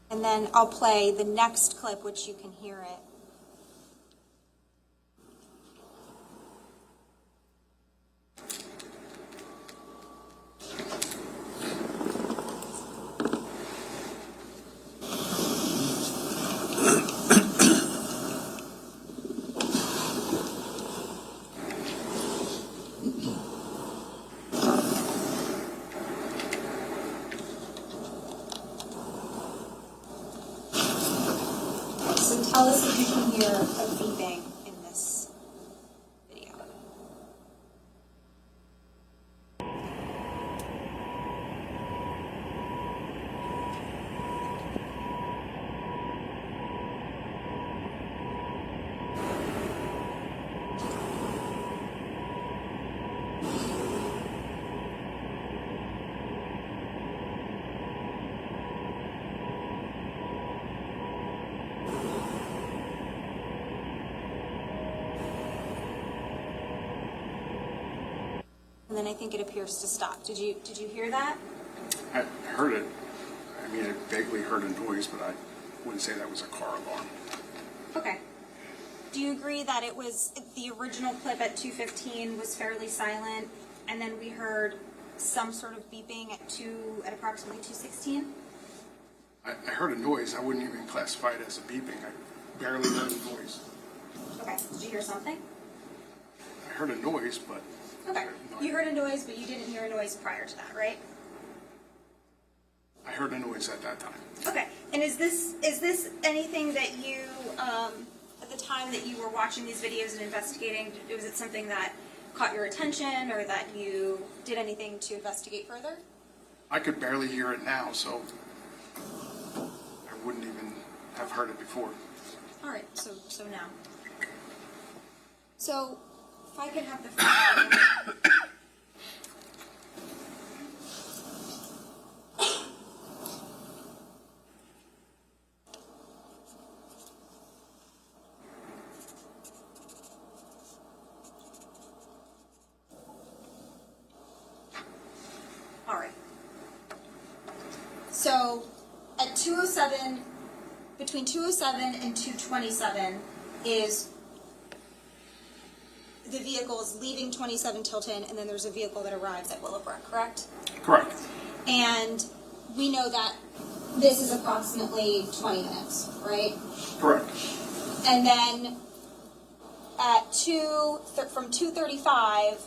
And then I'll play the next clip, which you can hear it. So tell us if you can hear a beeping in this video. And then I think it appears to stop. Did you hear that? I heard it. I mean, I vaguely heard a noise, but I wouldn't say that was a car alarm. Okay. do you agree that it was, the original clip at 2:15 was fairly silent, and then we heard some sort of beeping at approximately 2:16? I heard a noise. I wouldn't even classify it as a beeping. I barely heard a noise. Okay, did you hear something? I heard a noise, but Okay, you heard a noise, but you didn't hear a noise prior to that, right? I heard a noise at that time. Okay, and is this anything that you, at the time that you were watching these videos and investigating, was it something that caught your attention, or that you did anything to investigate further? I could barely hear it now, so I wouldn't even have heard it before. All right, so now. So, if I could have the first All right. So, at 2:07, between 2:07 and 2:27 is the vehicle is leaving 27 Tilton, and then there's a vehicle that arrives at Willowbrook, correct? Correct. And we know that this is approximately 20 minutes, right? Correct. And then at from 2:35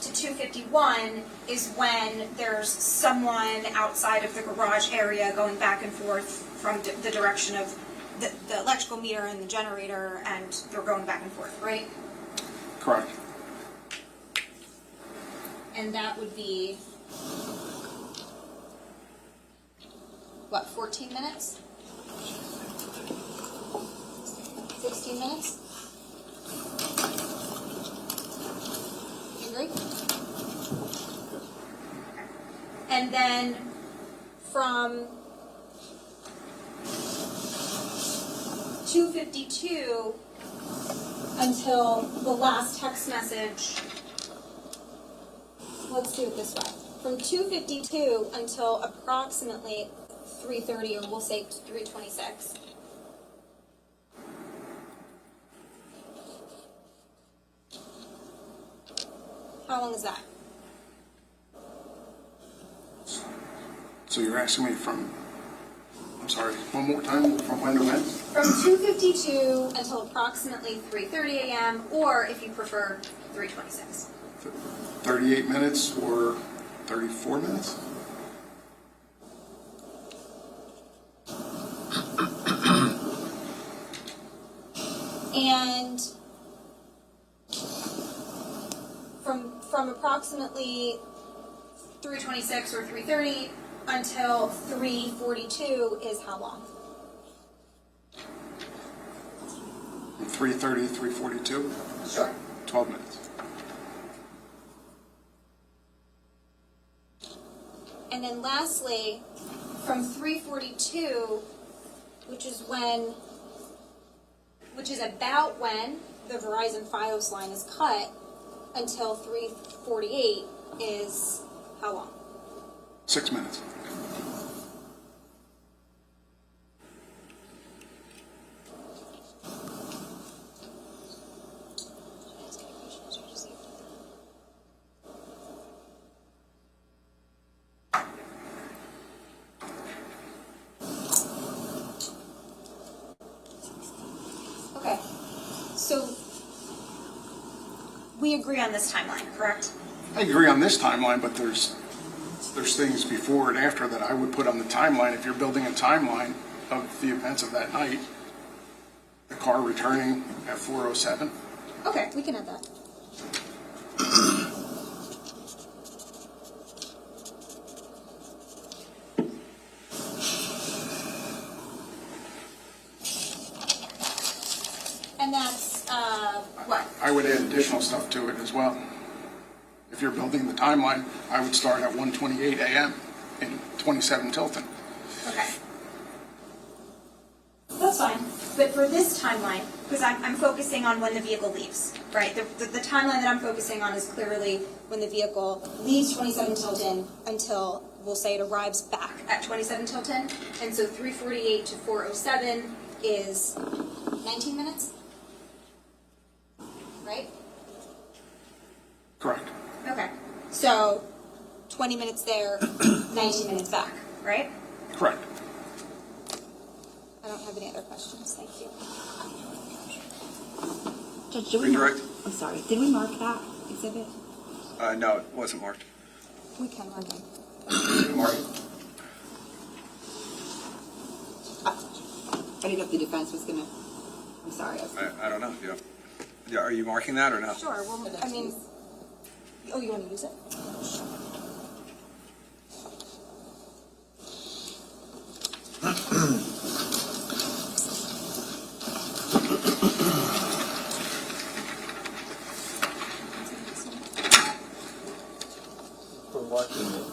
to 2:51 is when there's someone outside of the garage area going back and forth from the direction of the electrical meter and the generator, and they're going back and forth, right? Correct. And that would be, what, 14 minutes? 16 minutes? You agree? And then from 2:52 until the last text message, let's do it this way. From 2:52 until approximately 3:30, or we'll say 3:26. How long is that? So you're asking me from, I'm sorry, one more time, from when to when? From 2:52 until approximately 3:30 a.m., or if you prefer, 3:26. 38 minutes or 34 minutes? And from approximately 3:26 or 3:30 until 3:42 is how long? From 3:30 to 3:42? Sure. 12 minutes. And then lastly, from 3:42, which is about when the Verizon Fios line is cut, until 3:48 is how long? 6 minutes. Okay, so we agree on this timeline, correct? I agree on this timeline, but there's things before and after that I would put on the timeline. If you're building a timeline of the events of that night, the car returning at 4:07. Okay, we can add that. And that's, what? I would add additional stuff to it as well. If you're building the timeline, I would start at 1:28 a.m. in 27 Tilton. Okay. That's fine, but for this timeline, because I'm focusing on when the vehicle leaves, right? The timeline that I'm focusing on is clearly when the vehicle leaves 27 Tilton until, we'll say, it arrives back at 27 Tilton. And so 3:48 to 4:07 is 19 minutes? Right? Correct. Okay. So 20 minutes there, 19 minutes back, right? Correct. I don't have any other questions. Thank you. Judge, did we Redirect. I'm sorry, did we mark that exhibit? No, it wasn't marked. We can run them. Mark. I didn't know if the defense was gonna, I'm sorry. I don't know. Yeah, are you marking that or no? Sure. Well, I mean, oh, you want to use it? We're marking it.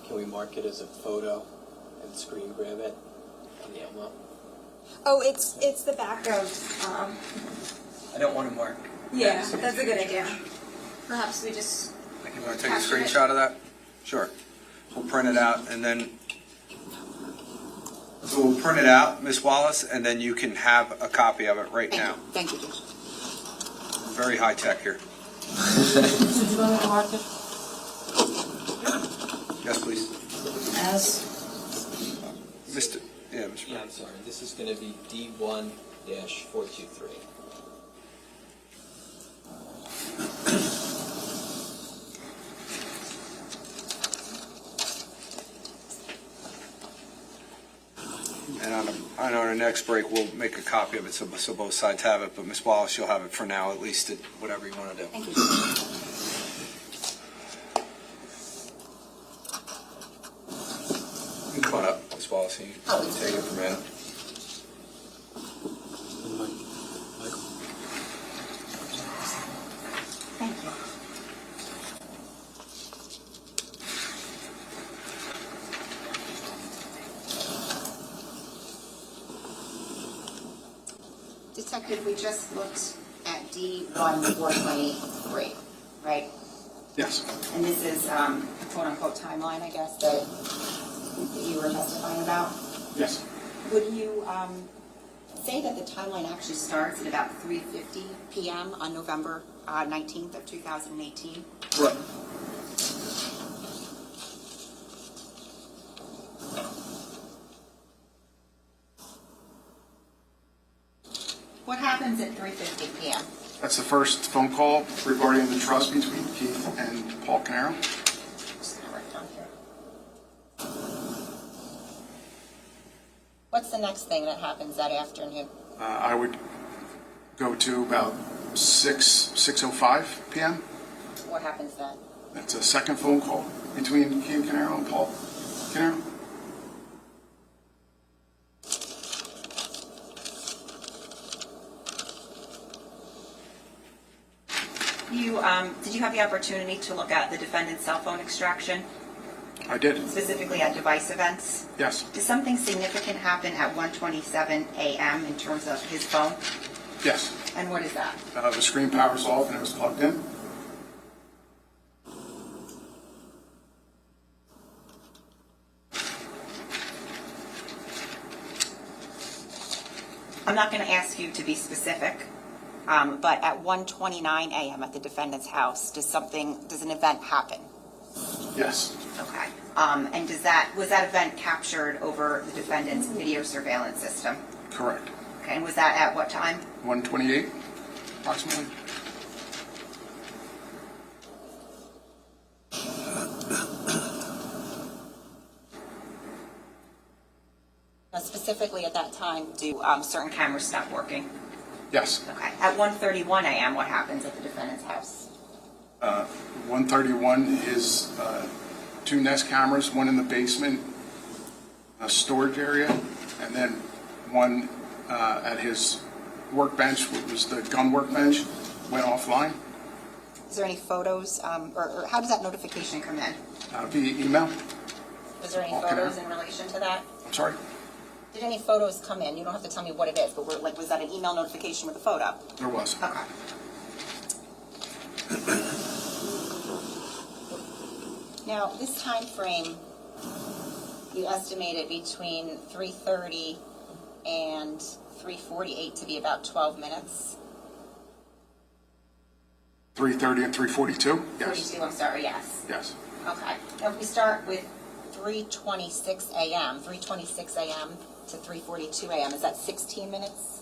Can we mark it as a photo and screen grab it on the envelope? Oh, it's the back of. I don't want to mark. Yeah, that's a good idea. Perhaps we just. You want to take a Capture it. screenshot of that? Sure. We'll print it out and then. So we'll print it out, Ms. Wallace, and then you can have a copy of it right now. Thank you, Judge. Very high tech here. Yes, please. As? Mr. Yeah, Mr. Yeah, I'm sorry. This is going to be D1-423. And on our next break, we'll make a copy of it so both sides have it. But Ms. Wallace, you'll have it for now, at least whatever you want to do. Thank you. You can come on up, Ms. Wallace. You can take it from Anna. Thank you. Detective, we just looked at D1-423, right? Yes. And this is quote-unquote timeline, I guess, that you were testifying about. Yes. Would you say that the timeline actually starts at about 3:50 p.m. on November 19th of 2018? Correct. What happens at 3:50 p.m.? That's the first phone call regarding the trust between Keith and Paul Caneiro. Just gonna write down here. What's the next thing that happens that afternoon? I would go to about 6:05 p.m. What happens then? That's a second phone call between Keith Caneiro and Paul Caneiro. Did you have the opportunity to look at the defendant's cell phone extraction, I did. specifically at device events? Yes. Did something significant happen at 1:27 a.m. in terms of his phone? Yes. And what is that? The screen power's off and it was plugged in. I'm not going to ask you to be specific, but at 1:29 a.m. at the defendant's house, does an event happen? Yes. Okay. And was that event captured over the defendant's video surveillance system? Correct. Okay. And was that at what time? 1:28, approximately. Specifically at that time, do certain cameras stop working? Yes. Okay. At 1:31 a.m., what happens at the defendant's house? 131 is two Nest cameras, one in the basement, a storage area, and then one at his workbench, which was the gun workbench, went offline Is there any photos, or how does that notification come in? via email. Was there any Okay. photos in relation to that? I'm sorry? Did any photos come in? You don't have to tell me what it is, but was that an email notification with a photo? There was. Okay. Now, this time frame, you estimated between 3:30 and 3:48 to be about 12 minutes. 3:30 and 3:42? Yes. 42, I'm sorry, yes. Yes. Okay. Now, if we start with 3:26 a.m., 3:26 a.m. to 3:42 a.m., is that 16 minutes?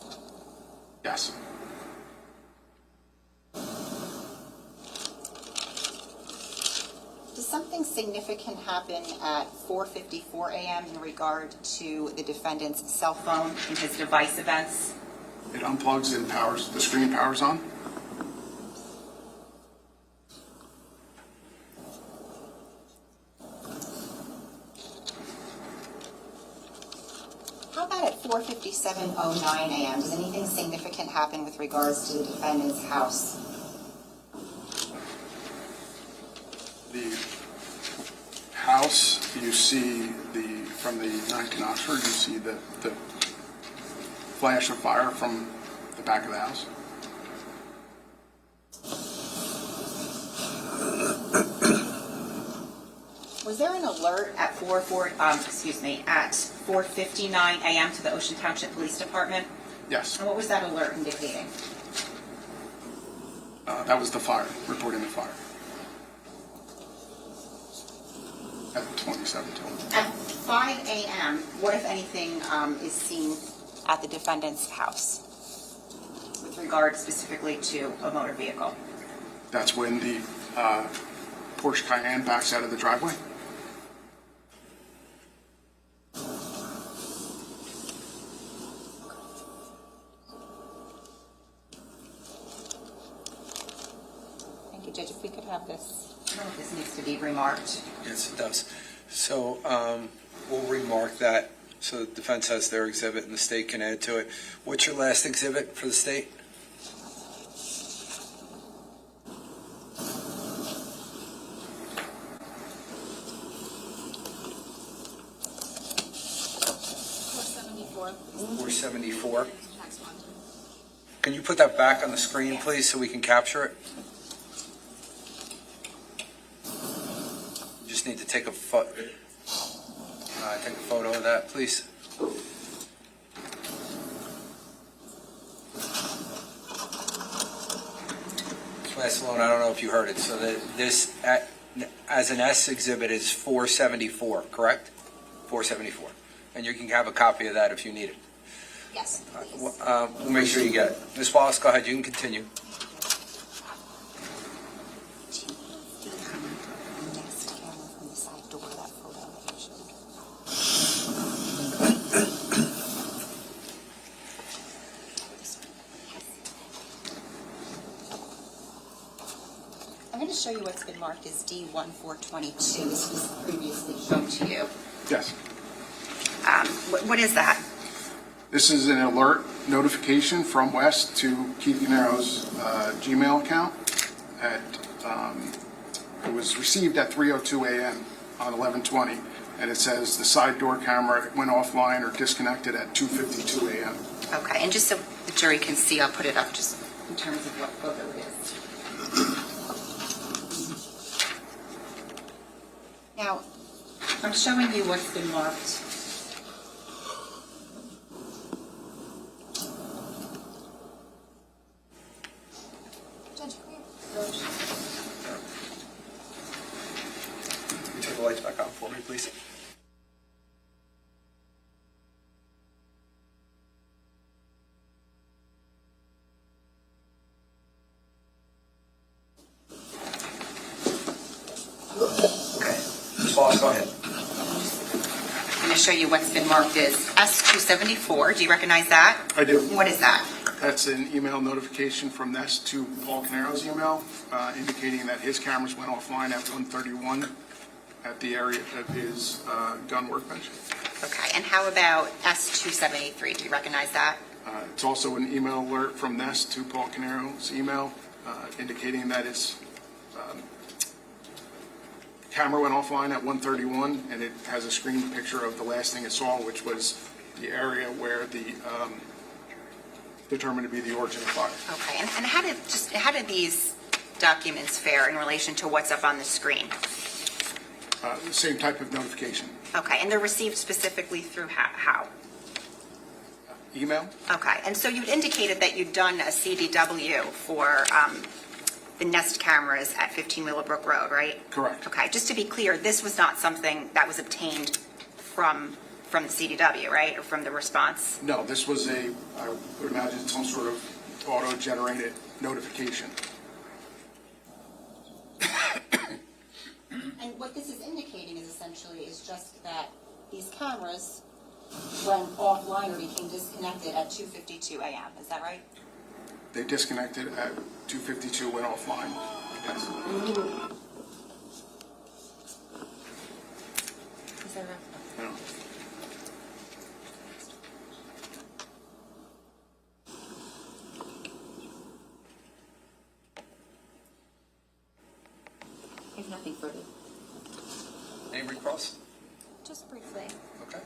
Yes. Does something significant happen at 4:54 a.m. in regard to the defendant's cell phone and his device events? It unplugs and powers, the screen powers on. How about at 4:57:09 a.m.? Does anything significant happen with regards to the defendant's house? The house, you see from the 19 Oxford, you see the flash of fire from the back of the house. Was there an alert at 4:59 a.m. to the Ocean Township Police Department? Yes. And what was that alert indicating? That was the fire, reporting the fire. At 27:20. At 5 a.m., what, if anything, is seen at the defendant's house with regard specifically to a motor vehicle? That's when the Porsche Cayenne backs out of the driveway. Thank you, Judge. If we could have this, I don't know if this needs to be remarked. Yes, it does. So we'll remark that so the defense has their exhibit and the state can add to it. What's your last exhibit for the state? .474. Can you put that back on the screen, please, so we can capture it? Just need to take a photo of that, please. Class alone, I don't know if you heard it. So this, as an S exhibit, is 474, correct? 474. And you can have a copy of that if you need it. Yes, please. We'll make sure you get it. Ms. Wallace, go ahead. You can continue. I'm going to show you what's been marked as D1422. This was previously shown to you. Yes. What is that? This is an alert notification from West to Keith Caneiro's Gmail account. It was received at 3:02 a.m. on 11/20, and it says the side door camera went offline or disconnected at 2:52 a.m. Okay, and just so the jury can see, I'll put it up just in terms of what photo it is. Now, I'm showing you what's been marked. Judge, can we approach? Can you turn the lights back on for me, please? Ms. Wallace, go ahead. I'm going to show you what's been marked as S274. Do you recognize that? I do. What is that? That's an email notification from Nest to Paul Caneiro's email indicating that his cameras went offline at 1:31 at the area of his gun workbench. Okay, and how about S2783? Do you recognize that? It's also an email alert from Nest to Paul Caneiro's email indicating that his camera went offline at 1:31, and it has a screen picture of the last thing it saw, which was the area where the determined to be the origin of fire. Okay, and how did these documents fare in relation to what's up on the screen? The same type of notification. Okay, and they're received specifically through how? email. Okay, and so you'd indicated that you'd done a CDW for the Nest cameras at 15 Willowbrook Road, right? Correct. Okay, just to be clear, this was not something that was obtained from the CDW, right, or from the response? No, this was I would imagine some sort of auto-generated notification. And what this is indicating is essentially just that these cameras went offline or became disconnected at 2:52 a.m. Is that right? They disconnected at 2:52, went offline. Yes. Is that right? No. I have nothing further. Any recross? Just briefly. Okay.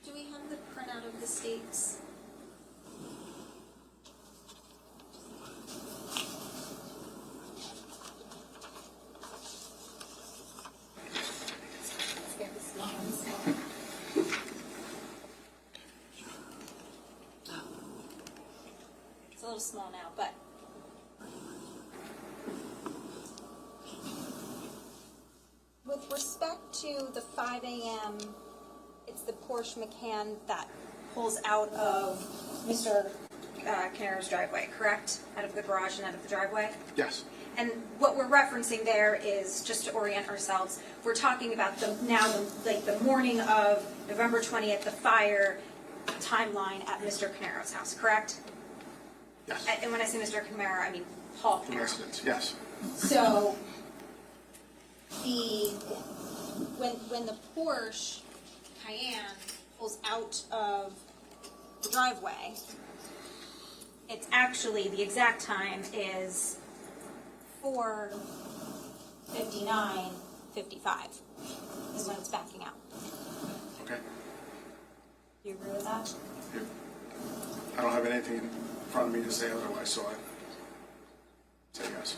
Do we have the printout of the states? It's a little small now, but. With respect to the 5 a.m., it's the Porsche Macan that pulls out of Mr. Caneiro's driveway, correct? Out of the garage and out of the driveway? Yes. And what we're referencing there is, just to orient ourselves, we're talking about the morning of November 20th, the fire timeline at Mr. Caneiro's house, correct? Yes. And when I say Mr. Caneiro, I mean Paul The Caneiro. residents, yes. So, when the Porsche Cayenne pulls out of the driveway, it's actually, the exact time is 4:59:55 is when it's backing out. Okay. Do you agree with that? Yeah. I don't have anything in front of me to say otherwise, so I say yes.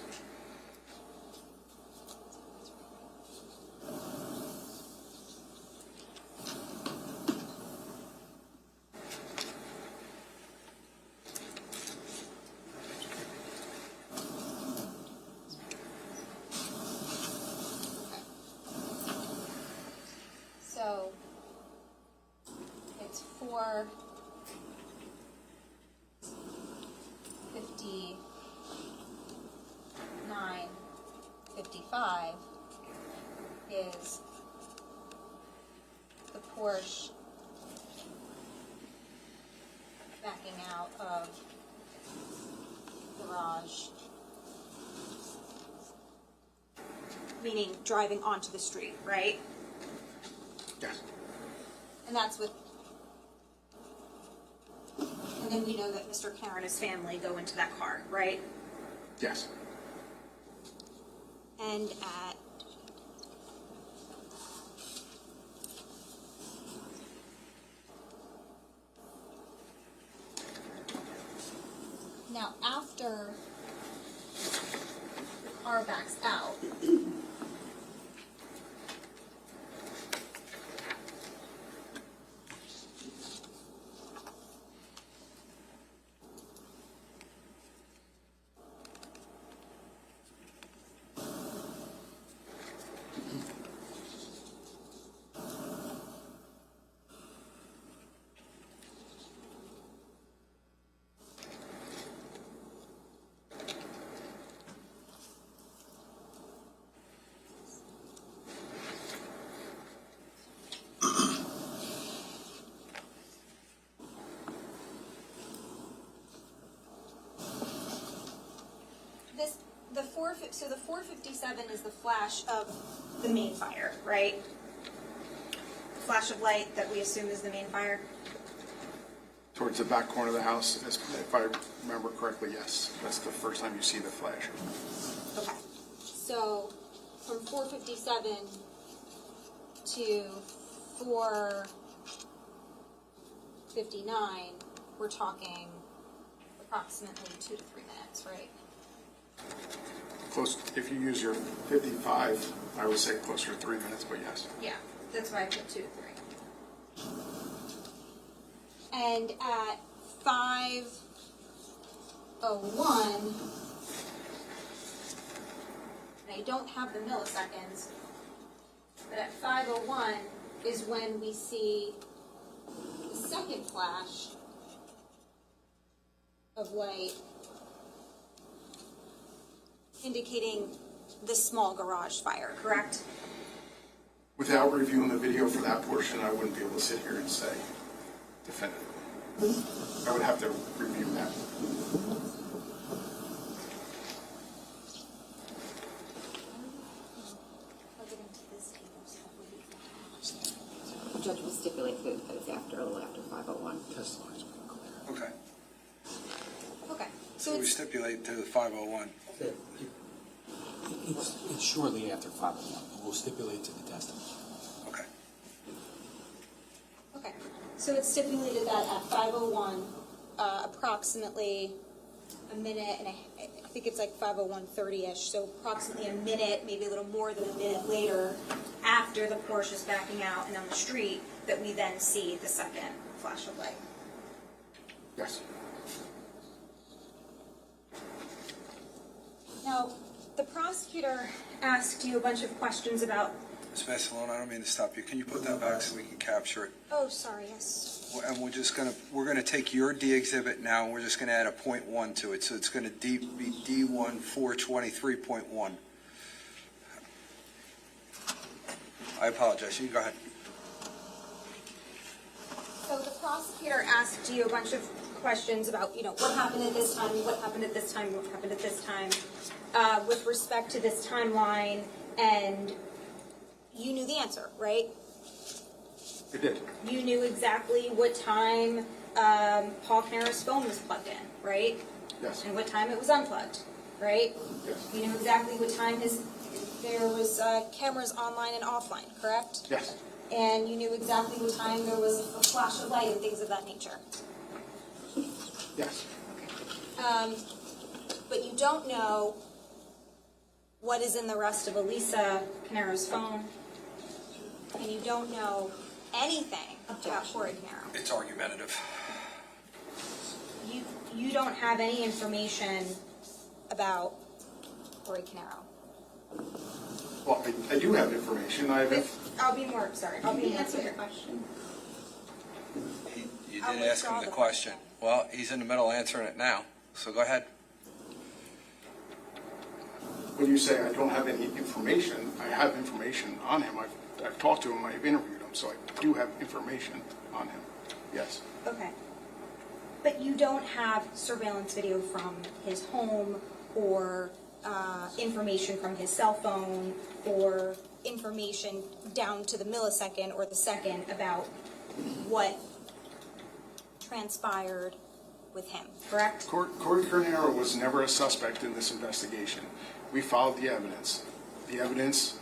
So, it's 4:59:55 is the Porsche backing out of the garage, meaning driving onto the street, right? Yes. And that's what, and then we know that Mr. Caneiro and his family go into that car, right? Yes. And at now after the car backs out, so the 457 is the flash of the main fire, right? Flash of light that we assume is the main fire. Towards the back corner of the house, if I remember correctly, yes. That's the first time you see the flash. Okay. So from 457 to 459, we're talking approximately 2 to 3 minutes, right? Close, if you use your 55, I would say closer to 3 minutes, but yes. Yeah, that's why I put 2 to 3. And at 5:01, and I don't have the milliseconds, but at 5:01 is when we see the second flash of light indicating the small garage fire, correct? Without reviewing the video for that portion, I wouldn't be able to sit here and say definitively. I would have to review that. The judge will stipulate that it's after, a little after 5:01. Testimony's been clear. Okay. Okay, So so we it's, stipulate to the 501. It's shortly after 5:01. We'll stipulate to the testimony. Okay. okay, so it's stipulated that at 5:01, approximately a minute and I think it's like 5:01:30-ish, so approximately a minute, maybe a little more than a minute later, after the Porsche is backing out and on the street, that we then see the second flash of light. Yes. Now, the prosecutor asked you a bunch of questions about, Ms. Massalone, I don't mean to stop you. Can you put that back so we can capture it? oh, sorry, yes. And we're gonna take your D exhibit now, and we're just gonna add a .1 to it, so it's gonna be D1 423.1. I apologize, you can go ahead. So the prosecutor asked you a bunch of questions about, what happened at this time, what happened at this time, what happened at this time, with respect to this timeline, and you knew the answer, right? I did. You knew exactly what time Paul Caneiro's phone was plugged in, right? Yes. And what time it was unplugged, right? Yes. You knew exactly what time there was cameras online and offline, correct? Yes. And you knew exactly what time there was a flash of light and things of that nature. Yes. But you don't know what is in the rest of Elisa Caneiro's phone, and you don't know anything about Corey Canero. It's argumentative. You don't have any information about Corey Canero. Well, I do have information. I'll be more clear. Question. You I'll did ask him withdraw the the question. question. Well, he's in the middle answering it now, so go ahead. When you say I don't have any information, I have information on him. I've talked to him, I've interviewed him, so I do have information on him. Yes. Okay. But you don't have surveillance video from his home or information from his cell phone or information down to the millisecond or the second about what transpired with him, correct? Corey Canero was never a suspect in this investigation. We followed the evidence. The evidence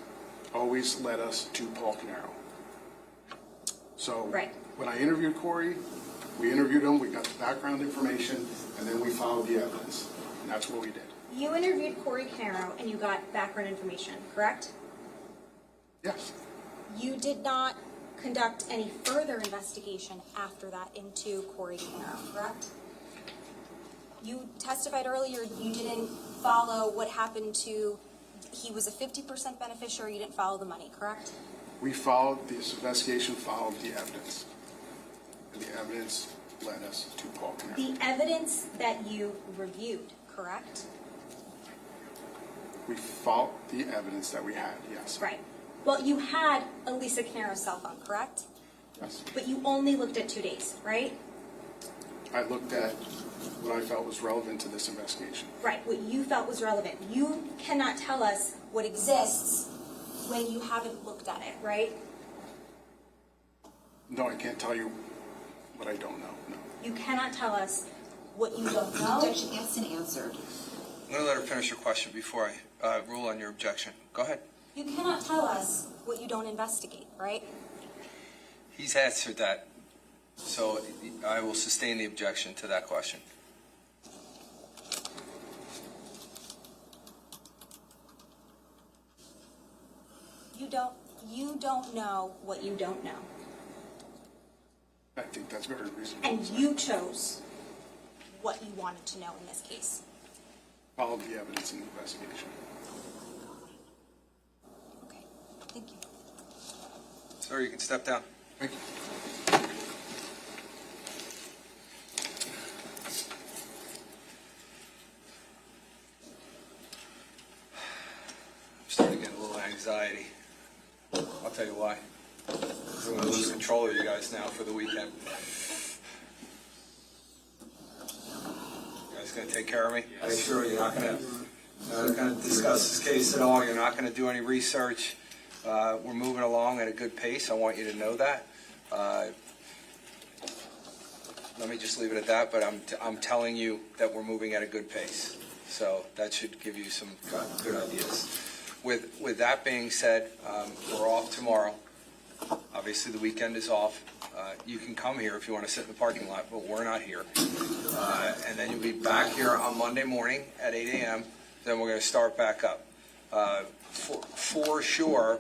always led us to Paul Canero. So Right. when I interviewed Corey, we interviewed him, we got the background information, and then we followed the evidence. And that's what we did. You interviewed Corey Canero and you got background information, correct? Yes. You did not conduct any further investigation after that into Corey Canero, correct? You testified earlier you didn't follow what happened to, he was a 50% beneficiary, you didn't follow the money, correct? We followed, this investigation followed the evidence. And the evidence led us to Paul Canero. The evidence that you reviewed, correct? We followed the evidence that we had, yes. Right. Well, you had Elisa Canero's cell phone, correct? Yes. But you only looked at 2 days, right? I looked at what I felt was relevant to this investigation. Right, what you felt was relevant. You cannot tell us what exists when you haven't looked at it, right? No, I can't tell you what I don't know, no. You cannot tell us what you don't know. Objection asked and answered. I'm going to let her finish her question before I rule on your objection. Go ahead. You cannot tell us what you don't investigate, right? He's answered that, so I will sustain the objection to that question. You don't know what you don't know. I think that's very reasonable. And you chose what you wanted to know in this case. Followed the evidence in the investigation. Okay, thank you. Sir, you can step down. Thank you. I'm starting to get a little anxiety. I'll tell you why. I'm going to lose control of you guys now for the weekend. You guys going to take care of me? Are you sure you're not going to discuss this case at all? You're not going to do any research? We're moving along at a good pace. I want you to know that. Let me just leave it at that, but I'm telling you that we're moving at a good pace. So that should give you some good ideas. With that being said, we're off tomorrow. Obviously, the weekend is off. You can come here if you want to sit in the parking lot, but we're not here. And then you'll be back here on Monday morning at 8 a.m. Then we're going to start back up. For sure,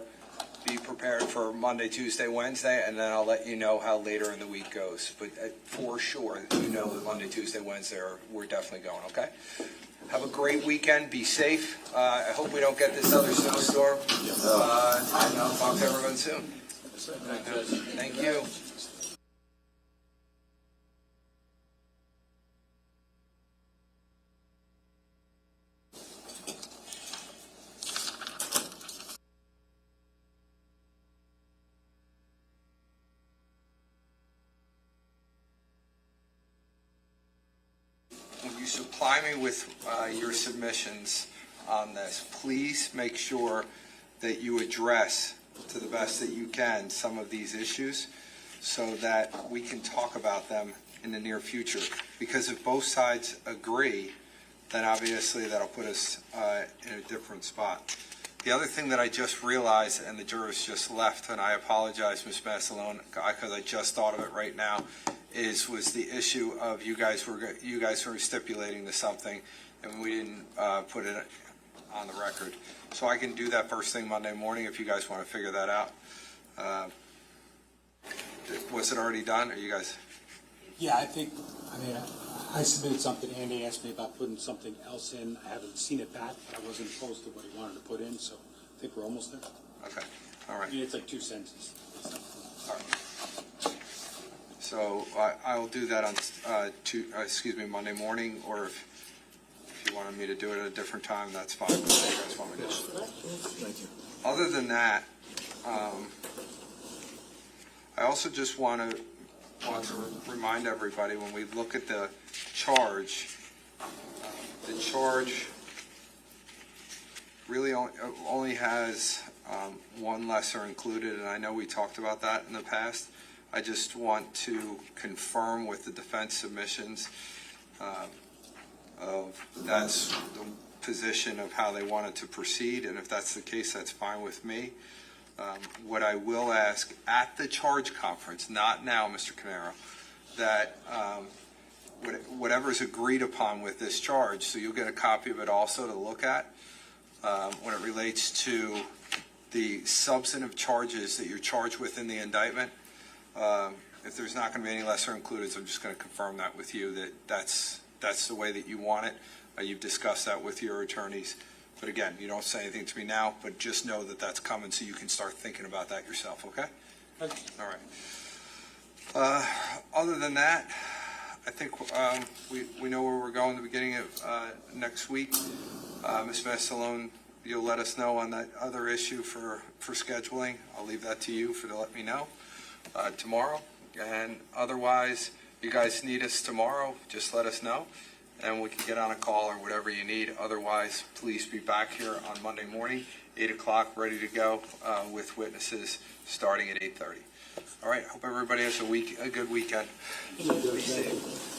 be prepared for Monday, Tuesday, Wednesday, and then I'll let you know how later in the week goes. But for sure, you know that Monday, Tuesday, Wednesday, we're definitely going, okay? Have a great weekend. Be safe. I hope we don't get this other snowstorm. And I'll talk to everyone soon. Thank you. Will you supply me with your submissions on this? Please make sure that you address, to the best that you can, some of these issues so that we can talk about them in the near future. Because if both sides agree, then obviously that'll put us in a different spot. The other thing that I just realized, and the jurors just left, and I apologize, Ms. Massalone, because I just thought of it right now, was the issue of you guys were stipulating to something, and we didn't put it on the record. So I can do that first thing Monday morning if you guys want to figure that out. Was it already done? Are you guys? Yeah, I submitted something. Andy asked me about putting something else in. I haven't seen it back. I wasn't opposed to what he wanted to put in, so I think we're almost there. Okay, all right. I mean, it's like 2 sentences. All right. So I will do that on Monday morning, or if you wanted me to do it at a different time, that's fine. What do you guys want me to do? Thank you. Other than that, I also just want to remind everybody, when we look at the charge really only has one lesser included, and I know we talked about that in the past. I just want to confirm with the defense submissions of that's the position of how they wanted to proceed, and if that's the case, that's fine with me. What I will ask at the charge conference, not now, Mr. Caneiro, that whatever's agreed upon with this charge, so you'll get a copy of it also to look at when it relates to the substantive charges that you're charged with in the indictment. If there's not going to be any lesser included, I'm just going to confirm that with you, that that's the way that you want it. You've discussed that with your attorneys. But again, you don't say anything to me now, but just know that that's coming so you can start thinking about that yourself, okay? Okay. All right. Other than that, I think we know where we're going at the beginning of next week. Ms. Massalone, you'll let us know on that other issue for scheduling. I'll leave that to you to let me know tomorrow. And otherwise, you guys need us tomorrow, just let us know, and we can get on a call or whatever you need. Otherwise, please be back here on Monday morning, 8 o'clock, ready to go with witnesses starting at 8:30. All right, hope everybody has a good weekend. Thank you.